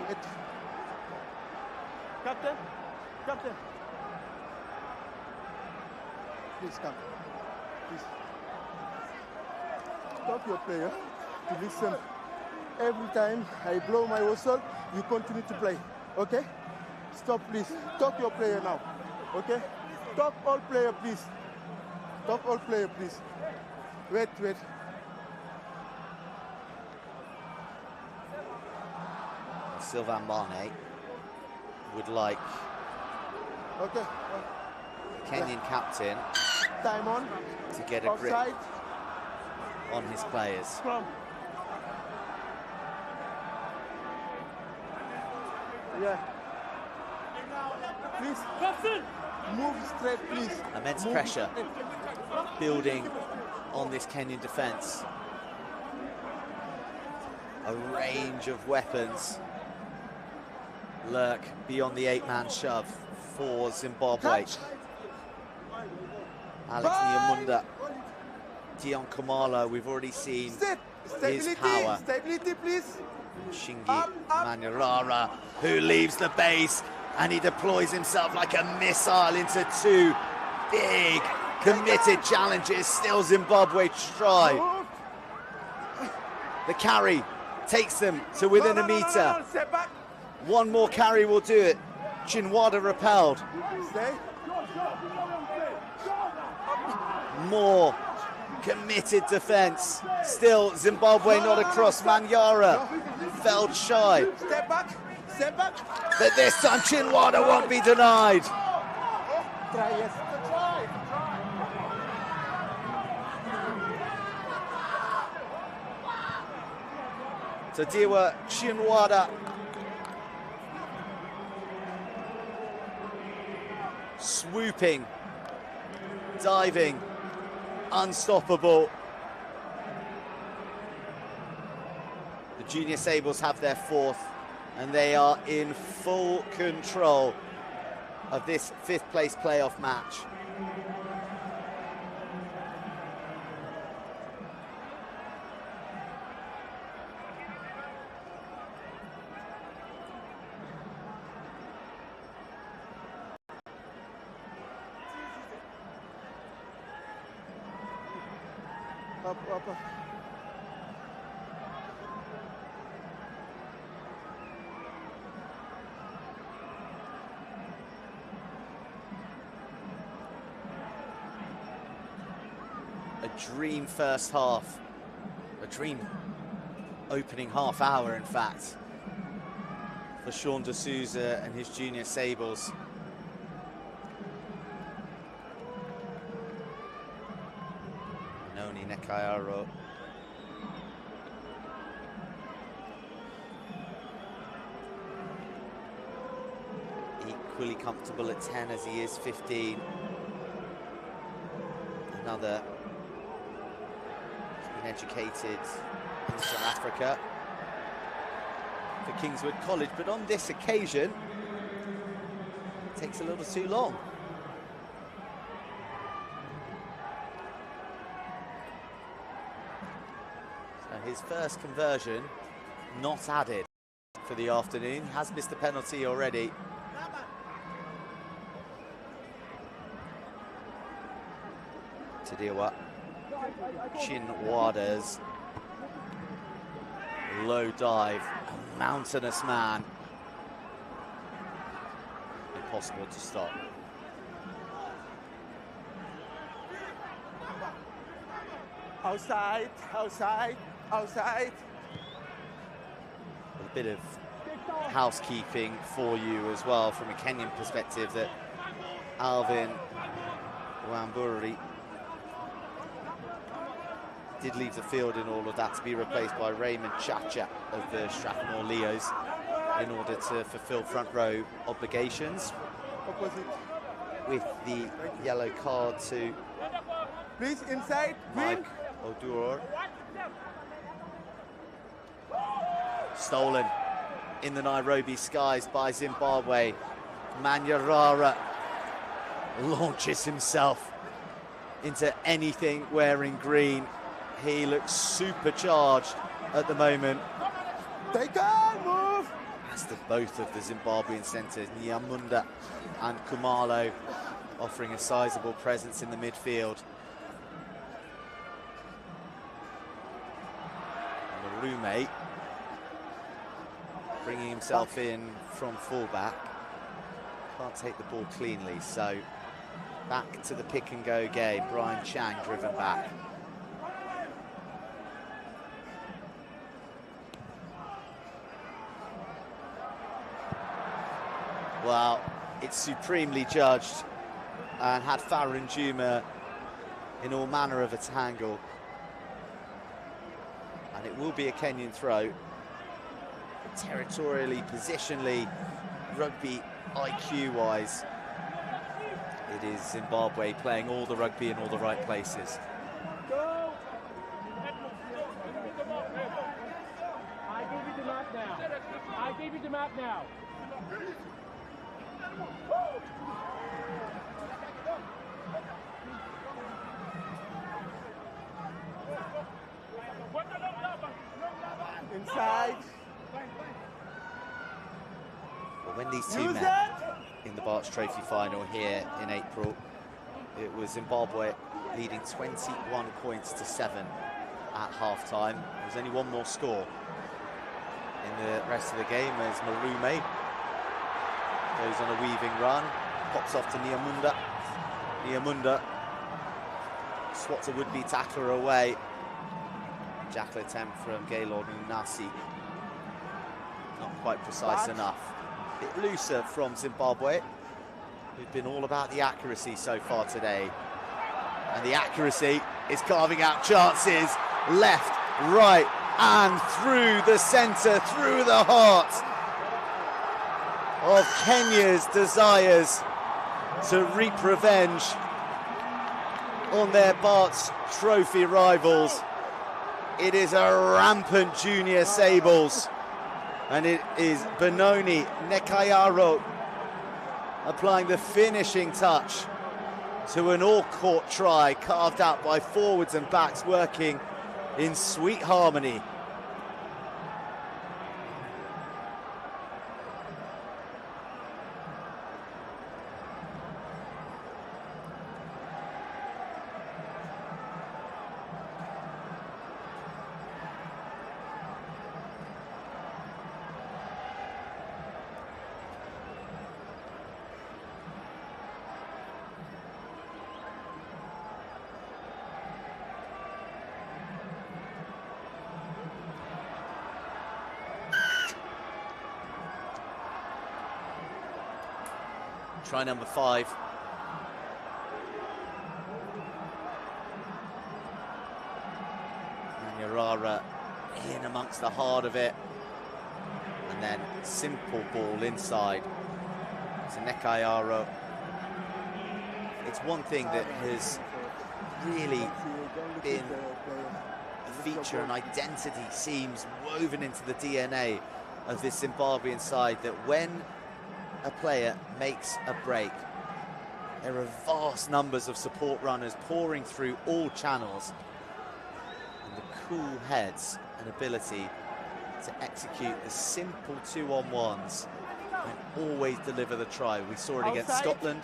Wait. Captain. Captain. Please come. Please. Stop your player to listen. Every time I blow my whistle, you continue to play. Okay? Stop, please. Stop your player now. Okay? Stop all player, please. Stop all player, please. Wait, wait. Sylvain Mane would like okay. the Kenyan captain time on to get a grip offside on his players. Scrum. Yeah. Please. Move straight, please. Immense Move pressure straight. building on this Kenyan defence. A range of weapons lurk beyond the 8-man shove for Zimbabwe. Alex Nyamunda, Dion Kamala, we've already seen his power. Stability, please. Shingi Manyarara, who leaves the base and he deploys himself like a missile into 2 big committed challenges. Still Zimbabwe try. The carry takes them to within a metre. One more carry will do it. Chinwada repelled. More committed defence. Still Zimbabwe not across. Manyara felled shy. Step back. Step back. But this time Chinwada won't be denied. Try, yes. Tadiwa Chinwada swooping, diving, unstoppable. The Junior Sables have their 4th and they are in full control of this 5th place playoff match. Up, up, up. A dream first half, a dream opening half hour, in fact, for Sean D'Souza and his Junior Sables. Noni Nekayaro. Equally comfortable at 10 as he is 15. Another been educated in South Africa for Kingswood College, but on this occasion it takes a little too long. his first conversion not added for the afternoon. He has missed a penalty already. Tidiwa Chinwada's low dive, a mountainous man. Impossible to stop. Outside, outside, outside. A bit of housekeeping for you as well from a Kenyan perspective, that Alvin Wamburi did leave the field in all of that to be replaced by Raymond Chacha of the Strathmore Leos in order to fulfill front row obligations. Opposite. With the yellow card to Please, inside, green. Mike Oduro. Stolen in the Nairobi skies by Zimbabwe. Manyarara launches himself into anything wearing green. He looks supercharged at the moment. Take on, move. As do both of the Zimbabwean centres, Nyamunda and Kumalo, offering a sizable presence in the midfield. Marume bringing himself in from fullback. Can't take the ball cleanly, so back to the pick and go game. Brian Chang driven back. Well, it's supremely judged and had Farron Juma in all manner of a tangle. And it will be a Kenyan throw. Territorially, positionally, rugby IQ-wise, it is Zimbabwe playing all the rugby in all the right places. I gave you the map now. I gave you the map now. Inside. Well, when these two met in the Barts Trophy final here in April, it was Zimbabwe leading 21 points to 7 at half-time. There was only one more score in the rest of the game as Marume goes on a weaving run, pops off to Nyamunda. Nyamunda swats a would-be tackler away. Jackal attempt from Gaylord Nasi. Not quite precise enough. A bit looser from Zimbabwe, who've been all about the accuracy so far today. And the accuracy is carving out chances left, right, and through the centre, through the heart of Kenya's desires to reap revenge on their Barts Trophy rivals. It is a rampant Junior Sables, and it is Benoni Nekayaro applying the finishing touch to an all-court try carved out by forwards and backs working in sweet harmony. Try number 5. Manyarara in amongst the heart of it. And then simple ball inside to Nekayaro. It's one thing that has really been a feature and identity, seems woven into the DNA of this Zimbabwean side, that when a player makes a break, there are vast numbers of support runners pouring through all channels, and the cool heads and ability to execute the simple 2-on-1s and always deliver the try. We saw it against Scotland,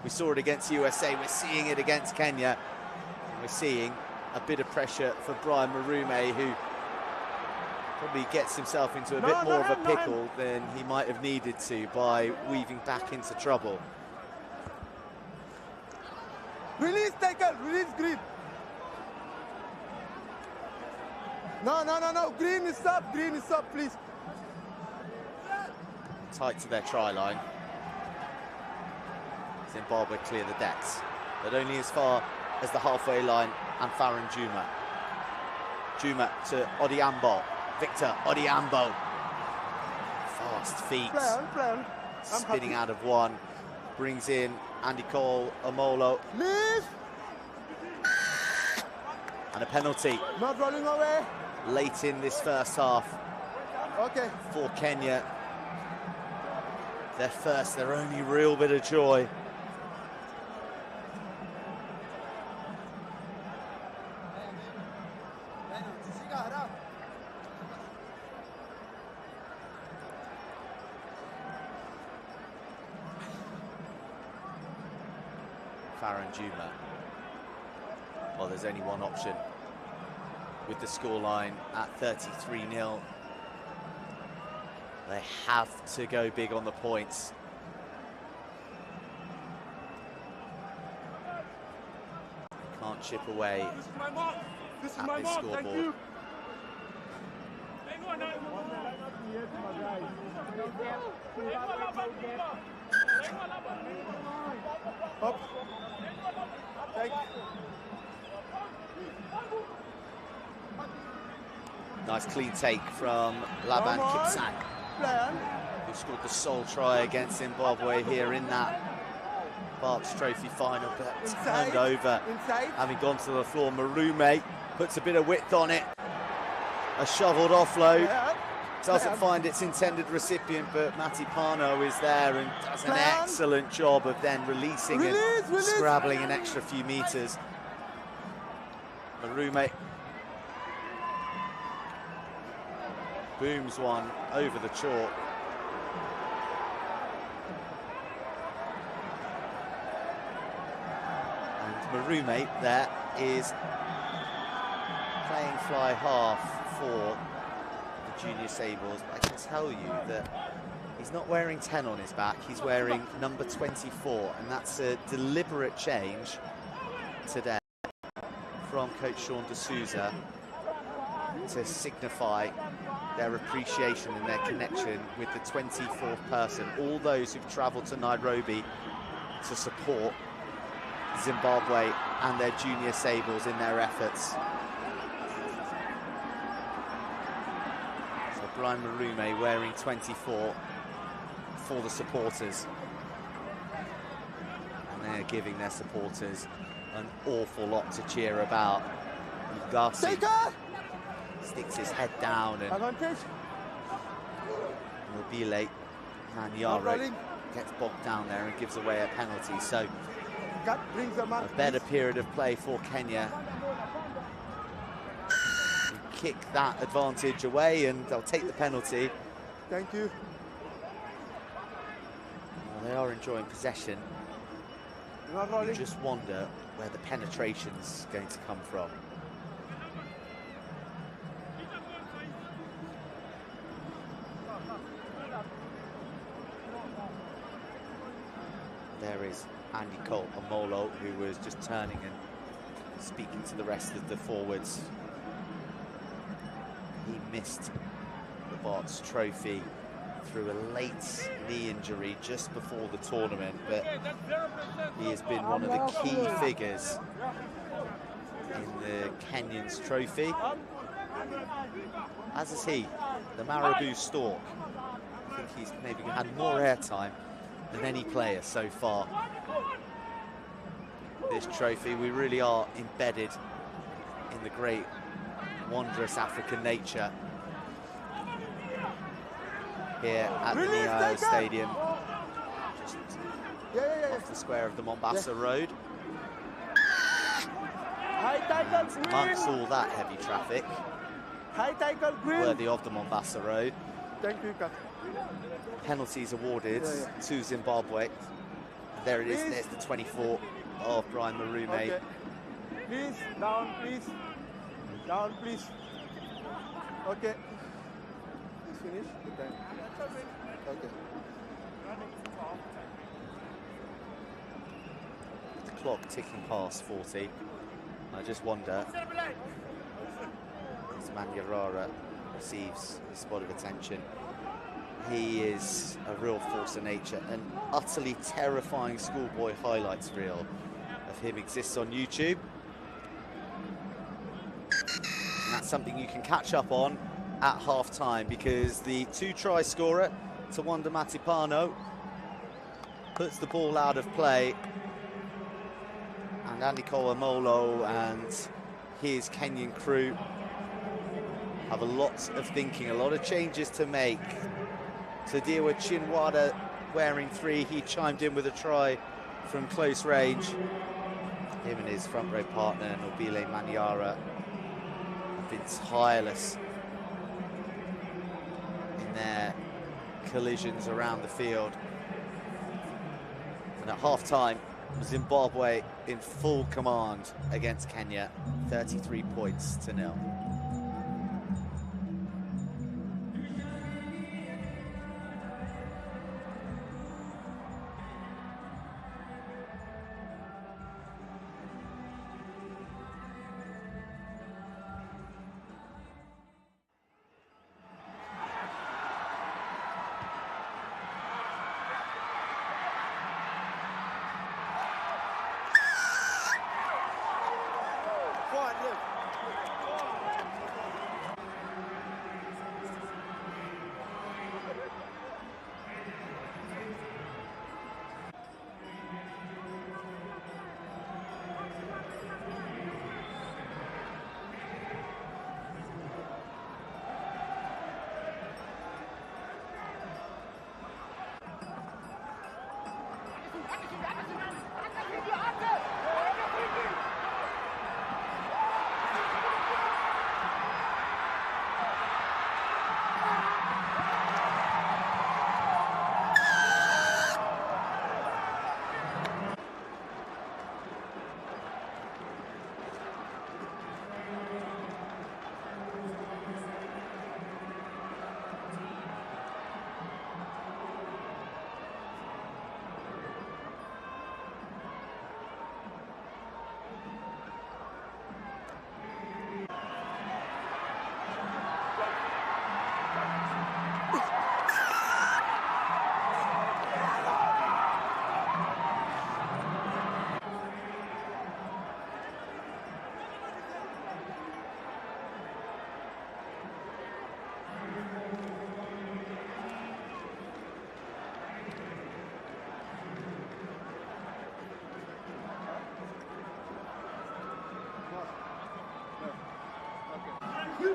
we saw it against USA, we're seeing it against Kenya. We're seeing a bit of pressure for Brian Marume, who probably gets himself into a bit more of a pickle than he might have needed to by weaving back into trouble. Release, tackle, release, green. No, green is up, please. Tight to their try line. Zimbabwe clear the decks, but only as far as the halfway line and Farron Juma. Juma to Odiambo. Victor Odiambo. Fast feet. Spinning out of one. Brings in Andy Cole, Omolo. Leave. And a penalty. Not rolling away. Late in this first half. Okay. For Kenya. Their only real bit of joy. Farron Juma. Well, there's only one option with the scoreline at 33-0. They have to go big on the points. They can't chip away at this scoreboard. Up. Nice clean take from Laban Kipsang, who scored the sole try against Zimbabwe here in that Barks Trophy final, but turned over, having gone to the floor. Marume puts a bit of width on it. A shoveled offload. Doesn't find its intended recipient, but Mati Pano is there and does an excellent job of then releasing and scrabbling an extra few meters. Marume booms one over the chalk. And Marume there is playing fly half for Junior Sables, but I can tell you that he's not wearing 10 on his back, he's wearing number 24, and that's a deliberate change today from coach Sean D'Souza to signify their appreciation and their connection with the 24th person, all those who've travelled to Nairobi to support Zimbabwe and their Junior Sables in their efforts. Brian Marume wearing 24 for the supporters. And they're giving their supporters an awful lot to cheer about. Garcia sticks his head down and Mobile Nyayo gets bogged down there and gives away a penalty. So a better period of play for Kenya. Kick that advantage away and they'll take the penalty. Thank you. Well, they are enjoying possession. You just wonder where the penetration's going to come from. There is Andy Cole Omolo, who was just turning and speaking to the rest of the forwards. He missed the Barks Trophy through a late knee injury just before the tournament, but he has been one of the key figures in the Kenyans Trophy, as is he, the Marabou Stork. I think he's maybe had more airtime than any player so far. This trophy, we really are embedded in the great wondrous African nature here at the Nyayo Stadium, just off the square of the Mombasa Road. High tackles win. amongst all that heavy traffic, High tackle win. worthy of the Mombasa Road. Thank you, Captain. Penalties awarded Yeah. to Zimbabwe. There it is, Please. there's the 24 of Brian Marume. Okay. Please, down, please. Down, please. Okay. Please finish the time. Okay. The clock ticking past 40. I just wonder, as Manyarara receives a spot of attention, he is a real force of nature. An utterly terrifying schoolboy highlights reel of him exists on YouTube. And that's something you can catch up on at half-time, because the 2-try scorer, Tawanda Matipano, puts the ball out of play. And Andy Molo and his Kenyan crew have a lot of thinking, a lot of changes to make to deal with Chinwada wearing 3. He chimed in with a try from close range. Him and his front row partner, Nobile Manyara, have been tireless in their collisions around the field. And at half-time, Zimbabwe in full command against Kenya, 33 points to 0.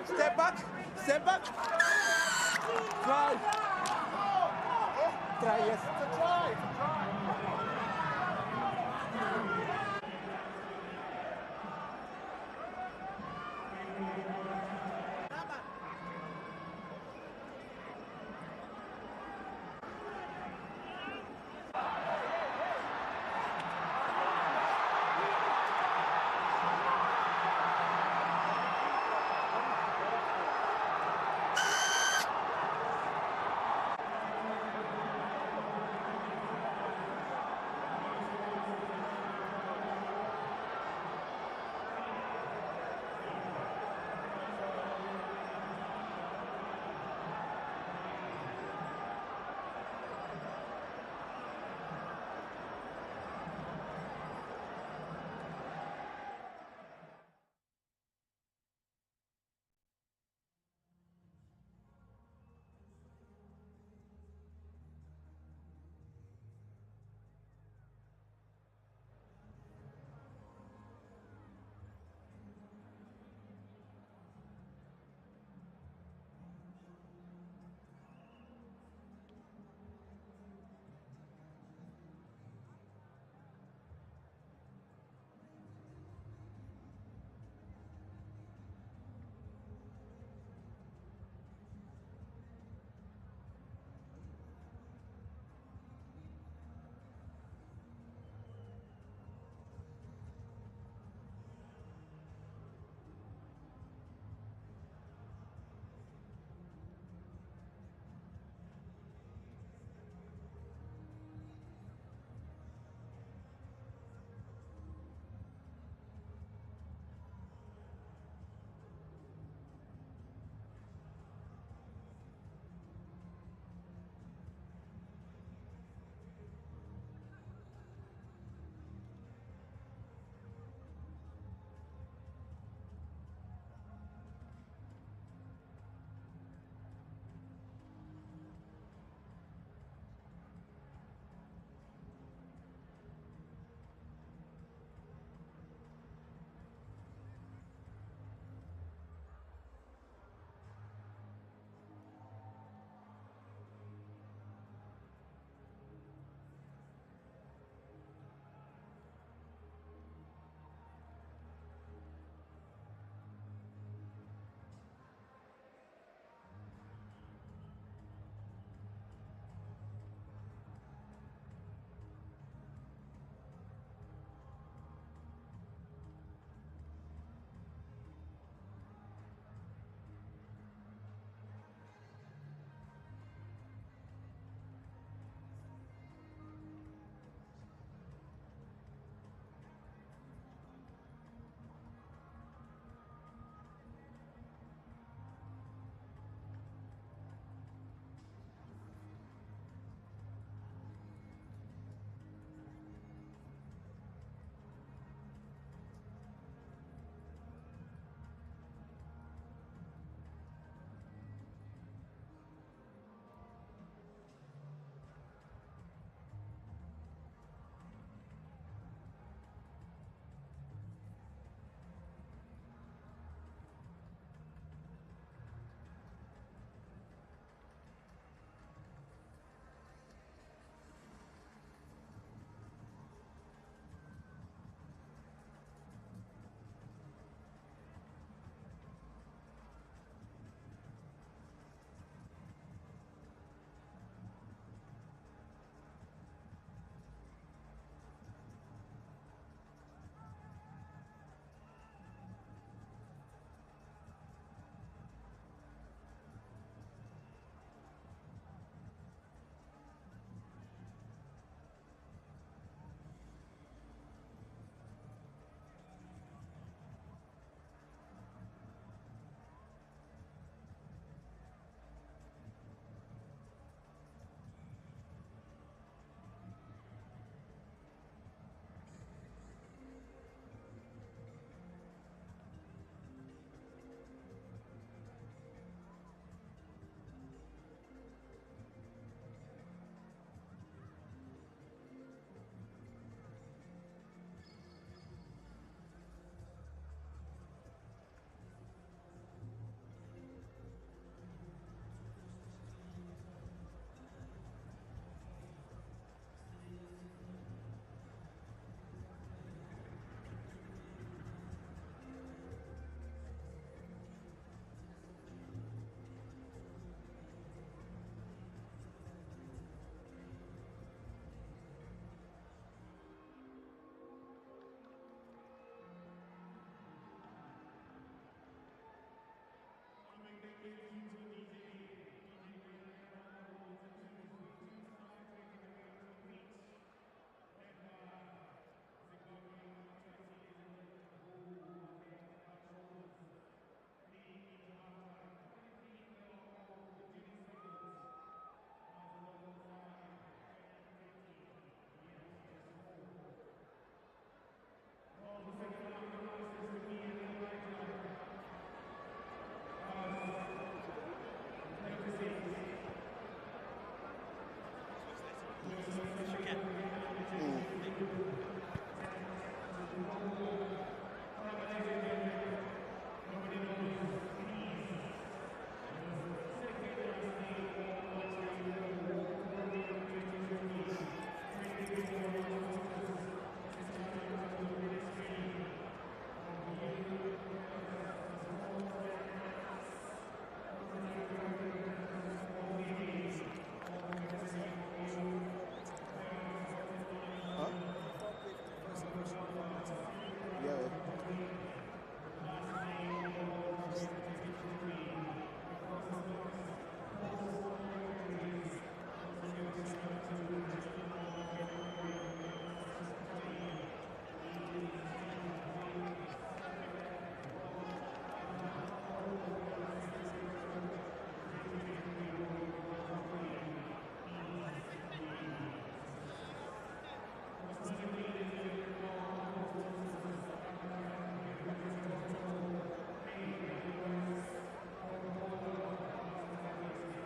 Step back. Step back. Try. Try, yes. It's a try. It's a try.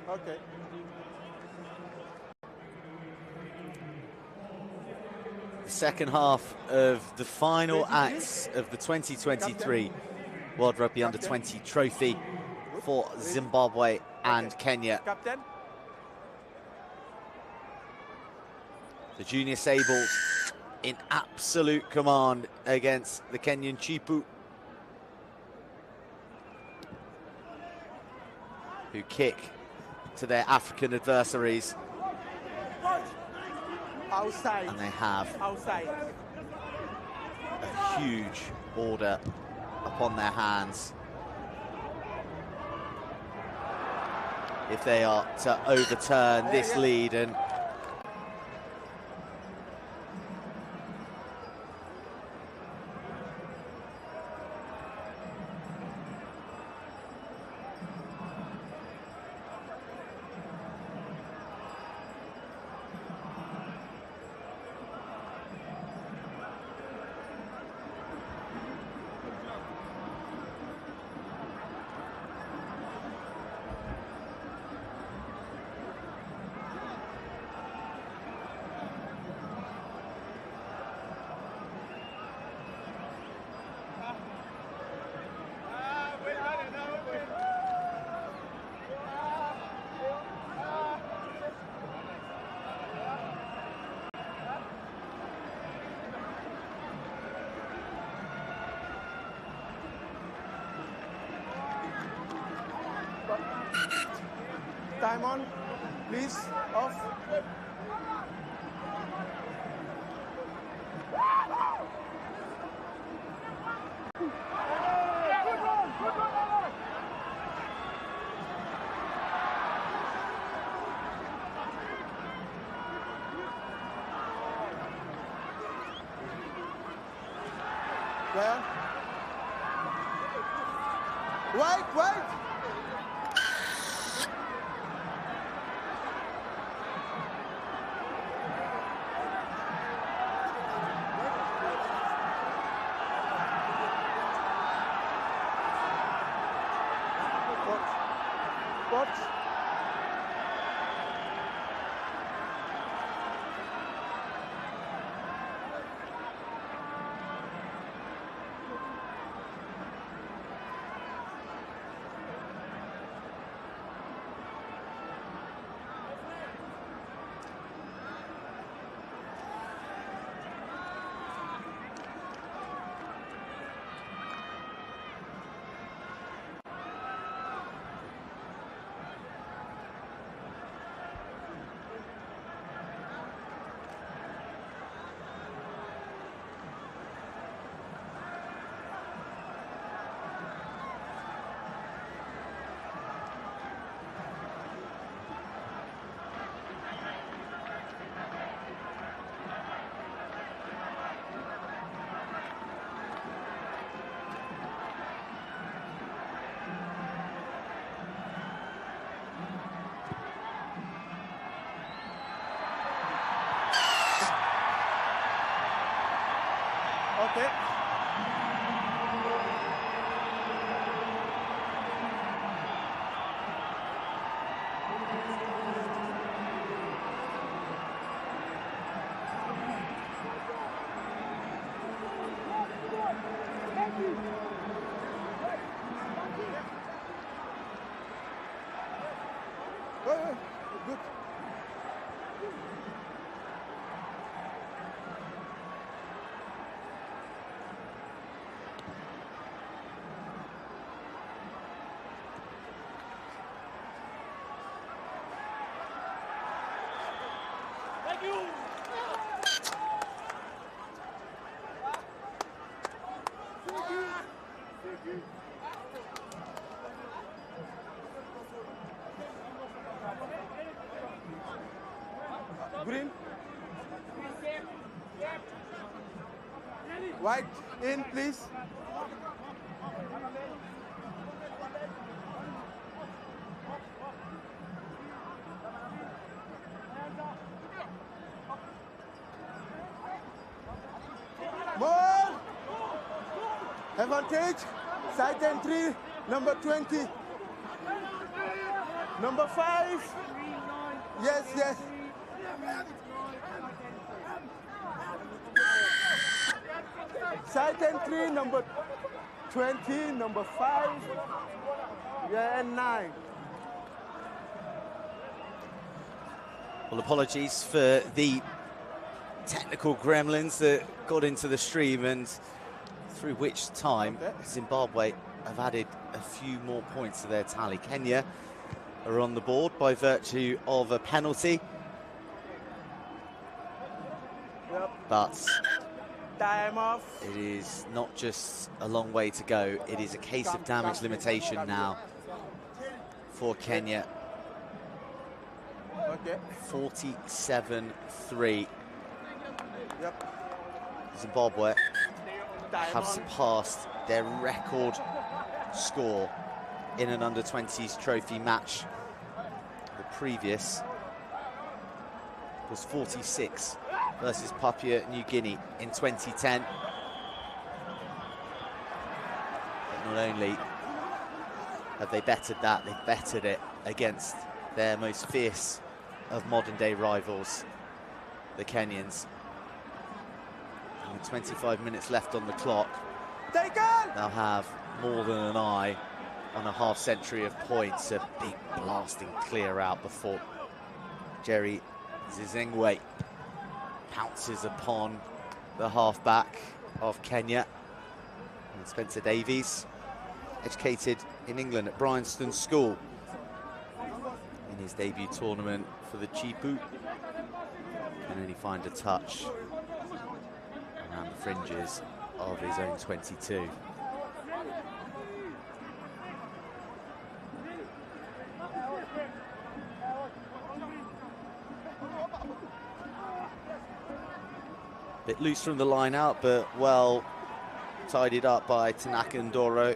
Okay. The second half of the final acts of the 2023 World Rugby Under-20 trophy for Zimbabwe and Kenya. Captain. The Junior Sables in absolute command against the Kenyan Chipu, who kick to their African adversaries. Outside. And they have Outside. a huge order upon their hands if they are to overturn this lead. And Time on, please, off. Where? Wait! What? Okay. Good. Green. White in, please. More. Advantage. Side entry, number 20. Number 5. Yes, yes. Side and 3, number 20, number 5. Yeah, and 9. Well, apologies for the technical gremlins that got into the stream, and through which time Zimbabwe have added a few more points to their tally. Kenya are on the board by virtue of a penalty. Yep. But Time off. it is not just a long way to go. It is a case of damage limitation now for Kenya. Okay. 47-3. Yep. Zimbabwe Time have on. surpassed their record score in an under-20s trophy match. The previous was 46 versus Papua New Guinea in 2010. But not only have they bettered that, they've bettered it against their most fierce of modern-day rivals, the Kenyans. And with 25 minutes left on the clock, they'll have more than an eye on a half-century of points. A big blasting clear out before Jerry Zizengwe pounces upon the halfback of Kenya. And Spencer Davies, educated in England at Bryanston School, in his debut tournament for the Chipu, can only find a touch around the fringes of his own 22. Bit loose from the line out, but well tidied up by Tanaka Ndoro.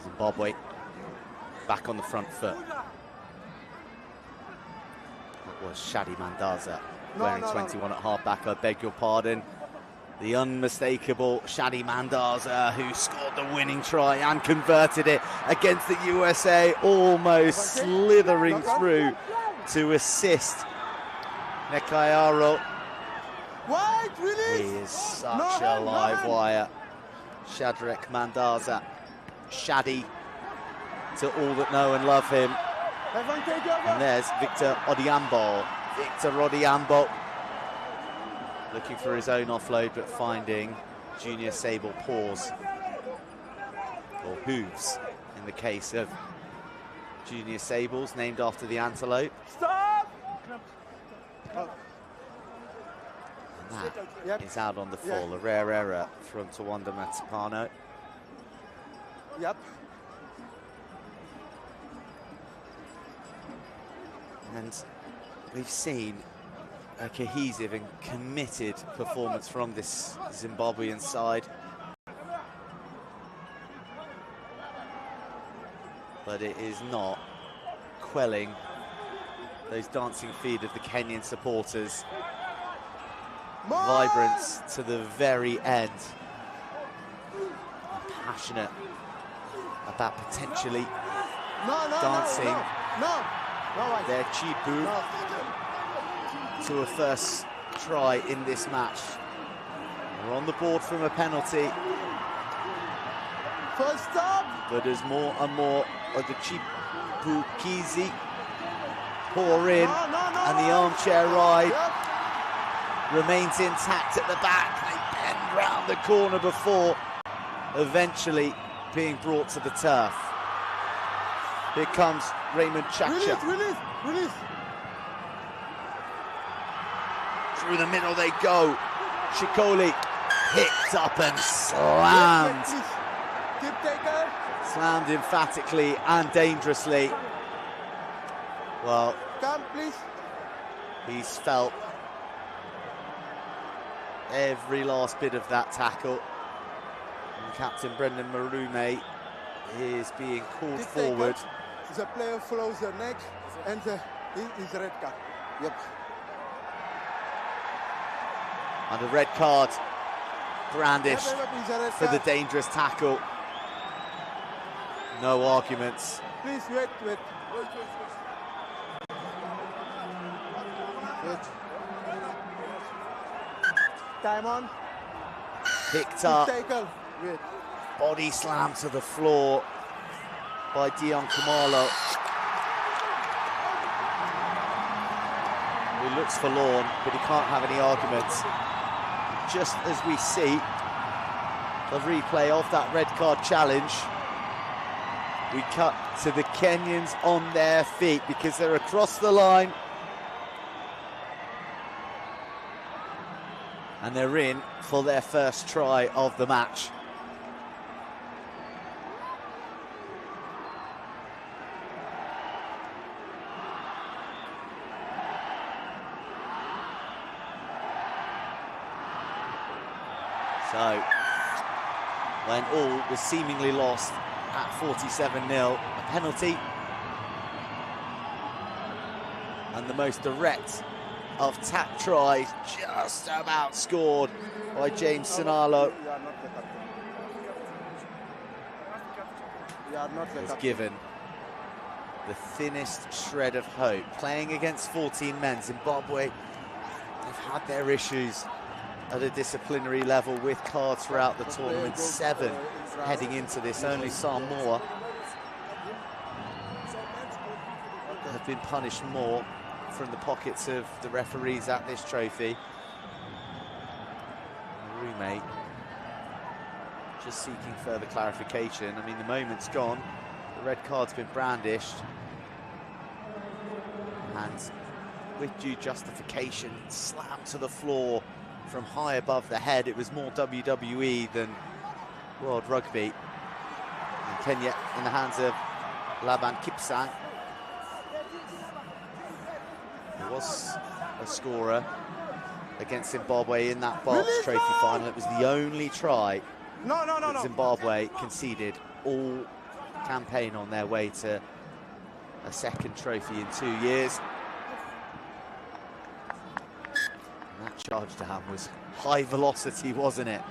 Zimbabwe back on the front foot. That was Shadi Mandaza wearing 21 at halfback, I beg your pardon. The unmistakable Shadi Mandaza, who scored the winning try and converted it against the USA, almost slithering through to assist Nekayaro. He is such a live wire. Shadrach Mandaza, Shadi to all that know and love him. And there's Victor Odiambo. Victor Odiambo looking for his own offload, but finding Junior Sable paws, or hooves in the case of Junior Sables, named after the antelope. Stop! And that is out on the fall. A rare error from Tawanda Matipano. Yep. And we've seen a cohesive and committed performance from this Zimbabwean side. But it is not quelling those dancing feet of the Kenyan supporters. Vibrance to the very end. And passionate about potentially dancing their Chipu to a first try in this match. We're on the board from a penalty. First stop. But as more and more of the Chipukizi pour in, and the armchair ride remains intact at the back. They bend round the corner before eventually being brought to the turf. Here comes Raymond Chacha. Release. Through the middle they go. Shikoli picked up and slammed. Slammed emphatically and dangerously. Well, he's felt every last bit of that tackle. And Captain Brendan Marume is being called forward. The player follows the neck and is red card. Yep. And a red card brandished for the dangerous tackle. No arguments. Please wait. Wait. Time on. Picked up. Tackle. Wait. Body slam to the floor by Dion Kamalo. He looks forlorn, but he can't have any arguments. Just as we see the replay of that red card challenge, we cut to the Kenyans on their feet because they're across the line. And they're in for their first try of the match. So, when all was seemingly lost at 47-0, a penalty. And the most direct of tap tries, just about scored by James Sinalo. Has given the thinnest shred of hope. Playing against 14 men, Zimbabwe, they've had their issues at a disciplinary level with cards throughout the tournament. 7 heading into this. Only Samoa have been punished more from the pockets of the referees at this trophy. Roommate just seeking further clarification. I mean, the moment's gone. The red card's been brandished. And with due justification, slammed to the floor from high above the head. It was more WWE than World Rugby. And Kenya in the hands of Laban Kipsang. There was a scorer against Zimbabwe in that Barks Trophy final. It was the only try that Zimbabwe conceded all campaign on their way to a second trophy in 2 years. And that charge down was high velocity, wasn't it?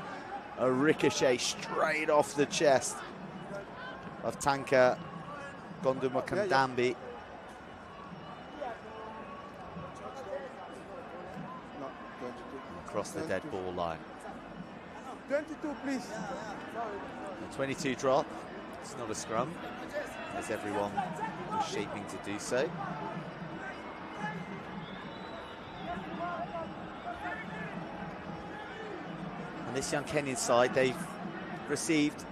A ricochet straight off the chest of Tanka Gondumakandambi. Across the dead ball line. 22, please. A 22 drop. It's not a scrum, as everyone was shaping to do so. And this young Kenyan side, they've received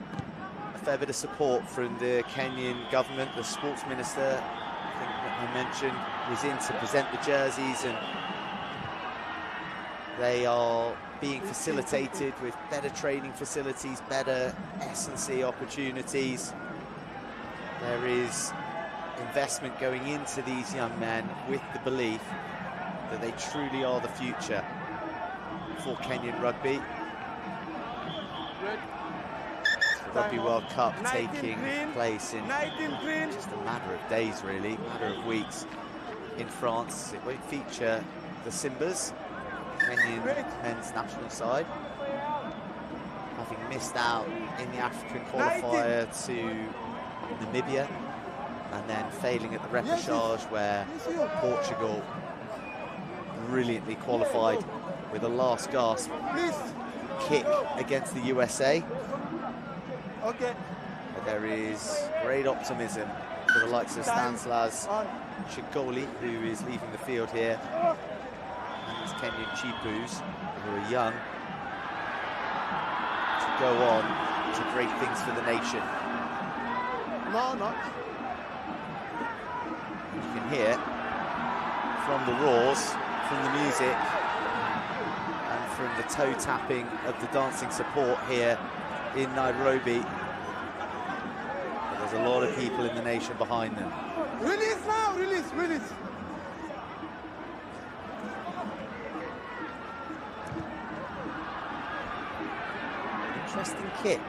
a fair bit of support from the Kenyan government. The sports minister, I think that I mentioned, was in to present the jerseys, and they are being facilitated with better training facilities, better S&C opportunities. There is investment going into these young men with the belief that they truly are the future for Kenyan rugby. The Rugby World Cup taking place in just a matter of days, really, a matter of weeks in France. It won't feature the Simbas, Kenyan men's national side, having missed out in the African qualifier to Namibia, and then failing at the repechage where Portugal brilliantly qualified with a last gasp kick against the USA. Okay. But there is great optimism for the likes of Stanislas Chikoli, who is leaving the field here, and his Kenyan Chipus, who are young, to go on to great things for the nation. No. You can hear from the roars, from the music, and from the toe tapping of the dancing support here in Nairobi, but there's a lot of people in the nation behind them. Release now, release. Interesting kick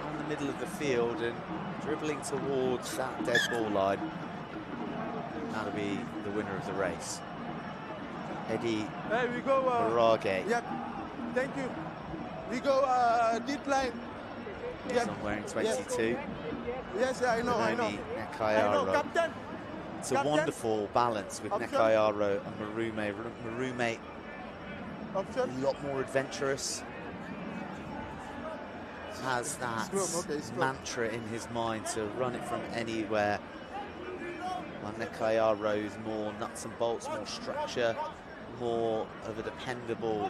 down the middle of the field and dribbling towards that dead ball line. That'll be the winner of the race. Eddie Hey, we go. Marage. Yep. Thank you. We go deep line. Yep. I'm wearing 22. Yes, I know. I know. Noni I know, Nekayaro. Captain. It's a Captain. wonderful balance with Option. Nekayaro and Marume. Marume, Option. a lot more adventurous. Has that mantra in his mind to run it from anywhere. While Nekayaro is more nuts and bolts, more structure, more of a dependable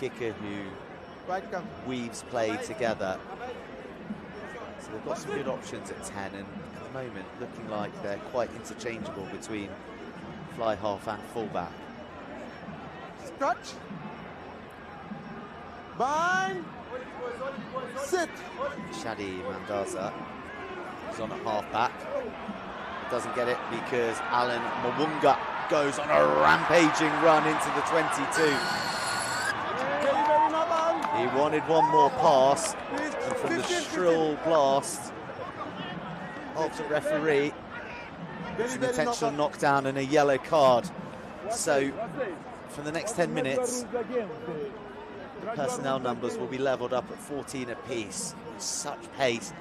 kicker who weaves play together. So they've got some good options at 10, and at the moment looking like they're quite interchangeable between fly half and fullback. Touch. Bind. Sit. Shadi Mandaza is on at half back. Doesn't get it because Alan Mwunga goes on a rampaging run into the 22. He wanted one more pass, and from the shrill blast of the referee, it's an intentional knockdown and a yellow card. So for the next 10 minutes, the personnel numbers will be levelled up at 14 apiece. Such pace,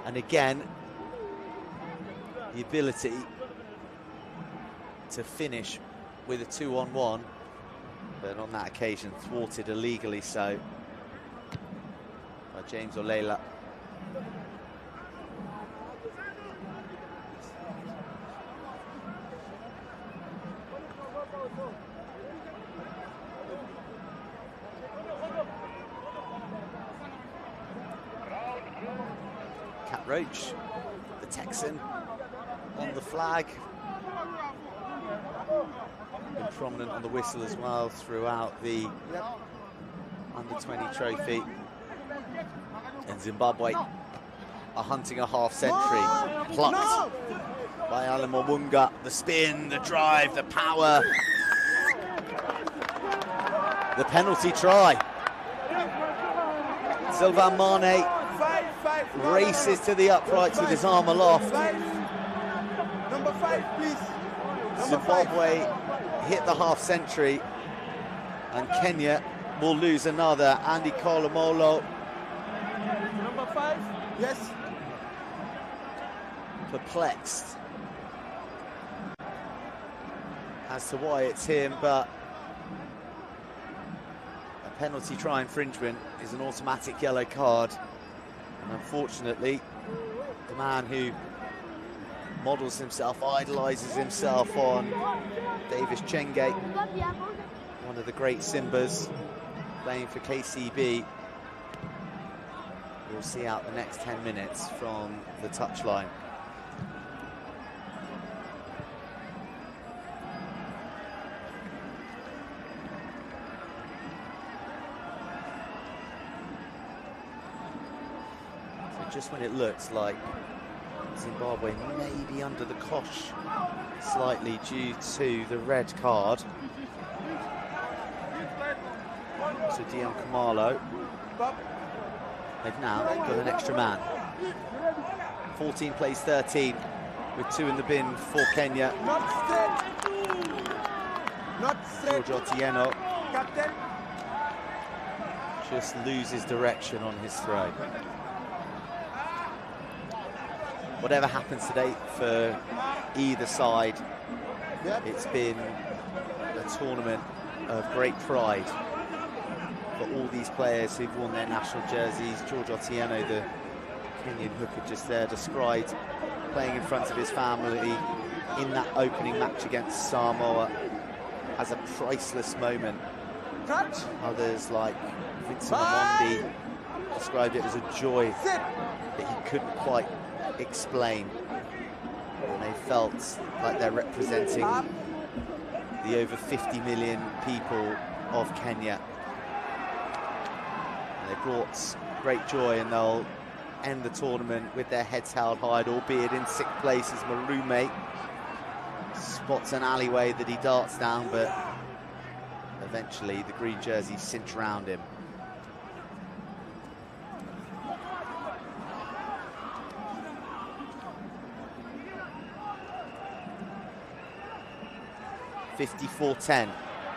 and again, the ability to finish with a 2-on-1, but on that occasion thwarted illegally so by James Olela. Cat Roach, the Texan, on the flag. Been prominent on the whistle as well throughout the under-20 trophy. And Zimbabwe are hunting a half-century. Plucked by Alan Mwunga. The spin, the drive, the power. The penalty try. Sylvain Mane races to the uprights with his arm aloft. Number 5, please. Zimbabwe hit the half-century, and Kenya will lose another. Andy Kolomolo. Number 5, yes. Perplexed as to why it's him, but a penalty try infringement is an automatic yellow card. And unfortunately, the man who models himself, idolizes himself on Davis Chenge, one of the great Simbas playing for KCB. We'll see out the next 10 minutes from the touchline. So just when it looks like Zimbabwe may be under the cosh slightly due to the red card. So Dion Kamalo, they've now got an extra man. 14 plays 13 with 2 in the bin for Kenya. George Otieno just loses direction on his throw. Whatever happens today for either side, it's been a tournament of great pride for all these players who've worn their national jerseys. George Otieno, the Kenyan hooker just there, described playing in front of his family in that opening match against Samoa as a priceless moment. Others like Vincent Amondi described it as a joy that he couldn't quite explain, and they felt like they're representing the over 50 million people of Kenya. And they brought great joy, and they'll end the tournament with their heads held high, albeit in 6th place as Marume spots an alleyway that he darts down, but eventually the green jersey cinch round him. .54.10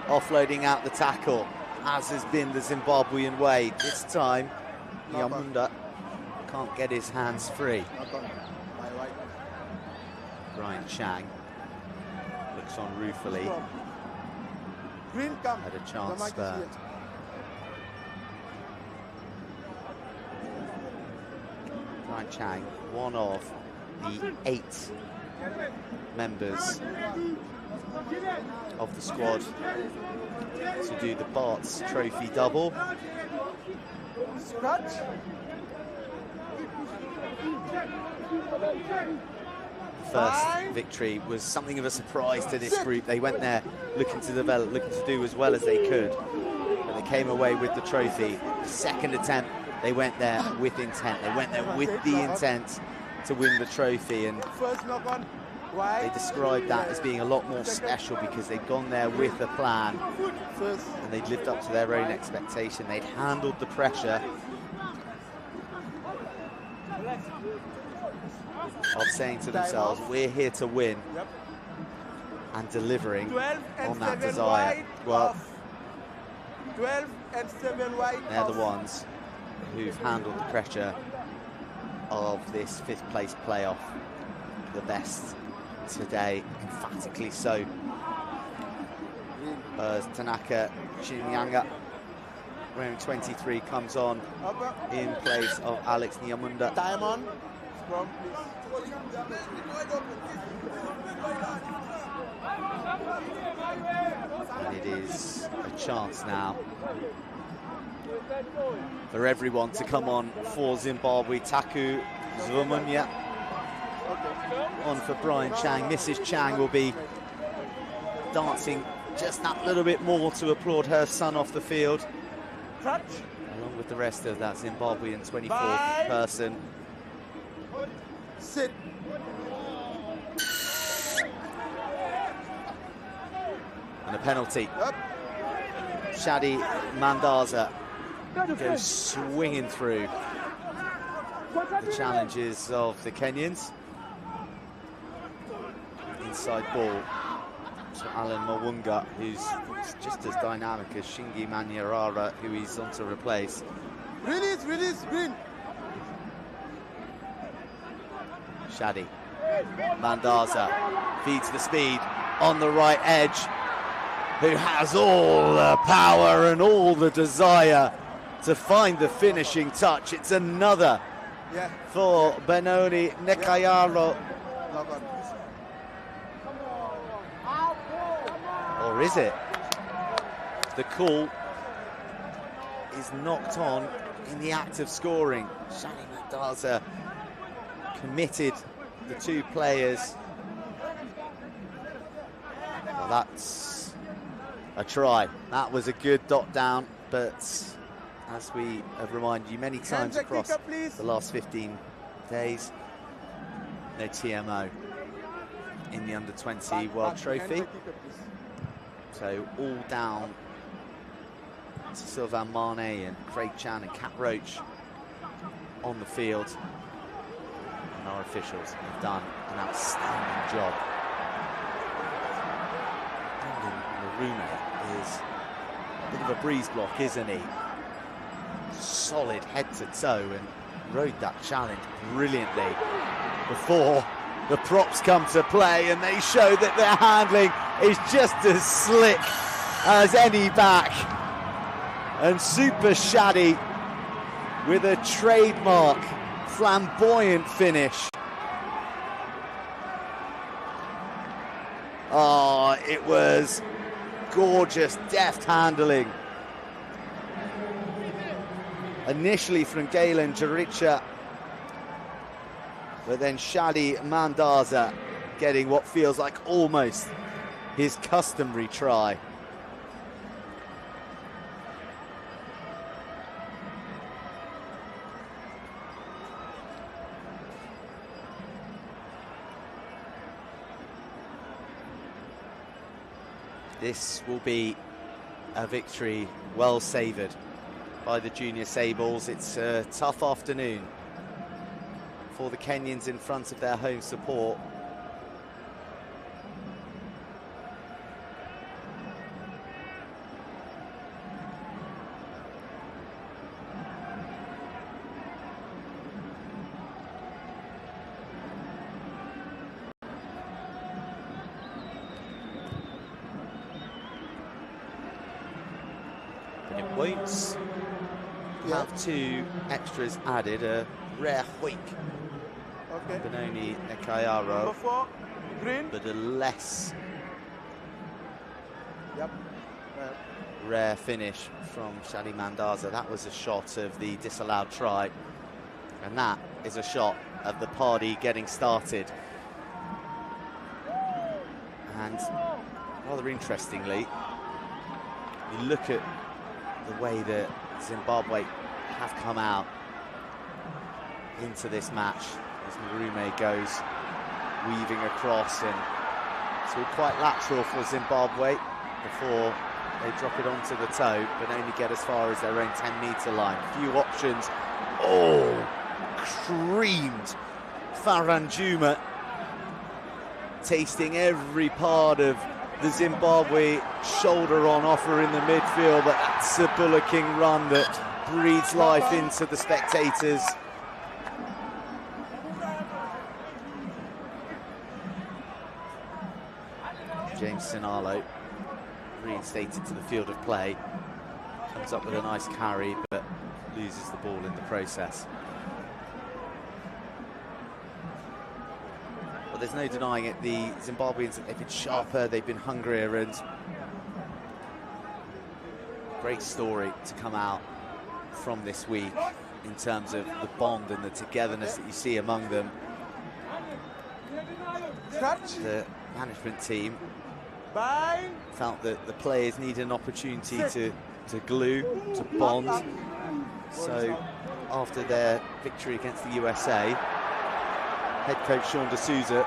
offloading out the tackle, as has been the Zimbabwean way. This time, Nyamunda can't get his hands free. Knock on. By white. Brian Chang looks on ruefully. Stop. Green come. Had a The chance mark is there. here. Brian Chang, one of the 8 members of the squad to do the Bart's Trophy double. Scratch. First victory was something of a surprise to this group. They went there looking to develop, looking to do as well as they could, but they came away with the trophy. Second attempt, they went there with intent. They went there with the intent to win the trophy, and First knock on. they White. described that as being a lot more special because they'd gone there with a plan First. and they'd lived up to their own expectation. They'd handled the pressure of saying to themselves, we're here to win, Yep. and delivering 12 and on that 7 desire. wide. Well, Off. 12 and 7 wide. they're the off. ones who've handled the pressure of this 5th place playoff the best today, emphatically so. As Tanaka Chinyanga, wearing 23, comes on Upper. in place of Alex Nyamunda. Time on. Scrum, please. And it is a chance now for everyone to come on for Zimbabwe. Taku Zvumunya on for Brian Chang. Mrs. Chang will be dancing just that little bit more to applaud her son off the field, Touch. along with the rest of that Zimbabwean 24th person. Sit. And a penalty. Up. Shadi Mandaza goes swinging through the challenges of the Kenyans. Inside ball to Alan Mawunga, who's just as dynamic as Shingi Manyarara, who he's on to replace. Release, release, green. Shadi Mandaza feeds the speed on the right edge, who has all the power and all the desire to find the finishing touch. It's another Yeah. for Benoni Nekayaro. Knock on. Or is it? The call is knocked on in the act of scoring. Shadi Mandaza committed the 2 players. Well, that's a try. That was a good dot down, but as we have reminded you many times Hands across kick up, please. the last 15 days, no TMO in the Under-20 World Trophy. So all down to Sylvain Mane and Craig Chan and Kat Roach on the field. And our officials have done an outstanding job. Brendan Maruna is a bit of a breeze block, isn't he? Solid head to toe and rode that challenge brilliantly before the props come to play, and they show that their handling is just as slick as any back. And Super Shadi with a trademark flamboyant finish. Oh, it was gorgeous, deft handling. Initially from Galen Jaricha, but then Shadi Mandaza getting what feels like almost his customary try. This will be a victory well savoured by the Junior Sables. It's a tough afternoon for the Kenyans in front of their home support. won't have 2 extras added, a rare Hoik, Okay. Benoni Ekayaro, Number 4, green. but a less Yep. rare finish from Shadi Mandaza. That was a shot of the disallowed try, and that is a shot of the party getting started. And rather interestingly, you look at the way that Zimbabwe have come out into this match as Marume goes weaving across, and it's all quite lateral for Zimbabwe before they drop it onto the toe, but only get as far as their own 10-metre line. Few options. Oh, creamed Faranjuma, tasting every part of the Zimbabwe shoulder on offer in the midfield, but that's a bullocking run that breathes life into the spectators. James Sinalo, reinstated to the field of play, comes up with a nice carry, but loses the ball in the process. But there's no denying it, the Zimbabweans, they've been sharper, they've been hungrier, and great story to come out from this week in terms of the bond and the togetherness that you see among them. The management team felt that the players needed an opportunity to glue, to bond. So after their victory against the USA, head coach Sean D'Souza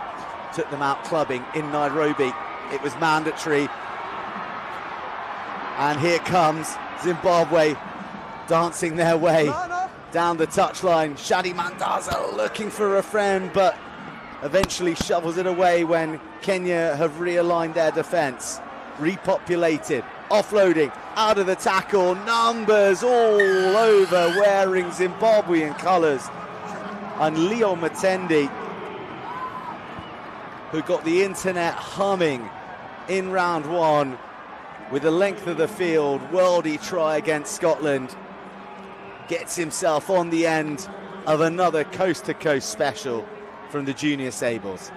took them out clubbing in Nairobi. It was mandatory. And here comes Zimbabwe dancing their way down the touchline. Shadi Mandaza looking for a friend, but eventually shovels it away when Kenya have realigned their defence. Repopulated, offloading, out of the tackle, numbers all over wearing Zimbabwean colours. And Leo Matendi, who got the internet humming in round 1 with the length of the field, worldy try against Scotland, gets himself on the end of another coast-to-coast special from the Junior Sables.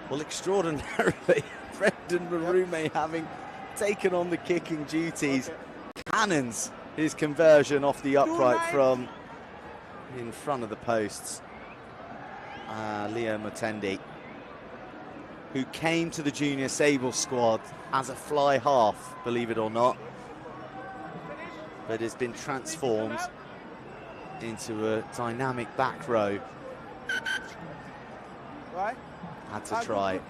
Well, extraordinarily, Brendan Marume having taken on the kicking duties, cannons his conversion off the upright from in front of the posts. Leo Matendi, who came to the Junior Sable squad as a fly half, believe it or not, but has been transformed into a dynamic back row. Had to try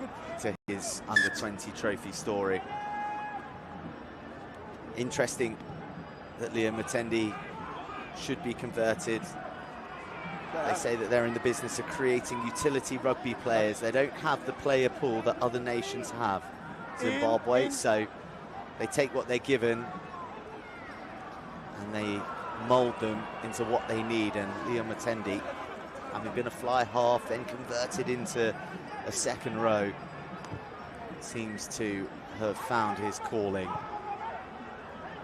to his under-20 trophy story. Interesting that Leo Matendi should be converted. They say that they're in the business of creating utility rugby players. They don't have the player pool that other nations have, Zimbabwe, so they take what they're given and they mould them into what they need. And Leo Matendi, having been a fly half, then converted into a second row, seems to have found his calling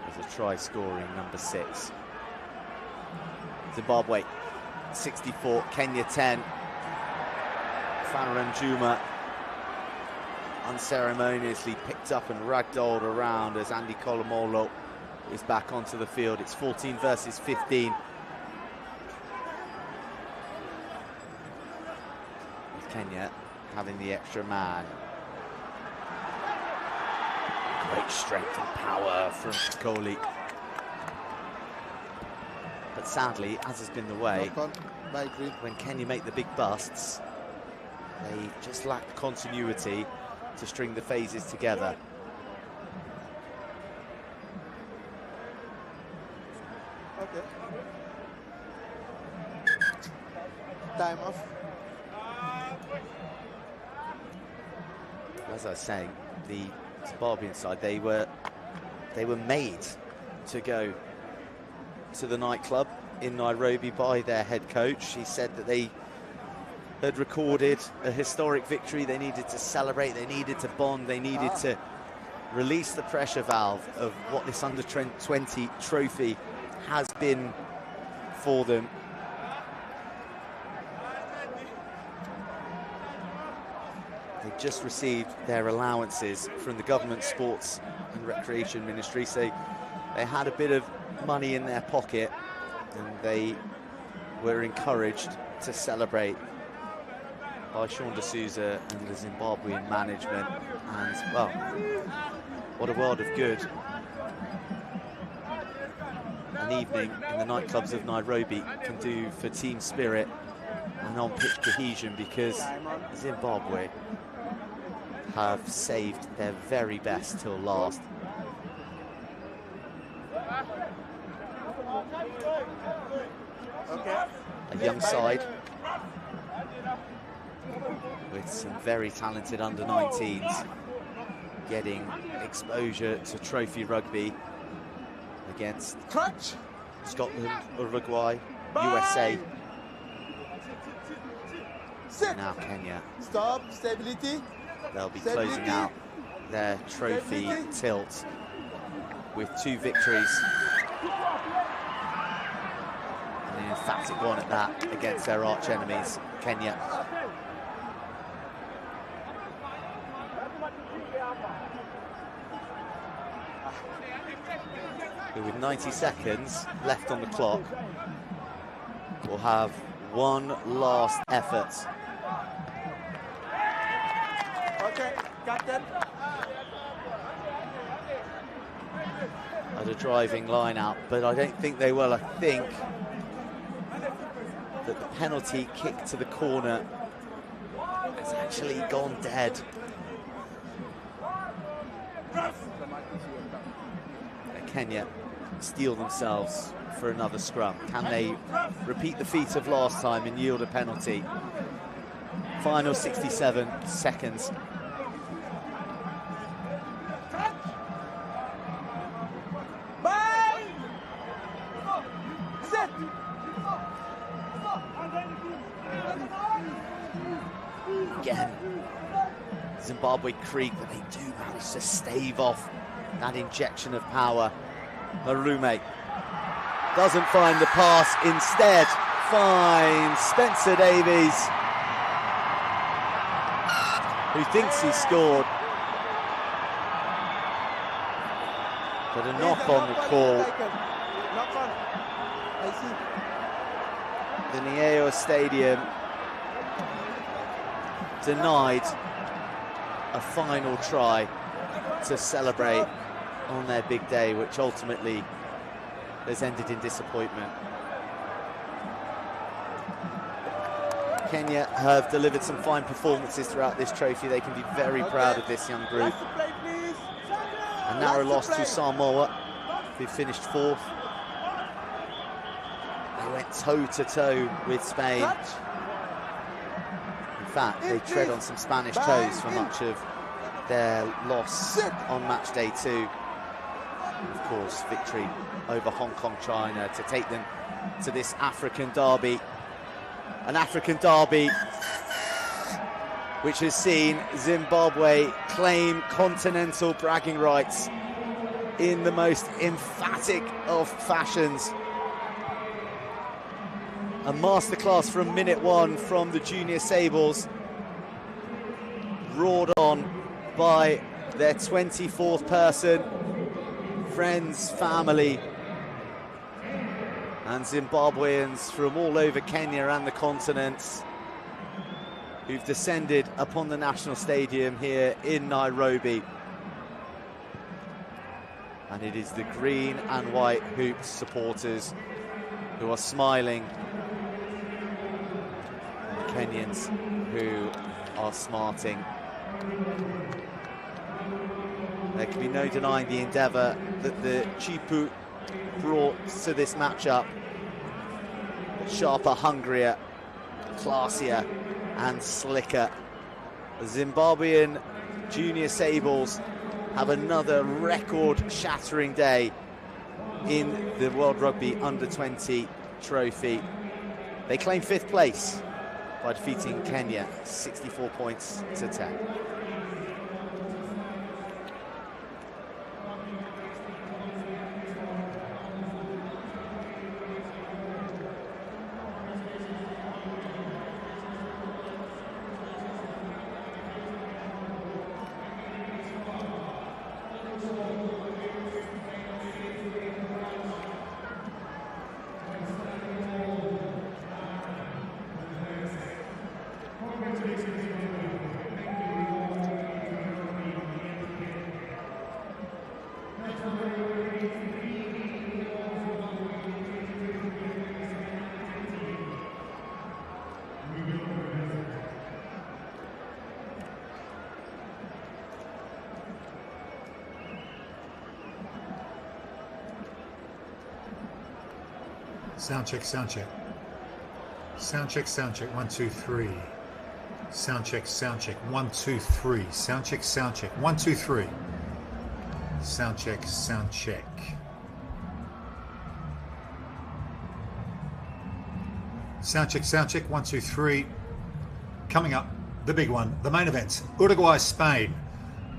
as a try-scoring number 6. Zimbabwe 64, Kenya 10. Faranjuma unceremoniously picked up and ragdolled around as Andy Kolomolo is back onto the field. It's 14 versus 15. With Kenya having the extra man. Great strength and power from Koli. But But sadly, as has been the way, Knock on by green. when Kenya make the big busts, they just lack the continuity to string the phases together. Okay. Time off. As I was saying, the Zimbabwean side, they were made to go to the nightclub in Nairobi by their head coach. He said that they had recorded a historic victory. They needed to celebrate, they needed to bond, they needed to release the pressure valve of what this under-20 trophy has been for them. They just received their allowances from the government sports and recreation ministry, so they had a bit of money in their pocket and they were encouraged to celebrate by Sean D'Souza and the Zimbabwean management. And well, what a world of good an evening in the nightclubs of Nairobi can do for team spirit and on-pitch cohesion, because Zimbabwe have saved their very best till last. A young side with some very talented under-19s getting exposure to trophy rugby against Scotland, Uruguay, USA. Now Kenya. Stop. Stability. They'll be closing out their trophy tilt with 2 victories. And an emphatic one at that against their arch enemies, Kenya. Who, with 90 seconds left on the clock, will have one last effort. Okay, captain. At a driving line out, but I don't think they will. I think that the penalty kick to the corner has actually gone dead. And Kenya steel themselves for another scrum. Can they repeat the feat of last time and yield a penalty? Final 67 seconds. Again, Zimbabwe Creek, but they do manage to stave off that injection of power. Marume doesn't find the pass, instead finds Spencer Davies, who thinks he scored. But a knock on the call. Knock on. I see. The Nyayo Stadium denied a final try to celebrate on their big day, which ultimately has ended in disappointment. Kenya have delivered some fine performances throughout this trophy. They can be very proud of this young group. A narrow loss to Samoa, who finished 4th. They went toe-to-toe with Spain. In fact, they tread on some Spanish toes for much of their loss on match day 2. Of course, victory over Hong Kong, China to take them to this African derby. An African derby which has seen Zimbabwe claim continental bragging rights in the most emphatic of fashions. A masterclass from minute 1 from the Junior Sables, roared on by their 24th person, friends, family, and Zimbabweans from all over Kenya and the continent who've descended upon the National Stadium here in Nairobi. And it is the green and white Hoops supporters who are smiling, and the Kenyans who are smarting. There can be no denying the endeavour that the Chipu brought to this matchup. Sharper, hungrier, classier and slicker. The Zimbabwean junior Sables have another record-shattering day in the World Rugby Under-20 trophy. They claim 5th place by defeating Kenya 64 points to 10. Sound check, sound check. Sound check, sound check. 1, 2, 3. Sound check, sound check. 1, 2, 3. Sound check, sound check. 1, 2, 3. Sound check, sound check. Sound check, sound check. 1, 2, 3. Coming up, the big one, the main event. Uruguay, Spain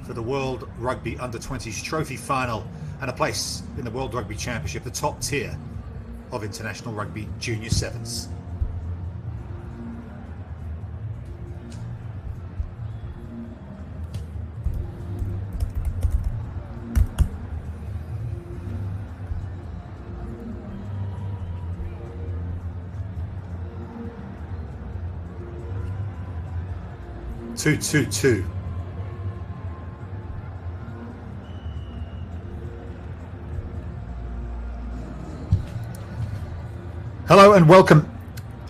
for the World Rugby Under-20s Trophy Final and a place in the World Rugby Championship, the top tier of international rugby junior sevens. Two. Hello and welcome.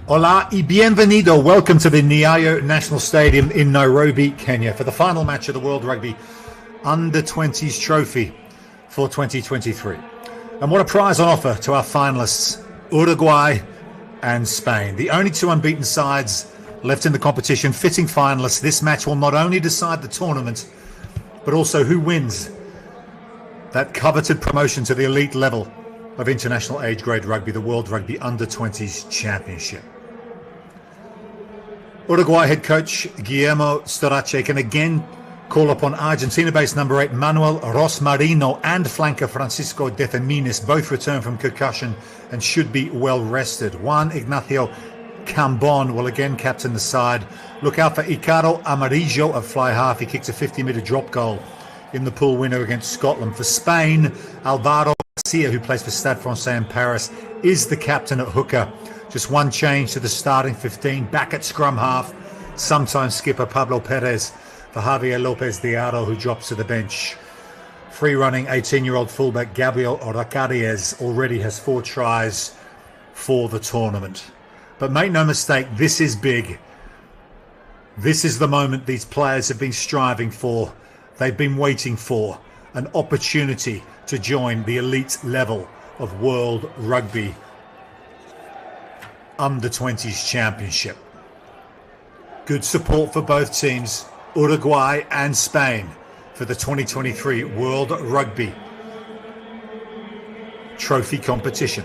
Hola y bienvenido. Welcome to the Nyayo National Stadium in Nairobi, Kenya for the final match of the World Rugby Under-20s Trophy for 2023. And what a prize on offer to our finalists, Uruguay and Spain. The only two unbeaten sides left in the competition, fitting finalists. This match will not only decide the tournament, but also who wins that coveted promotion to the elite level of international age grade rugby, the World Rugby Under-20s Championship. Uruguay head coach Guillermo Storace can again call upon Argentina-based number 8 Manuel Rosmarino and flanker Francisco de Feminis, both return from concussion and should be well rested. Juan Ignacio Cambon will again captain the side. Look out for Icaro Amarillo of fly half. He kicked a 50-metre drop goal in the pool winner against Scotland. For Spain, Alvaro Garcia, who plays for Stade Francais in Paris, is the captain at hooker. Just one change to the starting 15. Back at scrum half, sometimes skipper Pablo Perez for Javier Lopez Diaro, who drops to the bench. Free-running 18-year-old fullback Gabriel Oracariez already has 4 tries for the tournament. But make no mistake, this is big. This is the moment these players have been striving for. They've been waiting for an opportunity to join the elite level of World Rugby Under-20s Championship. Good support for both teams, Uruguay and Spain, for the 2023 World Rugby Trophy competition.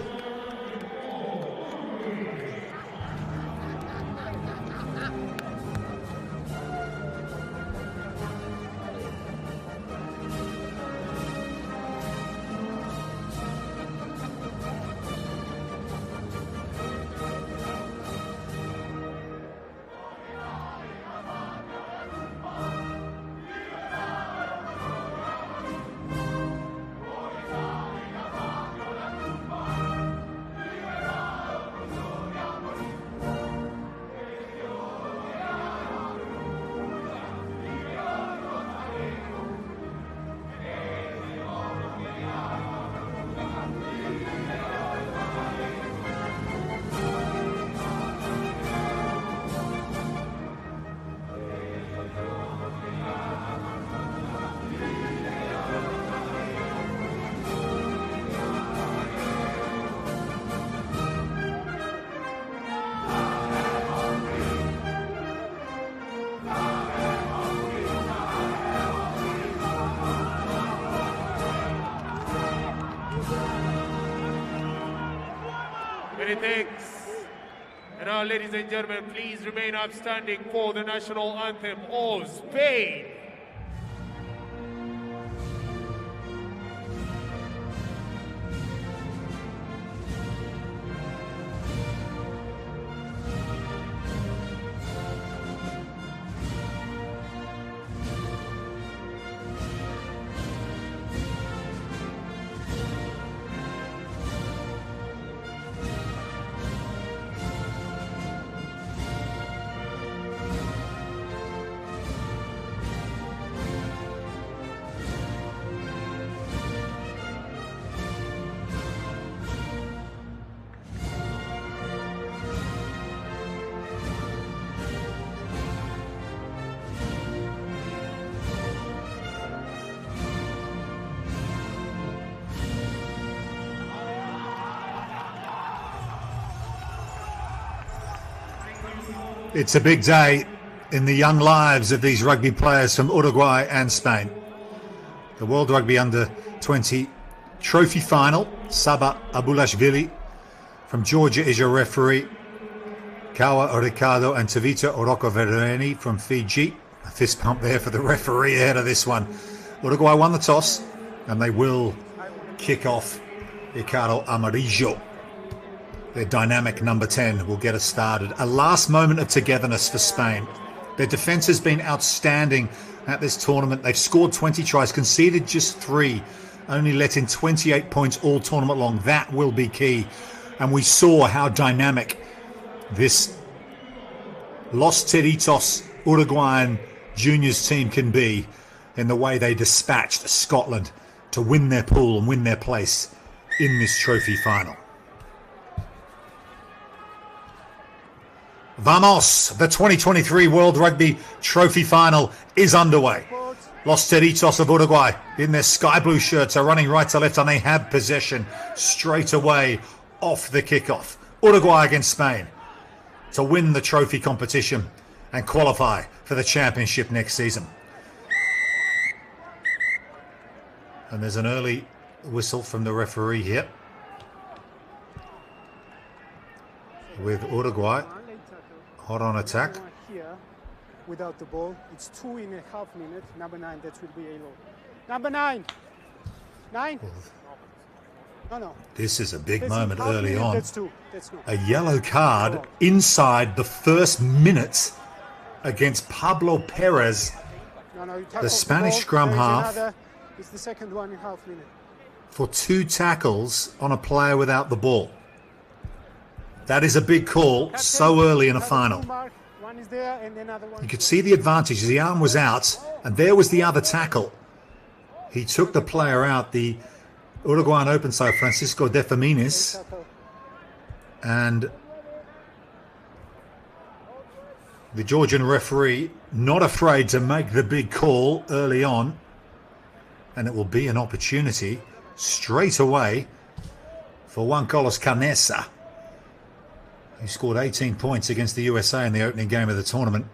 Many thanks. And now, ladies and gentlemen, please remain upstanding for the national anthem of Spain. It's a big day in the young lives of these rugby players from Uruguay and Spain. The World Rugby Under-20 trophy final. Saba Abulashvili from Georgia is your referee. Kawa Ricardo and Tavita Orokovereni from Fiji. A fist pump there for the referee ahead of this one. Uruguay won the toss and they will kick off. Ricardo Amarillo, their dynamic number 10, will get us started. A last moment of togetherness for Spain. Their defence has been outstanding at this tournament. They've scored 20 tries, conceded just 3, only let in 28 points all tournament long. That will be key. And we saw how dynamic this Los Teritos Uruguayan juniors team can be in the way they dispatched Scotland to win their pool and win their place in this trophy final. Vamos! The 2023 World Rugby Trophy Final is underway. Los Teritos of Uruguay in their sky blue shirts are running right to left and they have possession straight away off the kickoff. Uruguay against Spain to win the trophy competition and qualify for the championship next season. And there's an early whistle from the referee here with Uruguay hot on attack. Here, without the ball, it's 2.5 minutes. Number 9, that will be a low. Number 9. 9. No. This is a big moment early on. That's 2. That's no. A yellow card inside the first minute against Pablo Perez. No, the Spanish scrum half. It's the second 1.5 minutes. For 2 tackles on a player without the ball. That is a big call so early in a final. You could see the advantage. The arm was out, and there was the other tackle. He took the player out, the Uruguayan open side, Francisco de Femines. And the Georgian referee not afraid to make the big call early on. And it will be an opportunity straight away for Juan Carlos Canessa, who scored 18 points against the USA in the opening game of the tournament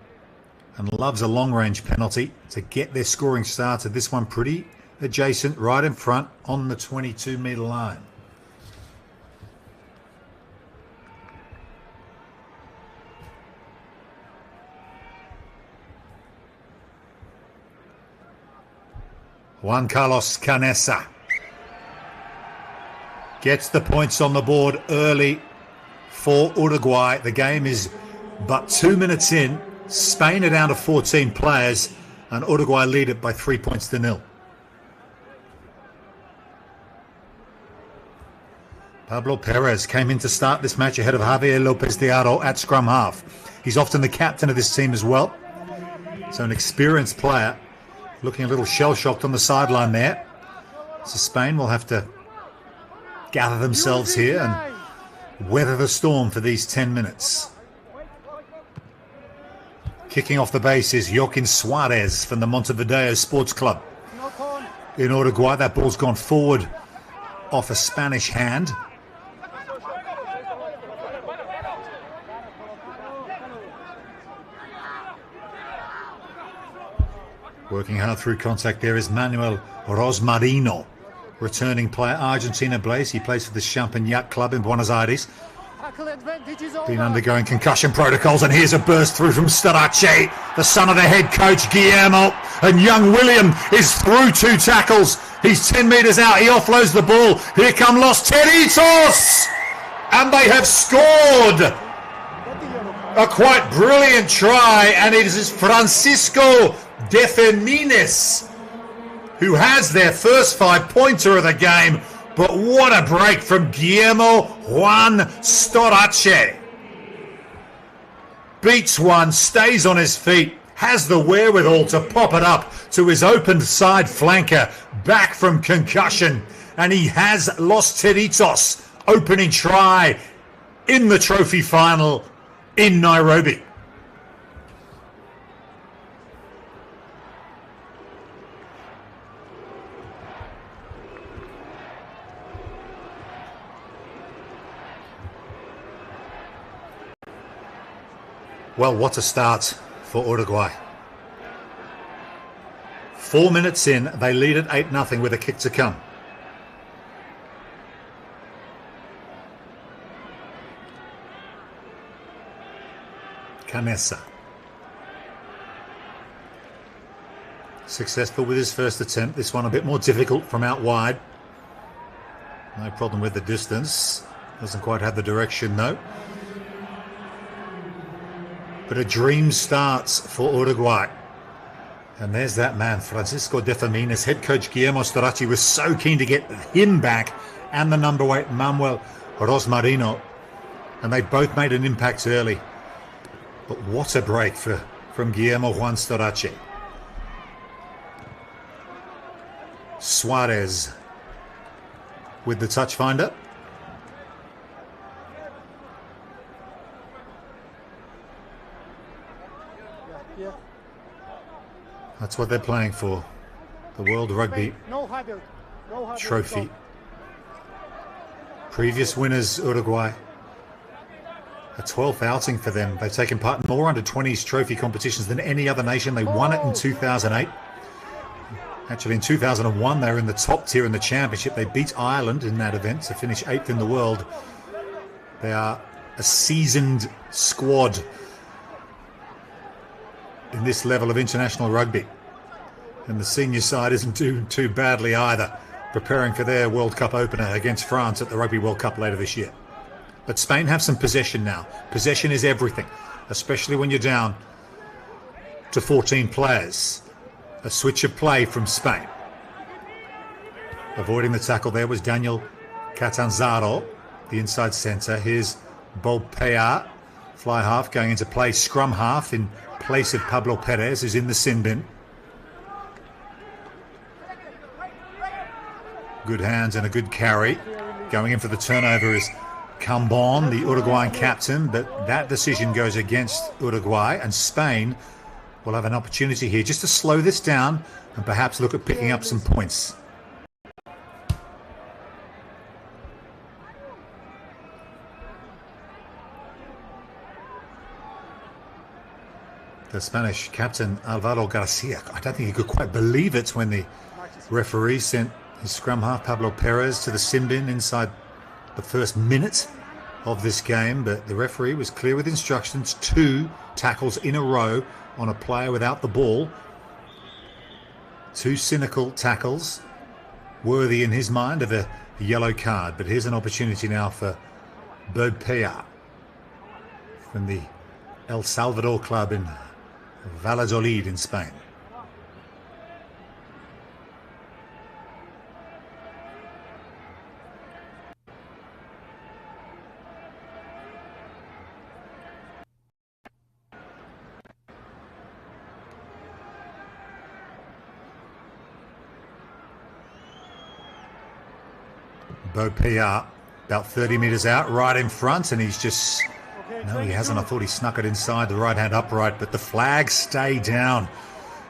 and loves a long-range penalty to get their scoring started. This one pretty adjacent, right in front on the 22-metre line. Juan Carlos Canessa gets the points on the board early for Uruguay. The game is but 2 minutes in. Spain are down to 14 players and Uruguay lead it by 3 points to 0. Pablo Perez came in to start this match ahead of Javier Lopez de Aro at scrum half. He's often the captain of this team as well. So an experienced player, looking a little shell-shocked on the sideline there. So Spain will have to gather themselves here and weather the storm for these 10 minutes. Kicking off the base is Joaquin Suarez from the Montevideo Sports Club in Uruguay. That ball's gone forward off a Spanish hand. Working hard through contact there is Manuel Rosmarino returning player, Argentina Blaze. He plays for the Champagnac club in Buenos Aires. Been undergoing concussion protocols, and here's a burst through from Storace, the son of the head coach Guillermo, and young William is through 2 tackles. He's 10 metres out, he offloads the ball. Here come Los Teritos, and they have scored a quite brilliant try, and it is Francisco de Femines who has their first 5-pointer of the game. But what a break from Guillermo Juan Storace. Beats one, stays on his feet, has the wherewithal to pop it up to his open side flanker, back from concussion, and he has Los Teritos opening try in the trophy final in Nairobi. Well, what a start for Uruguay. 4 minutes in, they lead at 8-0 with a kick to come. Canessa. Successful with his first attempt. This one a bit more difficult from out wide. No problem with the distance. Doesn't quite have the direction though. But a dream starts for Uruguay. And there's that man, Francisco de Femines. Head coach Guillermo Storace was so keen to get him back, and the number 8, Manuel Rosmarino. And they both made an impact early. But what a break from Guillermo Juan Storace. Suarez with the touch finder. That's what they're playing for. The World Rugby Trophy. Previous winners, Uruguay. A 12th outing for them. They've taken part in more under-20s trophy competitions than any other nation. They won it in 2008. Actually, in 2001, they were in the top tier in the championship. They beat Ireland in that event to finish 8th in the world. They are a seasoned squad in this level of international rugby. And the senior side isn't doing too badly either, preparing for their World Cup opener against France at the Rugby World Cup later this year. But Spain have some possession now. Possession is everything, especially when you're down to 14 players. A switch of play from Spain. Avoiding the tackle there was Daniel Catanzaro, the inside centre. Here's Bob Payar, fly half, going into play scrum half in place of Pablo Perez, who's in the sin bin. Good hands and a good carry. Going in for the turnover is Cambon, the Uruguayan captain, but that decision goes against Uruguay, and Spain will have an opportunity here just to slow this down and perhaps look at picking up some points. The Spanish captain Alvaro Garcia, I don't think he could quite believe it when the referee sent his scrum half Pablo Perez to the sin bin inside the first minute of this game, but the referee was clear with instructions. 2 tackles in a row on a player without the ball. 2 cynical tackles, worthy in his mind of a yellow card. But here's an opportunity now for Bob Payar from the El Salvador club in Valladolid in Spain. Bo Payar about 30 metres out, right in front, and he's just... No, he hasn't. I thought he snuck it inside the right-hand upright, but the flags stay down.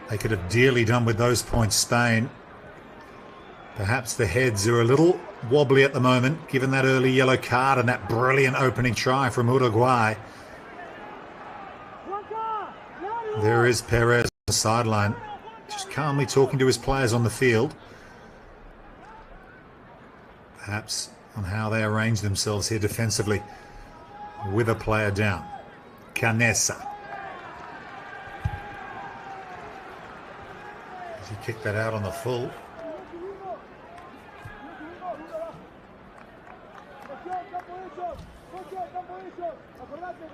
They could have dearly done with those points, Spain. Perhaps the heads are a little wobbly at the moment, given that early yellow card and that brilliant opening try from Uruguay. There is Perez on the sideline, just calmly talking to his players on the field. perhaps on how they arrange themselves here defensively with a player down. Canessa. As he kicked that out on the full.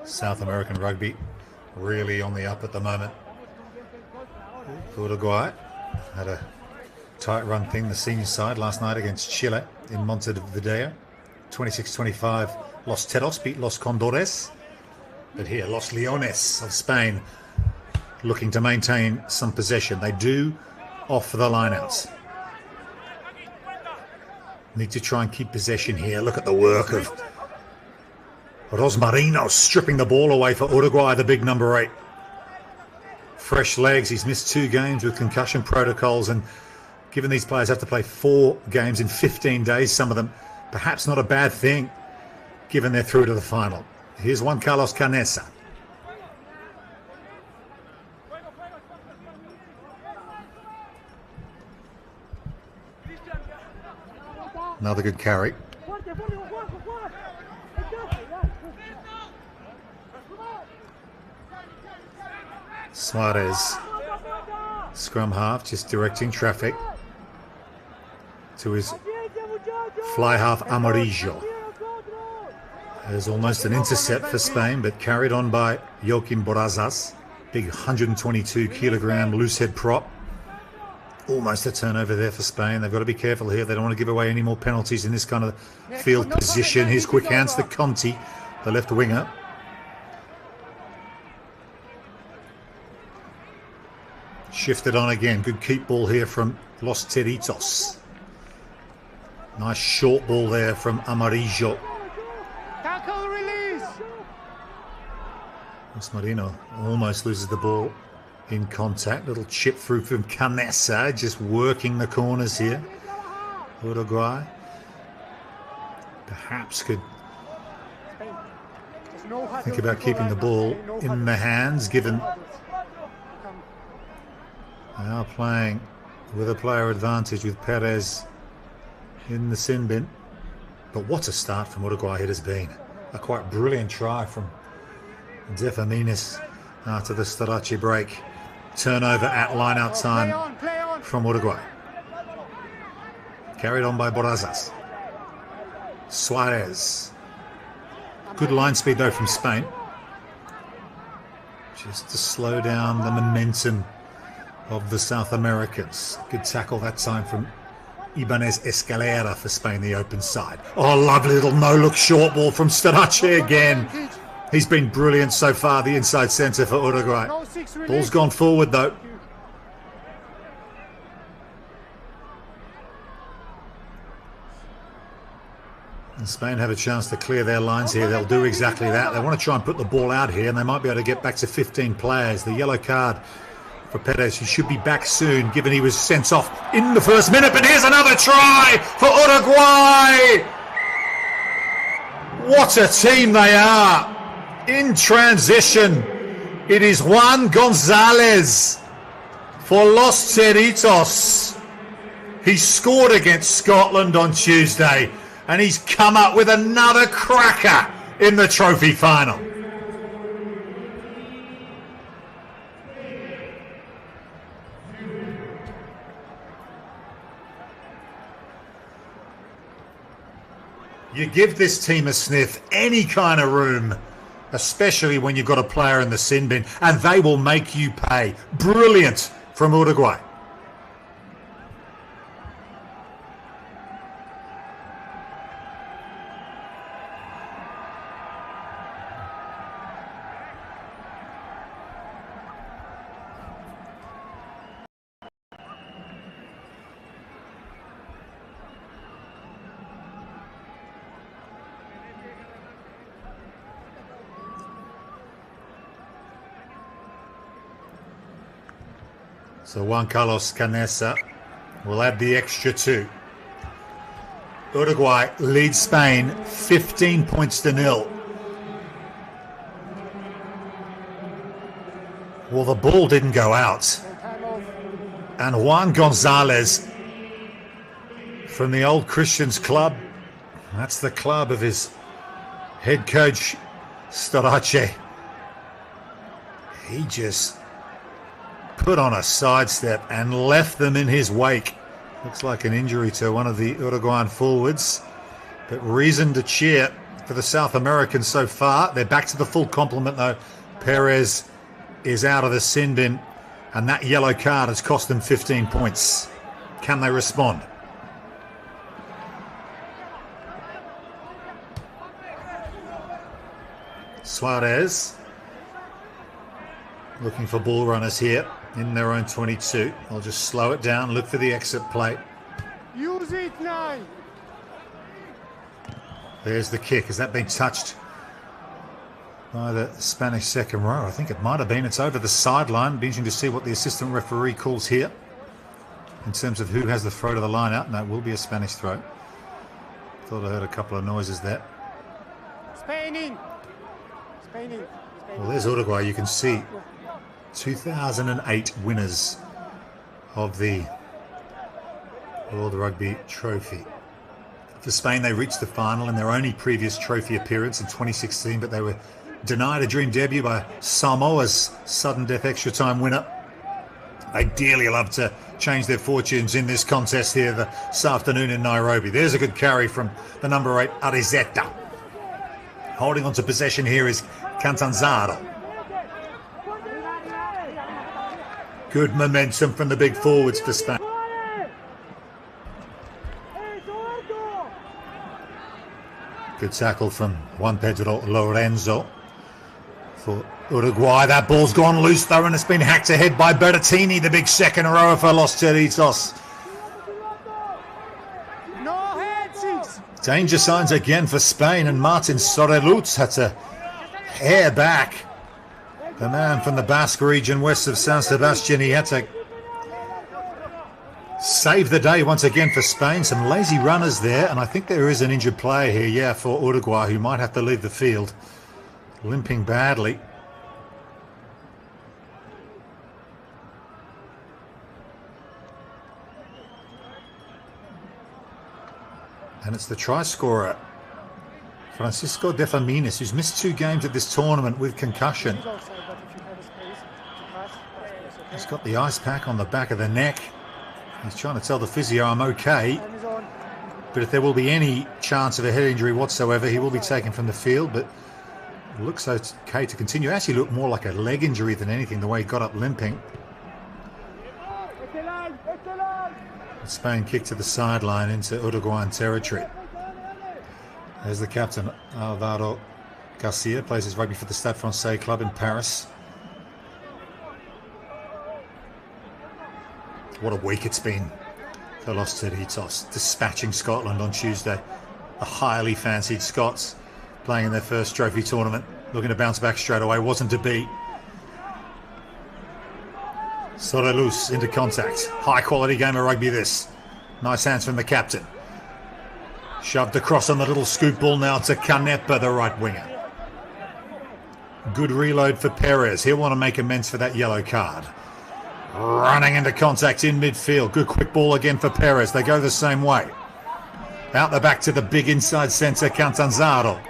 South American rugby really on the up at the moment. Uruguay had a tight run thing, the senior side, last night against Chile in Montevideo. 26-25, Los Teros beat Los Condores. But here, Los Leones of Spain looking to maintain some possession. They do offer the lineouts. Need to try and keep possession here. Look at the work of Rosmarino stripping the ball away for Uruguay, the big number 8. Fresh legs. He's missed 2 games with concussion protocols, and given these players have to play 4 games in 15 days, some of them, perhaps not a bad thing, given they're through to the final. Here's Juan Carlos Canessa. Another good carry. Suarez, scrum half, just directing traffic to his fly half Amarillo. There's almost an intercept for Spain, but carried on by Joaquim Borazas. Big 122 kilogram loose head prop. Almost a turnover there for Spain. They've got to be careful here. They don't want to give away any more penalties in this kind of field position. Here's quick hands to Conti, the left winger. Shifted on again. Good keep ball here from Los Teritos. Nice short ball there from Amarillo. Tackle release. Marino almost loses the ball in contact. Little chip through from Canessa, just working the corners here. Uruguay perhaps could think about keeping the ball in the hands, given they are playing with a player advantage with Perez in the sin bin. But what a start from Uruguay it has been. A quite brilliant try from Defamines after the Starace break. Turnover at line-out time from Uruguay. Carried on by Borazas. Suarez. Good line speed though from Spain. Just to slow down the momentum of the South Americans. Good tackle that time from Ibanez Escalera for Spain, the open side. Oh, lovely little no-look short ball from Starace again. He's been brilliant so far, the inside centre for Uruguay. Ball's gone forward though. And Spain have a chance to clear their lines here. They'll do exactly that. They want to try and put the ball out here, and they might be able to get back to 15 players. The yellow card for Perez, he should be back soon, given he was sent off in the first minute. But here's another try for Uruguay. What a team they are. In transition, it is Juan Gonzalez for Los Teritos. He scored against Scotland on Tuesday, and he's come up with another cracker in the trophy final. You give this team a sniff, any kind of room, especially when you've got a player in the sin bin, and they will make you pay. Brilliant from Uruguay. So Juan Carlos Canessa will add the extra 2. Uruguay leads Spain 15 points to 0. Well, the ball didn't go out. And Juan Gonzalez from the Old Christians Club That's the club of his head coach, Storace. He just put on a sidestep and left them in his wake. Looks like an injury to one of the Uruguayan forwards, but reason to cheer for the South Americans so far. They're back to the full complement though. Perez is out of the sin bin, and that yellow card has cost them 15 points. Can they respond? Suarez looking for ball runners here in their own 22. I'll just slow it down, look for the exit play. Use it, 9. There's the kick. Has that been touched by the Spanish second row? I think it might have been. It's over the sideline. Be interesting to see what the assistant referee calls here in terms of who has the throw to the line out. No, it will be a Spanish throw. Thought I heard a couple of noises there. Spain in. Well, there's Uruguay. You can see 2008 winners of the World Rugby Trophy. For Spain, they reached the final in their only previous trophy appearance in 2016, but they were denied a dream debut by Samoa's sudden death extra time winner. They dearly love to change their fortunes in this contest here this afternoon in Nairobi. There's a good carry from the number 8, Arizeta. Holding on to possession here is Catanzaro. Good momentum from the big forwards for Spain. Good tackle from Juan Pedro Lorenzo for Uruguay. That ball's gone loose though, and it's been hacked ahead by Berrettini, the big second rower for Los Teritos. Danger signs again for Spain, and Martin Soreluz had to hair back the man from the Basque region west of San Sebastian. He had to save the day once again for Spain. Some lazy runners there, and I think there is an injured player here, yeah, for Uruguay, who might have to leave the field, limping badly. And it's the try scorer, Francisco De Faminis, who's missed 2 games at this tournament with concussion. He's got the ice pack on the back of the neck. He's trying to tell the physio, I'm okay. But if there will be any chance of a head injury whatsoever, he will be taken from the field. But it looks okay to continue. It actually looked more like a leg injury than anything, the way he got up limping. Spain kicked to the sideline into Uruguayan territory. There's the captain, Alvaro Garcia, plays his rugby for the Stade Francais club in Paris. What a week it's been for Los Teritos, dispatching Scotland on Tuesday. The highly fancied Scots playing in their first trophy tournament, looking to bounce back straight away, wasn't to be. Soreluz into contact. High quality game of rugby this. Nice hands from the captain. Shoved across on the little scoop ball now to Canepa, the right winger. Good reload for Perez. He'll want to make amends for that yellow card. Running into contact in midfield. Good quick ball again for Perez. They go the same way. Out the back to the big inside centre, Catanzaro.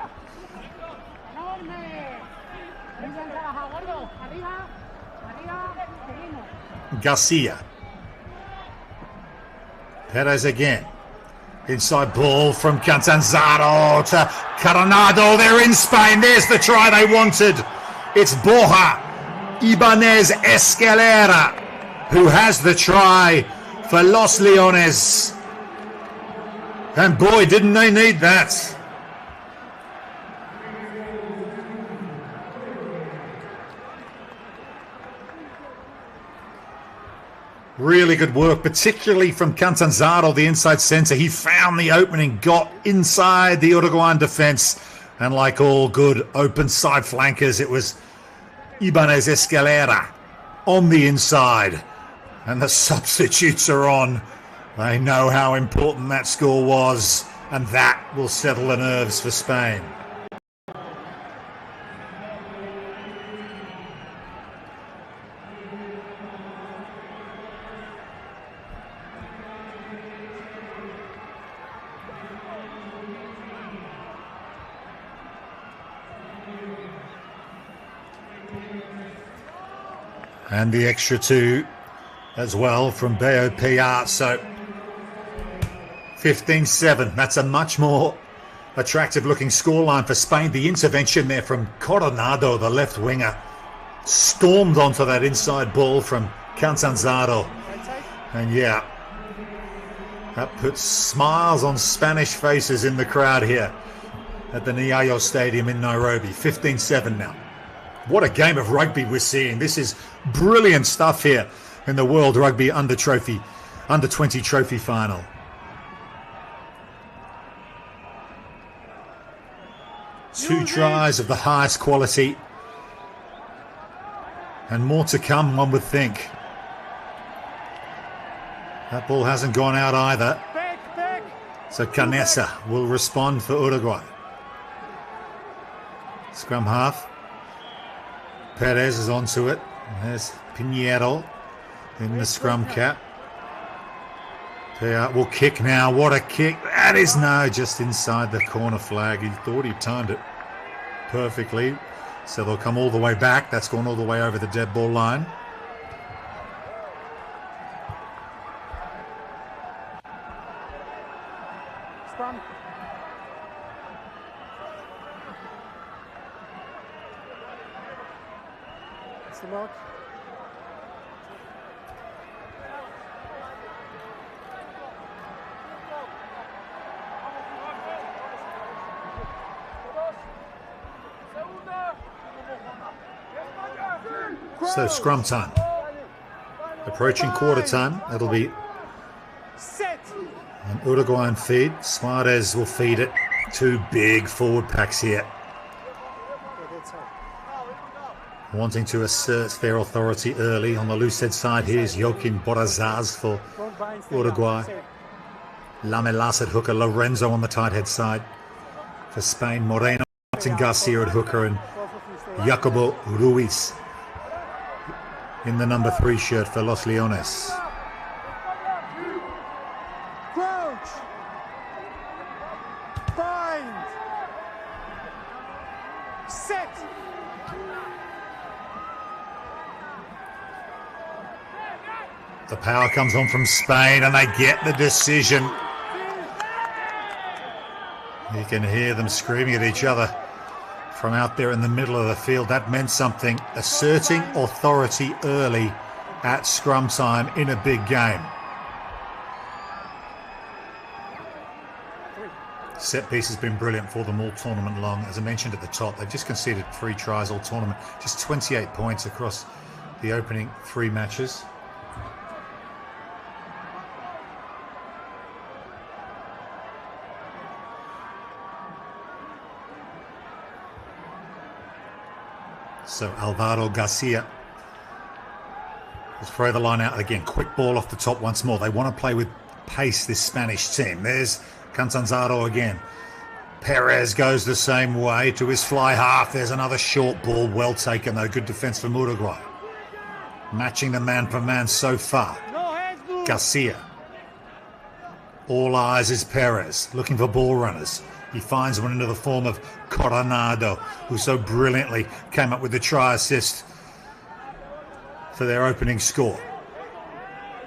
Garcia. Perez again. Inside ball from Catanzaro to Coronado. They're in Spain. There's the try they wanted. It's Borja Ibanez Escalera who has the try for Los Leones. And boy, didn't they need that. Really good work, particularly from Catanzaro, the inside centre. He found the opening, got inside the Uruguayan defence, and like all good open side flankers, it was Ibanez Escalera on the inside. And the substitutes are on. They know how important that score was, and that will settle the nerves for Spain. And the extra 2 as well from BOPR. So 15-7. That's a much more attractive looking scoreline for Spain. The intervention there from Coronado, the left winger, stormed onto that inside ball from Catanzaro. And yeah, that puts smiles on Spanish faces in the crowd here at the Nyayo Stadium in Nairobi. 15-7 now. What a game of rugby we're seeing. This is brilliant stuff here in the World Rugby Under 20 trophy final. Two tries of the highest quality. And more to come, one would think. That ball hasn't gone out either. So Canessa will respond for Uruguay. Scrum half. Perez is onto it. There's Pinheiro in the scrum cap. Piat will kick now. What a kick. That is no, just inside the corner flag. He thought he timed it perfectly. So they'll come all the way back. That's gone all the way over the dead ball line. Scrum. That's the mark. So scrum time. Approaching quarter time. It'll be an Uruguayan feed. Suarez will feed it. Two big forward packs here. Wanting to assert their authority early. On the loose head side, here's Joaquin Borazaz for Uruguay. Lamelas at hooker. Lorenzo on the tight head side for Spain. Moreno, Martin Garcia at hooker, and Jacobo Ruiz in the number 3 shirt for Los Leones. Crouch. Bind. Set. The power comes on from Spain and they get the decision. You can hear them screaming at each other from out there in the middle of the field. That meant something. Asserting authority early at scrum time in a big game. Set piece has been brilliant for them all tournament long. As I mentioned at the top, they've just conceded 3 tries all tournament. Just 28 points across the opening 3 matches. So Alvaro Garcia will throw the line out again. Quick ball off the top once more. They want to play with pace, this Spanish team. There's Catanzaro again. Perez goes the same way to his fly half. There's another short ball. Well taken though. Good defense from Uruguay. Matching the man for man so far. Garcia. All eyes is Perez. Looking for ball runners. He finds one into the form of Coronado, who so brilliantly came up with the try assist for their opening score.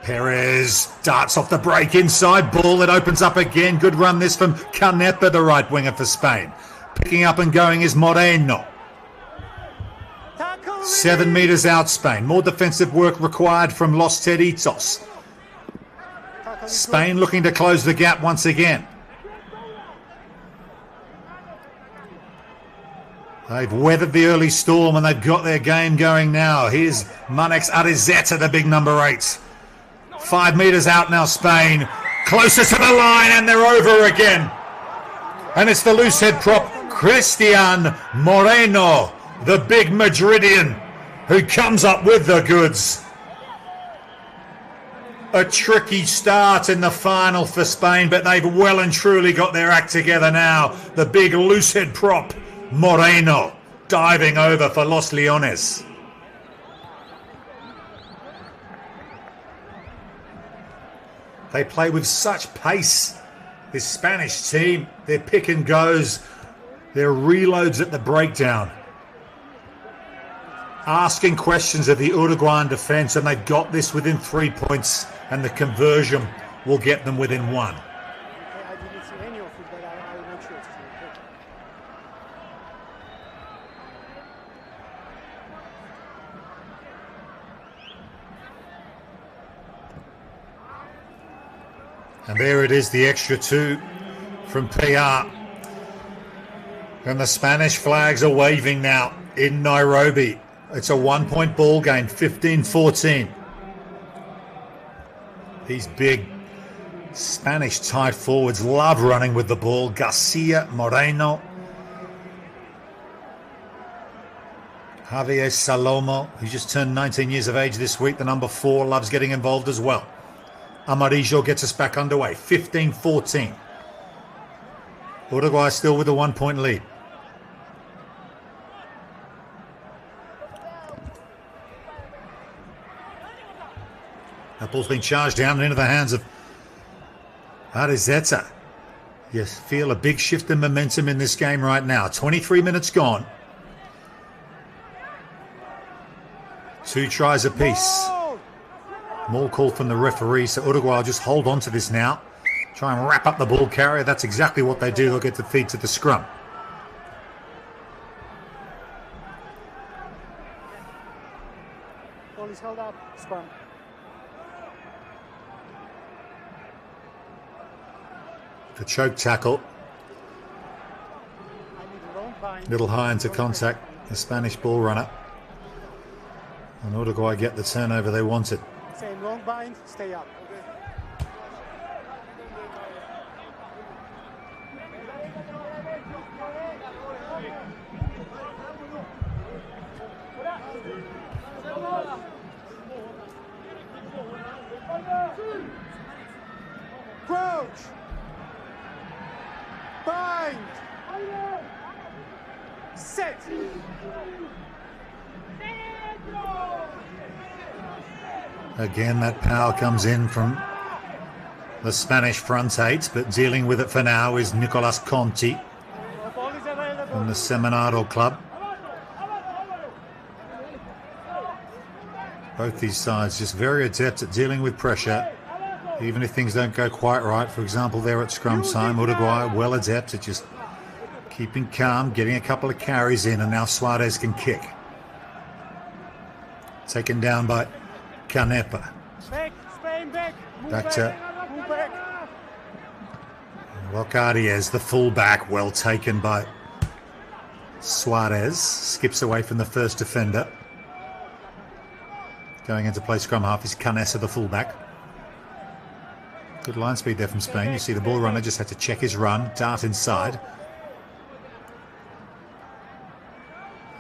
Perez darts off the break inside ball. It opens up again. Good run this from Canepa, the right winger for Spain. Picking up and going is Moreno. 7 metres out Spain. More defensive work required from Los Teritos. Spain looking to close the gap once again. They've weathered the early storm and they've got their game going now. Here's Manex Arizeta, the big number 8. 5 metres out now, Spain. Closer to the line and they're over again. And it's the loose head prop, Cristian Moreno, the big Madridian, who comes up with the goods. A tricky start in the final for Spain, but they've well and truly got their act together now. The big loose head prop, Moreno, diving over for Los Leones. They play with such pace. This Spanish team, their pick and goes, their reloads at the breakdown. asking questions of the Uruguayan defence, and they've got this within 3 points, and the conversion will get them within 1. I didn't see any of it, but I'm not sure. And there it is, the extra 2 from PR. And the Spanish flags are waving now in Nairobi. It's a 1-point ball game, 15-14. These big Spanish tight forwards love running with the ball. Garcia, Moreno, Javier Salomo, who just turned 19 years of age this week, the number 4, loves getting involved as well. Amarillo gets us back underway, 15-14. Uruguay still with a 1-point lead. That ball's been charged down and into the hands of Arizeta. You feel a big shift in momentum in this game right now. 23 minutes gone. 2 tries apiece. More call from the referee, so Uruguay will just hold on to this now. Try and wrap up the ball carrier. That's exactly what they do. They'll get the feed to the scrum. Ball is held up, scrum. The choke tackle. Little high into contact. The Spanish ball runner. And Uruguay get the turnover they wanted. Same long bind, stay up. Crouch. Bind. Set. Again, that power comes in from the Spanish front 8, but dealing with it for now is Nicolas Conti from the Seminaro club. Both these sides just very adept at dealing with pressure, even if things don't go quite right. For example, there at scrum time, Uruguay well adept at just keeping calm, getting a couple of carries in, and now Suarez can kick. Taken down by Canepa. Back to Locariez, the fullback, well taken by Suarez. Skips away from the first defender. Going into play scrum half is Canessa, the fullback. Good line speed there from Spain. You see the ball runner just had to check his run, dart inside.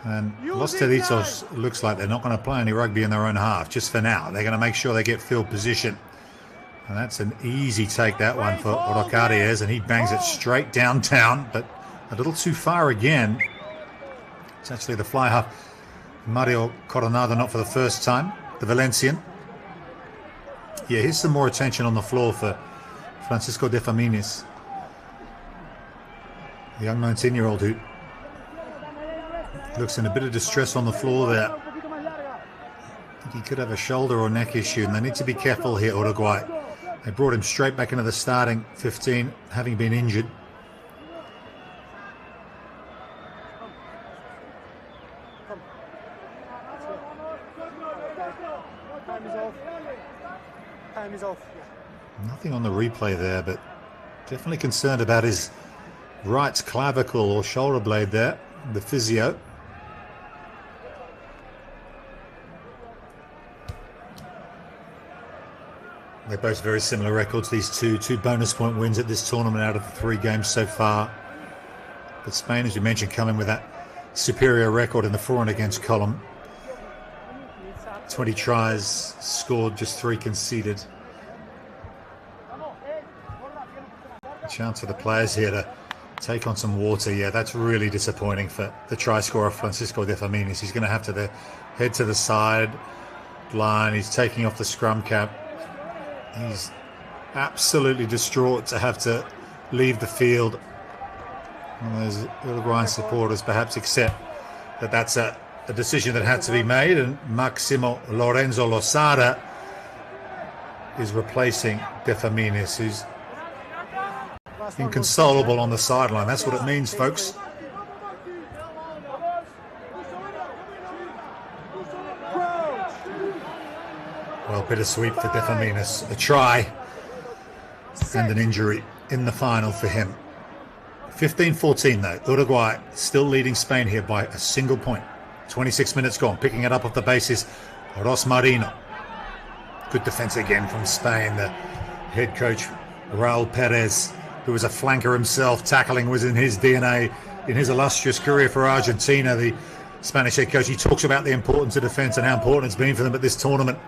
And Los Teritos looks like they're not going to play any rugby in their own half, just for now. They're going to make sure they get field position. And that's an easy take, that one, for Locariez, and he bangs it straight downtown, but a little too far again. It's actually the fly half, Mario Coronado, not for the first time, the Valencian. Yeah, here's some more attention on the floor for Francisco de Faminis, the young 19-year-old who looks in a bit of distress on the floor there. I think he could have a shoulder or neck issue, and they need to be careful here, Uruguay. They brought him straight back into the starting 15, having been injured. Time is off. Nothing on the replay there, but definitely concerned about his right clavicle or shoulder blade there, the physio. They're both very similar records, these two bonus point wins at this tournament out of the 3 games so far. But Spain, as you mentioned, coming with that superior record in the for and against column. 20 tries scored, just 3 conceded. A chance for the players here to take on some water. Yeah, that's really disappointing for the try scorer, Francisco de Faminis. He's going to have to head to the side line. He's taking off the scrum cap. He's absolutely distraught to have to leave the field. And those Uruguayan supporters perhaps accept that that's a a decision that had to be made, and Maximo Lorenzo Losada is replacing De Faminis, who's inconsolable on the sideline. That's what it means, folks. Well, bittersweet for De Faminis. A try and an injury in the final for him. 15-14 though. Uruguay still leading Spain here by a single point. 26 minutes gone. Picking it up off the bases, Ros Marino. Good defense again from Spain. The head coach, Raul Perez, who was a flanker himself. Tackling was in his DNA in his illustrious career for Argentina. The Spanish head coach, he talks about the importance of defense and how important it's been for them at this tournament.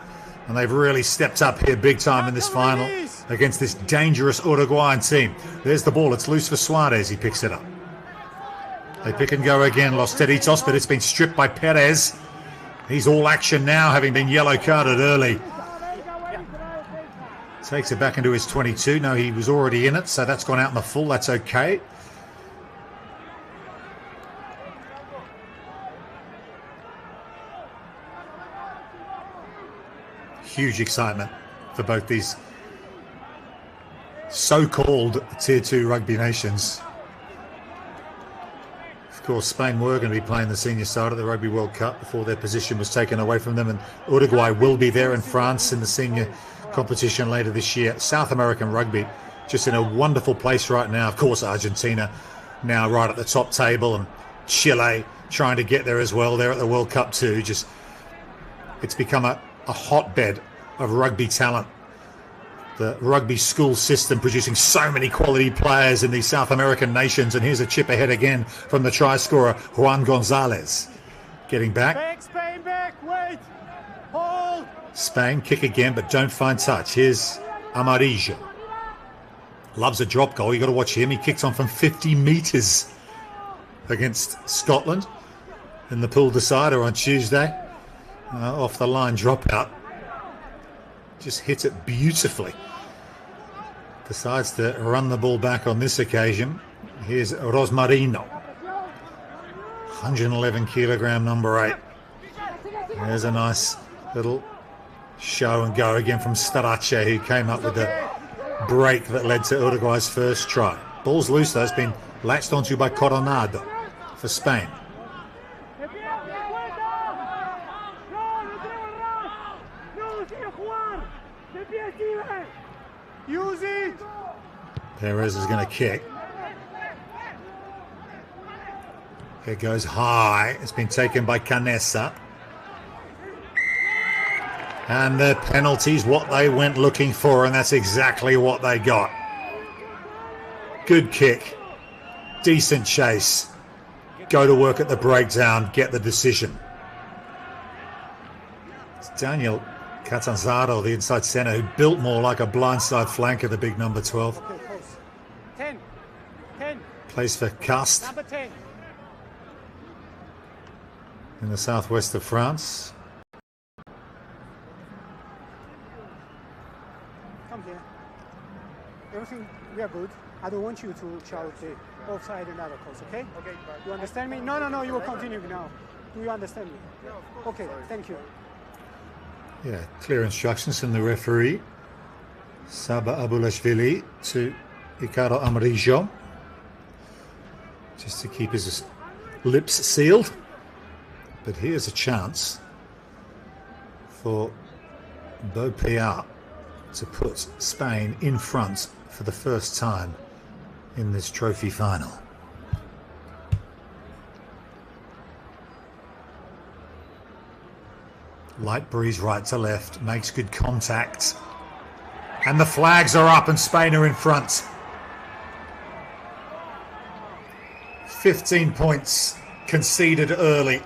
And they've really stepped up here big time in this final against this dangerous Uruguayan team. There's the ball. It's loose for Suarez. He picks it up. They pick and go again. Los Teritos, but it's been stripped by Perez. He's all action now, having been yellow carded early. Takes it back into his 22. No, he was already in it, so that's gone out in the full. That's okay. Huge excitement for both these so-called Tier 2 rugby nations. Of course, Spain were going to be playing the senior side at the Rugby World Cup before their position was taken away from them, and Uruguay will be there in France in the senior competition later this year. South American rugby just in a wonderful place right now. Of course, Argentina now right at the top table, and Chile trying to get there as well. They're at the World Cup too. Just it's become a hotbed of rugby talent. The rugby school system producing so many quality players in these South American nations. And here's a chip ahead again from the try scorer, Juan Gonzalez. Getting back. Back, Spain, back, wait, hold. Spain kick again, but don't find touch. Here's Amarillo. Loves a drop goal. You got to watch him. He kicks on from 50 metres against Scotland in the pool decider on Tuesday. Off the line dropout. Just hits it beautifully. Decides to run the ball back on this occasion. Here's Rosmarino. 111 kilogram number 8. There's a nice little show and go again from Starace, who came up with the break that led to Uruguay's first try. Ball's loose though. It's been latched onto by Coronado for Spain. Use it. Perez is going to kick. It goes high. It's been taken by Canessa. And the penalty's what they went looking for, and that's exactly what they got. Good kick. Decent chase. Go to work at the breakdown. Get the decision. It's Daniel Catanzaro, the inside centre, who built more like a blindside flanker, the big number 12. 10. Plays for Cast Number 10. in the southwest of France. Come here. Everything, we are good. I don't want you to shout the offside and other calls, okay? Okay. You understand me? No, you will continue now. Do you understand me? Okay, thank you. Yeah, clear instructions from the referee, Saba Abulashvili, to Ricardo Amarillo, just to keep his lips sealed. But here's a chance for Beaupierre to put Spain in front for the first time in this trophy final. Light breeze right to left, makes good contact. And the flags are up and Spain are in front. 15 points conceded early.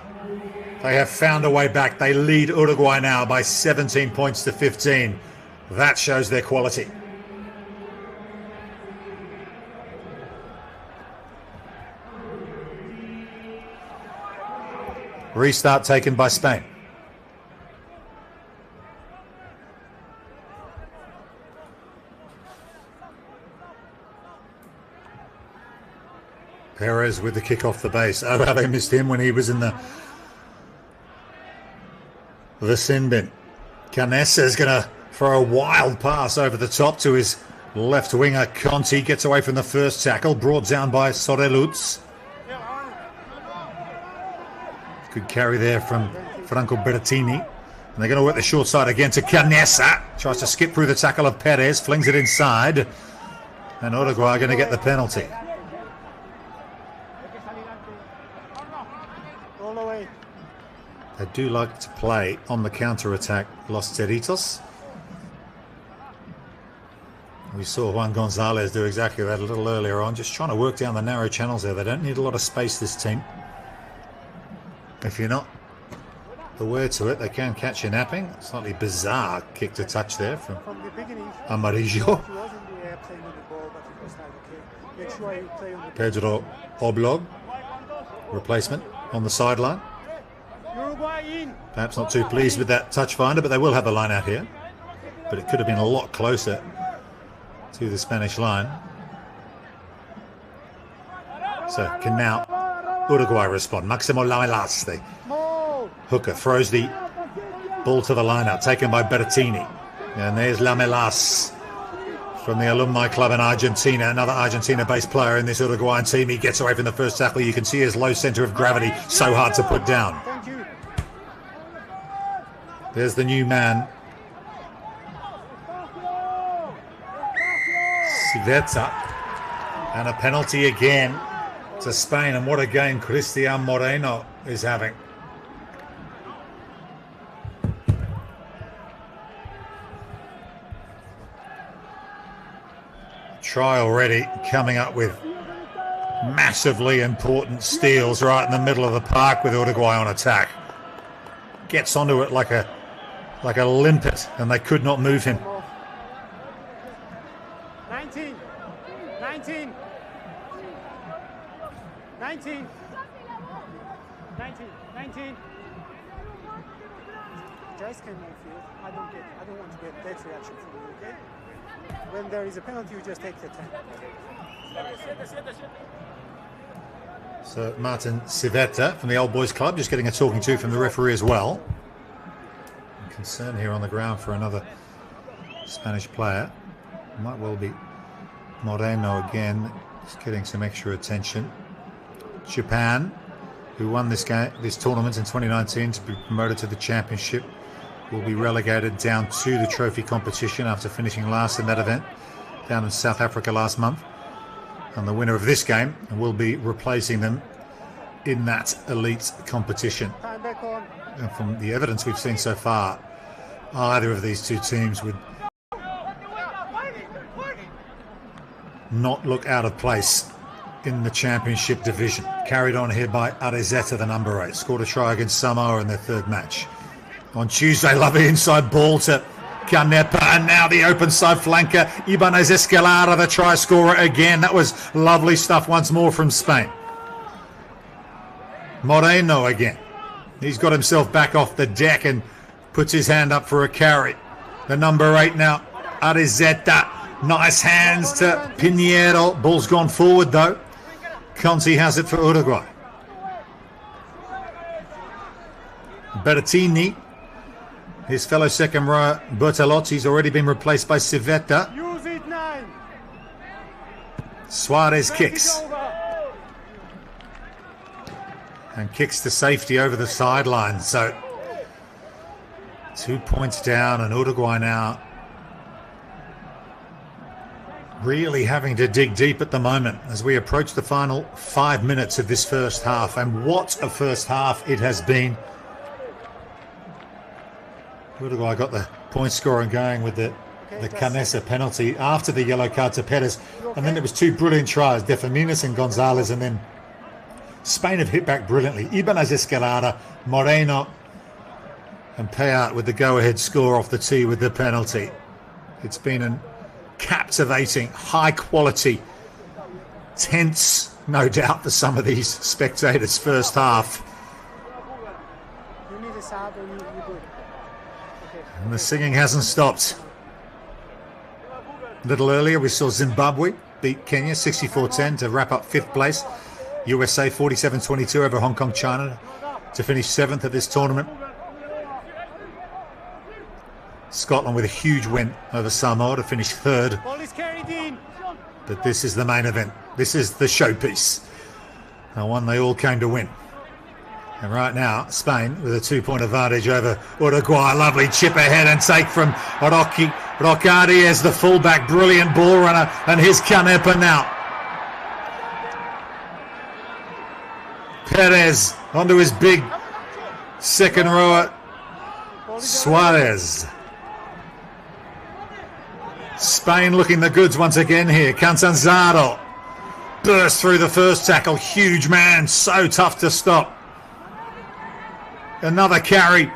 They have found a way back. They lead Uruguay now by 17 points to 15. That shows their quality. Restart taken by Spain. Perez with the kick off the base. Oh, how they missed him when he was in the the sin bin. Canessa is going to throw a wild pass over the top to his left winger. Conti gets away from the first tackle, brought down by Soreluz. Good carry there from Franco Berrettini. And they're going to work the short side again to Canessa. Tries to skip through the tackle of Perez, flings it inside. And Uruguay are going to get the penalty. They do like to play on the counter-attack, Los Teritos. We saw Juan Gonzalez do exactly that a little earlier on, just trying to work down the narrow channels there. They don't need a lot of space, this team. If you're not aware to it, they can catch you napping. Slightly bizarre kick to touch there from the beginning. Amarillo. He was in the air playing on the ball, but it was like, okay, make sure you play on the Pedro Oblog, replacement on the sideline. Perhaps not too pleased with that touch finder, but they will have the line out here. But it could have been a lot closer to the Spanish line. So can now Uruguay respond. Maximo Lamelas, the hooker, throws the ball to the line out, taken by Berrettini. And there's Lamelas from the Alumni Club in Argentina, another Argentina-based player in this Uruguayan team. He gets away from the first tackle. You can see his low centre of gravity, so hard to put down. There's the new man, Civetta, and a penalty again to Spain. And what a game Cristian Moreno is having. Try already, coming up with massively important steals right in the middle of the park with Uruguay on attack. Gets onto it like a limpet, and they could not move him. 19. 19. 19. 19. 19. Guys came on field. I don't want to get that reaction from you, okay? When there is a penalty, you just take the 10. So Martin Civetta from the Old Boys Club just getting a talking to from the referee as well. Concern here on the ground for another Spanish player. Might well be Moreno again, just getting some extra attention. Japan, who won this tournament in 2019 to be promoted to the championship, will be relegated down to the trophy competition after finishing last in that event down in South Africa last month. And the winner of this game will be replacing them in that elite competition. And from the evidence we've seen so far, either of these two teams would not look out of place in the championship division. Carried on here by Arezeta, the number 8. Scored a try against Samoa in their third match. On Tuesday, lovely inside ball to Canepa, and now the open side flanker, Ibanez Escalada, the try scorer again. That was lovely stuff once more from Spain. Moreno again. He's got himself back off the deck and puts his hand up for a carry. The number 8 now, Arezeta. Nice hands to Pinheiro. Ball's gone forward though. Conti has it for Uruguay. Berrettini. His fellow second rower, Bertolotti's already been replaced by Civetta. Use it, 9. Suarez kicks. And kicks to safety over the sideline. So 2 points down, and Uruguay now really having to dig deep at the moment as we approach the final 5 minutes of this first half. And what a first half it has been. Uruguay got the point scoring going with the Canessa penalty after the yellow card to Perez. And then there was 2 brilliant tries, De Feminis and Gonzalez, and then Spain have hit back brilliantly. Ibanez Escalada, Moreno, and Payat with the go-ahead score off the tee with the penalty. It's been a captivating, high-quality, tense, no doubt, for some of these spectators, first half. You need a sub or you good. And the singing hasn't stopped. A little earlier we saw Zimbabwe beat Kenya 64-10 to wrap up 5th place. USA 47-22 over Hong Kong, China to finish 7th at this tournament. Scotland with a huge win over Samoa to finish third. Ball is carried in. But this is the main event. This is the showpiece. The one they all came to win. And right now, Spain with a 2-point advantage over Uruguay. Lovely chip ahead and take from Roccardi as the fullback. Brilliant ball runner. And here's Canepa now. Perez onto his big second rower. Suarez. Spain looking the goods once again here. Cantanzaro burst through the first tackle. Huge man, so tough to stop. Another carry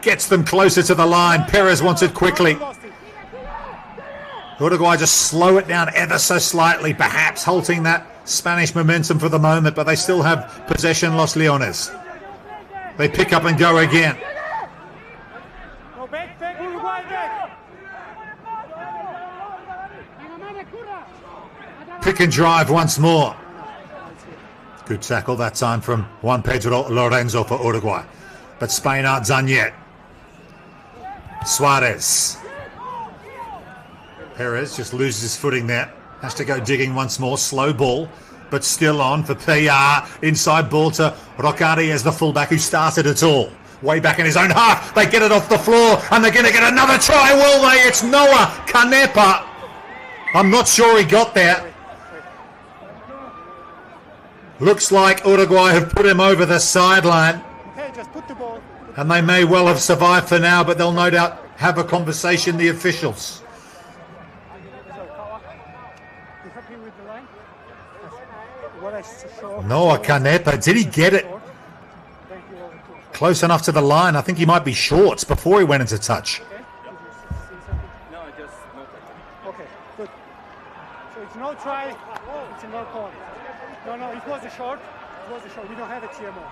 gets them closer to the line. Perez wants it quickly. Uruguay just slow it down ever so slightly, perhaps halting that Spanish momentum for the moment, but they still have possession, Los Leones. They pick up and go again. Pick and drive once more. Good tackle that time from Juan Pedro Lorenzo for Uruguay. But Spain aren't done yet. Suarez. Perez just loses his footing there. Has to go digging once more. Slow ball, but still on for PR. Inside ball to Roccardi as the fullback who started it all. Way back in his own half. They get it off the floor and they're going to get another try, will they? It's Noah Canepa. I'm not sure he got there. Looks like Uruguay have put him over the sideline. Okay, just put the ball. And they may well have survived for now, but they'll no doubt have a conversation, the officials. You happy with the line? Noah Canepa, did he get it close enough to the line? I think he might be shorts before he went into touch. No, just no touch. Okay, good. So it's no try, it's a no call. No, it was a short. It was a short. We don't have a TMO.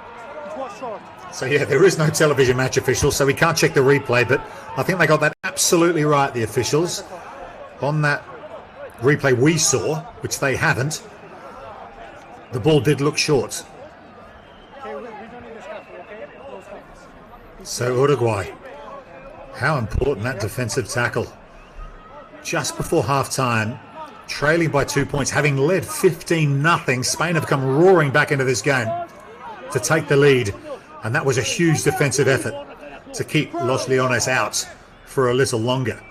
It was short. So yeah, there is no television match official, so we can't check the replay, but I think they got that absolutely right, the officials. On that replay we saw, which they haven't, the ball did look short. Okay, we don't need a scuffle, okay? No scuffles. So Uruguay, how important that defensive tackle. Just before half-time, trailing by 2 points, having led 15-0, Spain have come roaring back into this game to take the lead, and that was a huge defensive effort to keep Los Leones out for a little longer.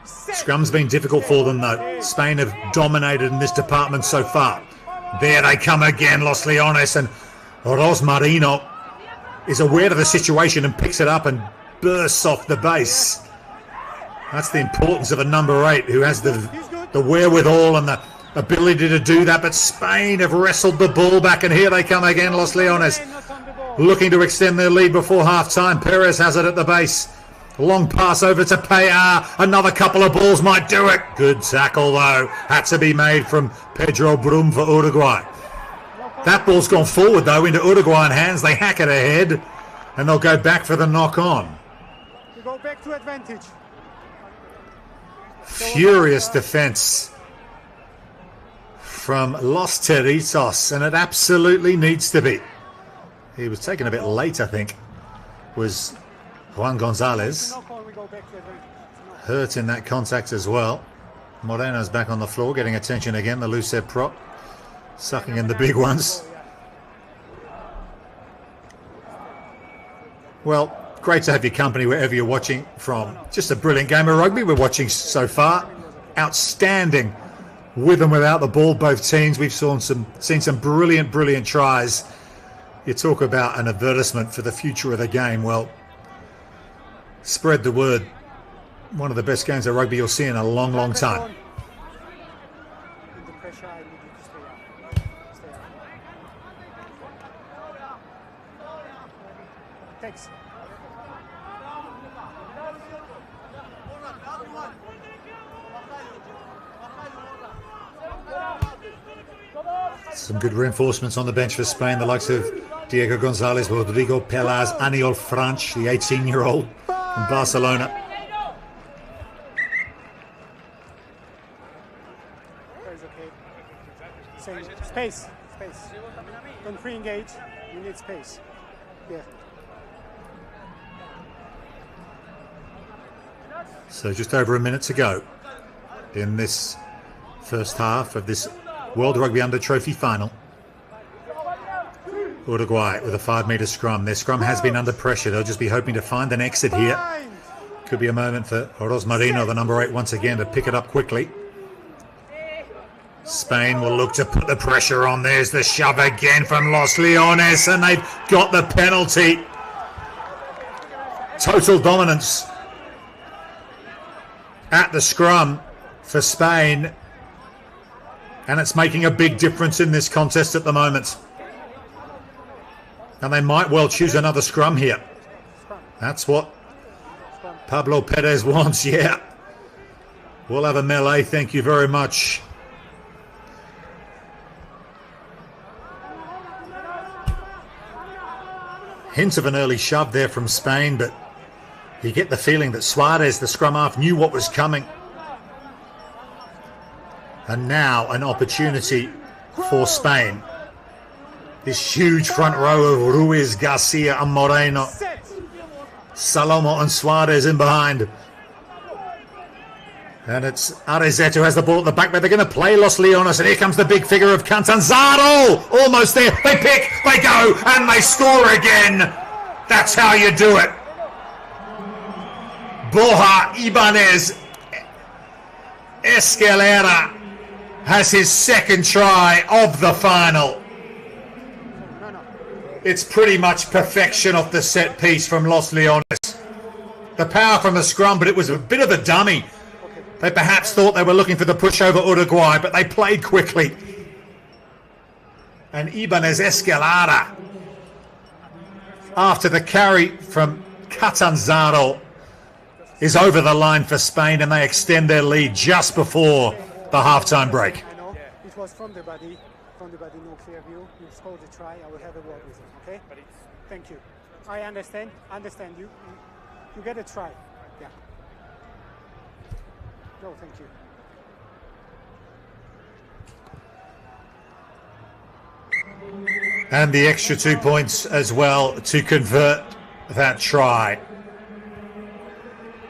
Scrum's been difficult for them though. Spain have dominated in this department so far. There they come again, Los Leones, and Rosmarino is aware of the situation and picks it up and bursts off the base. That's the importance of a number 8 who has the wherewithal and the ability to do that. But Spain have wrestled the ball back, and here they come again, Los Leones, looking to extend their lead before half-time. Perez has it at the base. Long pass over to Payar. Another couple of balls might do it. Good tackle, though. Had to be made from Pedro Brum for Uruguay. That ball's gone forward, though, into Uruguayan hands. They hack it ahead, and they'll go back for the knock-on. We go back to advantage. Furious defence from Los Territos, and it absolutely needs to be. He was taken a bit late, I think, was Juan Gonzalez. Hurt in that contact as well. Moreno's back on the floor, getting attention again, the loose head prop, sucking in the big ones. Well, great to have your company wherever you're watching from. Just a brilliant game of rugby we're watching so far. Outstanding with and without the ball, both teams. We've seen some brilliant tries. You talk about an advertisement for the future of the game. Well, spread the word. One of the best games of rugby you'll see in a long time. Thanks. Some good reinforcements on the bench for Spain, the likes of Diego Gonzalez, Rodrigo Pelaz, Aniol Franch, the 18-year-old from Barcelona. Space. Don't pre-engage. You need space. Yeah. So just over a minute to go in this first half of this World Rugby Under Trophy final. Uruguay with a 5-metre scrum. Their scrum has been under pressure. They'll just be hoping to find an exit here. Could be a moment for Rosmarino, the number 8, once again to pick it up quickly. Spain will look to put the pressure on. There's the shove again from Los Leones, and they've got the penalty. Total dominance at the scrum for Spain, and it's making a big difference in this contest at the moment. And they might well choose another scrum here. That's what Pablo Perez wants, yeah. We'll have a melee, thank you very much. Hint of an early shove there from Spain, but you get the feeling that Suarez, the scrum half, knew what was coming. And now an opportunity for Spain. This huge front row of Ruiz, Garcia and Moreno. Salomo and Suarez in behind. And it's Arezet who has the ball at the back, but they're going to play Los Leones, and here comes the big figure of Catanzaro. Almost there. They pick, they go, and they score again. That's how you do it. Borja Ibanez Escalera has his second try of the final. It's pretty much perfection off the set piece from Los Leones. The power from the scrum, but it was a bit of a dummy. They perhaps thought they were looking for the push over Uruguay, but they played quickly. And Ibanez Escalera, after the carry from Catanzaro, is over the line for Spain, and they extend their lead just before the halftime break. I know. It was from the body, no clear view. You scored the try, I will have a word with him, okay? Thank you. I understand you. You get a try. Yeah. No, thank you. And the extra 2 points as well to convert that try.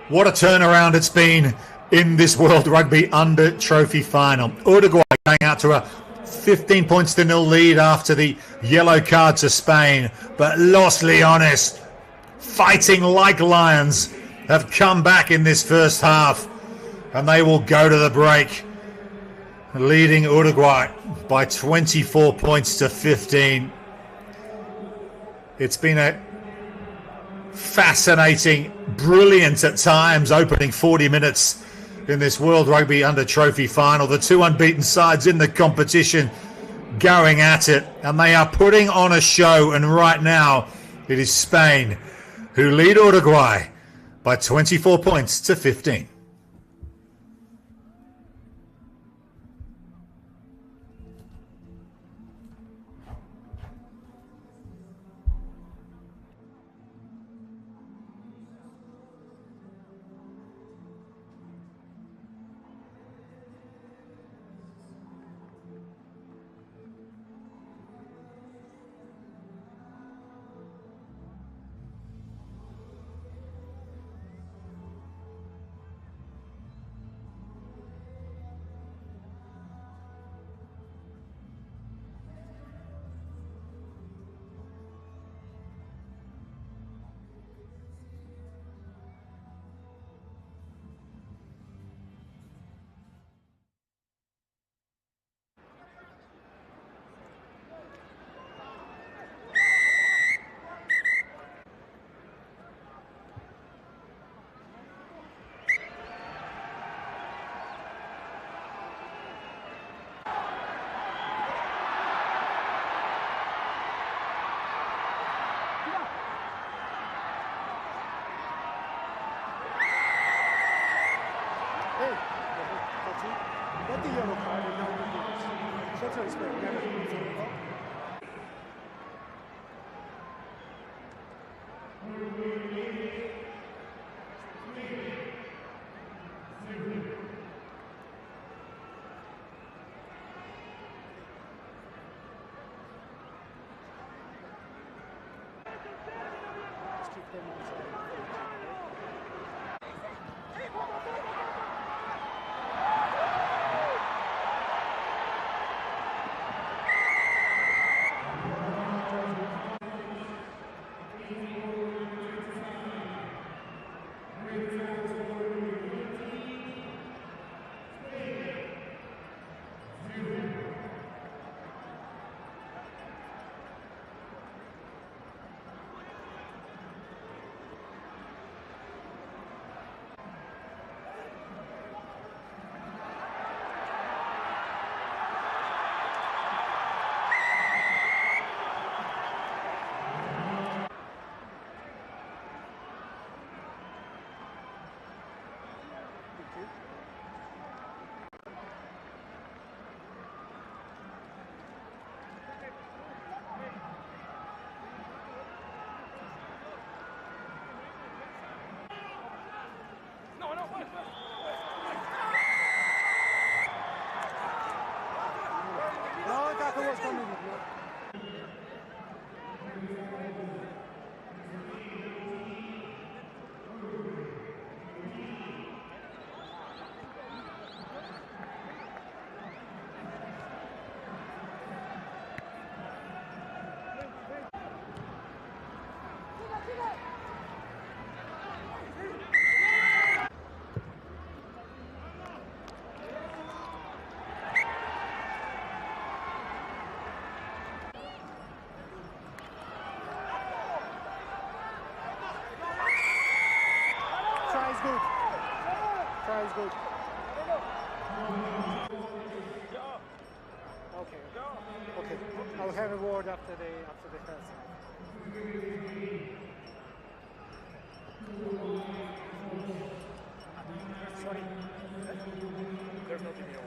What a turnaround it's been in this World Rugby Under Trophy final. Uruguay going out to a 15-0 lead after the yellow card to Spain. But Los Leones, fighting like lions, have come back in this first half. And they will go to the break, leading Uruguay by 24 points to 15. It's been a fascinating, brilliant at times opening 40 minutes in this World Rugby Under Trophy final. The two unbeaten sides in the competition going at it, and they are putting on a show. And right now it is Spain who lead Uruguay by 24 points to 15. Get the yellow card and now we do this. Show to respect, never. Let's keep them on side. Sounds good. Okay. Okay. I'll have a word after the first. Sorry. There's no TV on.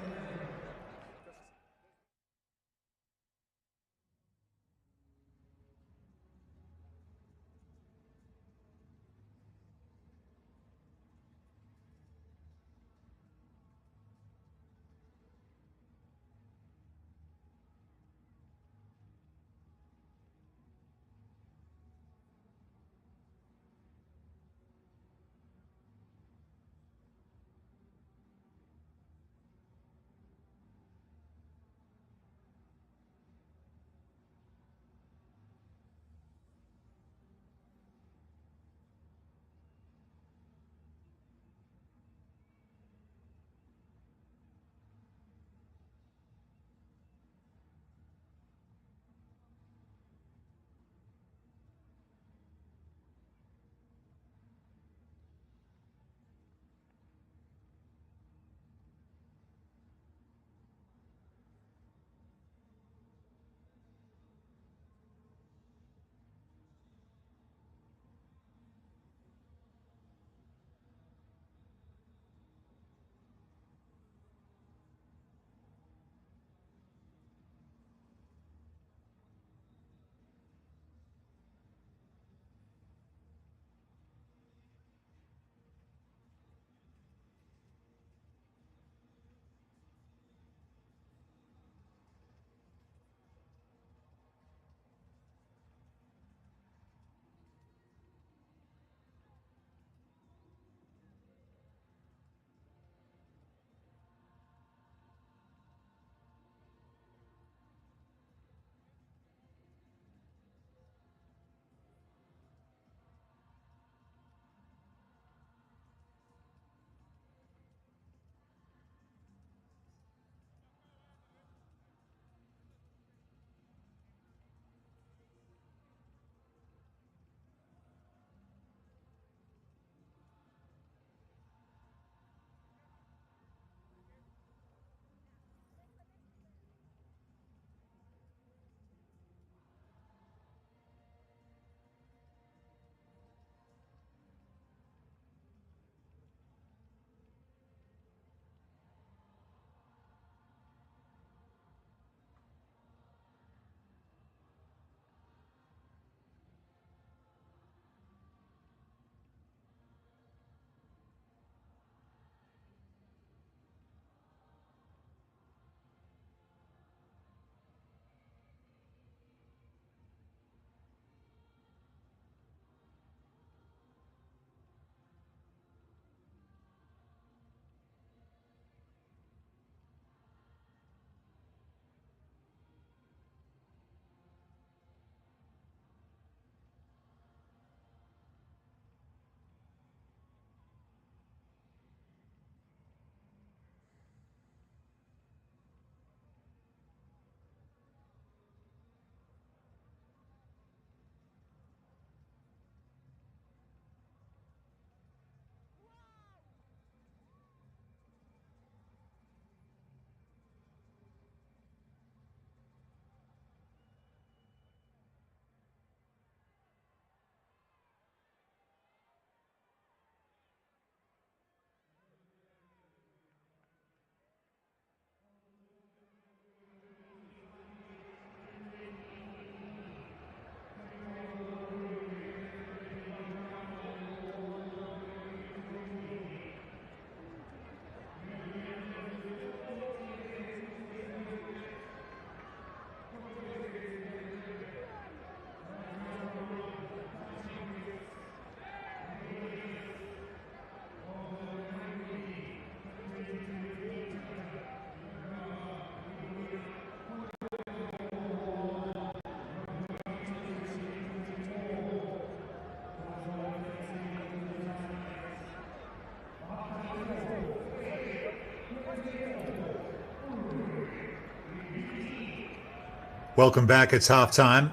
Welcome back. It's half-time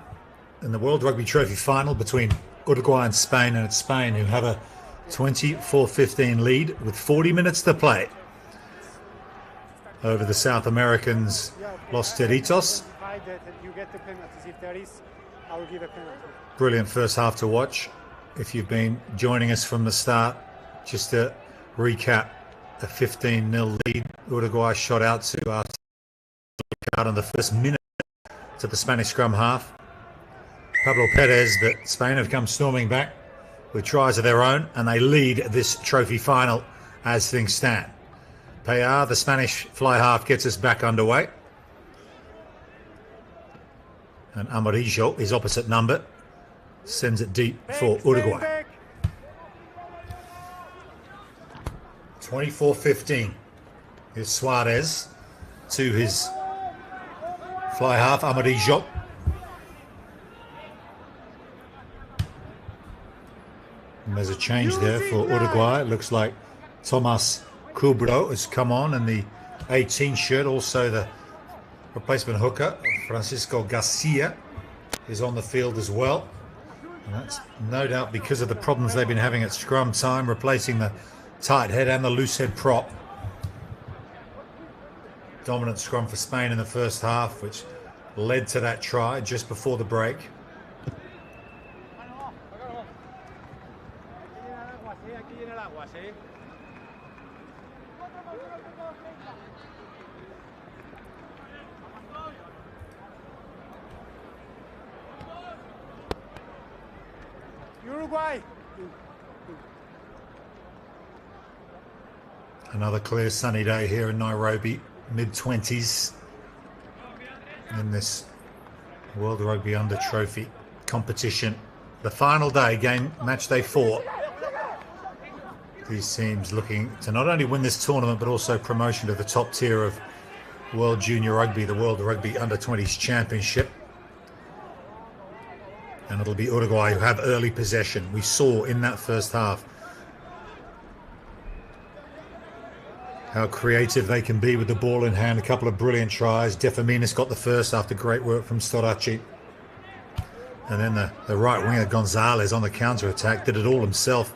in the World Rugby Trophy final between Uruguay and Spain, and it's Spain who have a 24-15 lead with 40 minutes to play over the South Americans, Los Teritos. You get the penalties. If there is, I will give a penalty. Brilliant first half to watch. If you've been joining us from the start, just to recap, a 15-0 lead. Uruguay shot out to out in the first minute to the Spanish scrum half. Pablo Perez, but Spain have come storming back with tries of their own, and they lead this trophy final as things stand. Payar, the Spanish fly half, gets us back underway. And Amarillo, his opposite number, sends it deep for Uruguay. 24-15. Here's Suarez to his fly half, Amarillo. And there's a change there for Uruguay. It looks like Tomas Cubro has come on in the 18 shirt. Also the replacement hooker, Francisco Garcia, is on the field as well. And that's no doubt because of the problems they've been having at scrum time, replacing the tight head and the loose head prop. Dominant scrum for Spain in the first half, which led to that try just before the break. Uruguay. Another clear sunny day here in Nairobi, mid-20s in this World Rugby Under Trophy competition. The final day, match day 4. These teams looking to not only win this tournament, but also promotion to the top tier of World Junior Rugby, the World Rugby Under 20s Championship. And it'll be Uruguay who have early possession. We saw in that first half how creative they can be with the ball in hand. A couple of brilliant tries. Defaminas got the first after great work from Storace. And then the right winger Gonzalez on the counter-attack did it all himself.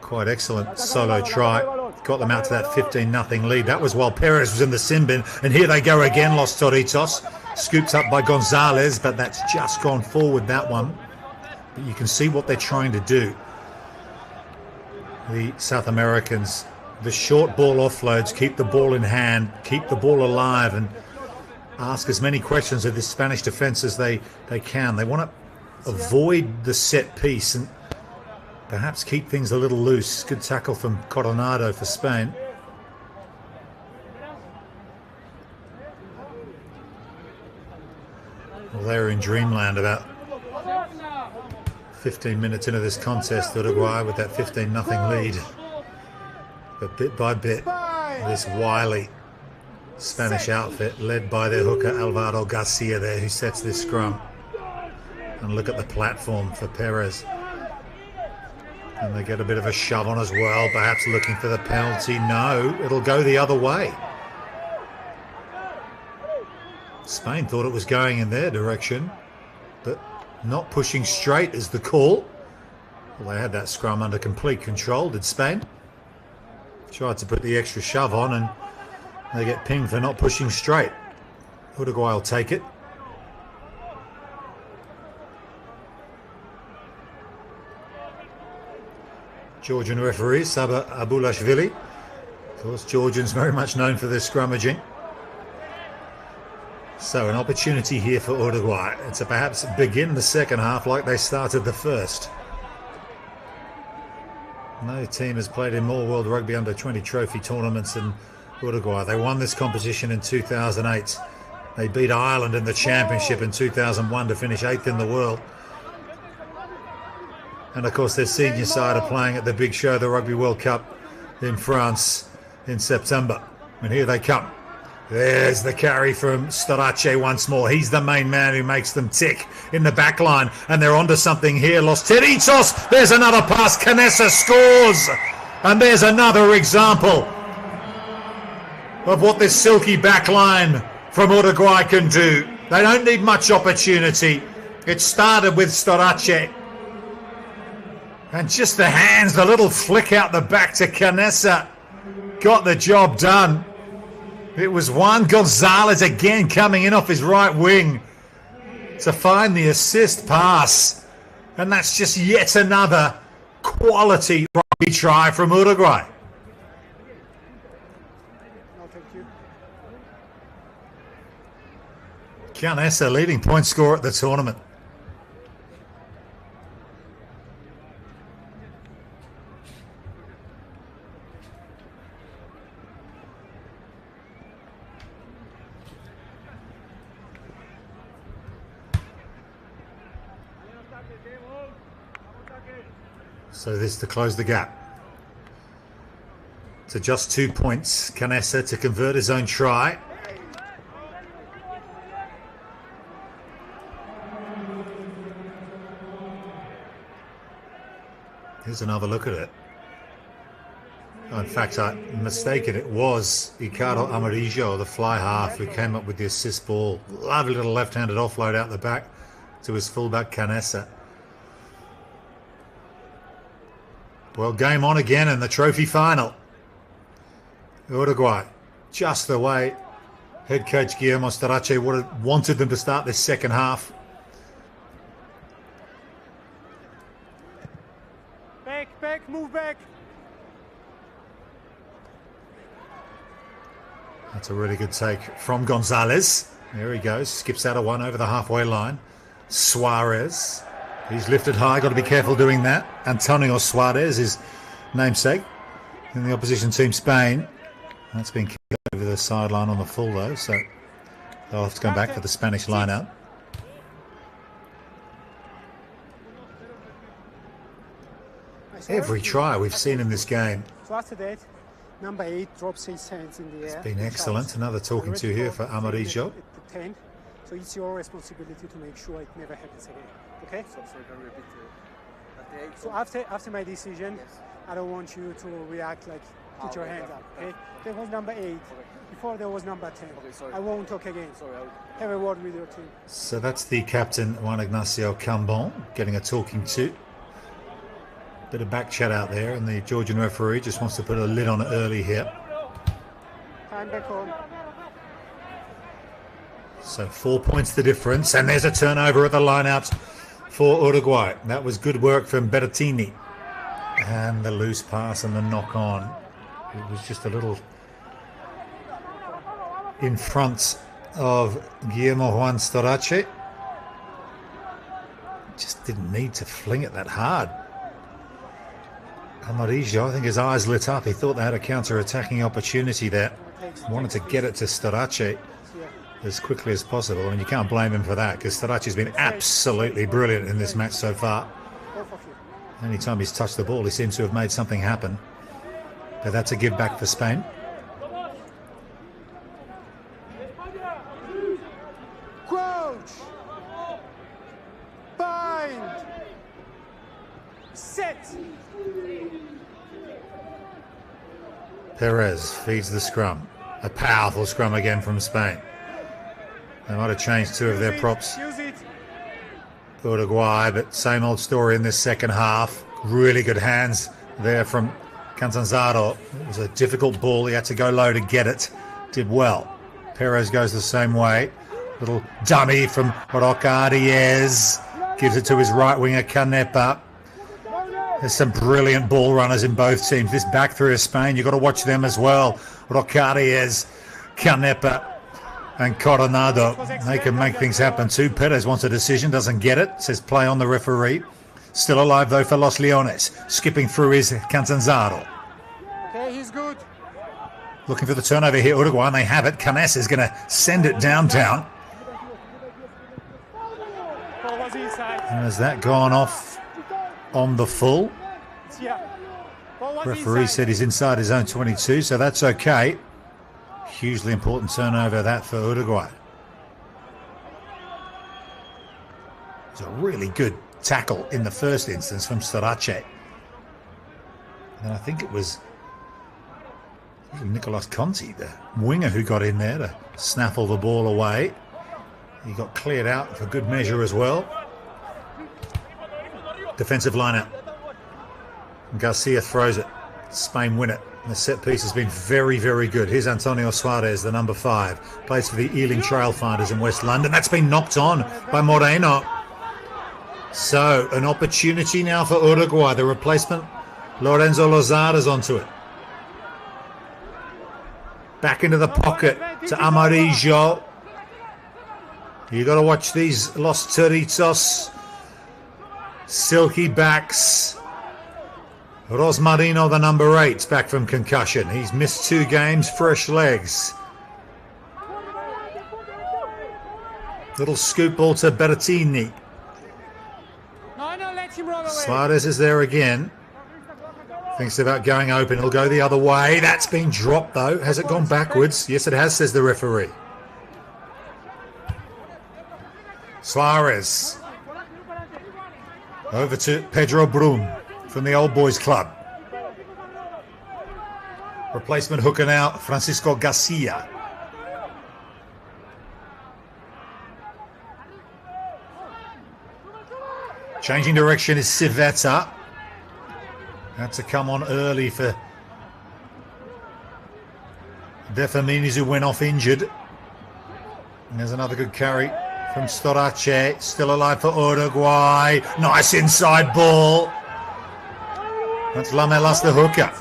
Quite excellent solo try. Got them out to that 15-0 lead. That was while Perez was in the sin bin. And here they go again, Los Toritos. Scooped up by Gonzalez, but that's just gone forward, that one. But you can see what they're trying to do. The South Americans, the short ball offloads, keep the ball in hand, keep the ball alive, and ask as many questions of the Spanish defense as they can. They want to avoid the set piece and perhaps keep things a little loose. Good tackle from Coronado for Spain. Well, they were in dreamland about 15 minutes into this contest, Uruguay, with that 15-0 lead. But bit by bit, this wily Spanish outfit, led by their hooker Alvaro Garcia there, who sets this scrum. And look at the platform for Perez. And they get a bit of a shove on as well, perhaps looking for the penalty. No, it'll go the other way. Spain thought it was going in their direction, but not pushing straight is the call. Well, they had that scrum under complete control, did Spain? Tried to put the extra shove on, and they get pinged for not pushing straight. Uruguay will take it. Georgian referee, Saba Abulashvili. Of course, Georgians very much known for their scrummaging. So an opportunity here for Uruguay to perhaps begin the second half like they started the first. No team has played in more World Rugby Under 20 trophy tournaments than Uruguay. They won this competition in 2008. They beat Ireland in the championship in 2001 to finish 8th in the world. And of course their senior side are playing at the big show, the Rugby World Cup in France in September. And here they come. There's the carry from Storace once more. He's the main man who makes them tick in the back line. And they're onto something here. Los Teritos. There's another pass. Canessa scores. And there's another example of what this silky back line from Uruguay can do. They don't need much opportunity. It started with Storace. And just the hands, the little flick out the back to Canessa. Got the job done. It was Juan Gonzalez again coming in off his right wing to find the assist pass. And that's just yet another quality rugby try from Uruguay. No, thank you. Canessa leading point scorer at the tournament. So this to close the gap to just 2 points. Canessa to convert his own try. Here's another look at it. Oh, in fact, I'm mistaken. It was Ricardo Amarillo, the fly half, who came up with the assist ball. Lovely little left-handed offload out the back to his fullback Canessa. Well, game on again in the trophy final. Uruguay, just the way head coach Guillermo Starace would have wanted them to start this second half. Back, move back. That's a really good take from Gonzalez. There he goes, skips out of one over the halfway line. Suarez. He's lifted high, got to be careful doing that. Antonio Suarez, his namesake, in the opposition team Spain. That's been kicked over the sideline on the full though, so they'll have to come back for the Spanish line-out. Every try we've seen in this game. So after that, number 8 drops his hands in the air. It's been excellent. Another talking to here for Amarillo. At the 10. So it's your responsibility to make sure it never happens again. Okay? So can repeat at the 8. So after my decision, I don't want you to react like put your hands up. Okay? There was number 8. Before there was number 10. I won't talk again. Have a word with your team. So that's the captain, Juan Ignacio Cambon, getting a talking to. Bit of back chat out there, and the Georgian referee just wants to put a lid on it early here. Time back on. So 4 points the difference, and there's a turnover at the line-out for Uruguay. That was good work from Bertini. And the loose pass and the knock-on. It was just a little in front of Guillermo Juan Starace. Just didn't need to fling it that hard. Amarillo, I think his eyes lit up. He thought they had a counter-attacking opportunity there. Wanted to get it to Starace as quickly as possible. I mean, you can't blame him for that, because Starace's been absolutely brilliant in this match so far. Anytime he's touched the ball, he seems to have made something happen. But that's a give back for Spain. Crouch. Bind. Set. Perez feeds the scrum. A powerful scrum again from Spain. They might have changed 2 of their props. Uruguay, but same old story in this second half. Really good hands there from Catanzaro. It was a difficult ball. He had to go low to get it. Did well. Perez goes the same way. Little dummy from Roca Diaz. Gives it to his right winger, Canepa. There's some brilliant ball runners in both teams. This back three of Spain, you've got to watch them as well. Roca Diaz, Canepa, and Coronado. They can make things happen too. Perez wants a decision, doesn't get it. Says play on the referee. Still alive though for Los Leones. Skipping through is Catanzaro. Okay, he's good. Looking for the turnover here, Uruguay, and they have it. Canessa is going to send it downtown. And has that gone off on the full? Referee said he's inside his own 22, so that's okay. Hugely important turnover that for Uruguay. It's a really good tackle in the first instance from Starace. And I think it was Nicolas Conti, the winger, who got in there to snaffle the ball away. He got cleared out for good measure as well. Defensive line out. Garcia throws it. Spain win it. And the set piece has been very, very good. Here's Antonio Suarez, the number 5. Plays for the Ealing Trailfinders in West London. That's been knocked on by Moreno. So, an opportunity now for Uruguay. The replacement, Lorenzo Lozada's onto it. Back into the pocket to Amarillo. You got to watch these Los Toritos. Silky backs. Rosmarino, the number 8, back from concussion. He's missed 2 games, fresh legs. Little scoop ball to Bertini. Suarez is there again. Thinks about going open. He'll go the other way. That's been dropped, though. Has it gone backwards? Yes, it has, says the referee. Suarez. Over to Pedro Brum from the Old Boys Club. Replacement hooker now, Francisco Garcia. Changing direction is Civetta. Had to come on early for De Feminis, who went off injured. And there's another good carry from Storace. Still alive for Uruguay. Nice inside ball. That's Lamelas, the hooker.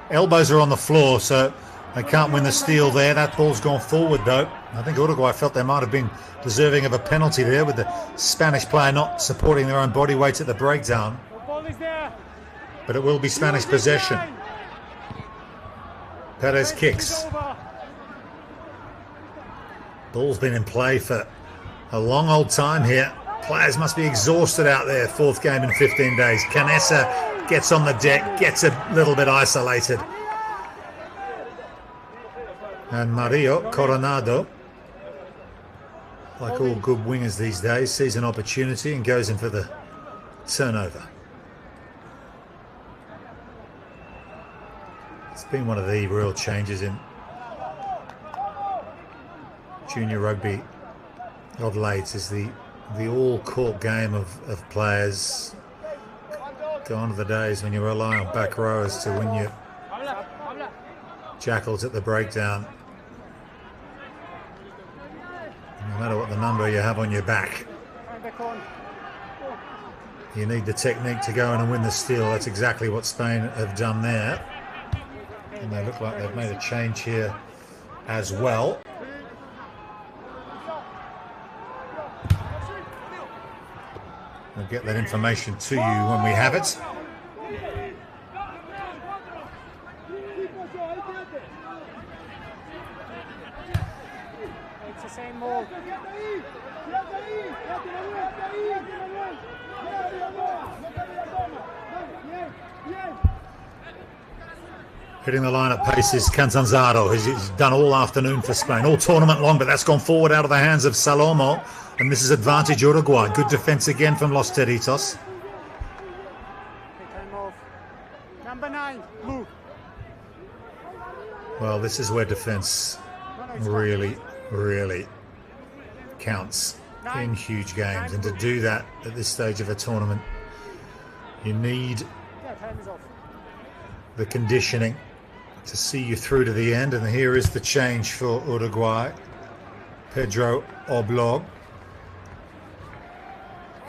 Elbows are on the floor, so they can't win the steal there. That ball's gone forward, though. I think Uruguay felt they might have been deserving of a penalty there, with the Spanish player not supporting their own body weight at the breakdown. But it will be Spanish possession. Perez kicks. Ball's been in play for a long old time here. Players must be exhausted out there. 4th game in 15 days. Canessa gets on the deck, gets a little bit isolated. And Mario Coronado, like all good wingers these days, sees an opportunity and goes in for the turnover. It's been one of the real changes in junior rugby of late, is the all-court game of players. Gone are the days when you rely on back rowers to win your jackals at the breakdown. No matter what the number you have on your back, you need the technique to go in and win the steal. That's exactly what Spain have done there. And they look like they've made a change here as well. We'll get that information to you when we have it. It's the same move. Hitting the line at pace is Cantanzaro. He's done all afternoon for Spain, all tournament long, but that's gone forward out of the hands of Salomo. And this is advantage Uruguay. Good defense again from Los Teritos. Number 9, blue. Well, this is where defense really, really counts in huge games. And to do that at this stage of a tournament, you need the conditioning to see you through to the end. And here is the change for Uruguay. Pedro Oblog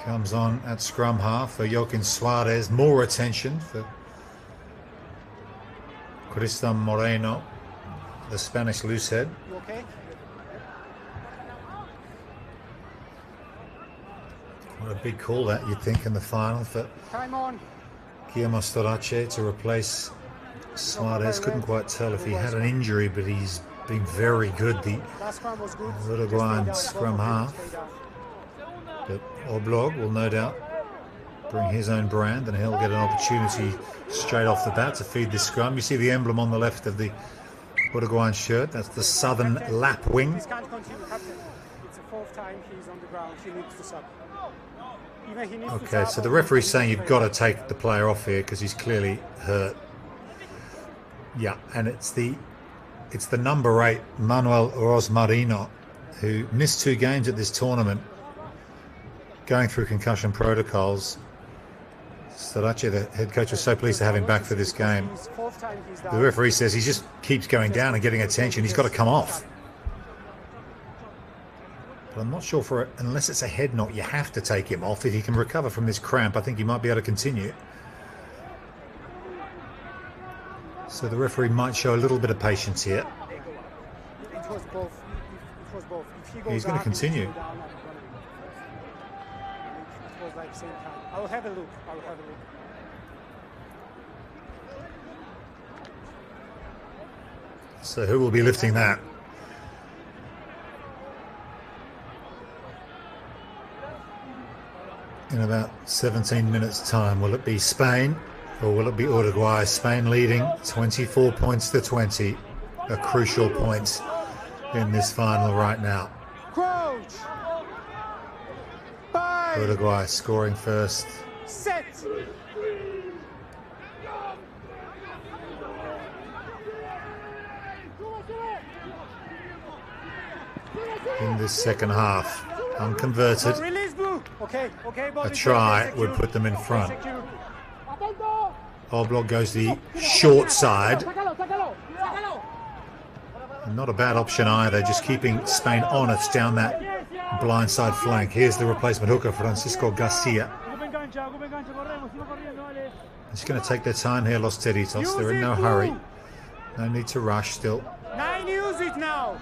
comes on at scrum half for Joaquin Suarez. More attention for Cristian Moreno, the Spanish loosehead. Okay. What a big call that, you'd think, in the final for Time on. Guillermo Storace to replace Suarez. Couldn't quite tell if he had an injury, but he's been very good, the Last scrum was good. Uruguayan scrum half. But Oblog will no doubt bring his own brand, and he'll get an opportunity straight off the bat to feed this scrum. You see the emblem on the left of the Uruguayan shirt. That's the southern lap wing. This can't continue, Captain. It's the 4th time he's on the ground. He needs to sub. Even he needs to Okay, sub so the or referee's he saying needs you've to got play. to take the player off here because he's clearly hurt. Yeah, and it's the number 8, Manuel Rosmarino, who missed 2 games at this tournament, going through concussion protocols. Storace, the head coach, was so pleased to have him back for this game. It's fourth time he's The down. referee says he just keeps going down and getting attention. He's got to come off. But I'm not sure for it, unless it's a head knock, you have to take him off. If he can recover from this cramp, I think he might be able to continue. So the referee might show a little bit of patience here. It was both. It was both. If he goes He's going to up, he will continue. go down at the bottom. It was like same time. I'll have a look. I'll have a look. So who will be lifting that? In about 17 minutes' time, will it be Spain or will it be Uruguay? Spain leading 24 points to 20. A crucial point in this final right now. Crouch. Bye. Uruguay scoring first. Set. In this second half, unconverted. Release blue. Okay. Okay. A try would put them in front. Oblak goes the short side. Not a bad option either, just keeping Spain honest down that blindside flank. Here's the replacement hooker, Francisco Garcia. Just going to take their time here, Los Teritos. They're in no hurry. No need to rush still. 9, use it now.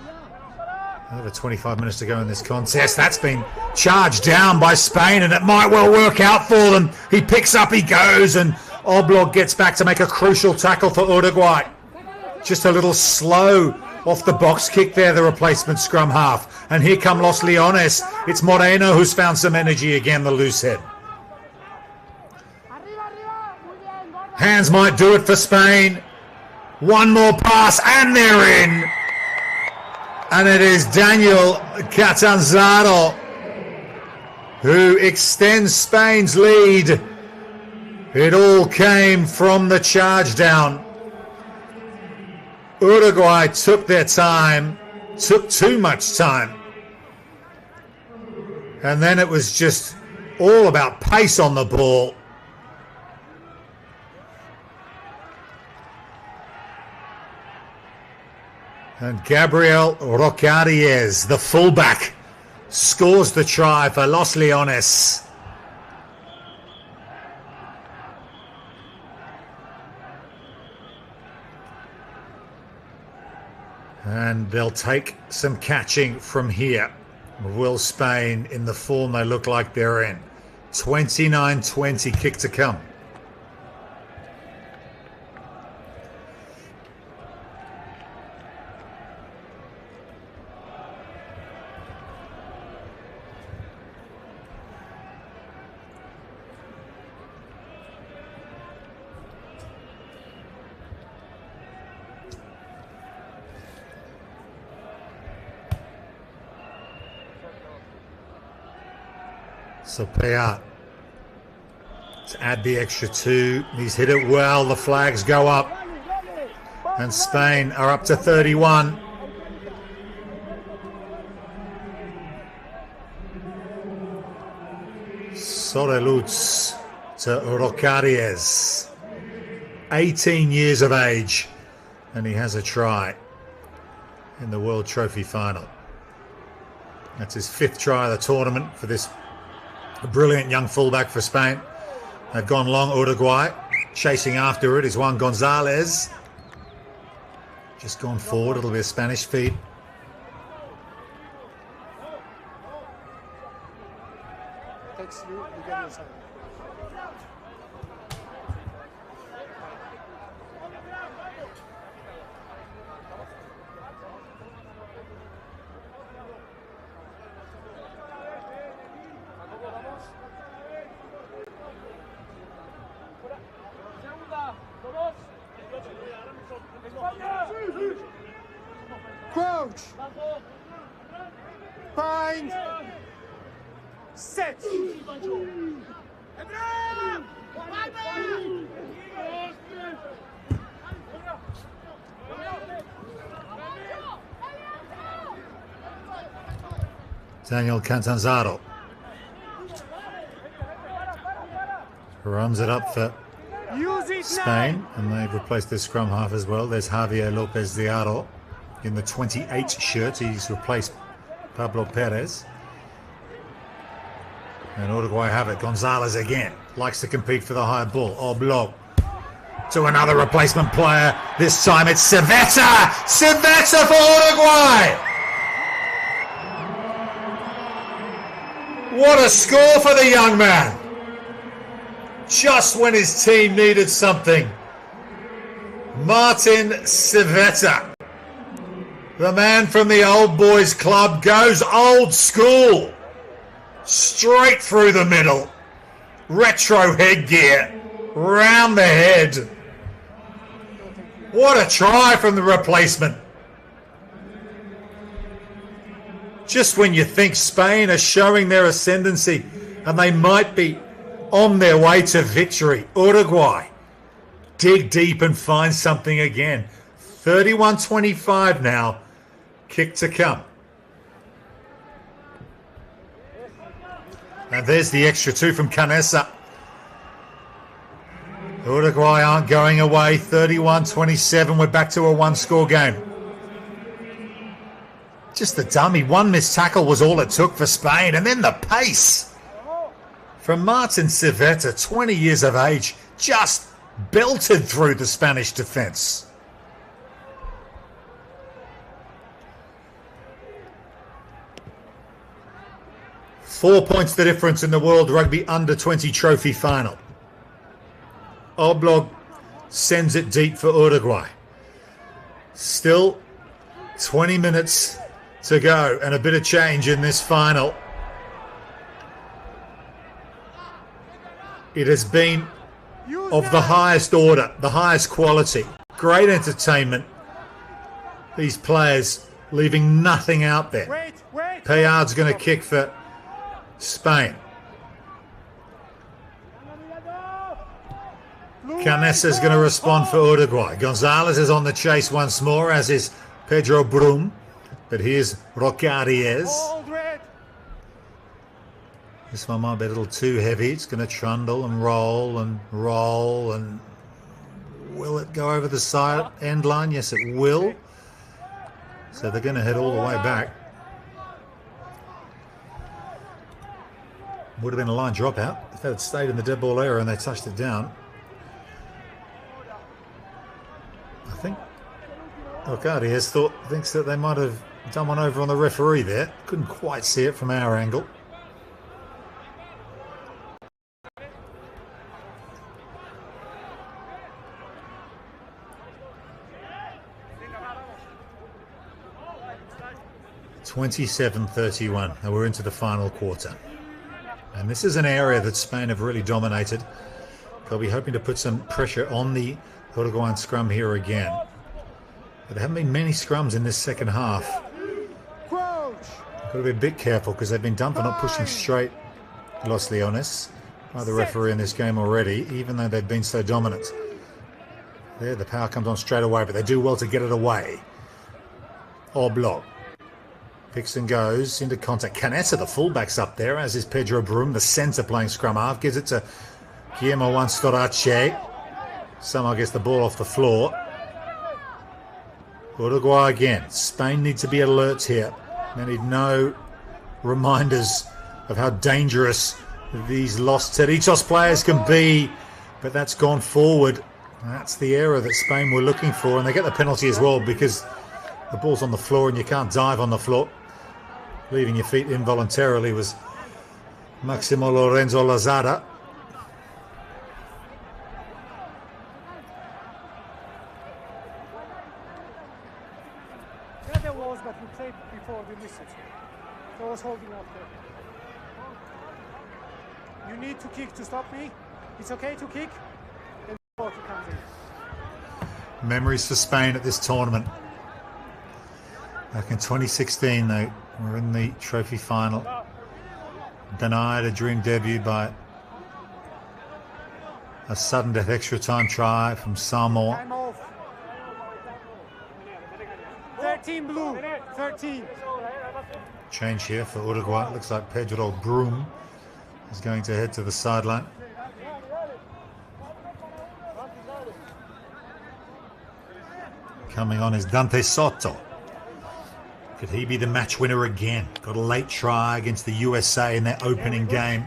Another 25 minutes to go in this contest. That's been charged down by Spain, and it might well work out for them. He picks up, he goes, and Oblak gets back to make a crucial tackle for Uruguay. Just a little slow off the box kick there, the replacement scrum half. And here come Los Leones. It's Moreno who's found some energy again, the loose head. Hands might do it for Spain. One more pass, and they're in. And it is Daniel Catanzaro who extends Spain's lead. It all came from the charge down. Uruguay took their time, took too much time. And then it was just all about pace on the ball. And Gabriel Rocariez, the fullback, scores the try for Los Leones. And they'll take some catching from here. Will Spain, in the form they look like they're in. 29-20, kick to come. So Payat to add the extra 2. He's hit it well. The flags go up. And Spain are up to 31. Soreluz to Rocariez. 18 years of age. And he has a try in the World Trophy final. That's his 5th try of the tournament for this brilliant young fullback for Spain. They've gone long, Uruguay. Chasing after it is Juan Gonzalez. Just gone forward, it'll be a Spanish feed. Takes you get inside. Crouch. Bind. Set. Daniel Catanzaro. runs it up for Use it Spain, now. and they've replaced their scrum half as well. There's Javier Lopez de Aro in the 28 shirt. He's replaced Pablo Perez. And Uruguay have it. Gonzalez again likes to compete for the high ball. Oblong to another replacement player. This time it's Civetta. Civetta for Uruguay. What a score for the young man. Just when his team needed something. Martin Civetta, the man from the old boys club, goes old school. Straight through the middle. Retro headgear. Round the head. What a try from the replacement. Just when you think Spain are showing their ascendancy and they might be on their way to victory, Uruguay dig deep and find something again. 31-25 now. Kick to come. And there's the extra two from Canessa. Uruguay aren't going away. 31-27. We're back to a one-score game. Just the dummy. One missed tackle was all it took for Spain. And then the pace from Martin Civetta, 20 years of age, just belted through the Spanish defence. Four points the difference in the World Rugby Under-20 Trophy final. Oblong sends it deep for Uruguay. Still 20 minutes to go and a bit of change in this final. It has been of the highest order, the highest quality. Great entertainment. These players leaving nothing out there. Payard's going to kick for Spain. Canessa's going to respond for Uruguay. Gonzalez is on the chase once more, as is Pedro Brum. But here's Rocariez. This one might be a little too heavy. It's going to trundle and roll and roll. And will it go over the side end line? Yes, it will. So they're going to head all the way back. Would have been a line dropout if they had stayed in the dead ball area and they touched it down. I think Rocariez thinks that they might have done one over on the referee there. Couldn't quite see it from our angle. (27-31), and we're into the final quarter. And this is an area that Spain have really dominated. They'll be hoping to put some pressure on the Uruguayan scrum here again. But there haven't been many scrums in this second half. Got to be a bit careful because they've been done for not pushing straight Los Leones by the referee in this game already, even though they've been so dominant. There, the power comes on straight away, but they do well to get it away. Oblong picks and goes into contact. Canessa, the fullback's up there, as is Pedro Brum, the centre playing scrum half. Gives it to Guillermo Storace. Somehow gets the ball off the floor. Uruguay again. Spain need to be alert here. They need no reminders of how dangerous these Los Cerritos players can be. But that's gone forward. That's the error that Spain were looking for. And they get the penalty as well because the ball's on the floor and you can't dive on the floor. Leaving your feet involuntarily was Maximo Lorenzo Lazada. Yeah, there was, but we played before we missed it. So I was holding up there. You need to kick to stop me. It's okay to kick. Then the ball comes in. Memories for Spain at this tournament. Back in 2016, they were in the trophy final. Denied a dream debut by a sudden death extra time try from Samoa. Time off. 13 blue. 13. Change here for Uruguay. Looks like Pedro Brum is going to head to the sideline. Coming on is Dante Soto. Could he be the match winner again? Got a late try against the USA in their opening game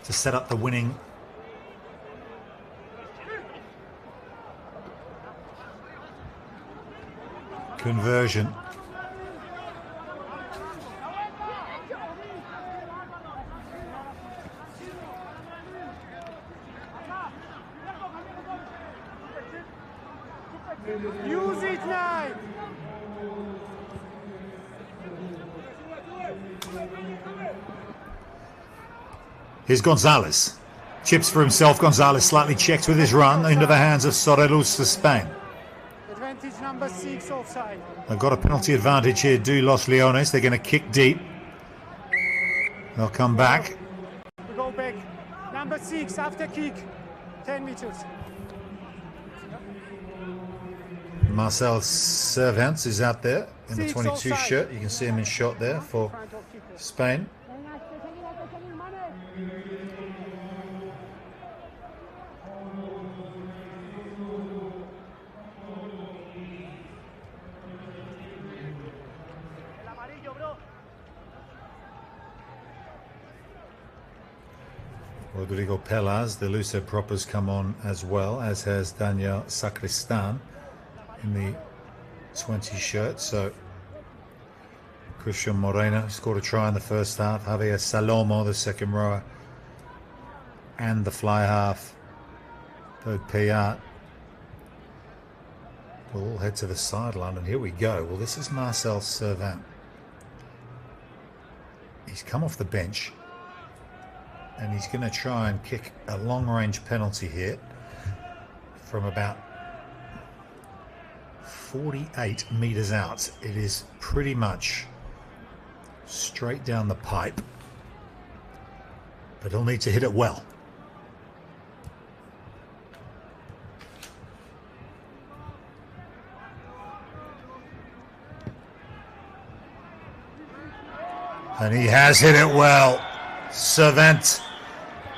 to set up the winning conversion. Use it now. Here's Gonzalez. Chips for himself. Gonzalez slightly checks with his run into the hands of Sorelus for Spain. Advantage number 6 offside. They've got a penalty advantage here, do Los Leones. They're going to kick deep. They'll come back. We go back. Number 6 after kick. 10 meters. Marcel Cervantes is out there in the 22 offside. shirt. You can see him in shot there for Spain. Rodrigo Pelas, the Luso Propers, come on as well, as has Daniel Sacristan in the 20 shirt. So Christian Moreno scored a try in the first half. Javier Salomo, the second rower, and the fly half, Daud Piat, will all head to the sideline. And here we go. Well, this is Marcel Cervantes. He's come off the bench, and he's going to try and kick a long-range penalty here from about 48 meters out. It is pretty much straight down the pipe, but he'll need to hit it well. And he has hit it well. Cervantes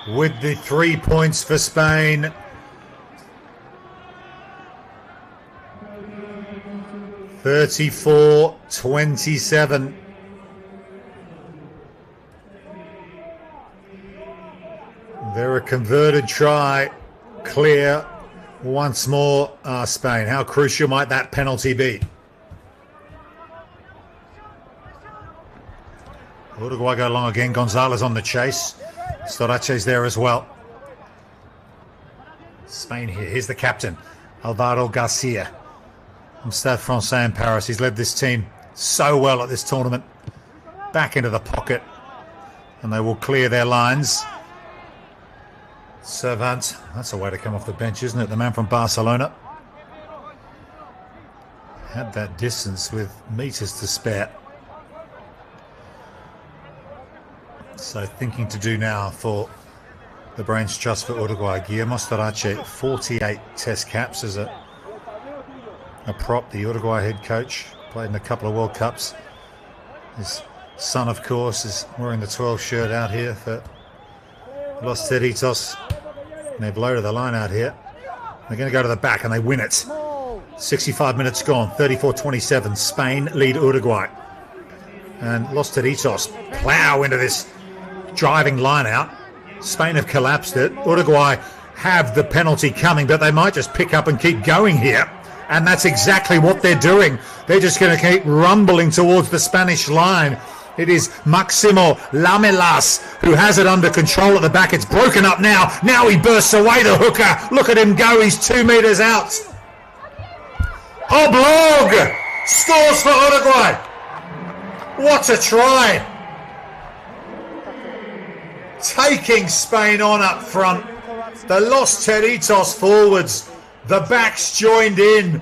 with the 3 points for Spain. (34-27). They're a converted try. Clear once more, Spain. How crucial might that penalty be? Uruguay go long again. Gonzalez on the chase. Storace's there as well. Spain here. Here's the captain, Alvaro Garcia, from Stade Francais in Paris. He's led this team so well at this tournament. Back into the pocket, and they will clear their lines. Cervantes, that's a way to come off the bench, isn't it? The man from Barcelona had that distance with meters to spare. So thinking to do now for the Brains Trust for Uruguay. Guillermo Storace, 48 test caps as a prop. The Uruguay head coach, played in a couple of World Cups. His son, of course, is wearing the 12 shirt out here for Los Teritos. And they've loaded the line out here. They're going to go to the back and they win it. 65 minutes gone, 34-27. Spain lead Uruguay. And Los Teritos plow into this driving line out. Spain have collapsed it. Uruguay have the penalty coming, but they might just pick up and keep going here. And that's exactly what they're doing. They're just going to keep rumbling towards the Spanish line. It is Maximo Lamelas who has it under control at the back. It's broken up now. Now he bursts away, the hooker. Look at him go. He's 2 meters out. Oblog scores for Uruguay. What a try. Taking Spain on up front. The Los Teritos forwards. The backs joined in.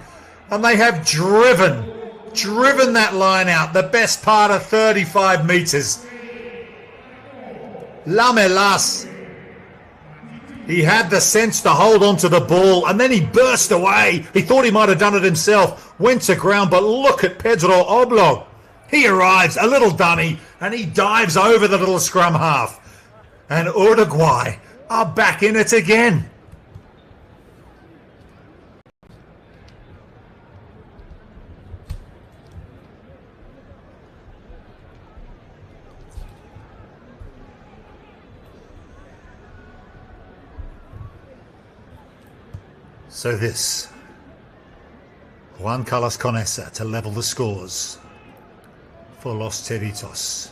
And they have driven that line out. The best part of 35 meters. Lamelas. He had the sense to hold on to the ball. And then he burst away. He thought he might have done it himself. Went to ground. But look at Pedro Oblog. He arrives, a little dunny, and he dives over the little scrum half. And Uruguay are back in it again. So this, Juan Carlos Conesa to level the scores for Los Teritos.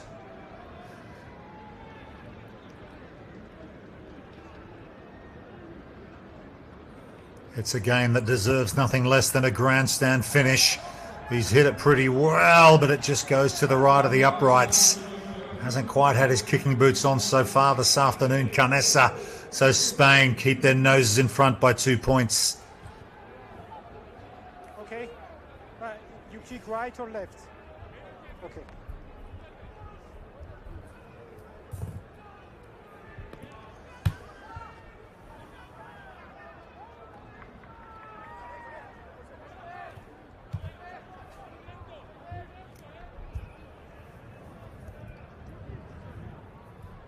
It's a game that deserves nothing less than a grandstand finish. He's hit it pretty well, but it just goes to the right of the uprights. Hasn't quite had his kicking boots on so far this afternoon, Canessa. So Spain keep their noses in front by 2 points. Okay. You kick right or left? Okay.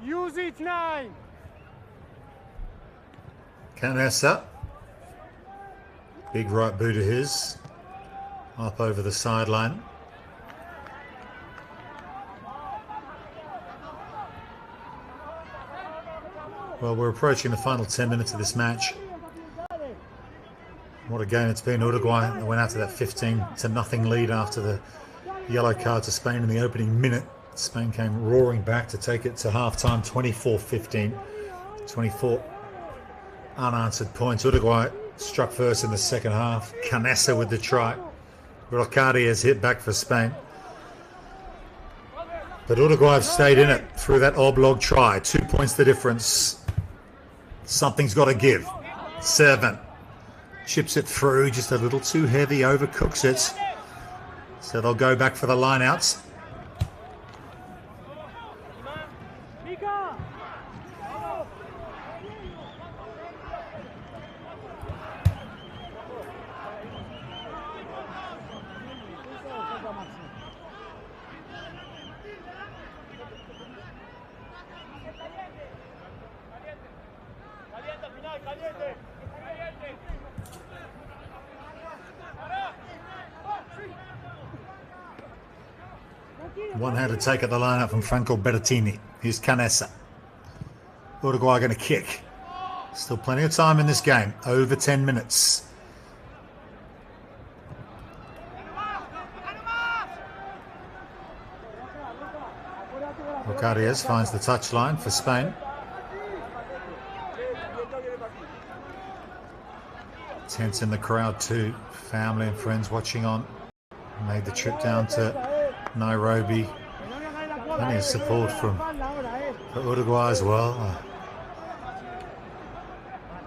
Use it, 9. Canessa. Big right boot of his. Up over the sideline. Well, we're approaching the final 10 minutes of this match. What a game it's been. Uruguay went out to that 15-0 lead after the yellow card to Spain in the opening minute. Spain came roaring back to take it to half-time, 24-15. 24 unanswered points. Uruguay struck first in the second half. Canessa with the try. Rocadi has hit back for Spain. But Uruguay have stayed in it through that oblong try. 2 points the difference. Something's got to give. 7. Chips it through, just a little too heavy, overcooks it. So they'll go back for the lineouts. One had to take at the lineup from Franco Berrettini. Here's Canessa. Uruguay going to kick. Still plenty of time in this game. Over 10 minutes. Rocadiez finds the touchline for Spain. Tense in the crowd too. Family and friends watching on. Made the trip down to Nairobi. Plenty of support for Uruguay as well.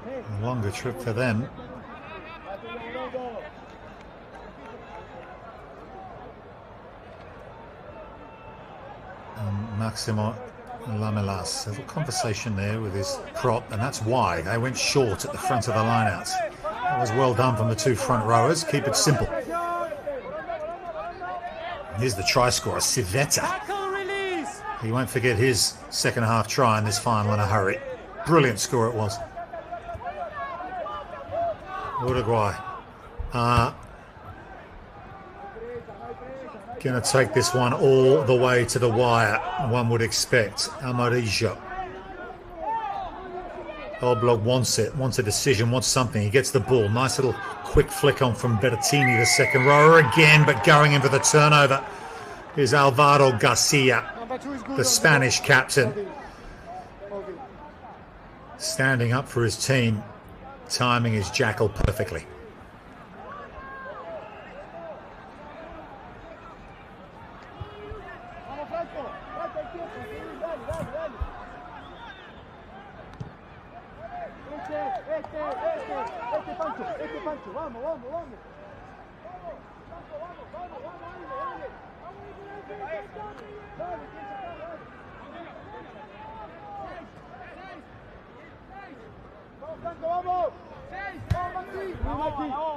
A longer trip for them. And Maximo Lamelas. A little conversation there with his prop, and that's why they went short at the front of the lineouts. That was well done from the two front rowers. Keep it simple. Here's the try scorer, Civetta. He won't forget his second half try in this final in a hurry. Brilliant score it was. Uruguay are going to take this one all the way to the wire, one would expect. Amarillo. Oblog wants it, wants a decision, wants something. He gets the ball. Nice little quick flick on from Berrettini, the second rower again, but going in for the turnover is Alvaro Garcia, the Spanish captain. Standing up for his team, timing his jackal perfectly.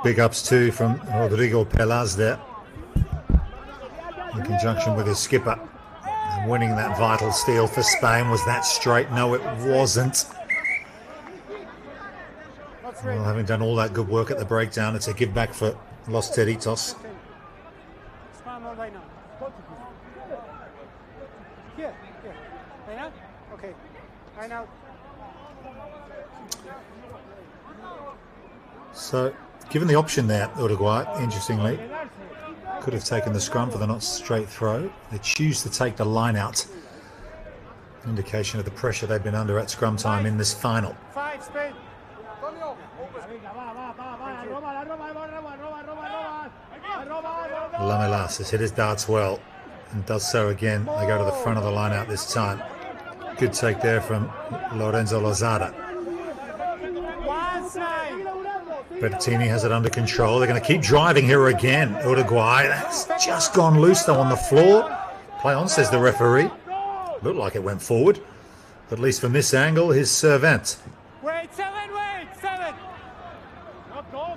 Big ups too from Rodrigo Pelaz there, in conjunction with his skipper. And winning that vital steal for Spain. Was that straight? No, it wasn't. Well, having done all that good work at the breakdown, it's a give back for Los Teritos. So, given the option there, Uruguay, interestingly, could have taken the scrum for the not straight throw. They choose to take the line out. Indication of the pressure they've been under at scrum time in this final. Lamelas has hit his darts well and does so again. They go to the front of the line out this time. Good take there from Lorenzo Lozada. Bertini has it under control. They're going to keep driving here again. Uruguay, that's just gone loose though on the floor. Play on, says the referee. Looked like it went forward. At least from this angle, his servant. Wait, seven.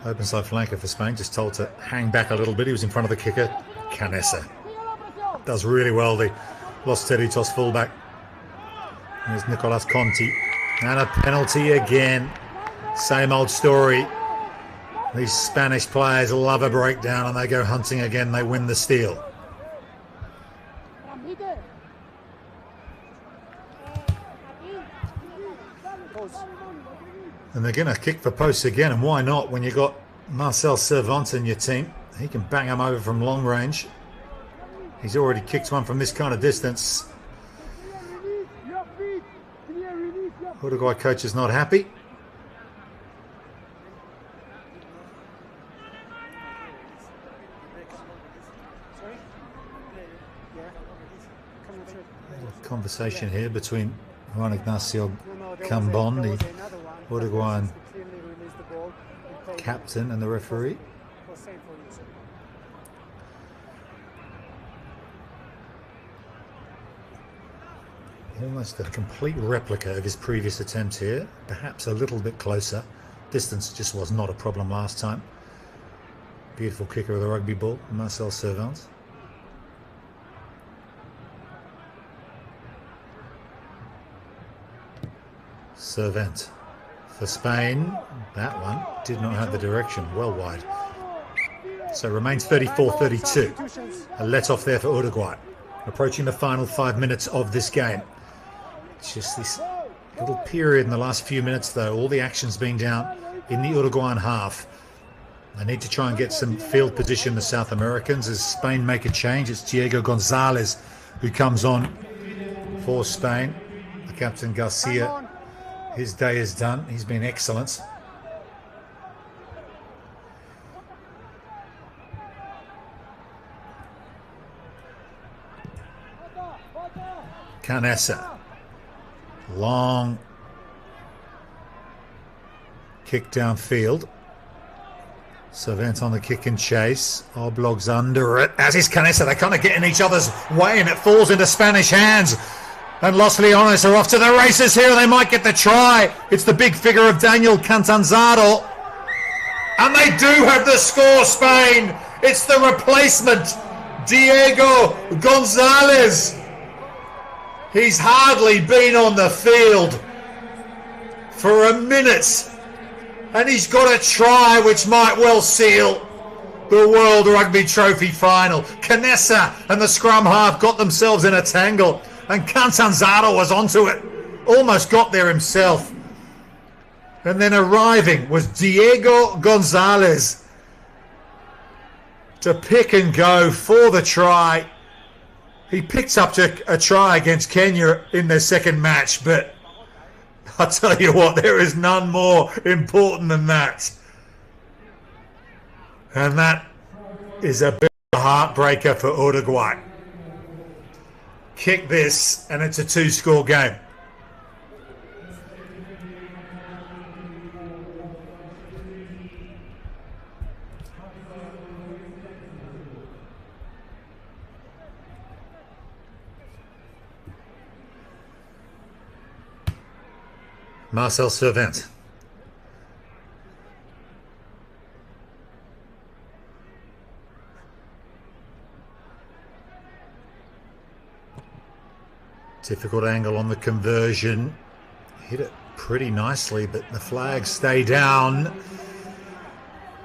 Open side flanker for Spain, just told to hang back a little bit. He was in front of the kicker, Canessa. Does really well, the Los Territos fullback. There's Nicolas Conti. And a penalty again. Same old story. These Spanish players love a breakdown and they go hunting again. They win the steal. And they're going to kick for posts again. And why not when you've got Marcel Servant in your team? He can bang them over from long range. He's already kicked one from this kind of distance. Uruguay coach is not happy. Conversation here between Juan Ignacio Cambon, the Uruguayan captain, and the referee. Almost a complete replica of his previous attempt here, perhaps a little bit closer. Distance just was not a problem last time. Beautiful kicker of the rugby ball, Marcel Servant. Servant for Spain. That one did not have the direction, well wide. So it remains 34-32. A let off there for Uruguay. Approaching the final 5 minutes of this game. It's just this little period in the last few minutes though. All the action's been down in the Uruguayan half. They need to try and get some field position, the South Americans, as Spain make a change. It's Diego Gonzalez who comes on for Spain. The captain Garcia, his day is done. He's been excellent. Canessa. Long kick downfield. Servant on the kick and chase. Oblog's under it, as is Canessa. They kind of get in each other's way and it falls into Spanish hands. And Los Leones are off to the races here. They might get the try. It's the big figure of Daniel Catanzaro. And they do have the score, Spain. It's the replacement, Diego Gonzalez. He's hardly been on the field for a minute. And he's got a try which might well seal the World Rugby Trophy final. Canessa and the scrum half got themselves in a tangle. And Catanzaro was onto it. Almost got there himself. And then arriving was Diego Gonzalez to pick and go for the try. He picked up a try against Kenya in their second match, but I'll tell you what, there is none more important than that. And that is a bit of a heartbreaker for Uruguay. Kick this, and it's a two-score game. Marcel Servant. Difficult angle on the conversion. Hit it pretty nicely, but the flags stay down.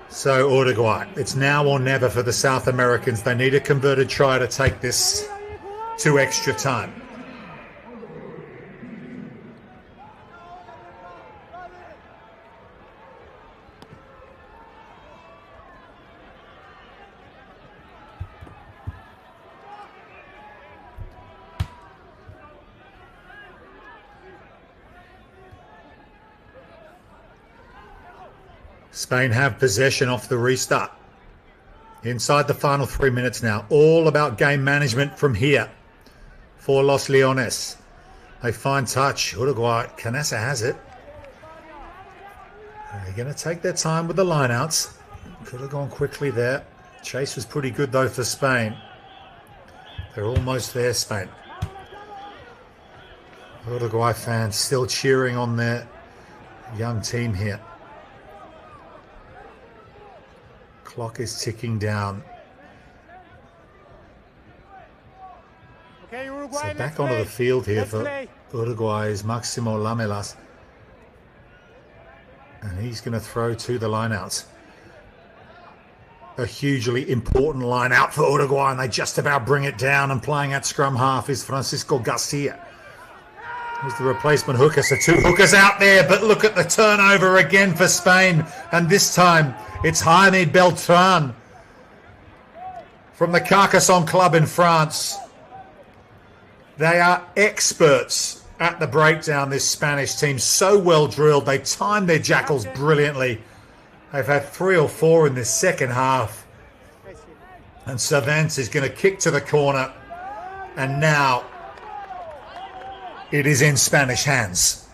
So Uruguay, it's now or never for the South Americans. They need a converted try to take this to extra time. Spain have possession off the restart. Inside the final 3 minutes now. All about game management from here for Los Leones. They find touch. Uruguay. Canessa has it. They're going to take their time with the lineouts. Could have gone quickly there. Chase was pretty good though for Spain. They're almost there, Spain. Uruguay fans still cheering on their young team here. Clock is ticking down. Okay, Uruguay, So back onto the field here for play. Uruguay is Maximo Lamelas. And he's going to throw to the lineouts. A hugely important line out for Uruguay, and they just about bring it down. And playing at scrum half is Francisco Garcia. There's the replacement hooker, so two hookers out there, but look at the turnover again for Spain. And this time it's Jaime Beltran from the Carcassonne club in France. They are experts at the breakdown, this Spanish team. So well drilled. They timed their jackals brilliantly. They've had 3 or 4 in this second half. And Cervantes is going to kick to the corner. And now it is in Spanish hands.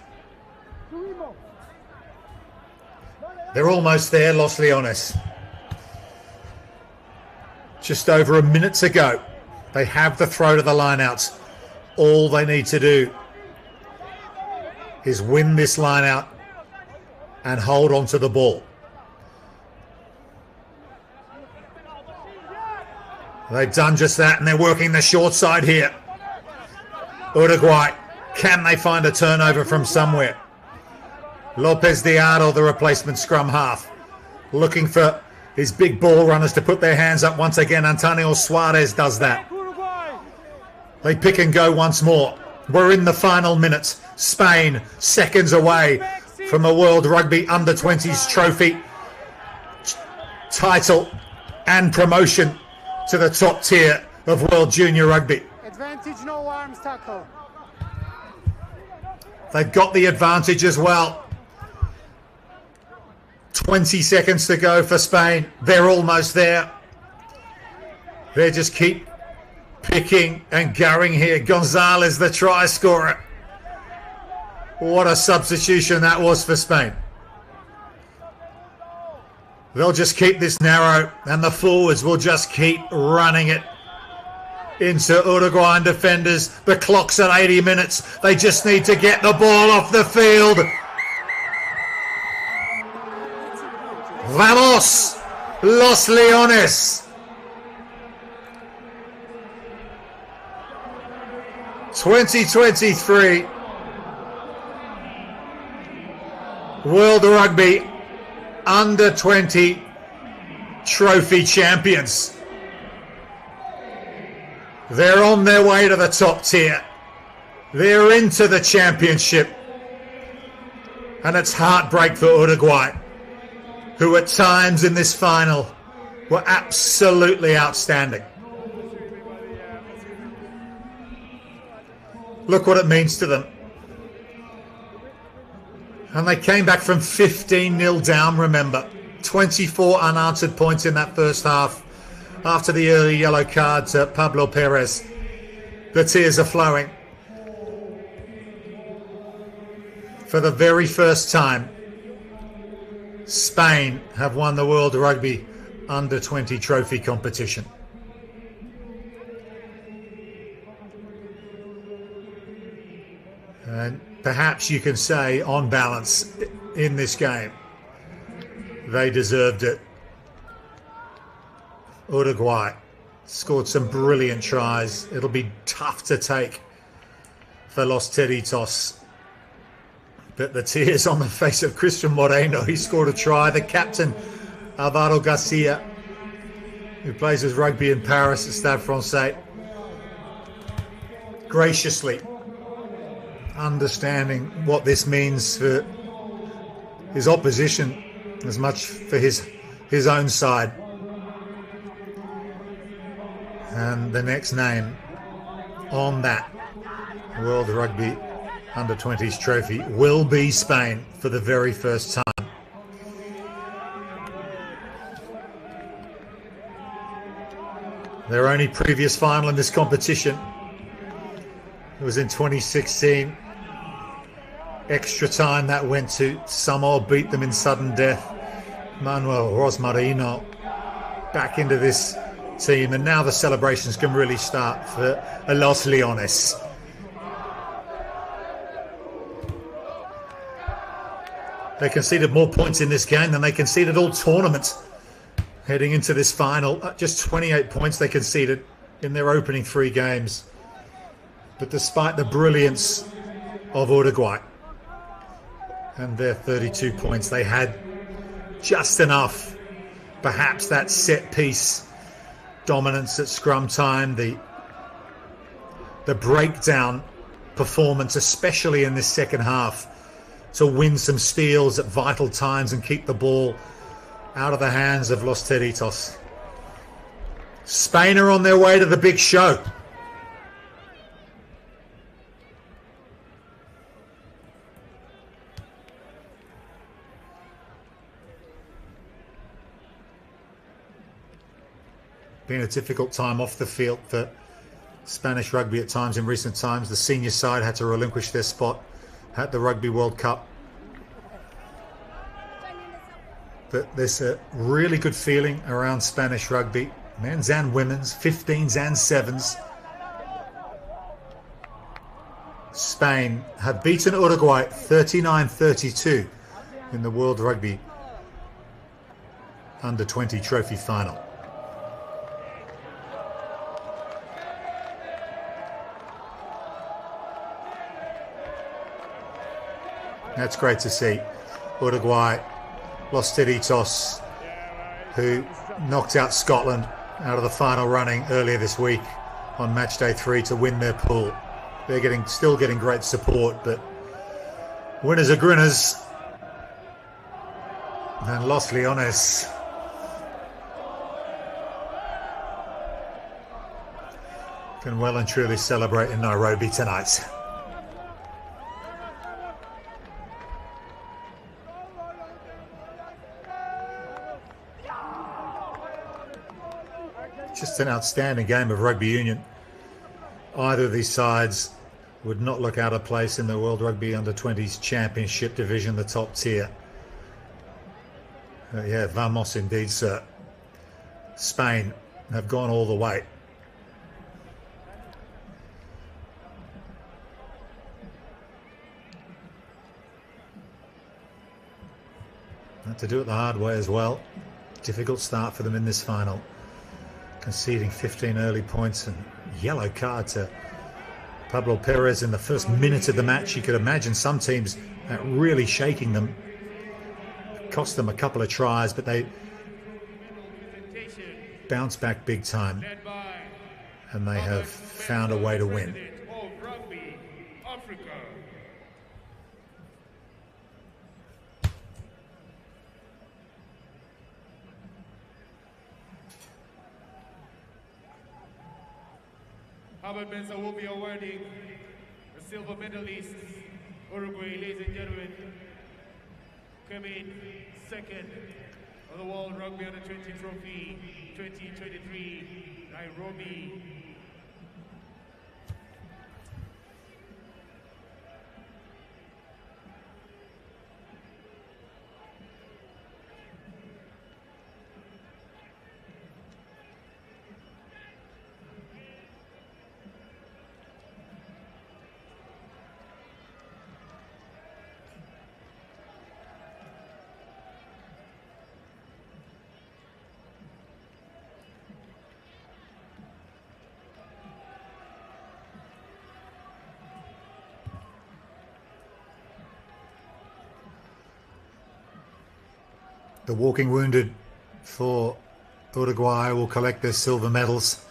They're almost there, Los Leones. Just over a minute to go. They have the throw to the lineouts. All they need to do is win this lineout and hold on to the ball. They've done just that, and they're working the short side here. Uruguay, can they find a turnover from somewhere? Lopez Diardo, the replacement scrum half, looking for his big ball runners to put their hands up once again. Antonio Suarez does that. They pick and go once more. We're in the final minutes. Spain, seconds away from a World Rugby Under-20s trophy, title and promotion to the top tier of World Junior Rugby. Advantage, no arms tackle. They've got the advantage as well. 20 seconds to go for Spain. They're almost there. They just keep picking and going here. Gonzalez, the try scorer. What a substitution that was for Spain. They'll just keep this narrow, and the forwards will just keep running it into Uruguayan defenders. The clock's at 80 minutes. They just need to get the ball off the field. Vamos, Los Leones. 2023 World Rugby Under-20 trophy champions. They're on their way to the top tier. They're into the championship. And it's heartbreak for Uruguay, who at times in this final were absolutely outstanding. Look what it means to them. And they came back from 15-0 down, remember. 24 unanswered points in that first half after the early yellow card to Pablo Perez. The tears are flowing. For the very first time, Spain have won the World Rugby Under-20 trophy competition. And perhaps you can say, on balance, in this game, they deserved it. Uruguay scored some brilliant tries. It'll be tough to take for Los Teritos. But the tears on the face of Christian Moreno, he scored a try. The captain, Alvaro Garcia, who plays his rugby in Paris at Stade Francais, graciously understanding what this means for his opposition as much for his own side. And the next name on that World Rugby Under-20s trophy will be Spain for the very first time. Their only previous final in this competition. It was in 2016. Extra time that went to. Samoa beat them in sudden death. Manuel Rosmarino back into this team, and now the celebrations can really start for Los Leones. They conceded more points in this game than they conceded all tournament heading into this final. Just 28 points they conceded in their opening 3 games. But despite the brilliance of Uruguay and their 32 points, they had just enough. Perhaps that set piece dominance at scrum time, the breakdown performance, especially in this second half, to win some steals at vital times and keep the ball out of the hands of Los Teritos. Spain are on their way to the big show. Been a difficult time off the field for Spanish rugby at times in recent times. The senior side had to relinquish their spot at the Rugby World Cup. But there's a really good feeling around Spanish rugby, men's and women's, 15s and 7s. Spain have beaten Uruguay 39-32 in the World Rugby Under-20 Trophy final. That's great to see. Uruguay, Los Teritos, who knocked out Scotland out of the final running earlier this week on match day 3 to win their pool. They're still getting great support, but winners are grinners. And Los Leones can well and truly celebrate in Nairobi tonight. Just an outstanding game of rugby union. Either of these sides would not look out of place in the World Rugby Under-20s Championship division, the top tier. Yeah, vamos indeed, sir. Spain have gone all the way. Had to do it the hard way as well. Difficult start for them in this final. Conceding 15 early points and yellow card to Pablo Perez in the first minute of the match. You could imagine some teams really shaking them. Cost them a couple of tries, but they bounced back big time. And they have found a way to win. Albert Benza will be awarding the silver medalist, Uruguay, ladies and gentlemen, coming second on the World Rugby Under-20 Trophy 2023, Nairobi. The walking wounded for Uruguay will collect their silver medals.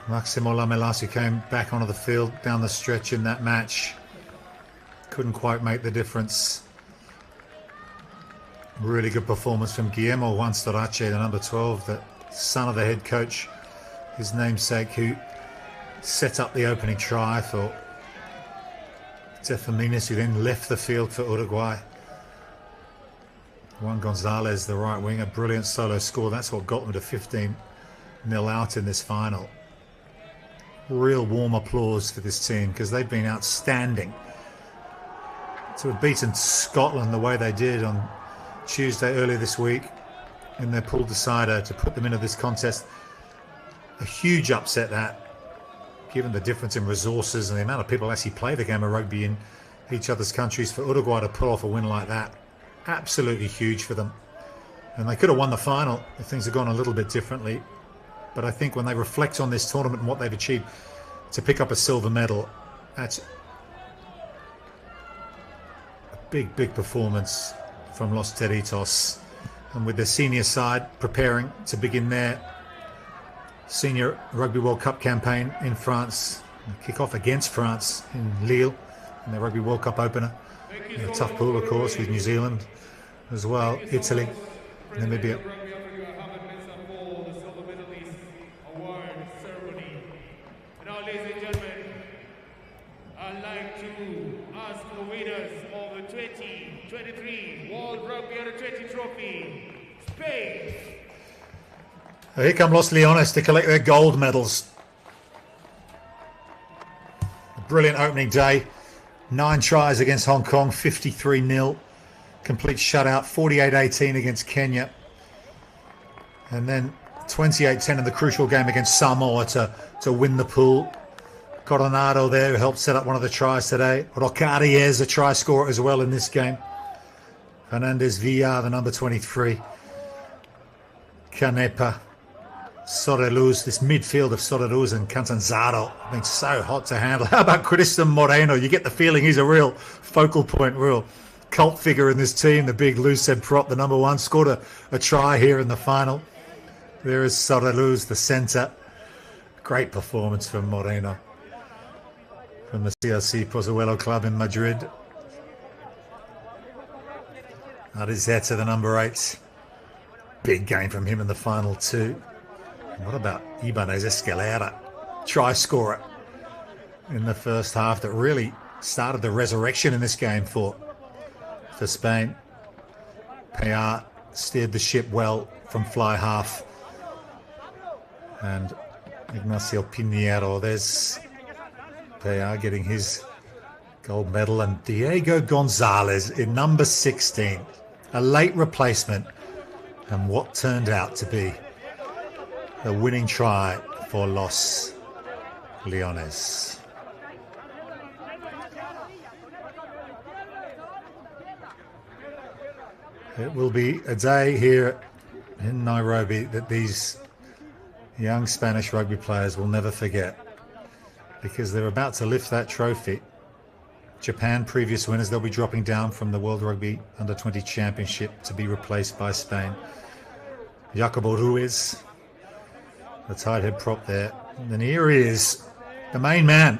Maximo Lamelasi came back onto the field down the stretch in that match. Couldn't quite make the difference. Really good performance from Guillermo Juan Storace, the number 12, the son of the head coach, his namesake, who set up the opening try for Tefaminas, who then left the field for Uruguay. Juan Gonzalez, the right wing, a brilliant solo score. That's what got them to 15-0 out in this final. Real warm applause for this team because they've been outstanding. To have beaten Scotland the way they did on Tuesday earlier this week in their pool decider to put them into this contest. A huge upset that, given the difference in resources and the amount of people actually play the game of rugby in each other's countries. For Uruguay to pull off a win like that, absolutely huge for them. And they could have won the final if things had gone a little bit differently. But I think when they reflect on this tournament and what they've achieved, to pick up a silver medal, that's a big performance from Los Teritos. And with the senior side preparing to begin their Senior Rugby World Cup campaign in France, kick off against France in Lille in the Rugby World Cup opener. In a tough pool, of course, with New Zealand as well, Italy, Namibia. Now, ladies and gentlemen, I'd like to ask the winners of the 2023 World Rugby Under-20 Trophy, Spain. Here come Los Leones to collect their gold medals. A brilliant opening day. 9 tries against Hong Kong, 53-0. Complete shutout, 48-18 against Kenya. And then 28-10 in the crucial game against Samoa to win the pool. Coronado there, who helped set up one of the tries today. Rocariez, a try scorer as well in this game. Fernandez Villar, the number 23. Canepa. Soreluz, this midfield of Soreluz and Catanzaro, I think so hot to handle. How about Cristian Moreno? You get the feeling he's a real focal point, real cult figure in this team. The big loose head prop, the number 1, scored a try here in the final. There is Soreluz, the centre. Great performance from Moreno from the CRC Pozuelo club in Madrid. Arizeta, the number 8. Big game from him in the final too. What about Ibanez Escalera, try scorer in the first half that really started the resurrection in this game for Spain. Payar steered the ship well from fly half. And Ignacio Pinheiro, there's Payar getting his gold medal, and Diego Gonzalez in number 16, a late replacement, and what turned out to be the winning try for Los Leones. It will be a day here in Nairobi that these young Spanish rugby players will never forget, because they're about to lift that trophy. Japan, previous winners, they'll be dropping down from the World Rugby Under-20 Championship to be replaced by Spain. Jacobo Ruiz, the tight head prop there. And then here is the main man,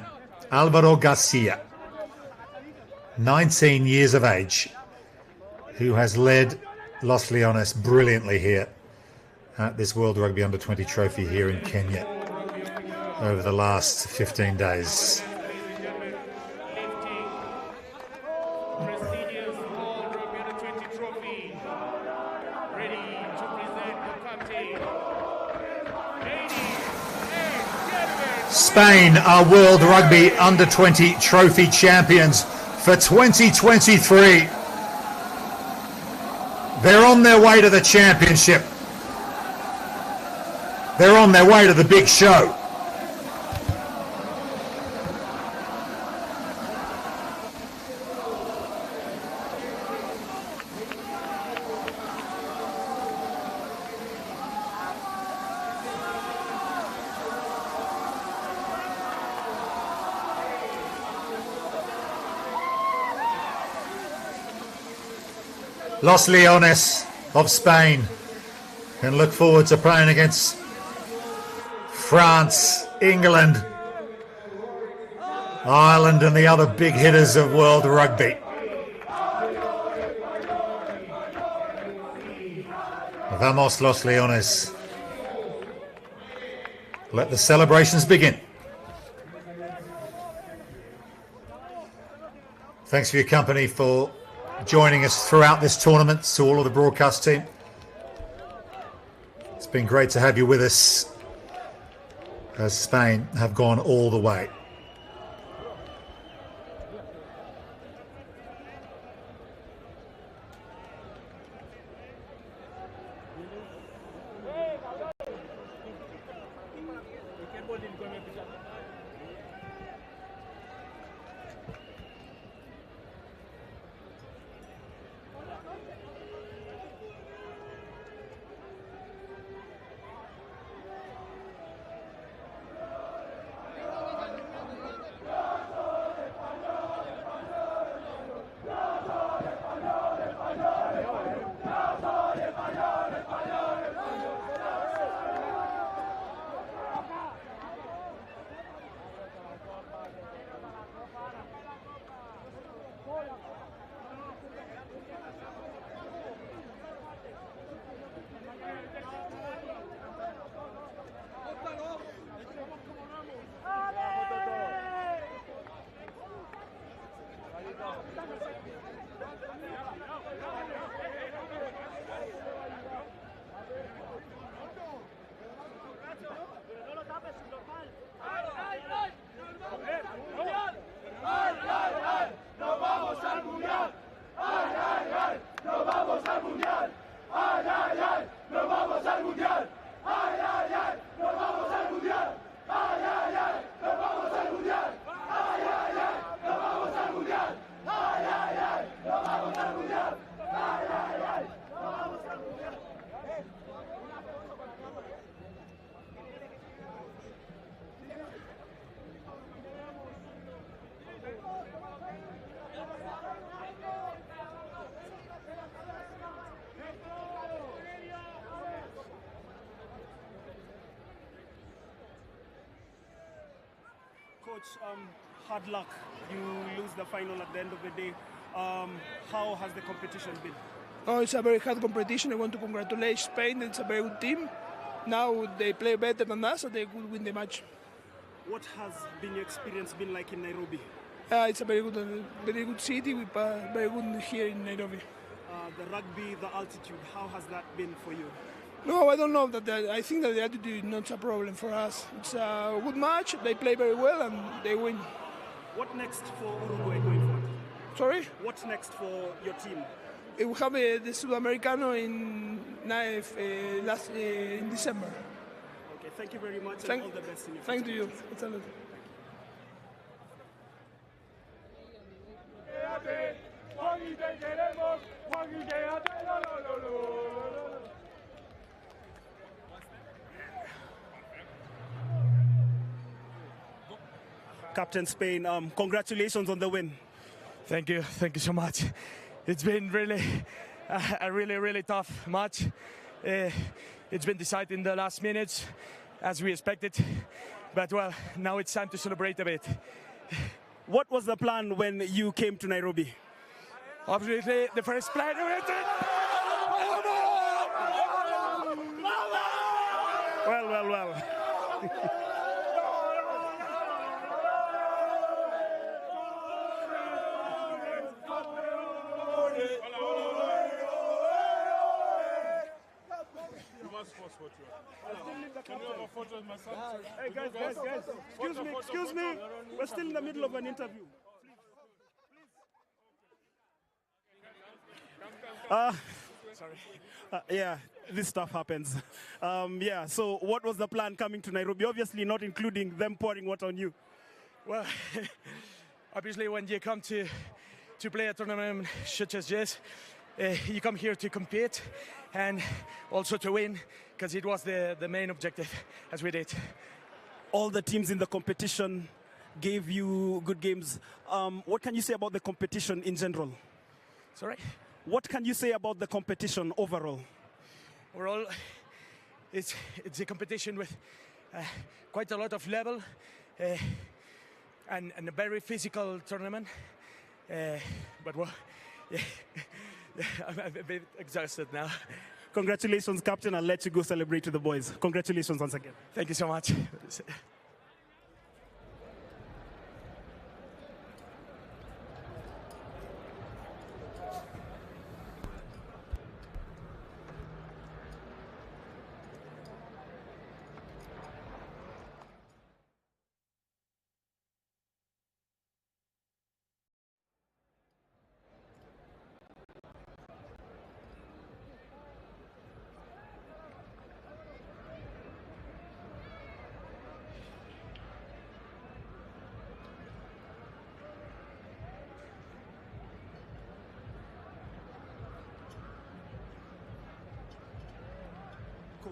Alvaro Garcia, 19 years of age, who has led Los Leones brilliantly here at this World Rugby Under-20 trophy here in Kenya over the last 15 days. Spain are World Rugby Under-20 trophy champions for 2023. They're on their way to the championship. They're on their way to the big show. Los Leones of Spain can look forward to playing against France, England, Ireland and the other big hitters of world rugby. Vamos Los Leones. Let the celebrations begin. Thanks for your company for joining us throughout this tournament, to all of the broadcast team. It's been great to have you with us as Spain have gone all the way. Coach, hard luck. You lose the final at the end of the day. How has the competition been? Oh, it's a very hard competition. I want to congratulate Spain. It's a very good team. Now they play better than us, so they could win the match. What has been your experience been like in Nairobi? It's a very good city. We very good here in Nairobi. The rugby, the altitude, how has that been for you? No, I don't know that. I think that the attitude is not a problem for us. It's a good match. They play very well and they win. What next for Uruguay going forward? Sorry? What's next for your team? We have the Sudamericano in December. Okay, thank you very much and all the best in your Thank future. you. It's a lot. Captain Spain, congratulations on the win. Thank you so much. It's been really a really tough match. It's been decided in the last minutes, as we expected. But well, now it's time to celebrate a bit. What was the plan when you came to Nairobi? Obviously, the first plan. Well. Hey guys, excuse me. We're still in the middle of an interview. Yeah, this stuff happens. So what was the plan coming to Nairobi? Obviously not including them pouring water on you. Well, obviously when you come to play a tournament such as this, you come here to compete and also to win, because it was the main objective, as we did. All the teams in the competition gave you good games. What can you say about the competition in general? Sorry? What can you say about the competition overall? Overall, it's a competition with quite a lot of level and a very physical tournament. But well, yeah, I'm a bit exhausted now. Congratulations, Captain. I'll let you go celebrate with the boys. Congratulations once again. Thank you so much.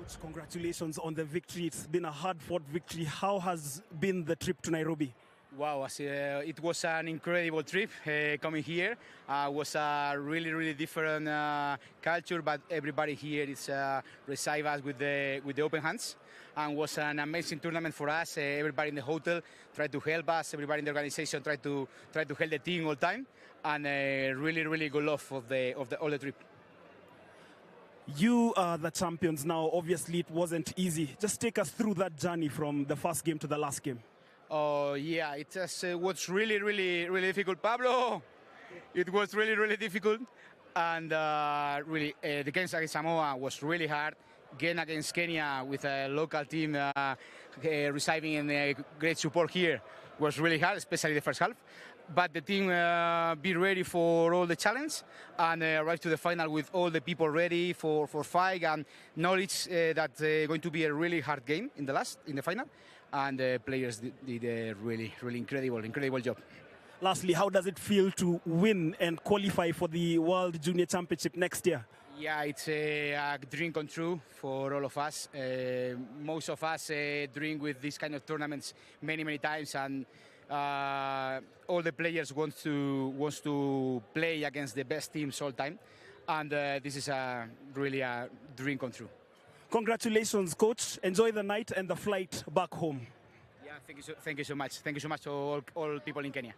Coach, congratulations on the victory. It's been a hard-fought victory. How has been the trip to Nairobi? Wow, it was an incredible trip coming here. Was a really, really different culture, but everybody here is received us with the open hands, and was an amazing tournament for us. Everybody in the hotel tried to help us. Everybody in the organization tried to help the team all the time, and really, really good love of all the trip. You are the champions now. Obviously, it wasn't easy. Just take us through that journey from the first game to the last game. Oh yeah, it was really, really, really difficult, Pablo. It was really, really difficult, and really the games against Samoa was really hard. Game against Kenya with a local team receiving great support here was really hard, especially the first half. But the team be ready for all the challenge and arrive to the final with all the people ready for fight and knowledge that going to be a really hard game in the final. And the players did a really, really incredible job. Lastly, how does it feel to win and qualify for the World Junior Championship next year? Yeah, it's a dream come true for all of us. Most of us dream with these kind of tournaments many times, and all the players wants to play against the best teams all the time. And this is really a dream come true. Congratulations, Coach. Enjoy the night and the flight back home. Yeah, thank you so much. Thank you so much to all people in Kenya.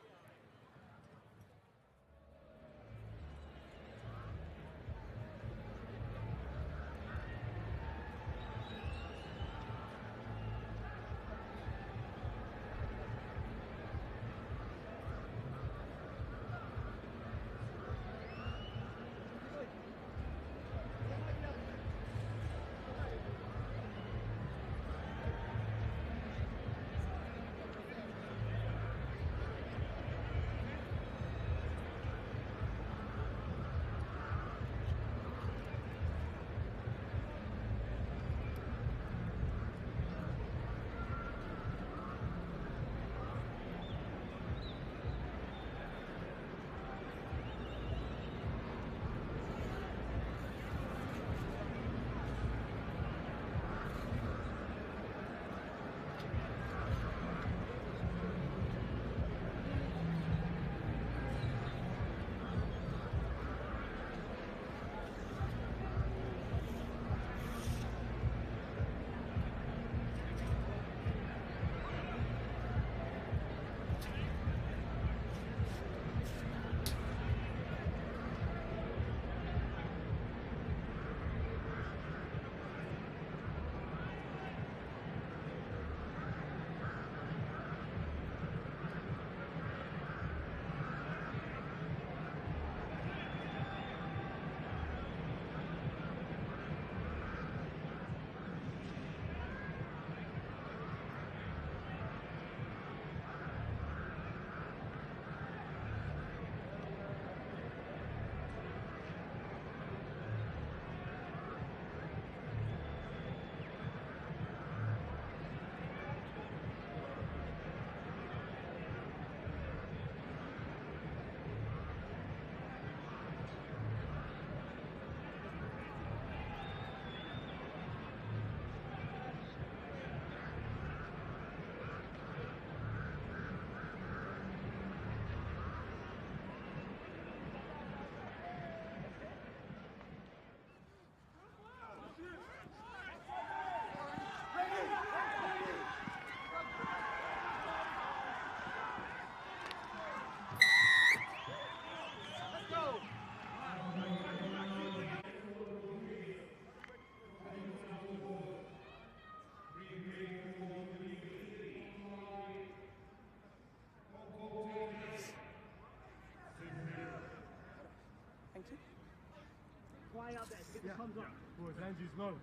Boys, Andrew's low.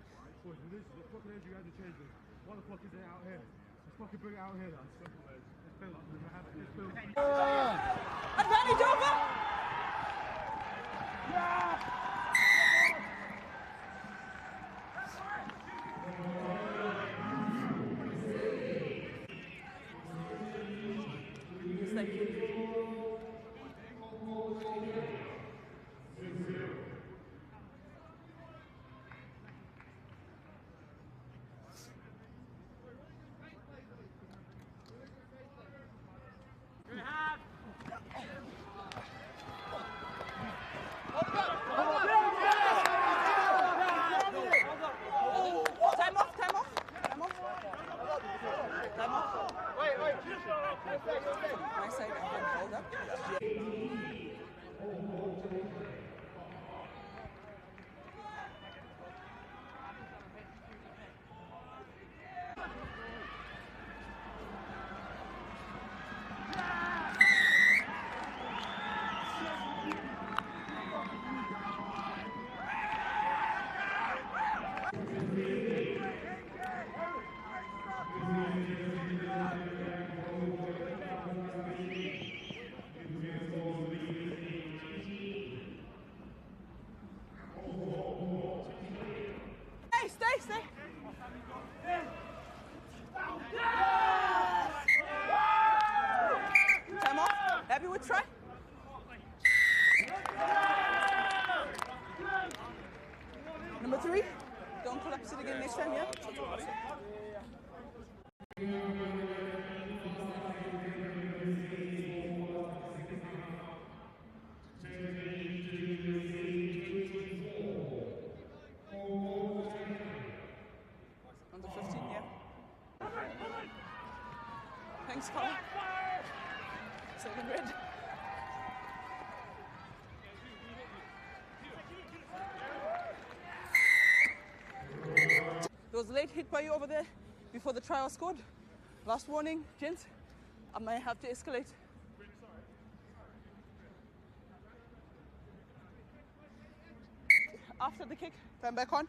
Boys, this is the fucking Andrew had to change this. Why the fuck is it out here? Let's fucking bring it out here, lads. Let's build. Let's build. Advantage over! Thank you. Happy with try? Number 3. Don't collapse it again next time, yeah? Under 15, yeah. Thanks, Colin. 7 red. There was a late hit by you over there before the try was scored. Last warning, gents. I might have to escalate. After the kick, turn back on.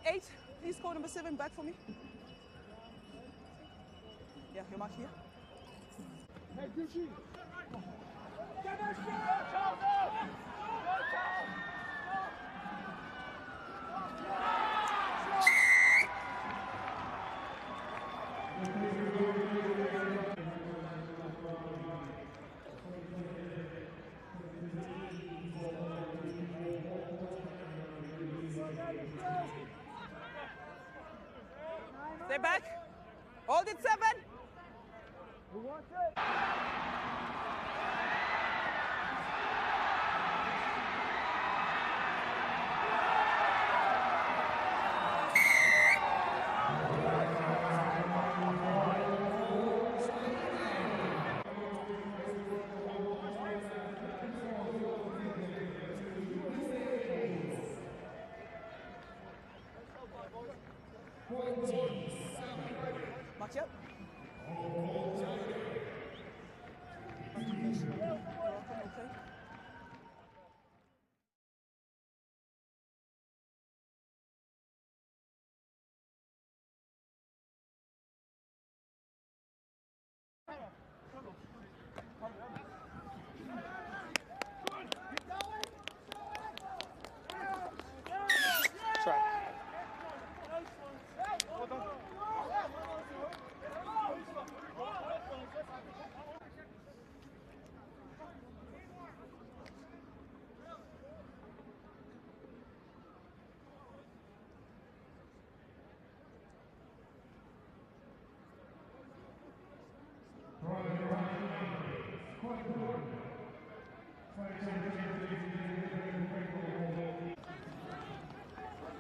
Eight, please call number 7 back for me. Yeah, your mark here. Hey, Gucci! Stay back. Hold it, 7. Who wants it? Mark up.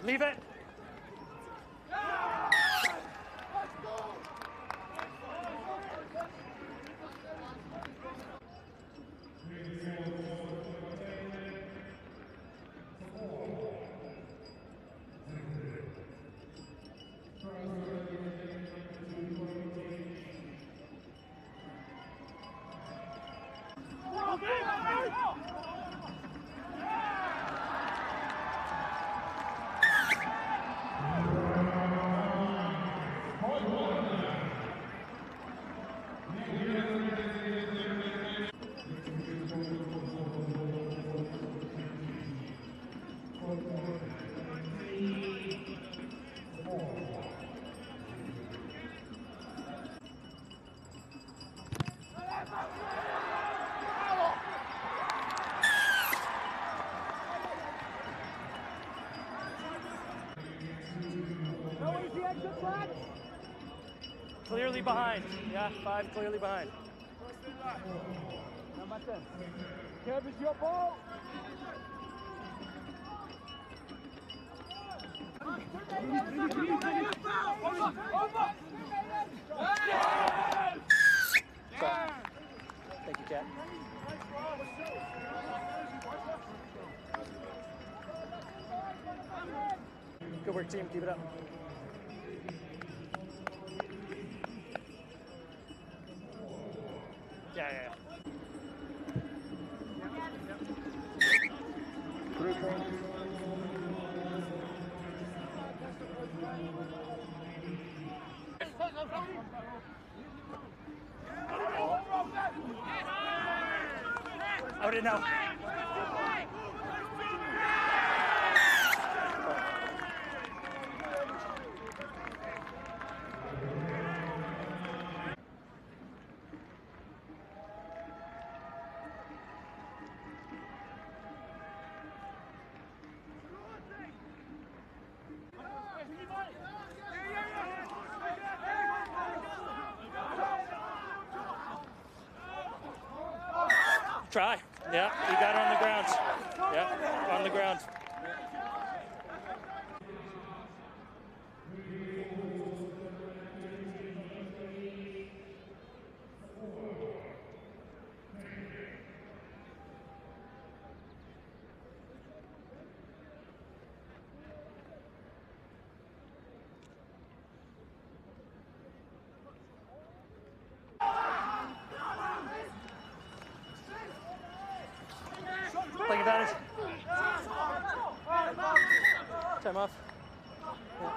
Leave it. Clearly behind. Yeah, 5 clearly behind. Number 10. Kev, it's your ball. Thank you, Cat. Good work, team. Keep it up. Yeah. Out it now. Try. Yeah, you got it on the ground. Yeah, on the ground. Playing advantage. Time off. Yeah.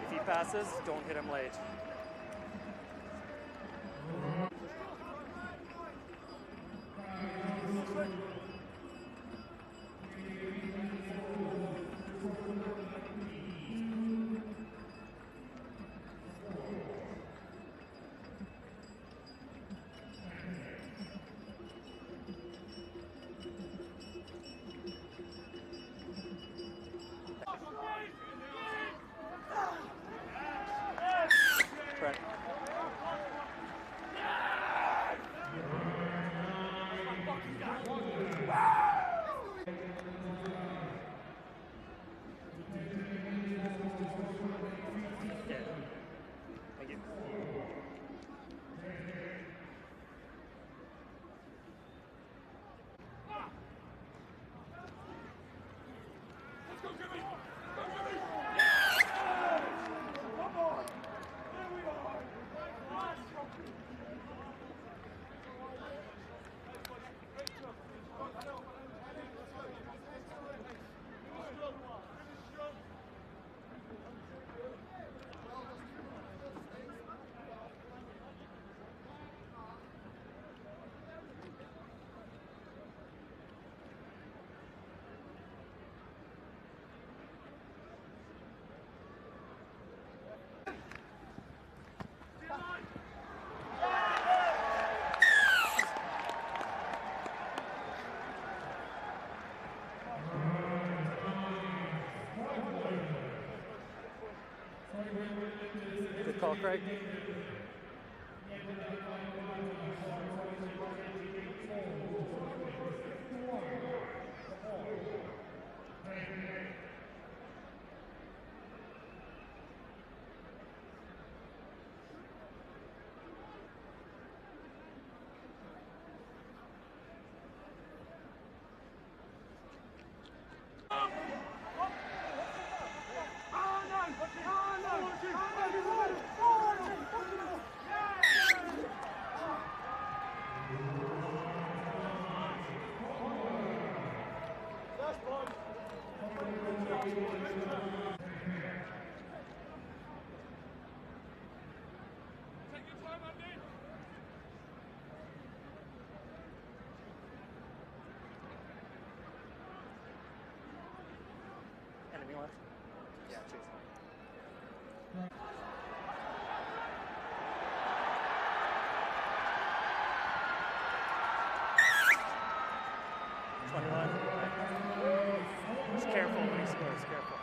If he passes, don't hit him late. Right. Yeah. Thank you. Good call, Craig. 20 left. Yeah, cheers. 21. Just careful when he scores, careful.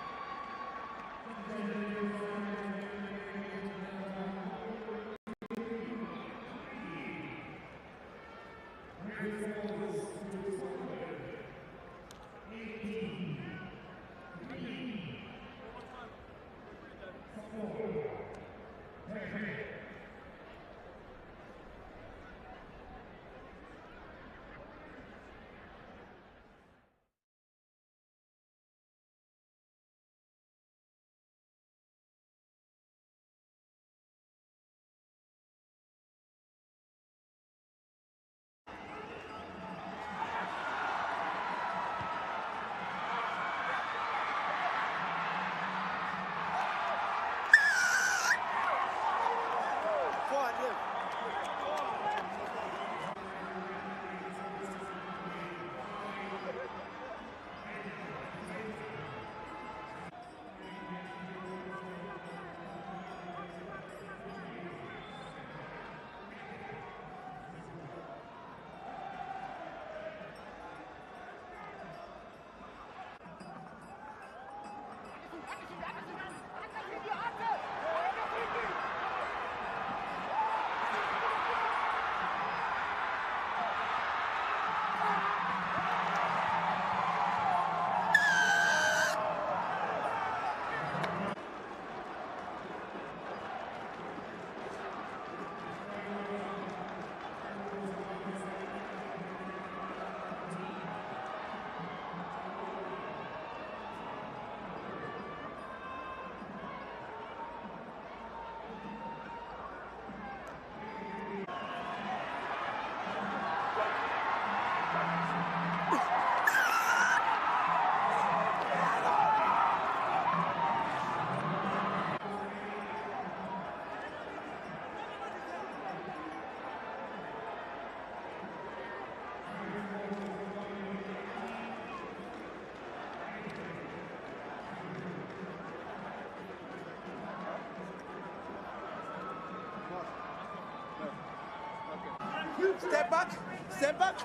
Step back. Step back.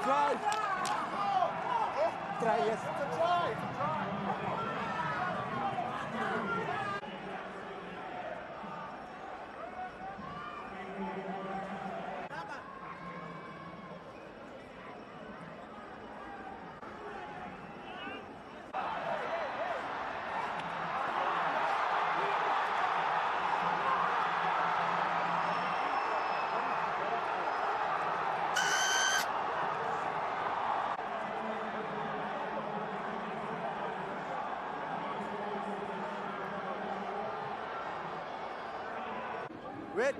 Try. Try, yes. Try. Wait.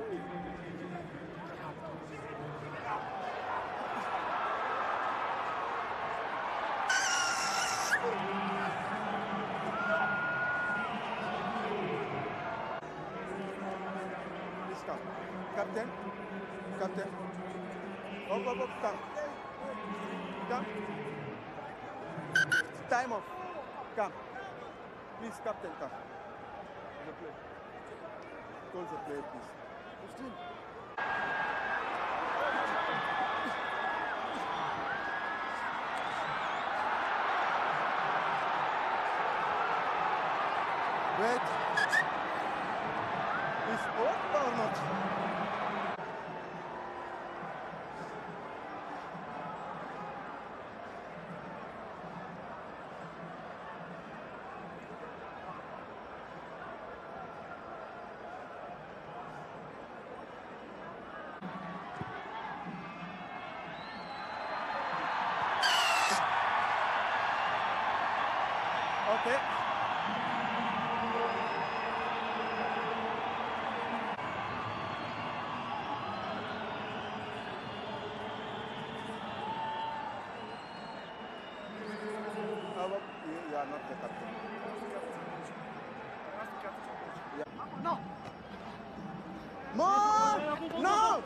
Please come. Captain. Captain. Up, up, up. Come. Come. Time off. Come. Please, Captain, come. The play. Call the play, please. 15. Wait. Is off or not? Okay. You are not the captain. Yeah. No. More! No!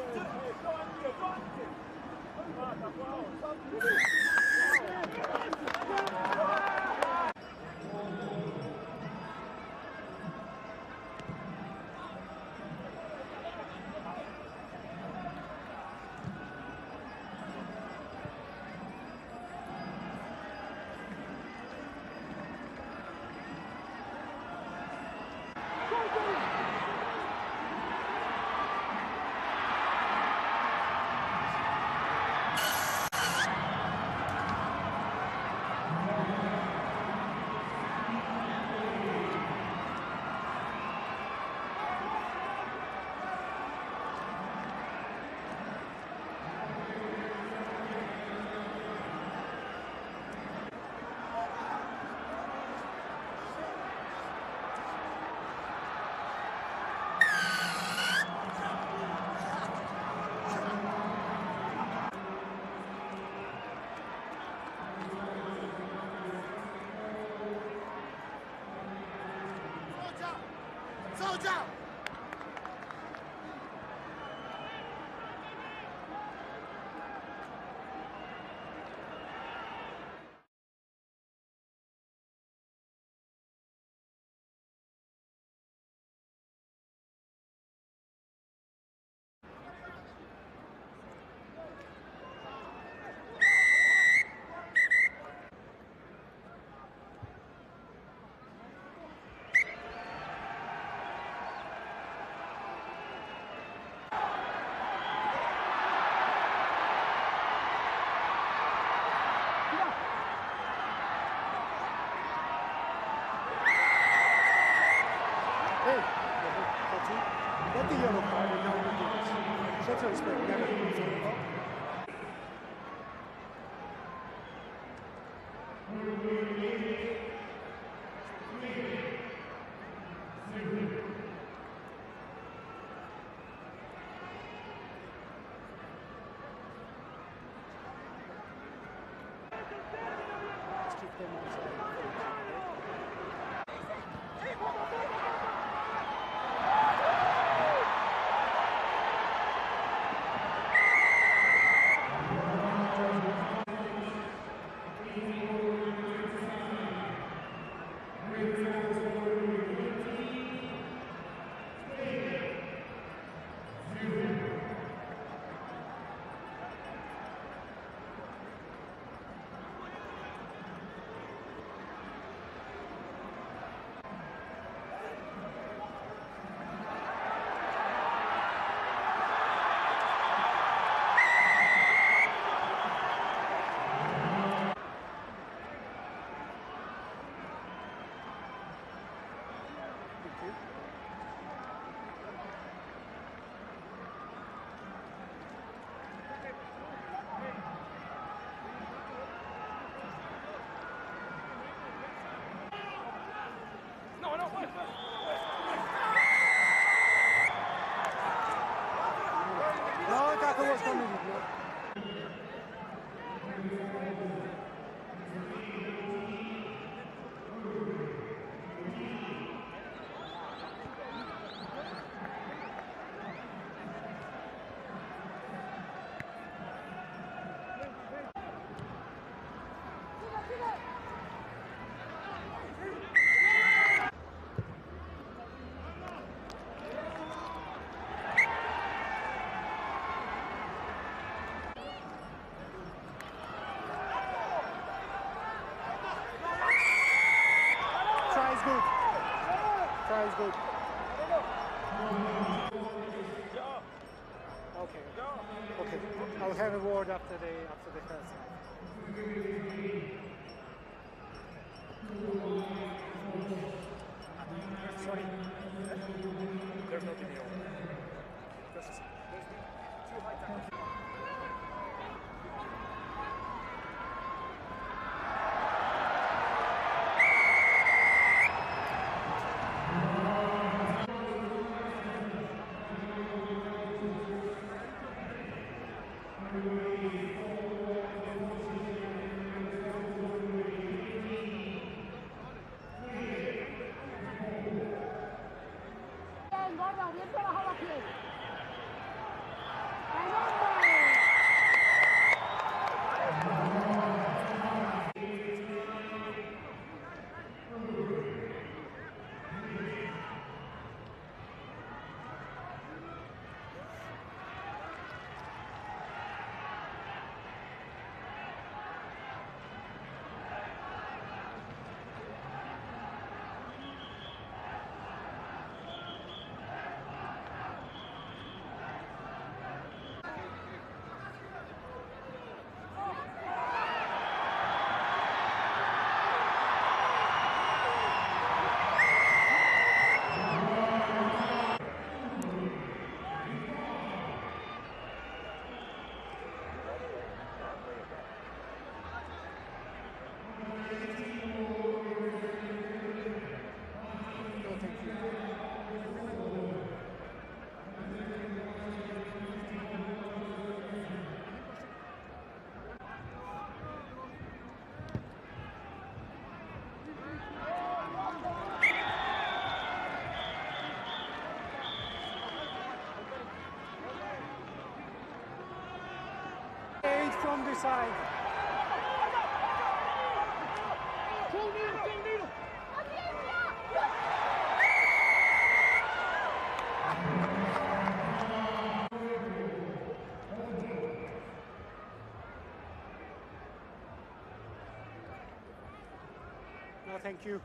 Get the yellow card and now you do this. Show some respect, never. Let's keep them outside. No, tackle was coming. Try is good. Try is good. Okay. Okay. I'll have a word after the first half. Sorry. There's no video. Just a second. There's too high tackles. offside. No, thank you.